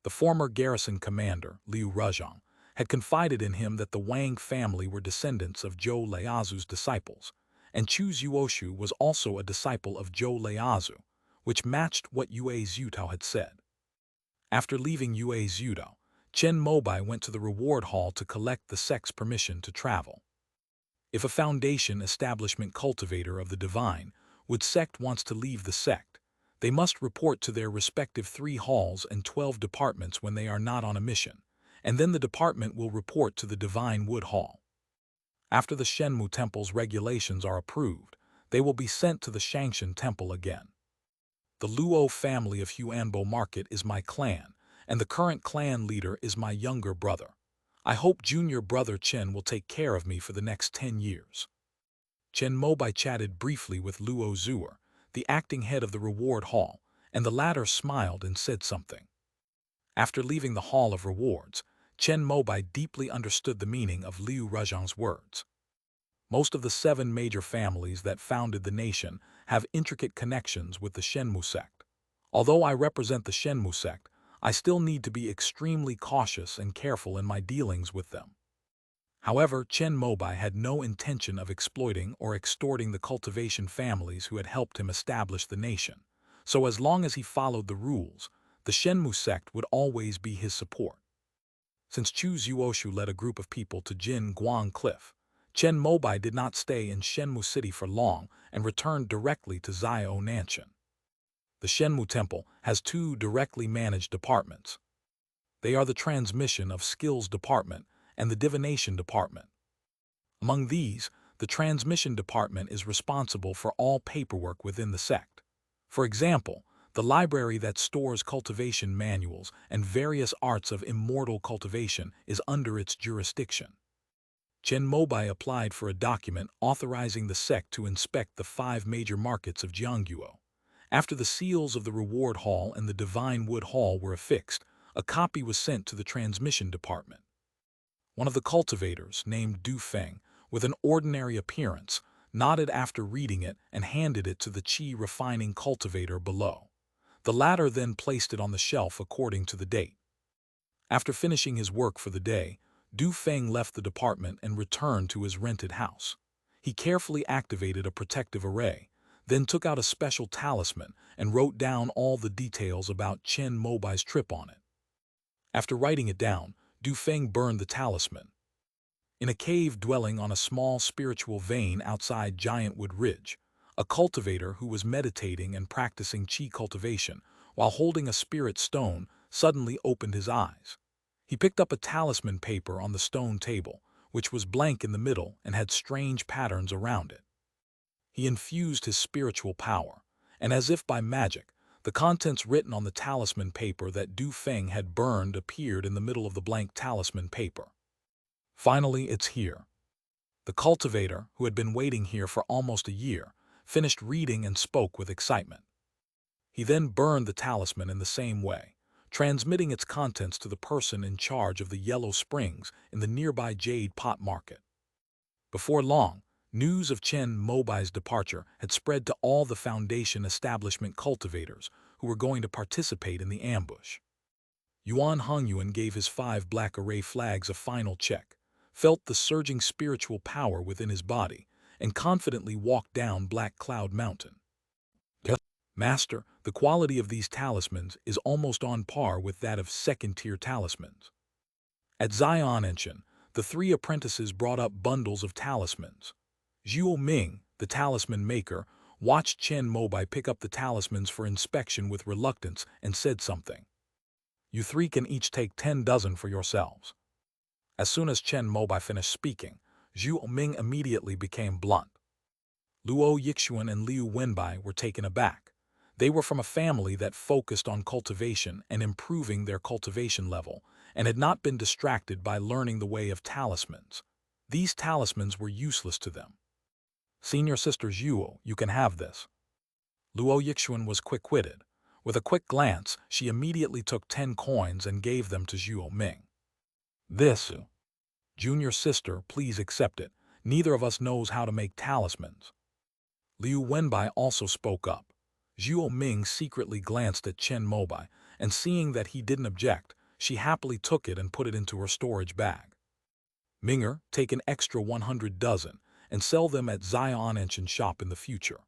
The former garrison commander, Liu Ruzhang, had confided in him that the Wang family were descendants of Zhou Leiazu's disciples, and Chu Zuoshu was also a disciple of Zhou Leiazu, which matched what Yue Zhudao had said. After leaving Yue Zhudao, Chen Mobai went to the reward hall to collect the sect's permission to travel. If a foundation establishment cultivator of the divine would sect wants to leave the sect, they must report to their respective 3 halls and 12 departments when they are not on a mission, and then the department will report to the Divine Wood Hall. After the Shenmu Temple's regulations are approved, they will be sent to the Shangshan Temple again. The Luo family of Huanbo Market is my clan, and the current clan leader is my younger brother. I hope junior brother Chen will take care of me for the next 10 years. Chen Mobai chatted briefly with Luo Zuer, the acting head of the reward hall, and the latter smiled and said something. After leaving the Hall of Rewards, Chen Mobai deeply understood the meaning of Liu Ruzhang's words. Most of the 7 major families that founded the nation have intricate connections with the Shenmu sect. Although I represent the Shenmu sect, I still need to be extremely cautious and careful in my dealings with them. However, Chen Mobai had no intention of exploiting or extorting the cultivation families who had helped him establish the nation, so as long as he followed the rules, the Shenmu sect would always be his support. Since Chu Zuoshu led a group of people to Jin Guang Cliff, Chen Mobai did not stay in Shenmu City for long and returned directly to Zio Nanshan. The Shenmu Temple has 2 directly managed departments. They are the Transmission of Skills Department and the Divination Department. Among these, the Transmission Department is responsible for all paperwork within the sect. For example, the library that stores cultivation manuals and various arts of immortal cultivation is under its jurisdiction. Chen Mobai applied for a document authorizing the sect to inspect the 5 major markets of Jiangguo. After the seals of the Reward Hall and the Divine Wood Hall were affixed, a copy was sent to the Transmission Department. One of the cultivators, named Du Feng, with an ordinary appearance, nodded after reading it and handed it to the Qi refining cultivator below. The latter then placed it on the shelf according to the date. After finishing his work for the day, Du Feng left the department and returned to his rented house. He carefully activated a protective array, then took out a special talisman and wrote down all the details about Chen Mobai's trip on it. After writing it down, Du Feng burned the talisman. In a cave dwelling on a small spiritual vein outside Giantwood Ridge, a cultivator who was meditating and practicing chi cultivation while holding a spirit stone suddenly opened his eyes. He picked up a talisman paper on the stone table, which was blank in the middle and had strange patterns around it. He infused his spiritual power, and as if by magic, the contents written on the talisman paper that Du Feng had burned appeared in the middle of the blank talisman paper. Finally, it's here. The cultivator, who had been waiting here for almost a year, finished reading and spoke with excitement. He then burned the talisman in the same way, transmitting its contents to the person in charge of the Yellow Springs in the nearby Jade Pot Market. Before long, news of Chen Mobai's departure had spread to all the Foundation establishment cultivators who were going to participate in the ambush. Yuan Hongyuan gave his 5 black array flags a final check, felt the surging spiritual power within his body, and confidently walked down Black Cloud Mountain. Yes, Master, the quality of these talismans is almost on par with that of second-tier talismans. At Xianenshan, the 3 apprentices brought up bundles of talismans. Zhuo Ming, the talisman maker, watched Chen Mobai pick up the talismans for inspection with reluctance and said something. You 3 can each take 10 dozen for yourselves. As soon as Chen Mobai finished speaking, Zhuo Ming immediately became blunt. Luo Yixuan and Liu Wenbai were taken aback. They were from a family that focused on cultivation and improving their cultivation level, and had not been distracted by learning the way of talismans. These talismans were useless to them. Senior Sister Zhuo, you can have this. Luo Yixuan was quick-witted. With a quick glance, she immediately took 10 coins and gave them to Zhuo Ming. This, Junior Sister, please accept it. Neither of us knows how to make talismans. Liu Wenbai also spoke up. Zhuo Ming secretly glanced at Chen Mobai, and seeing that he didn't object, she happily took it and put it into her storage bag. Minger, take an extra 100 dozen and sell them at Xianenshan shop in the future.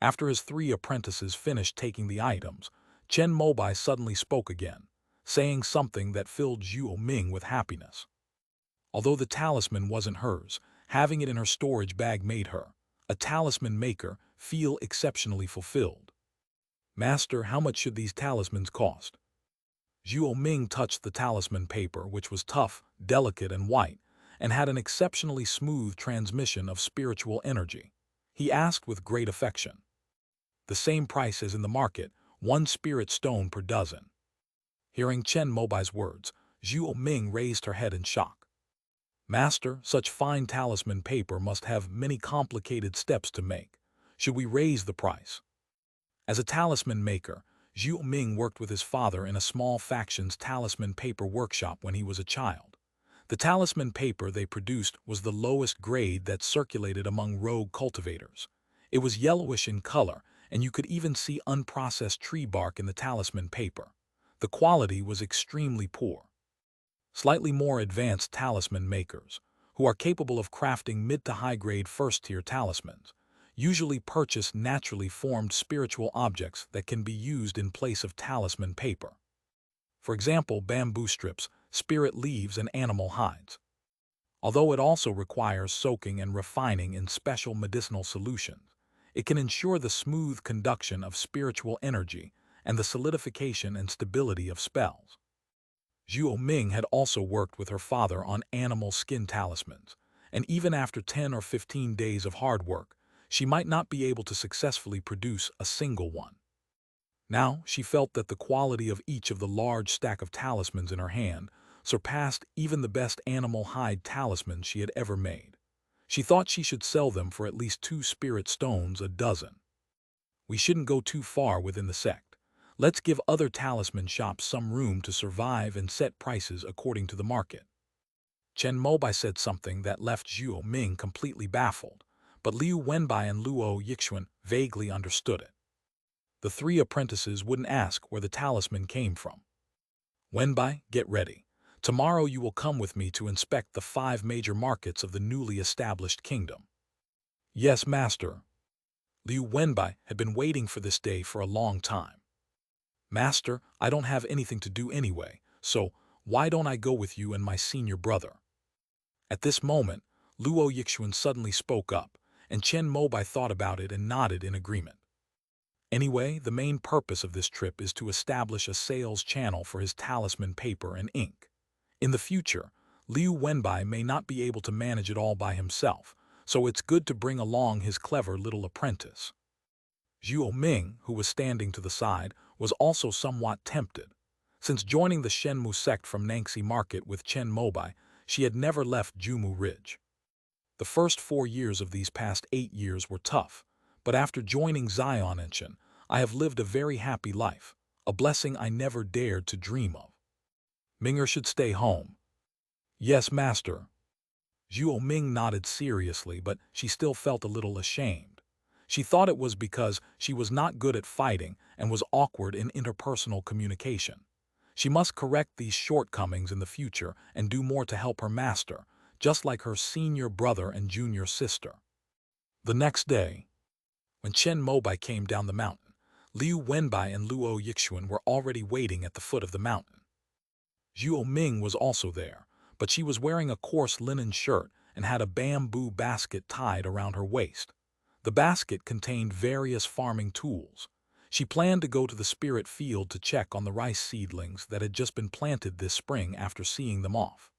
After his 3 apprentices finished taking the items, Chen Mobai suddenly spoke again, saying something that filled Zhuo Ming with happiness. Although the talisman wasn't hers, having it in her storage bag made her, a talisman maker, feel exceptionally fulfilled. Master, how much should these talismans cost? Zhuo Ming touched the talisman paper, which was tough, delicate, and white, and had an exceptionally smooth transmission of spiritual energy. He asked with great affection. The same price as in the market, 1 spirit stone per dozen. Hearing Chen Mobai's words, Zhuo Ming raised her head in shock. Master, such fine talisman paper must have many complicated steps to make. Should we raise the price? As a talisman maker, Zhuo Ming worked with his father in a small faction's talisman paper workshop when he was a child. The talisman paper they produced was the lowest grade that circulated among rogue cultivators. It was yellowish in color, and you could even see unprocessed tree bark in the talisman paper. The quality was extremely poor. Slightly more advanced talisman makers, who are capable of crafting mid to high-grade first-tier talismans, usually purchase naturally formed spiritual objects that can be used in place of talisman paper. For example, bamboo strips, spirit leaves, and animal hides. Although it also requires soaking and refining in special medicinal solutions, it can ensure the smooth conduction of spiritual energy and the solidification and stability of spells. Zhuo Ming had also worked with her father on animal skin talismans, and even after 10 or 15 days of hard work, she might not be able to successfully produce a single one. Now she felt that the quality of each of the large stack of talismans in her hand surpassed even the best animal hide talismans she had ever made. She thought she should sell them for at least 2 spirit stones a dozen. We shouldn't go too far within the sect. Let's give other talisman shops some room to survive and set prices according to the market. Chen Mobai said something that left Zhuo Ming completely baffled, but Liu Wenbai and Luo Yixuan vaguely understood it. The 3 apprentices wouldn't ask where the talisman came from. Wenbai, get ready. Tomorrow you will come with me to inspect the 5 major markets of the newly established kingdom." "Yes, master." Liu Wenbai had been waiting for this day for a long time. "Master, I don't have anything to do anyway, so why don't I go with you and my senior brother?" At this moment, Luo Yixuan suddenly spoke up, and Chen Mobai thought about it and nodded in agreement. Anyway, the main purpose of this trip is to establish a sales channel for his talisman paper and ink. In the future, Liu Wenbai may not be able to manage it all by himself, so it's good to bring along his clever little apprentice. Zhuo Ming, who was standing to the side, was also somewhat tempted. Since joining the Shenmu sect from Nangxi Market with Chen Mobai, she had never left Jumu Ridge. The first 4 years of these past 8 years were tough, but after joining Zion Enshin, I have lived a very happy life, a blessing I never dared to dream of. Minger should stay home. "Yes, master." Zhuo Ming nodded seriously, but she still felt a little ashamed. She thought it was because she was not good at fighting and was awkward in interpersonal communication. She must correct these shortcomings in the future and do more to help her master, just like her senior brother and junior sister. The next day, when Chen Mobai came down the mountain, Liu Wenbai and Luo Yixuan were already waiting at the foot of the mountain. Zhuo Ming was also there, but she was wearing a coarse linen shirt and had a bamboo basket tied around her waist. The basket contained various farming tools. She planned to go to the spirit field to check on the rice seedlings that had just been planted this spring after seeing them off.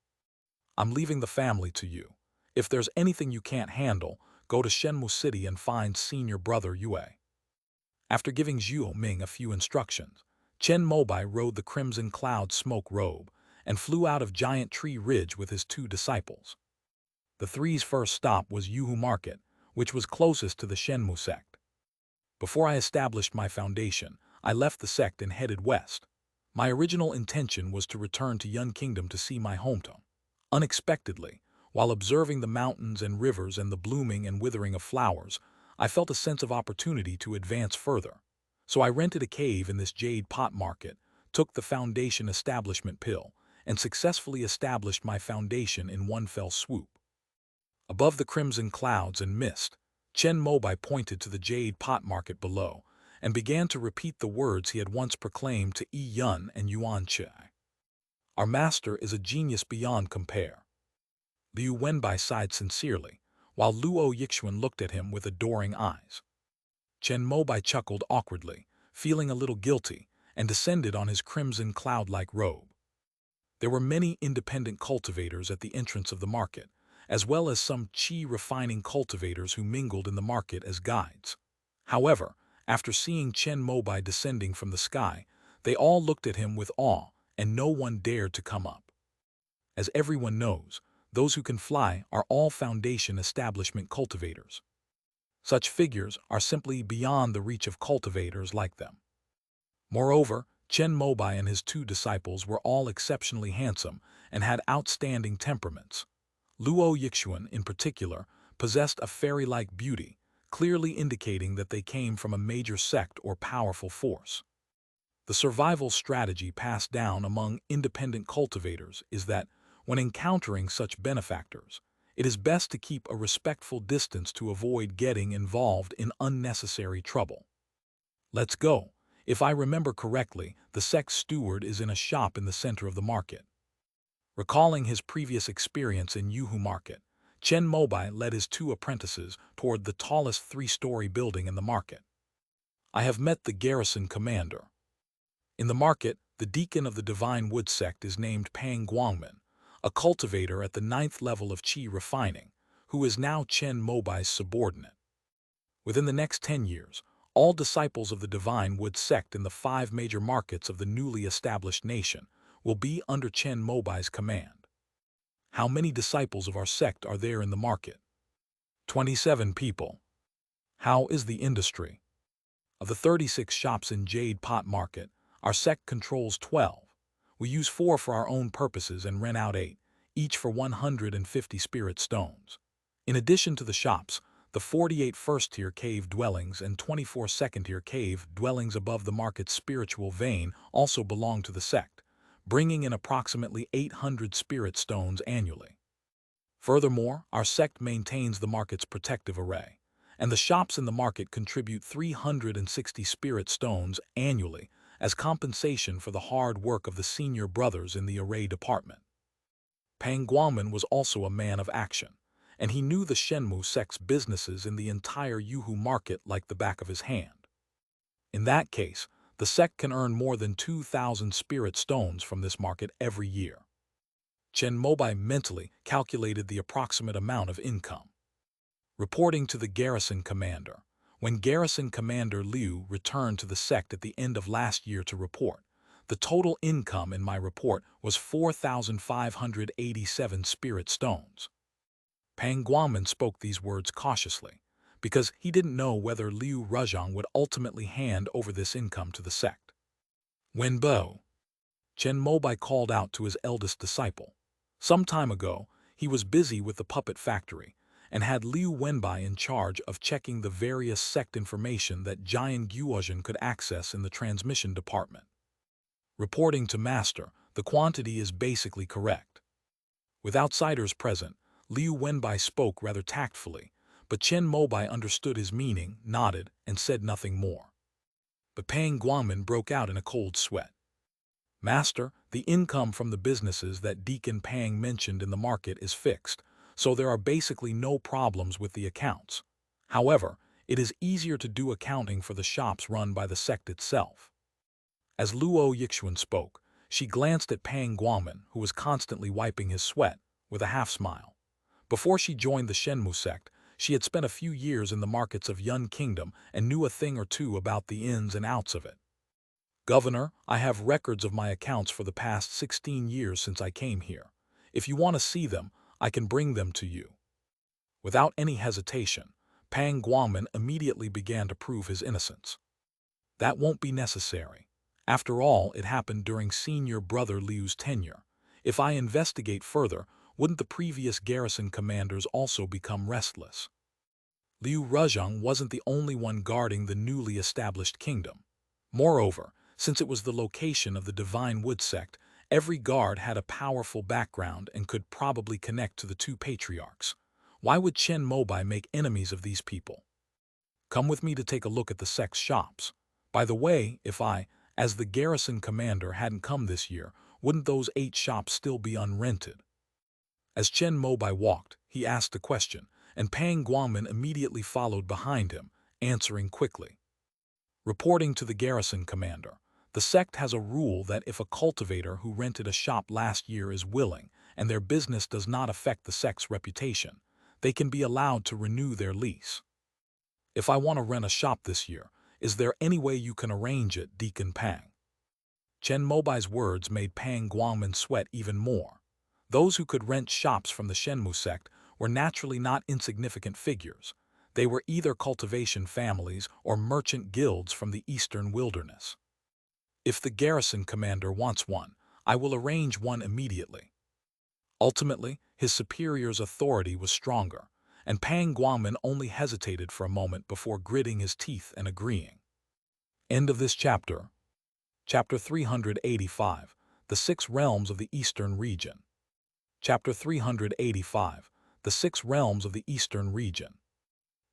"I'm leaving the family to you. If there's anything you can't handle, go to Shenmu City and find senior brother Yue." After giving Zhuo Ming a few instructions, Chen Mobai rode the crimson cloud smoke robe and flew out of Giant Tree Ridge with his 2 disciples. The three's first stop was Yuhu Market, which was closest to the Shenmu sect. Before I established my foundation, I left the sect and headed west. My original intention was to return to Yun Kingdom to see my hometown. Unexpectedly, while observing the mountains and rivers and the blooming and withering of flowers, I felt a sense of opportunity to advance further. So I rented a cave in this jade pot market, took the foundation establishment pill, and successfully established my foundation in one fell swoop. Above the crimson clouds and mist, Chen Mobai pointed to the jade pot market below and began to repeat the words he had once proclaimed to Yi Yun and Yuan Chai. "Our master is a genius beyond compare." Liu Wenbai sighed sincerely, while Luo Yixuan looked at him with adoring eyes. Chen Mobai chuckled awkwardly, feeling a little guilty, and descended on his crimson cloud-like robe. There were many independent cultivators at the entrance of the market, as well as some qi-refining cultivators who mingled in the market as guides. However, after seeing Chen Mobai descending from the sky, they all looked at him with awe, and no one dared to come up. As everyone knows, those who can fly are all foundation establishment cultivators. Such figures are simply beyond the reach of cultivators like them. Moreover, Chen Mobai and his 2 disciples were all exceptionally handsome and had outstanding temperaments. Luo Yixuan, in particular, possessed a fairy-like beauty, clearly indicating that they came from a major sect or powerful force. The survival strategy passed down among independent cultivators is that, when encountering such benefactors, it is best to keep a respectful distance to avoid getting involved in unnecessary trouble. "Let's go. If I remember correctly, the sect steward is in a shop in the center of the market." Recalling his previous experience in Yuhu Market, Chen Mobai led his 2 apprentices toward the tallest 3-story building in the market. "I have met the garrison commander." In the market, the deacon of the Divine Wood sect is named Pang Guangmin, a cultivator at the 9th level of Qi refining, who is now Chen Mobai's subordinate. Within the next 10 years, all disciples of the Divine Wood sect in the 5 major markets of the newly established nation will be under Chen Mobai's command. How many disciples of our sect are there in the market? 27 people. How is the industry? Of the 36 shops in Jade Pot Market, our sect controls 12. We use 4 for our own purposes and rent out 8, each for 150 spirit stones. In addition to the shops, the 48 first-tier cave dwellings and 24 second-tier cave dwellings above the market's spiritual vein also belong to the sect, bringing in approximately 800 spirit stones annually. Furthermore, our sect maintains the market's protective array, and the shops in the market contribute 360 spirit stones annually as compensation for the hard work of the senior brothers in the array department. Pang Guangmin was also a man of action, and he knew the Shenmu sect's businesses in the entire Yuhu market like the back of his hand. In that case, the sect can earn more than 2,000 spirit stones from this market every year. Chen Mobai mentally calculated the approximate amount of income. Reporting to the garrison commander, when Garrison Commander Liu returned to the sect at the end of last year to report, the total income in my report was 4,587 spirit stones. Pang Guangmin spoke these words cautiously, because he didn't know whether Liu Ruzhang would ultimately hand over this income to the sect. Wenbo, Chen Mobai called out to his eldest disciple. Some time ago, he was busy with the puppet factory and had Liu Wenbai in charge of checking the various sect information that Jian Guozhen could access in the transmission department. Reporting to Master, the quantity is basically correct. With outsiders present, Liu Wenbai spoke rather tactfully, but Chen Mobai understood his meaning, nodded, and said nothing more. But Pang Guangmin broke out in a cold sweat. Master, the income from the businesses that Deacon Pang mentioned in the market is fixed, so there are basically no problems with the accounts. However, it is easier to do accounting for the shops run by the sect itself. As Luo Yixuan spoke, she glanced at Pang Guangmin, who was constantly wiping his sweat, with a half-smile. Before she joined the Shenmu sect, she had spent a few years in the markets of Yun Kingdom and knew a thing or two about the ins and outs of it. Governor, I have records of my accounts for the past 16 years since I came here. If you want to see them, I can bring them to you. Without any hesitation, Pang Guangmin immediately began to prove his innocence. That won't be necessary. After all, it happened during senior brother Liu's tenure. If I investigate further, wouldn't the previous garrison commanders also become restless? Liu Ruzhang wasn't the only one guarding the newly established kingdom. Moreover, since it was the location of the Divine Wood sect, every guard had a powerful background and could probably connect to the two patriarchs. Why would Chen Mobai make enemies of these people? Come with me to take a look at the sect's shops. By the way, if I, as the garrison commander, hadn't come this year, wouldn't those 8 shops still be unrented? As Chen Mobai walked, he asked a question, and Pang Guangmin immediately followed behind him, answering quickly. Reporting to the garrison commander, the sect has a rule that if a cultivator who rented a shop last year is willing and their business does not affect the sect's reputation, they can be allowed to renew their lease. If I want to rent a shop this year, is there any way you can arrange it, Deacon Pang? Chen Mobai's words made Pang Guangmin sweat even more. Those who could rent shops from the Shenmu sect were naturally not insignificant figures. They were either cultivation families or merchant guilds from the eastern wilderness. If the garrison commander wants one, I will arrange one immediately. Ultimately, his superior's authority was stronger, and Pang Guangmin only hesitated for a moment before gritting his teeth and agreeing. End of this chapter. Chapter 385, The 6 Realms of the Eastern Region. Chapter 385, The 6 Realms of the Eastern Region.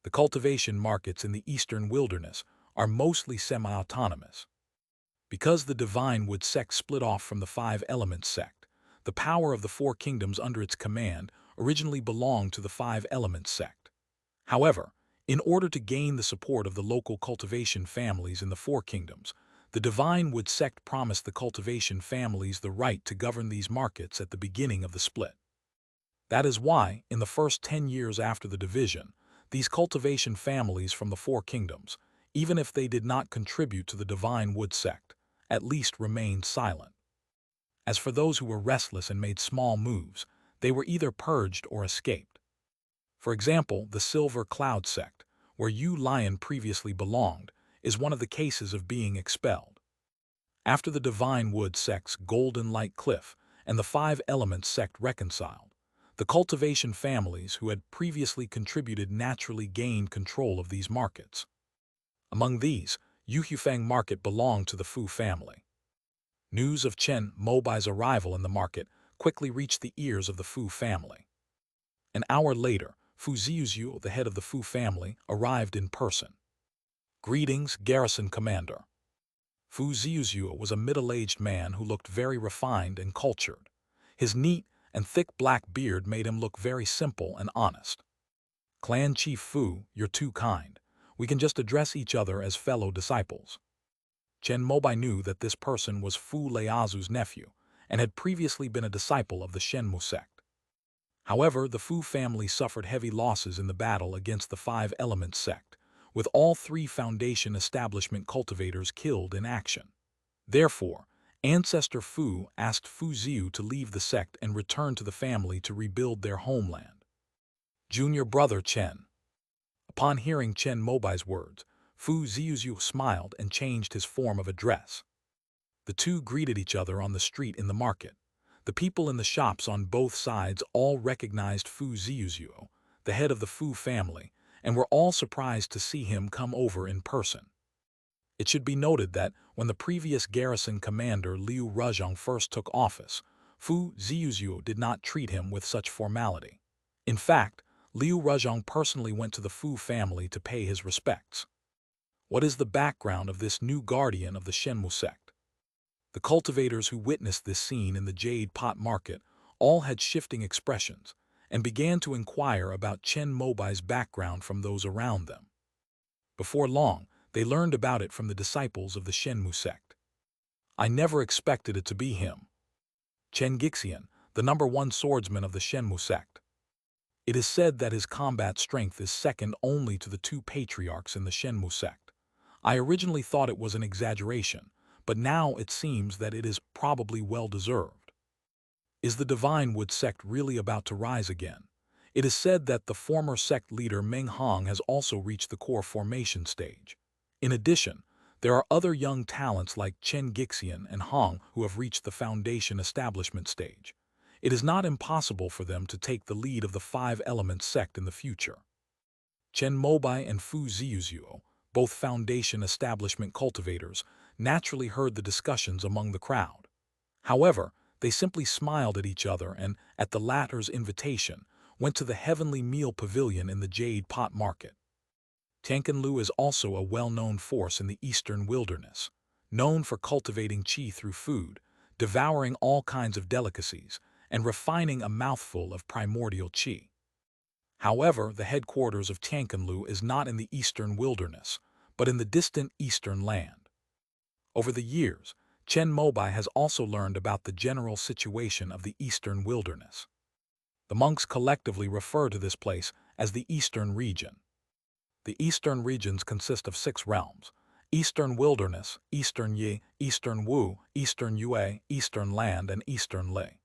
The cultivation markets in the Eastern Wilderness are mostly semi-autonomous. Because the Divine Wood sect split off from the 5 Elements sect, the power of the 4 kingdoms under its command originally belonged to the 5 Elements sect. However, in order to gain the support of the local cultivation families in the 4 kingdoms, the Divine Wood sect promised the cultivation families the right to govern these markets at the beginning of the split. That is why, in the first 10 years after the division, these cultivation families from the 4 kingdoms, even if they did not contribute to the Divine Wood sect, at least remained silent. As for those who were restless and made small moves, they were either purged or escaped. For example, the Silver Cloud sect, where Yu Lion previously belonged, is one of the cases of being expelled. After the Divine Wood sect's Golden Light Cliff and the 5 Elements sect reconciled, the cultivation families who had previously contributed naturally gained control of these markets. Among these, Yuhufang market belonged to the Fu family. News of Chen Mobai's arrival in the market quickly reached the ears of the Fu family. An hour later, Fu Ziyuzhu, the head of the Fu family, arrived in person. Greetings, garrison commander. Fu Ziyuzhu was a middle-aged man who looked very refined and cultured. His neat and thick black beard made him look very simple and honest. Clan Chief Fu, you're too kind. We can just address each other as fellow disciples. Chen Mobai knew that this person was Fu Leiazu's nephew and had previously been a disciple of the Shenmu sect. However, the Fu family suffered heavy losses in the battle against the Five Elements sect, with all three Foundation establishment cultivators killed in action. Therefore, Ancestor Fu asked Fu Ziyu to leave the sect and return to the family to rebuild their homeland. Junior brother Chen. Upon hearing Chen Mobai's words, Fu Ziyuzhu smiled and changed his form of address. The two greeted each other on the street in the market. The people in the shops on both sides all recognized Fu Ziyuzhu, the head of the Fu family, and were all surprised to see him come over in person. It should be noted that when the previous garrison commander Liu Ruzhong first took office, Fu Ziyuzhu did not treat him with such formality. In fact, Liu Ruzhong personally went to the Fu family to pay his respects. What is the background of this new guardian of the Shenmu sect? The cultivators who witnessed this scene in the Jade Pot Market all had shifting expressions and began to inquire about Chen Mobai's background from those around them. Before long, they learned about it from the disciples of the Shenmu sect. I never expected it to be him. Chen Gixian, the #1 swordsman of the Shenmu sect. It is said that his combat strength is second only to the two patriarchs in the Shenmu sect. I originally thought it was an exaggeration, but now it seems that it is probably well-deserved. Is the Divine Wood sect really about to rise again? It is said that the former sect leader Meng Hong has also reached the core formation stage. In addition, there are other young talents like Chen Gixian and Hong who have reached the foundation establishment stage. It is not impossible for them to take the lead of the Five Elements sect in the future. Chen Mobai and Fu Ziyuzhu, both foundation establishment cultivators, naturally heard the discussions among the crowd. However, they simply smiled at each other and, at the latter's invitation, went to the Heavenly Meal Pavilion in the Jade Pot Market. Tianqinlu is also a well-known force in the eastern wilderness, known for cultivating qi through food, devouring all kinds of delicacies, and refining a mouthful of primordial qi. However, the headquarters of Tianqinlu is not in the eastern wilderness, but in the distant eastern land. Over the years, Chen Mobai has also learned about the general situation of the eastern wilderness. The monks collectively refer to this place as the Eastern Region. The Eastern regions consist of 6 realms: Eastern Wilderness, Eastern Yi, Eastern Wu, Eastern Yue, Eastern Land, and Eastern Lei.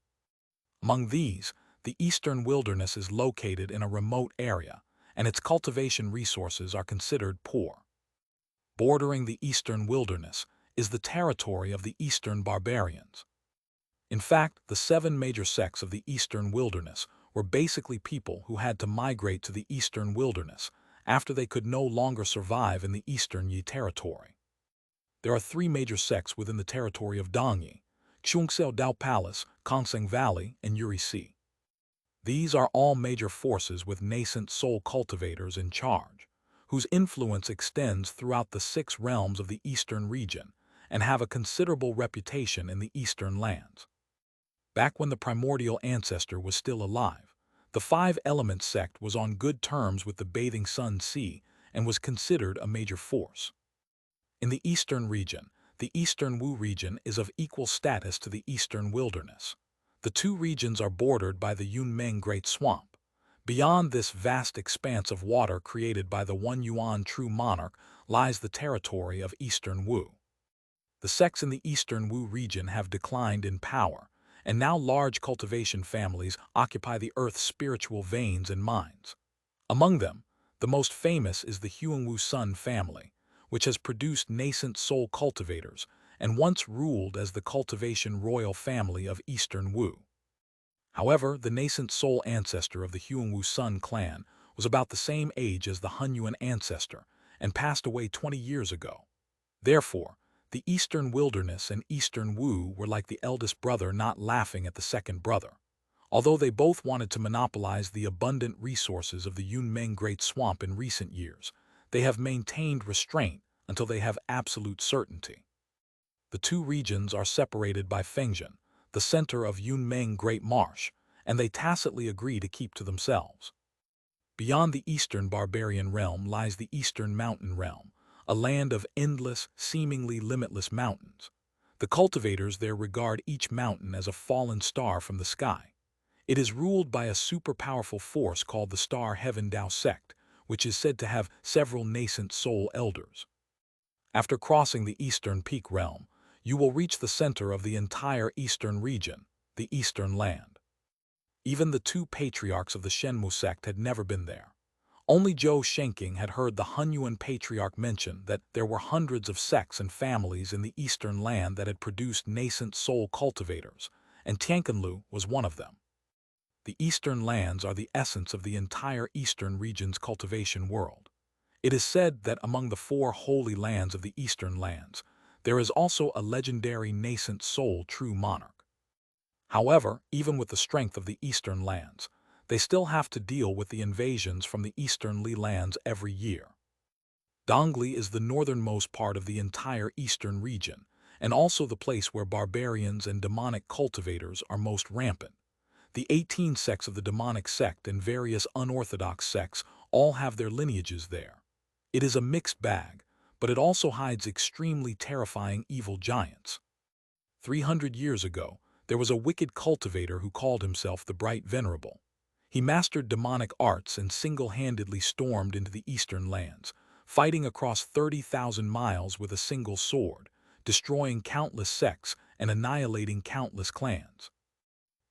Among these, the Eastern Wilderness is located in a remote area, and its cultivation resources are considered poor. Bordering the Eastern Wilderness is the territory of the Eastern Barbarians. In fact, the 7 major sects of the Eastern Wilderness were basically people who had to migrate to the Eastern Wilderness after they could no longer survive in the Eastern Yi territory. There are 3 major sects within the territory of Dongyi: Xiongxiao Dao Palace, Kongseng Valley, and Yuri Sea. These are all major forces with nascent soul cultivators in charge, whose influence extends throughout the 6 realms of the Eastern region and have a considerable reputation in the Eastern lands. Back when the primordial ancestor was still alive, the Five Elements sect was on good terms with the Bathing Sun Sea and was considered a major force. In the Eastern region, the Eastern Wu region is of equal status to the Eastern Wilderness. The 2 regions are bordered by the Yunmeng Great Swamp. Beyond this vast expanse of water created by the One Yuan True Monarch lies the territory of Eastern Wu. The sects in the Eastern Wu region have declined in power, and now large cultivation families occupy the Earth's spiritual veins and mines. Among them, the most famous is the Huangwu Sun family, which has produced nascent soul cultivators and once ruled as the cultivation royal family of Eastern Wu. However, the nascent soul ancestor of the Huangwu Sun clan was about the same age as the Hunyuan ancestor and passed away 20 years ago. Therefore, The Eastern Wilderness and Eastern Wu were like the eldest brother not laughing at the second brother. Although they both wanted to monopolize the abundant resources of the Yunmeng Great Swamp in recent years, they have maintained restraint until they have absolute certainty. The two regions are separated by Fengjian, the center of Yunmeng Great Marsh, and they tacitly agree to keep to themselves. Beyond the eastern barbarian realm lies the eastern mountain realm, a land of endless, seemingly limitless mountains. The cultivators there regard each mountain as a fallen star from the sky. It is ruled by a super-powerful force called the Star Heaven Dao sect, which is said to have several nascent soul elders. After crossing the eastern peak realm, you will reach the center of the entire eastern region, the Eastern Land. Even the two patriarchs of the Shenmu sect had never been there. Only Zhou Shenqing had heard the Hunyuan patriarch mention that there were hundreds of sects and families in the Eastern Land that had produced nascent soul cultivators, and Tianqinlu was one of them. The Eastern Lands are the essence of the entire Eastern region's cultivation world. It is said that among the 4 holy lands of the Eastern Lands, there is also a legendary nascent soul true monarch. However, even with the strength of the Eastern Lands, they still have to deal with the invasions from the Eastern Lands every year. Dongli is the northernmost part of the entire Eastern region, and also the place where barbarians and demonic cultivators are most rampant. The 18 sects of the demonic sect and various unorthodox sects all have their lineages there. It is a mixed bag, but it also hides extremely terrifying evil giants. 300 years ago, there was a wicked cultivator who called himself the Bright Venerable. He mastered demonic arts and single-handedly stormed into the Eastern Lands, fighting across 30,000 miles with a single sword, destroying countless sects and annihilating countless clans.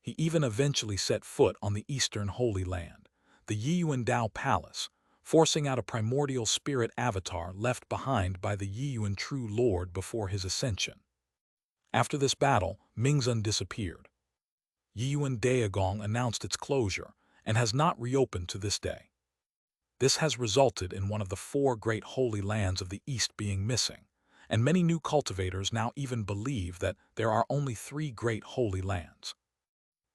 He even eventually set foot on the Eastern Holy Land, the Yiyuan Dao Palace, forcing out a primordial spirit avatar left behind by the Yiyuan True Lord before his ascension. After this battle, Mingzhen disappeared. Yiyuan Daegong announced its closure and has not reopened to this day. This has resulted in one of the 4 great holy lands of the East being missing, and many new cultivators now even believe that there are only 3 great holy lands.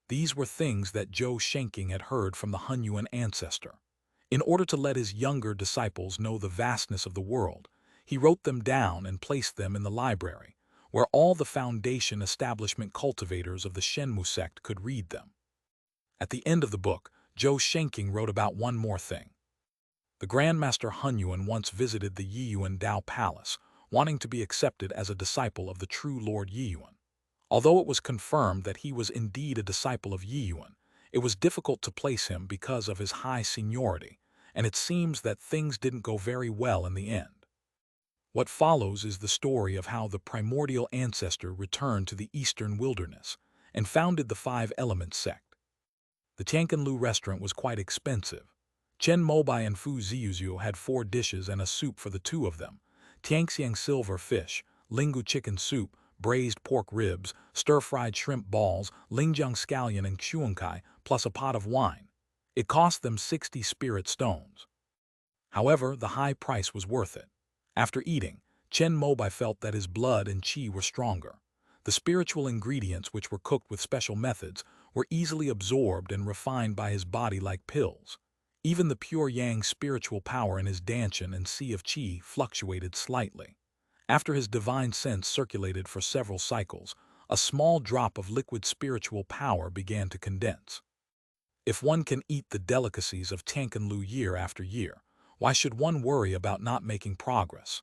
These were things that Zhou Shenqing had heard from the Hunyuan ancestor. In order to let his younger disciples know the vastness of the world, he wrote them down and placed them in the library, where all the foundation establishment cultivators of the Shenmu sect could read them. At the end of the book, Zhou Shenqing wrote about one more thing. The Grandmaster Hunyuan once visited the Yiyuan Dao Palace, wanting to be accepted as a disciple of the true Lord Yiyuan. Although it was confirmed that he was indeed a disciple of Yiyuan, it was difficult to place him because of his high seniority, and it seems that things didn't go very well in the end. What follows is the story of how the primordial ancestor returned to the Eastern Wilderness and founded the 5 Elements sect. The Tianqinlu restaurant was quite expensive. Chen Mobai and Fu Ziyuzhu had 4 dishes and a soup for the 2 of them: Tiangxiang silver fish, Lingu chicken soup, braised pork ribs, stir-fried shrimp balls, Lingjiang scallion and xuankai, plus a pot of wine. It cost them 60 spirit stones. However, the high price was worth it. After eating, Chen Mobai felt that his blood and qi were stronger. The spiritual ingredients, which were cooked with special methods, were easily absorbed and refined by his body like pills. Even the pure yang spiritual power in his dantian and sea of qi fluctuated slightly. After his divine sense circulated for several cycles, a small drop of liquid spiritual power began to condense. If one can eat the delicacies of Tianqinlu year after year, why should one worry about not making progress?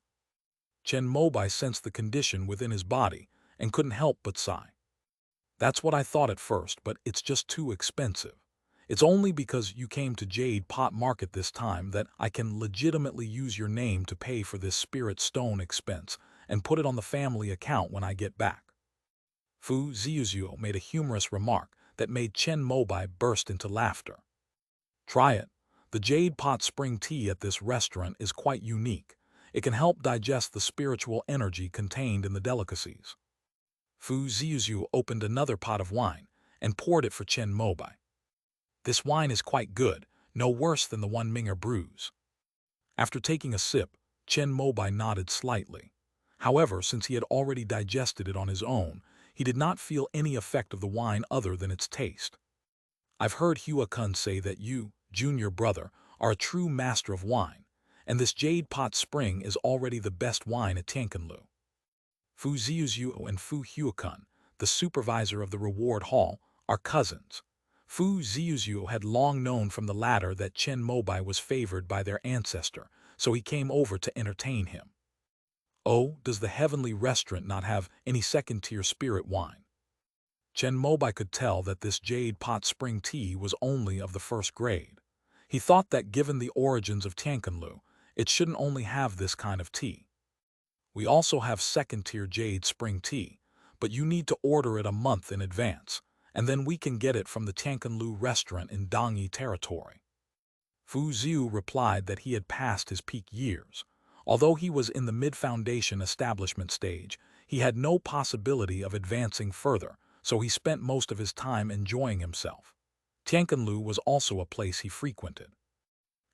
Chen Mobai sensed the condition within his body and couldn't help but sigh. That's what I thought at first, but it's just too expensive. It's only because you came to Jade Pot Market this time that I can legitimately use your name to pay for this spirit stone expense and put it on the family account when I get back. Fu Ziyuzhuo made a humorous remark that made Chen Mobai burst into laughter. Try it. The Jade Pot Spring Tea at this restaurant is quite unique. It can help digest the spiritual energy contained in the delicacies. Fu Ziyuzhuo opened another pot of wine and poured it for Chen Mobai. This wine is quite good, no worse than the one Minger brews. After taking a sip, Chen Mobai nodded slightly. However, since he had already digested it on his own, he did not feel any effect of the wine other than its taste. I've heard Hua-kun say that you, junior brother, are a true master of wine, and this Jade Pot Spring is already the best wine at Tianquanlu. Fu Ziuzhu and Fu Hua-kun, the supervisor of the reward hall, are cousins. Fu Ziuzhu had long known from the latter that Chen Mobai was favored by their ancestor, so he came over to entertain him. Oh, does the heavenly restaurant not have any second-tier spirit wine? Chen Mobai could tell that this Jade Pot Spring tea was only of the first grade. He thought that given the origins of Tianquanlu, it shouldn't only have this kind of tea. We also have second-tier Jade Spring tea, but you need to order it a month in advance, and then we can get it from the Tianquanlu restaurant in Dongyi territory. Fu Ziu replied that he had passed his peak years. Although he was in the mid-foundation establishment stage, he had no possibility of advancing further, so he spent most of his time enjoying himself. Tianquanlu was also a place he frequented.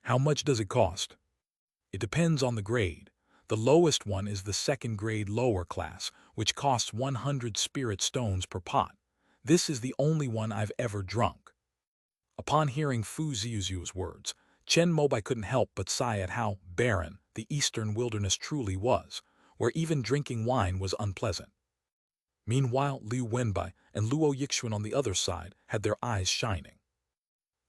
How much does it cost? It depends on the grade. The lowest one is the second grade lower class, which costs 100 spirit stones per pot. This is the only one I've ever drunk. Upon hearing Fu Ziuzhu's words, Chen Mobai couldn't help but sigh at how barren the eastern wilderness truly was, where even drinking wine was unpleasant. Meanwhile, Liu Wenbai and Luo Yixuan on the other side had their eyes shining.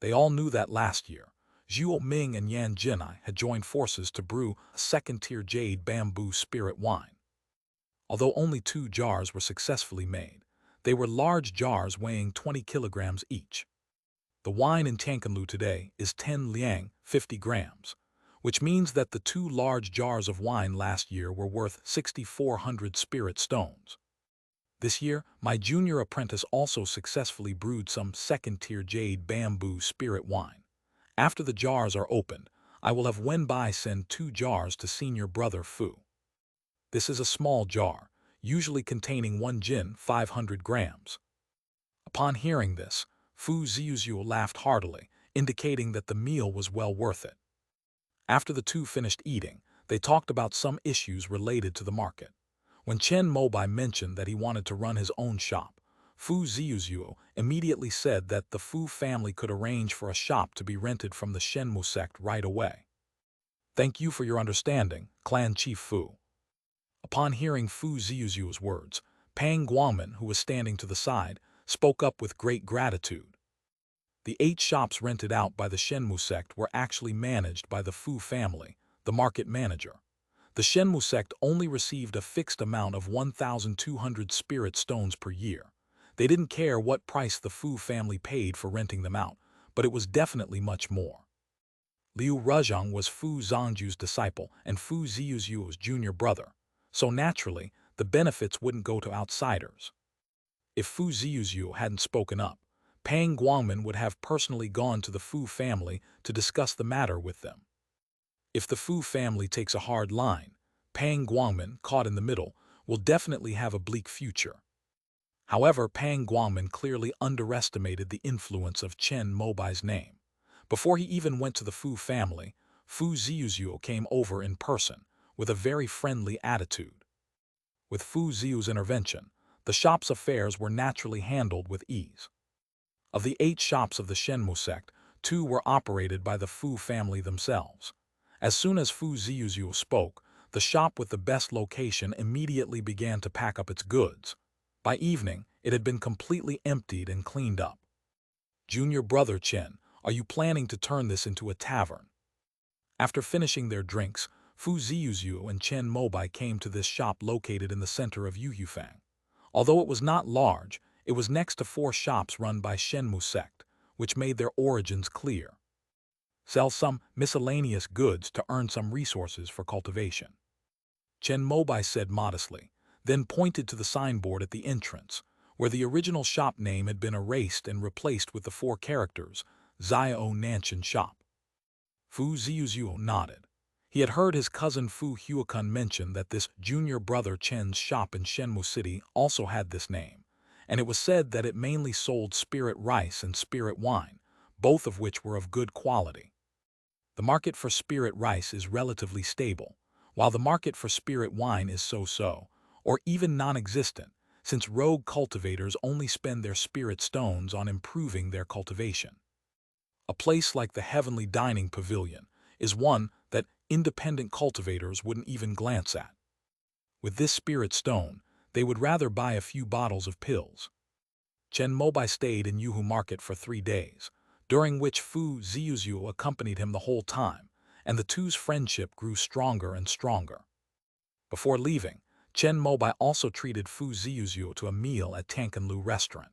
They all knew that last year, Zhuo Ming and Yan Jinai had joined forces to brew a second-tier jade bamboo spirit wine. Although only 2 jars were successfully made, they were large jars weighing 20 kilograms each. The wine in Tianquanlu today is 10 liang, 50 grams, which means that the 2 large jars of wine last year were worth 6,400 spirit stones. This year, my junior apprentice also successfully brewed some second-tier jade bamboo spirit wine. After the jars are opened, I will have Wenbai send 2 jars to senior brother Fu. This is a small jar, usually containing 1 jin, 500 grams. Upon hearing this, Fu Ziuzhu laughed heartily, indicating that the meal was well worth it. After the two finished eating, they talked about some issues related to the market. When Chen Mobai mentioned that he wanted to run his own shop, Fu Ziuzhu immediately said that the Fu family could arrange for a shop to be rented from the Shenmu sect right away. Thank you for your understanding, Clan Chief Fu. Upon hearing Fu Ziuzhu's words, Pang Guangmin, who was standing to the side, spoke up with great gratitude. The 8 shops rented out by the Shenmu sect were actually managed by the Fu family, the market manager. The Shenmu sect only received a fixed amount of 1,200 spirit stones per year. They didn't care what price the Fu family paid for renting them out, but it was definitely much more. Liu Ruzhong was Fu Zongju's disciple and Fu Ziuzhu's junior brother, so naturally, the benefits wouldn't go to outsiders. If Fu Ziuzhu hadn't spoken up, Pang Guangmin would have personally gone to the Fu family to discuss the matter with them. If the Fu family takes a hard line, Pang Guangmin, caught in the middle, will definitely have a bleak future. However, Pang Guangmin clearly underestimated the influence of Chen Mobai's name. Before he even went to the Fu family, Fu Ziuzhu came over in person, with a very friendly attitude. With Fu Ziu's intervention, the shop's affairs were naturally handled with ease. Of the 8 shops of the Shenmu sect, 2 were operated by the Fu family themselves. As soon as Fu Ziuzhu spoke, the shop with the best location immediately began to pack up its goods. By evening, it had been completely emptied and cleaned up. Junior brother Chen, are you planning to turn this into a tavern? After finishing their drinks, Fu Ziuzhu and Chen Mobai came to this shop located in the center of Yuyufang. Although it was not large, it was next to 4 shops run by Shenmu sect, which made their origins clear. Sell some miscellaneous goods to earn some resources for cultivation. Chen Mobai said modestly, then pointed to the signboard at the entrance, where the original shop name had been erased and replaced with the 4 characters, Ziao Nanshan Shop. Fu Ziuzhu nodded. He had heard his cousin Fu Hua-kun mention that this junior brother Chen's shop in Shenmu City also had this name, and it was said that it mainly sold spirit rice and spirit wine, both of which were of good quality. The market for spirit rice is relatively stable, while the market for spirit wine is so-so, or even non-existent, since rogue cultivators only spend their spirit stones on improving their cultivation. A place like the Heavenly Dining Pavilion is one that independent cultivators wouldn't even glance at. With this spirit stone, they would rather buy a few bottles of pills. Chen Mobai stayed in Yuhu Market for 3 days, during which Fu Ziyuzu accompanied him the whole time, and the two's friendship grew stronger and stronger. Before leaving, Chen Mobai also treated Fu Ziyuzu to a meal at Tankanlu restaurant.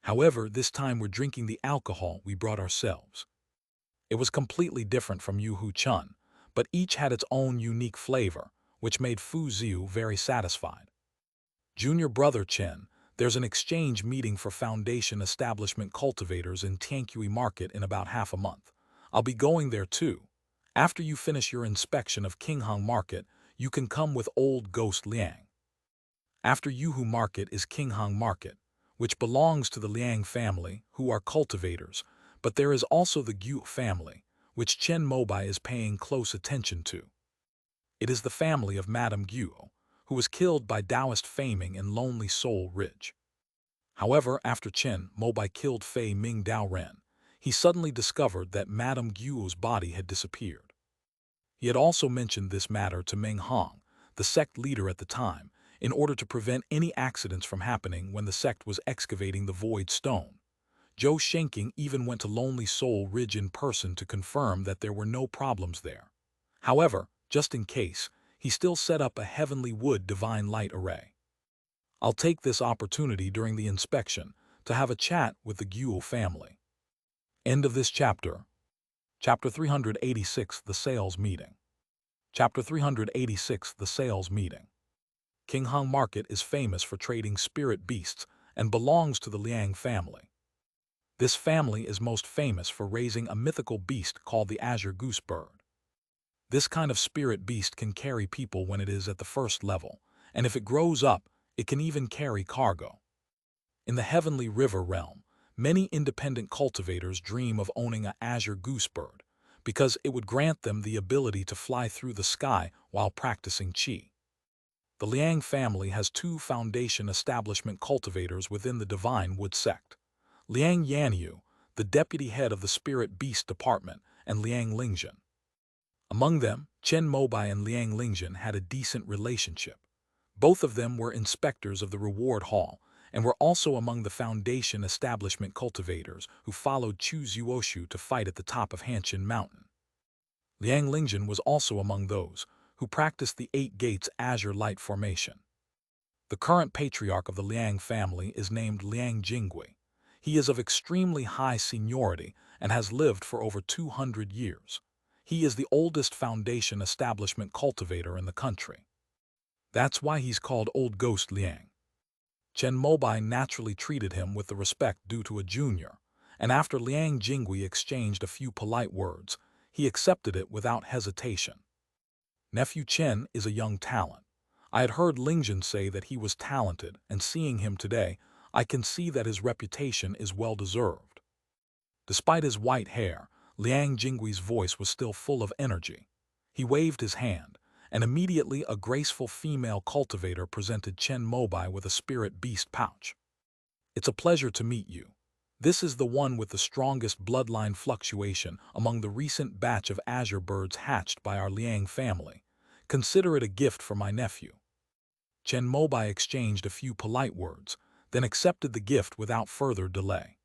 However, this time we're drinking the alcohol we brought ourselves. It was completely different from Yuhu Chun, but each had its own unique flavor, which made Fu Ziyu very satisfied. Junior brother Chen, there's an exchange meeting for Foundation Establishment Cultivators in Tiankui Market in about half a month. I'll be going there too. After you finish your inspection of Qinghang Market, you can come with Old Ghost Liang. After Yuhu Market is Qinghang Market, which belongs to the Liang family, who are cultivators, but there is also the Gu family, which Chen Mobai is paying close attention to. It is the family of Madame Gu, who was killed by Taoist faming in Lonely Soul Ridge. However, after Chen Mobai killed Fei Ming Dao Ren, he suddenly discovered that Madame Guo's body had disappeared. He had also mentioned this matter to Meng Hong, the sect leader at the time, in order to prevent any accidents from happening when the sect was excavating the Void Stone. Zhou Shenking even went to Lonely Soul Ridge in person to confirm that there were no problems there. However, just in case, he still set up a Heavenly Wood Divine Light array. I'll take this opportunity during the inspection to have a chat with the Guo family. End of this chapter. Chapter 386, The Sales Meeting. Chapter 386, The Sales Meeting. Qinghang Market is famous for trading spirit beasts and belongs to the Liang family. This family is most famous for raising a mythical beast called the Azure Goose Bird. This kind of spirit beast can carry people when it is at the first level, and if it grows up, it can even carry cargo. In the Heavenly River realm, many independent cultivators dream of owning an Azure Goose Bird, because it would grant them the ability to fly through the sky while practicing Qi. The Liang family has 2 foundation establishment cultivators within the Divine Wood sect. Liang Yanyu, the deputy head of the Spirit Beast Department, and Liang Lingjun. Among them, Chen Mobai and Liang Lingjun had a decent relationship. Both of them were inspectors of the reward hall, and were also among the Foundation Establishment cultivators who followed Chu Zuoshu to fight at the top of Hanshin Mountain. Liang Lingjun was also among those who practiced the 8 Gates Azure Light Formation. The current patriarch of the Liang family is named Liang Jingui. He is of extremely high seniority and has lived for over 200 years. He is the oldest Foundation Establishment cultivator in the country. That's why he's called Old Ghost Liang. Chen Mobai naturally treated him with the respect due to a junior, and after Liang Jingui exchanged a few polite words, he accepted it without hesitation. Nephew Chen is a young talent. I had heard Lingjun say that he was talented, and seeing him today, I can see that his reputation is well-deserved. Despite his white hair, Liang Jingui's voice was still full of energy. He waved his hand, and immediately a graceful female cultivator presented Chen Mobai with a spirit beast pouch. It's a pleasure to meet you. This is the one with the strongest bloodline fluctuation among the recent batch of azure birds hatched by our Liang family. Consider it a gift for my nephew. Chen Mobai exchanged a few polite words, then accepted the gift without further delay.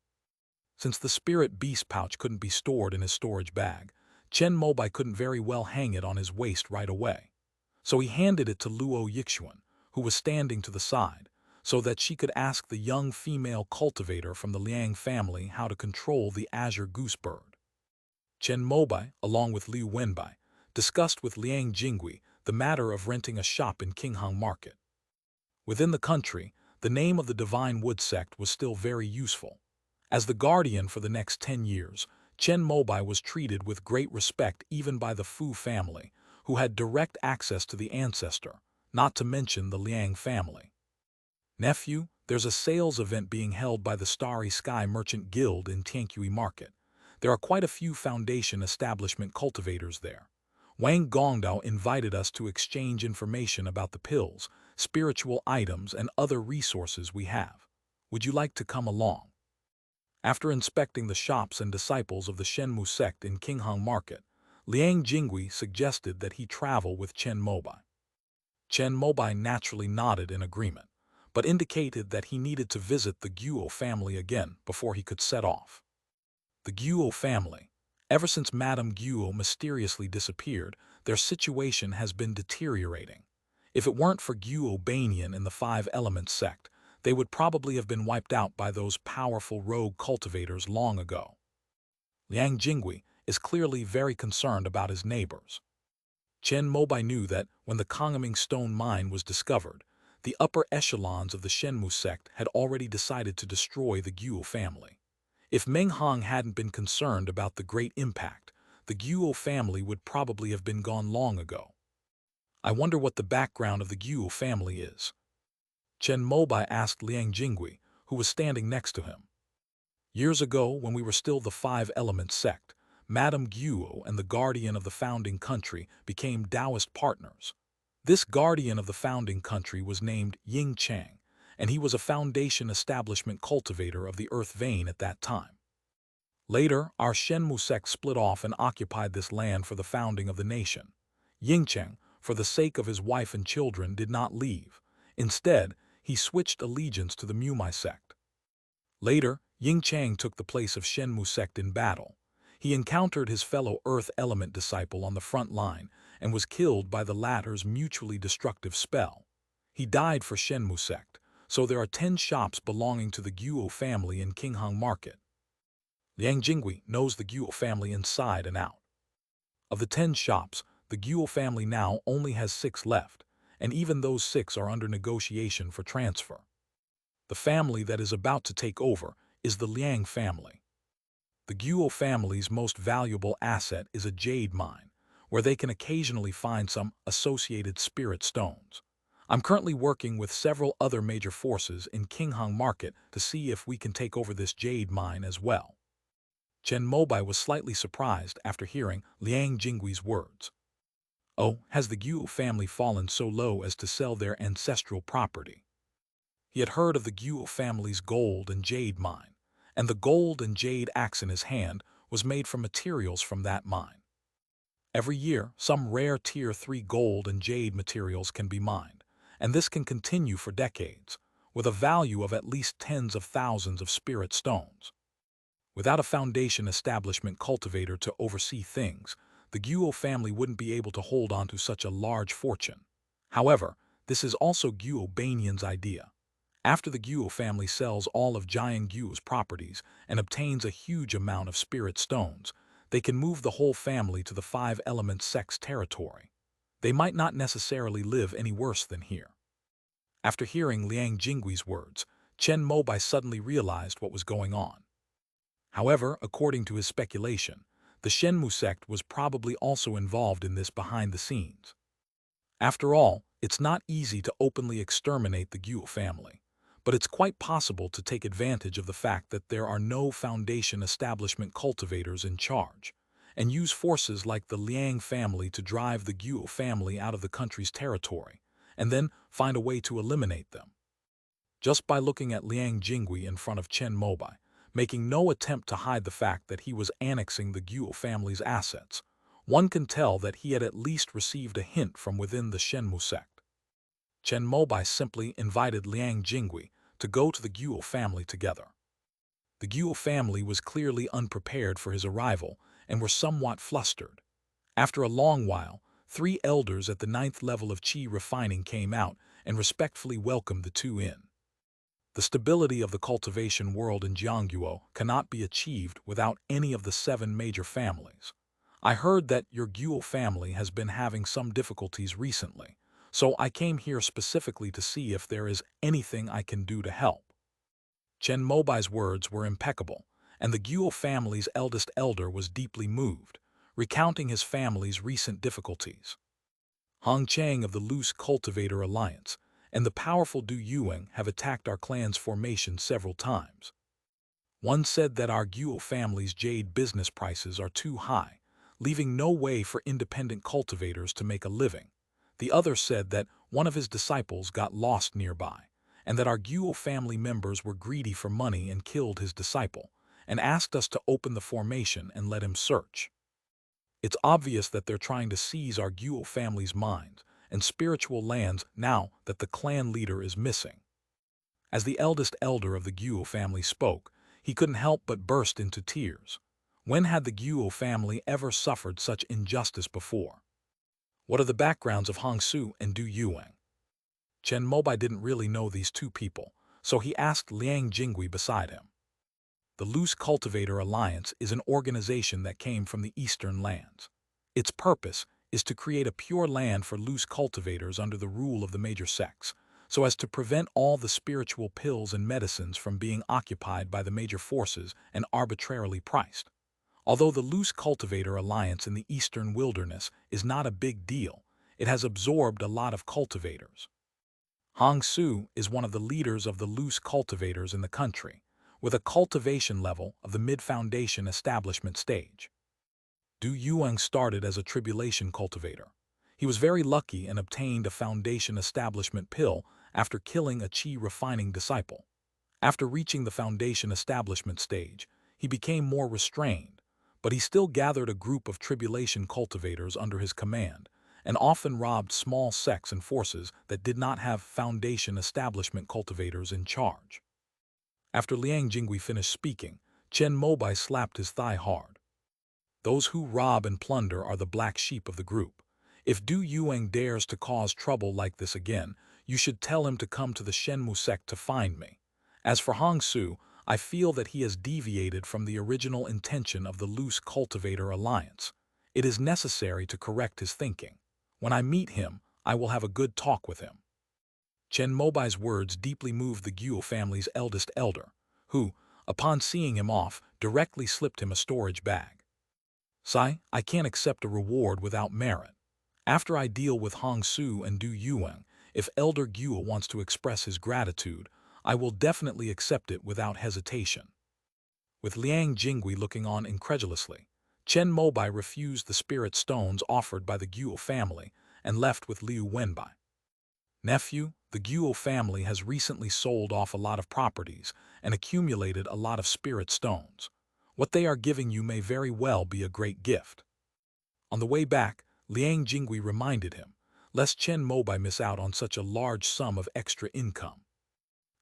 Since the spirit beast pouch couldn't be stored in his storage bag, Chen Mobai couldn't very well hang it on his waist right away. So he handed it to Luo Yixuan, who was standing to the side, so that she could ask the young female cultivator from the Liang family how to control the Azure Goose Bird. Chen Mobai, along with Liu Wenbai, discussed with Liang Jingui the matter of renting a shop in Qinghang Market. Within the country, the name of the Divine Wood sect was still very useful. As the guardian for the next 10 years, Chen Mobai was treated with great respect even by the Fu family, who had direct access to the ancestor, not to mention the Liang family. Nephew, there's a sales event being held by the Starry Sky Merchant Guild in Tiankui Market. There are quite a few Foundation Establishment cultivators there. Wang Gongdao invited us to exchange information about the pills, spiritual items, and other resources we have. Would you like to come along? After inspecting the shops and disciples of the Shenmu sect in Qinghang Market, Liang Jingui suggested that he travel with Chen Mobai. Chen Mobai naturally nodded in agreement, but indicated that he needed to visit the Guo family again before he could set off. The Guo family. Ever since Madame Guo mysteriously disappeared, their situation has been deteriorating. If it weren't for Guo Banyan and the Five Elements sect, they would probably have been wiped out by those powerful rogue cultivators long ago. Liang Jingui is clearly very concerned about his neighbors. Chen Mobai knew that when the Kongming stone mine was discovered, the upper echelons of the Shenmu sect had already decided to destroy the Guo family. If Meng Hong hadn't been concerned about the great impact, the Guo family would probably have been gone long ago. I wonder what the background of the Guo family is. Chen Mobai asked Liang Jingui, who was standing next to him. Years ago, when we were still the Five Elements sect, Madame Guo and the guardian of the founding country became Taoist partners. This guardian of the founding country was named Ying Chang, and he was a foundation establishment cultivator of the earth vein at that time. Later, our Shenmu sect split off and occupied this land for the founding of the nation. Ying Chang, for the sake of his wife and children, did not leave. Instead, he switched allegiance to the Mumai sect. Later, Ying Chang took the place of Shenmu sect in battle. He encountered his fellow Earth Element disciple on the front line and was killed by the latter's mutually destructive spell. He died for Shenmu sect, so there are 10 shops belonging to the Guo family in Qinghang Market. Liang Jingui knows the Guo family inside and out. Of the 10 shops, the Guo family now only has 6 left, and even those 6 are under negotiation for transfer. The family that is about to take over is the Liang family. The Guo family's most valuable asset is a jade mine, where they can occasionally find some associated spirit stones. I'm currently working with several other major forces in Qinghang Market to see if we can take over this jade mine as well. Chen Mobai was slightly surprised after hearing Liang Jingui's words. Oh, has the Guo family fallen so low as to sell their ancestral property? He had heard of the Guo family's gold and jade mine, and the gold and jade axe in his hand was made from materials from that mine. Every year, some rare Tier 3 gold and jade materials can be mined, and this can continue for decades, with a value of at least tens of thousands of spirit stones. Without a foundation establishment cultivator to oversee things, the Guo family wouldn't be able to hold on to such a large fortune. However, this is also Guo Banyan's idea. After the Guo family sells all of Jian Guo's properties and obtains a huge amount of spirit stones, they can move the whole family to the Five Elements sect's territory. They might not necessarily live any worse than here. After hearing Liang Jingui's words, Chen Mobai suddenly realized what was going on. However, according to his speculation, the Shenmu sect was probably also involved in this behind the scenes. After all, it's not easy to openly exterminate the Guo family, but it's quite possible to take advantage of the fact that there are no foundation establishment cultivators in charge, and use forces like the Liang family to drive the Guo family out of the country's territory, and then find a way to eliminate them. Just by looking at Liang Jingui in front of Chen Mobai, making no attempt to hide the fact that he was annexing the Guo family's assets, one can tell that he had at least received a hint from within the Shenmu sect. Chen Mobai simply invited Liang Jingui to go to the Guo family together. The Guo family was clearly unprepared for his arrival and were somewhat flustered. After a long while, 3 elders at the 9th level of Qi refining came out and respectfully welcomed the two in. The stability of the cultivation world in Jiangguo cannot be achieved without any of the 7 major families. I heard that your Guo family has been having some difficulties recently, so I came here specifically to see if there is anything I can do to help. Chen Mobai's words were impeccable, and the Guo family's eldest elder was deeply moved, recounting his family's recent difficulties. Hong Chang of the Loose Cultivator Alliance and the powerful Du Yuang have attacked our clan's formation several times. One said that our Guo family's jade business prices are too high, leaving no way for independent cultivators to make a living. The other said that one of his disciples got lost nearby, and that our Guo family members were greedy for money and killed his disciple, and asked us to open the formation and let him search. It's obvious that they're trying to seize our Guo family's minds and spiritual lands now that the clan leader is missing. As the eldest elder of the Guo family spoke, he couldn't help but burst into tears. When had the Guo family ever suffered such injustice before? What are the backgrounds of Hong Su and Du Yuang? Chen Mobai didn't really know these two people, so he asked Liang Jingui beside him. The Loose Cultivator Alliance is an organization that came from the Eastern lands. Its purpose is to create a pure land for loose cultivators under the rule of the major sects, so as to prevent all the spiritual pills and medicines from being occupied by the major forces and arbitrarily priced. Although the Loose Cultivator Alliance in the Eastern Wilderness is not a big deal, it has absorbed a lot of cultivators. Hong Su is one of the leaders of the loose cultivators in the country, with a cultivation level of the mid-foundation establishment stage. Du Yuang started as a tribulation cultivator. He was very lucky and obtained a foundation establishment pill after killing a chi refining disciple. After reaching the foundation establishment stage, he became more restrained, but he still gathered a group of tribulation cultivators under his command, and often robbed small sects and forces that did not have foundation establishment cultivators in charge. After Liang Jingui finished speaking, Chen Mobai slapped his thigh hard. Those who rob and plunder are the black sheep of the group. If Du Yuang dares to cause trouble like this again, you should tell him to come to the Shenmu sect to find me. As for Hong Su, I feel that he has deviated from the original intention of the Loose Cultivator Alliance. It is necessary to correct his thinking. When I meet him, I will have a good talk with him. Chen Mobai's words deeply moved the Guo family's eldest elder, who, upon seeing him off, directly slipped him a storage bag. "Sai, I can't accept a reward without merit. After I deal with Hong Su and Du Yuang, if Elder Guo wants to express his gratitude, I will definitely accept it without hesitation." With Liang Jingui looking on incredulously, Chen Mobai refused the spirit stones offered by the Guo family and left with Liu Wenbai. "Nephew, the Guo family has recently sold off a lot of properties and accumulated a lot of spirit stones. What they are giving you may very well be a great gift." On the way back, Liang Jingui reminded him, lest Chen Mobai miss out on such a large sum of extra income.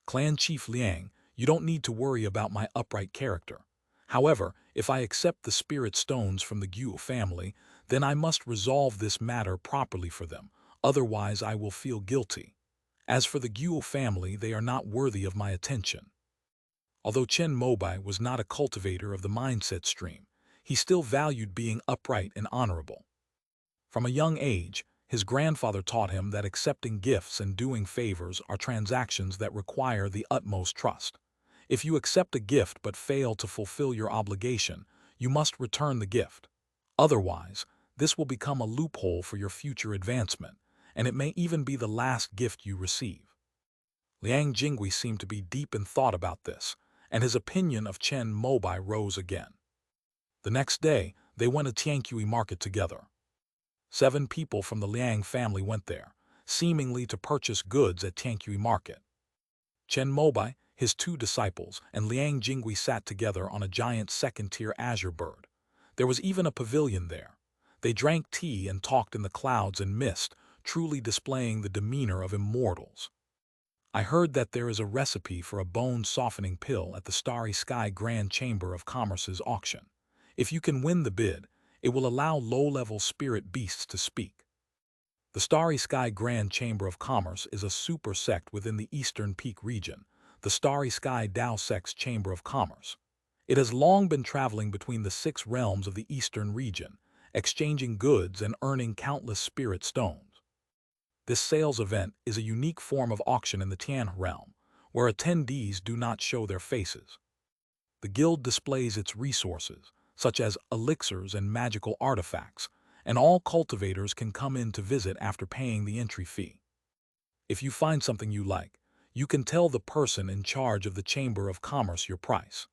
"Clan Chief Liang, you don't need to worry about my upright character. However, if I accept the spirit stones from the Guo family, then I must resolve this matter properly for them, otherwise I will feel guilty. As for the Guo family, they are not worthy of my attention." Although Chen Mobai was not a cultivator of the mindset stream, he still valued being upright and honorable. From a young age, his grandfather taught him that accepting gifts and doing favors are transactions that require the utmost trust. If you accept a gift but fail to fulfill your obligation, you must return the gift. Otherwise, this will become a loophole for your future advancement, and it may even be the last gift you receive. Liang Jingui seemed to be deep in thought about this, and his opinion of Chen Mobai rose again. The next day, they went to Tiankui market together. 7 people from the Liang family went there, seemingly to purchase goods at Tiankui market. Chen Mobai, his 2 disciples, and Liang Jingui sat together on a giant second-tier azure bird. There was even a pavilion there. They drank tea and talked in the clouds and mist, truly displaying the demeanor of immortals. "I heard that there is a recipe for a bone-softening pill at the Starry Sky Grand Chamber of Commerce's auction. If you can win the bid, it will allow low-level spirit beasts to speak." The Starry Sky Grand Chamber of Commerce is a super sect within the Eastern Peak region, the Starry Sky Dao Sect's Chamber of Commerce. It has long been traveling between the 6 realms of the Eastern region, exchanging goods and earning countless spirit stones. This sales event is a unique form of auction in the Tian realm, where attendees do not show their faces. The guild displays its resources, such as elixirs and magical artifacts, and all cultivators can come in to visit after paying the entry fee. If you find something you like, you can tell the person in charge of the Chamber of Commerce your price.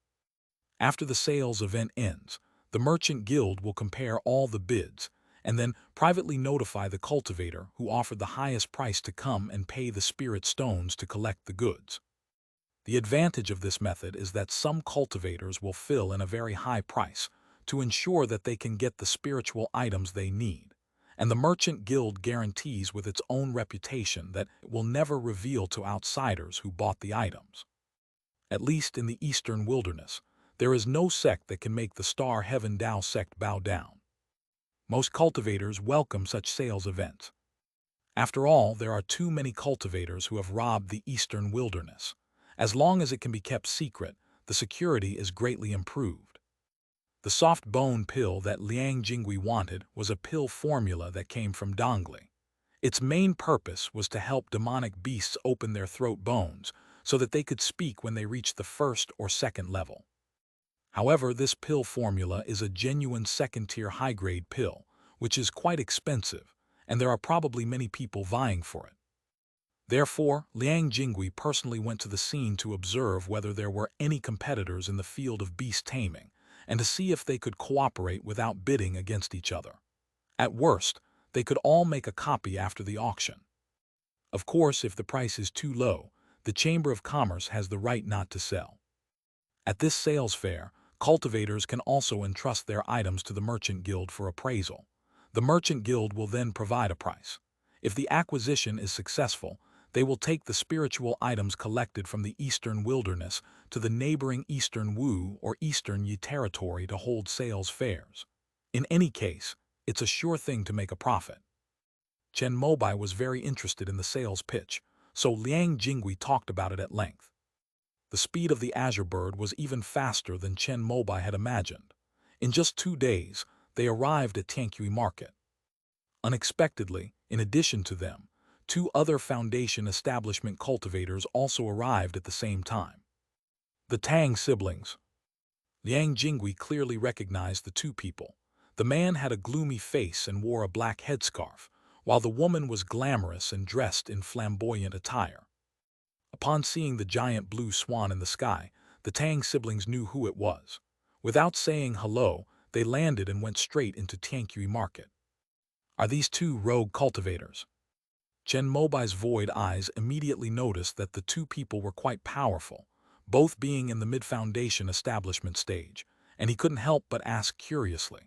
After the sales event ends, The merchant guild will compare all the bids and then privately notify the cultivator who offered the highest price to come and pay the spirit stones to collect the goods. The advantage of this method is that some cultivators will fill in a very high price to ensure that they can get the spiritual items they need, and the merchant guild guarantees with its own reputation that it will never reveal to outsiders who bought the items. At least in the eastern wilderness, there is no sect that can make the Star Heaven Tao sect bow down. Most cultivators welcome such sales events. After all, there are too many cultivators who have robbed the eastern wilderness. As long as it can be kept secret, the security is greatly improved. The soft bone pill that Liang Jingui wanted was a pill formula that came from Dongli. Its main purpose was to help demonic beasts open their throat bones so that they could speak when they reached the first or second level. However, this pill formula is a genuine second-tier high-grade pill, which is quite expensive, and there are probably many people vying for it. Therefore, Liang Jingui personally went to the scene to observe whether there were any competitors in the field of beast taming, and to see if they could cooperate without bidding against each other. At worst, they could all make a copy after the auction. Of course, if the price is too low, the Chamber of Commerce has the right not to sell. At this sales fair, cultivators can also entrust their items to the Merchant Guild for appraisal. The Merchant Guild will then provide a price. If the acquisition is successful, they will take the spiritual items collected from the Eastern Wilderness to the neighboring Eastern Wu or Eastern Yi territory to hold sales fairs. In any case, it's a sure thing to make a profit. Chen Mobai was very interested in the sales pitch, so Liang Jingui talked about it at length. The speed of the Azure Bird was even faster than Chen Mobai had imagined. In just 2 days, they arrived at Tianqi Market. Unexpectedly, in addition to them, 2 other Foundation establishment cultivators also arrived at the same time. The Tang siblings. Liang Jingui clearly recognized the 2 people. The man had a gloomy face and wore a black headscarf, while the woman was glamorous and dressed in flamboyant attire. Upon seeing the giant blue swan in the sky, the Tang siblings knew who it was. Without saying hello, they landed and went straight into Tianqi Market. Are these 2 rogue cultivators? Chen Mobai's void eyes immediately noticed that the 2 people were quite powerful, both being in the mid-foundation establishment stage, and he couldn't help but ask curiously.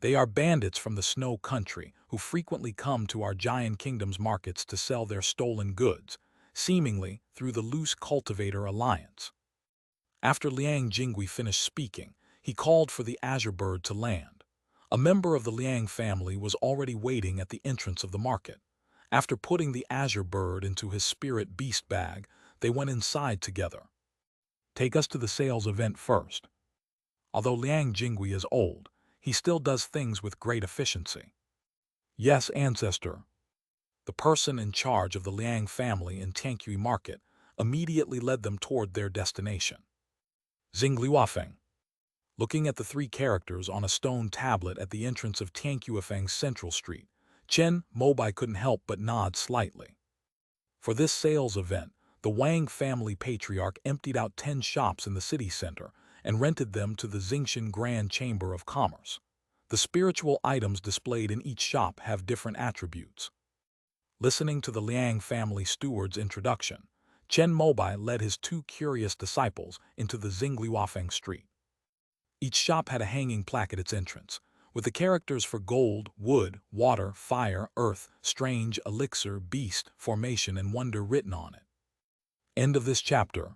They are bandits from the Snow Country who frequently come to our giant kingdom's markets to sell their stolen goods, seemingly through the loose cultivator alliance. After Liang Jingui finished speaking, he called for the Azure Bird to land. A member of the Liang family was already waiting at the entrance of the market. After putting the Azure Bird into his spirit beast bag, they went inside together. Take us to the sales event first. Although Liang Jingui is old, he still does things with great efficiency. Yes, ancestor. The person in charge of the Liang family in Tianqi Market immediately led them toward their destination. Xingliuafeng. Looking at the 3 characters on a stone tablet at the entrance of Tianqiuafeng's Central Street, Chen Mobai couldn't help but nod slightly. For this sales event, the Wang family patriarch emptied out 10 shops in the city center and rented them to the Xingshan Grand Chamber of Commerce. The spiritual items displayed in each shop have different attributes. Listening to the Liang family steward's introduction, Chen Mobai led his 2 curious disciples into the Xingliuafeng street. Each shop had a hanging plaque at its entrance, with the characters for gold, wood, water, fire, earth, strange, elixir, beast, formation, and wonder written on it. End of this chapter.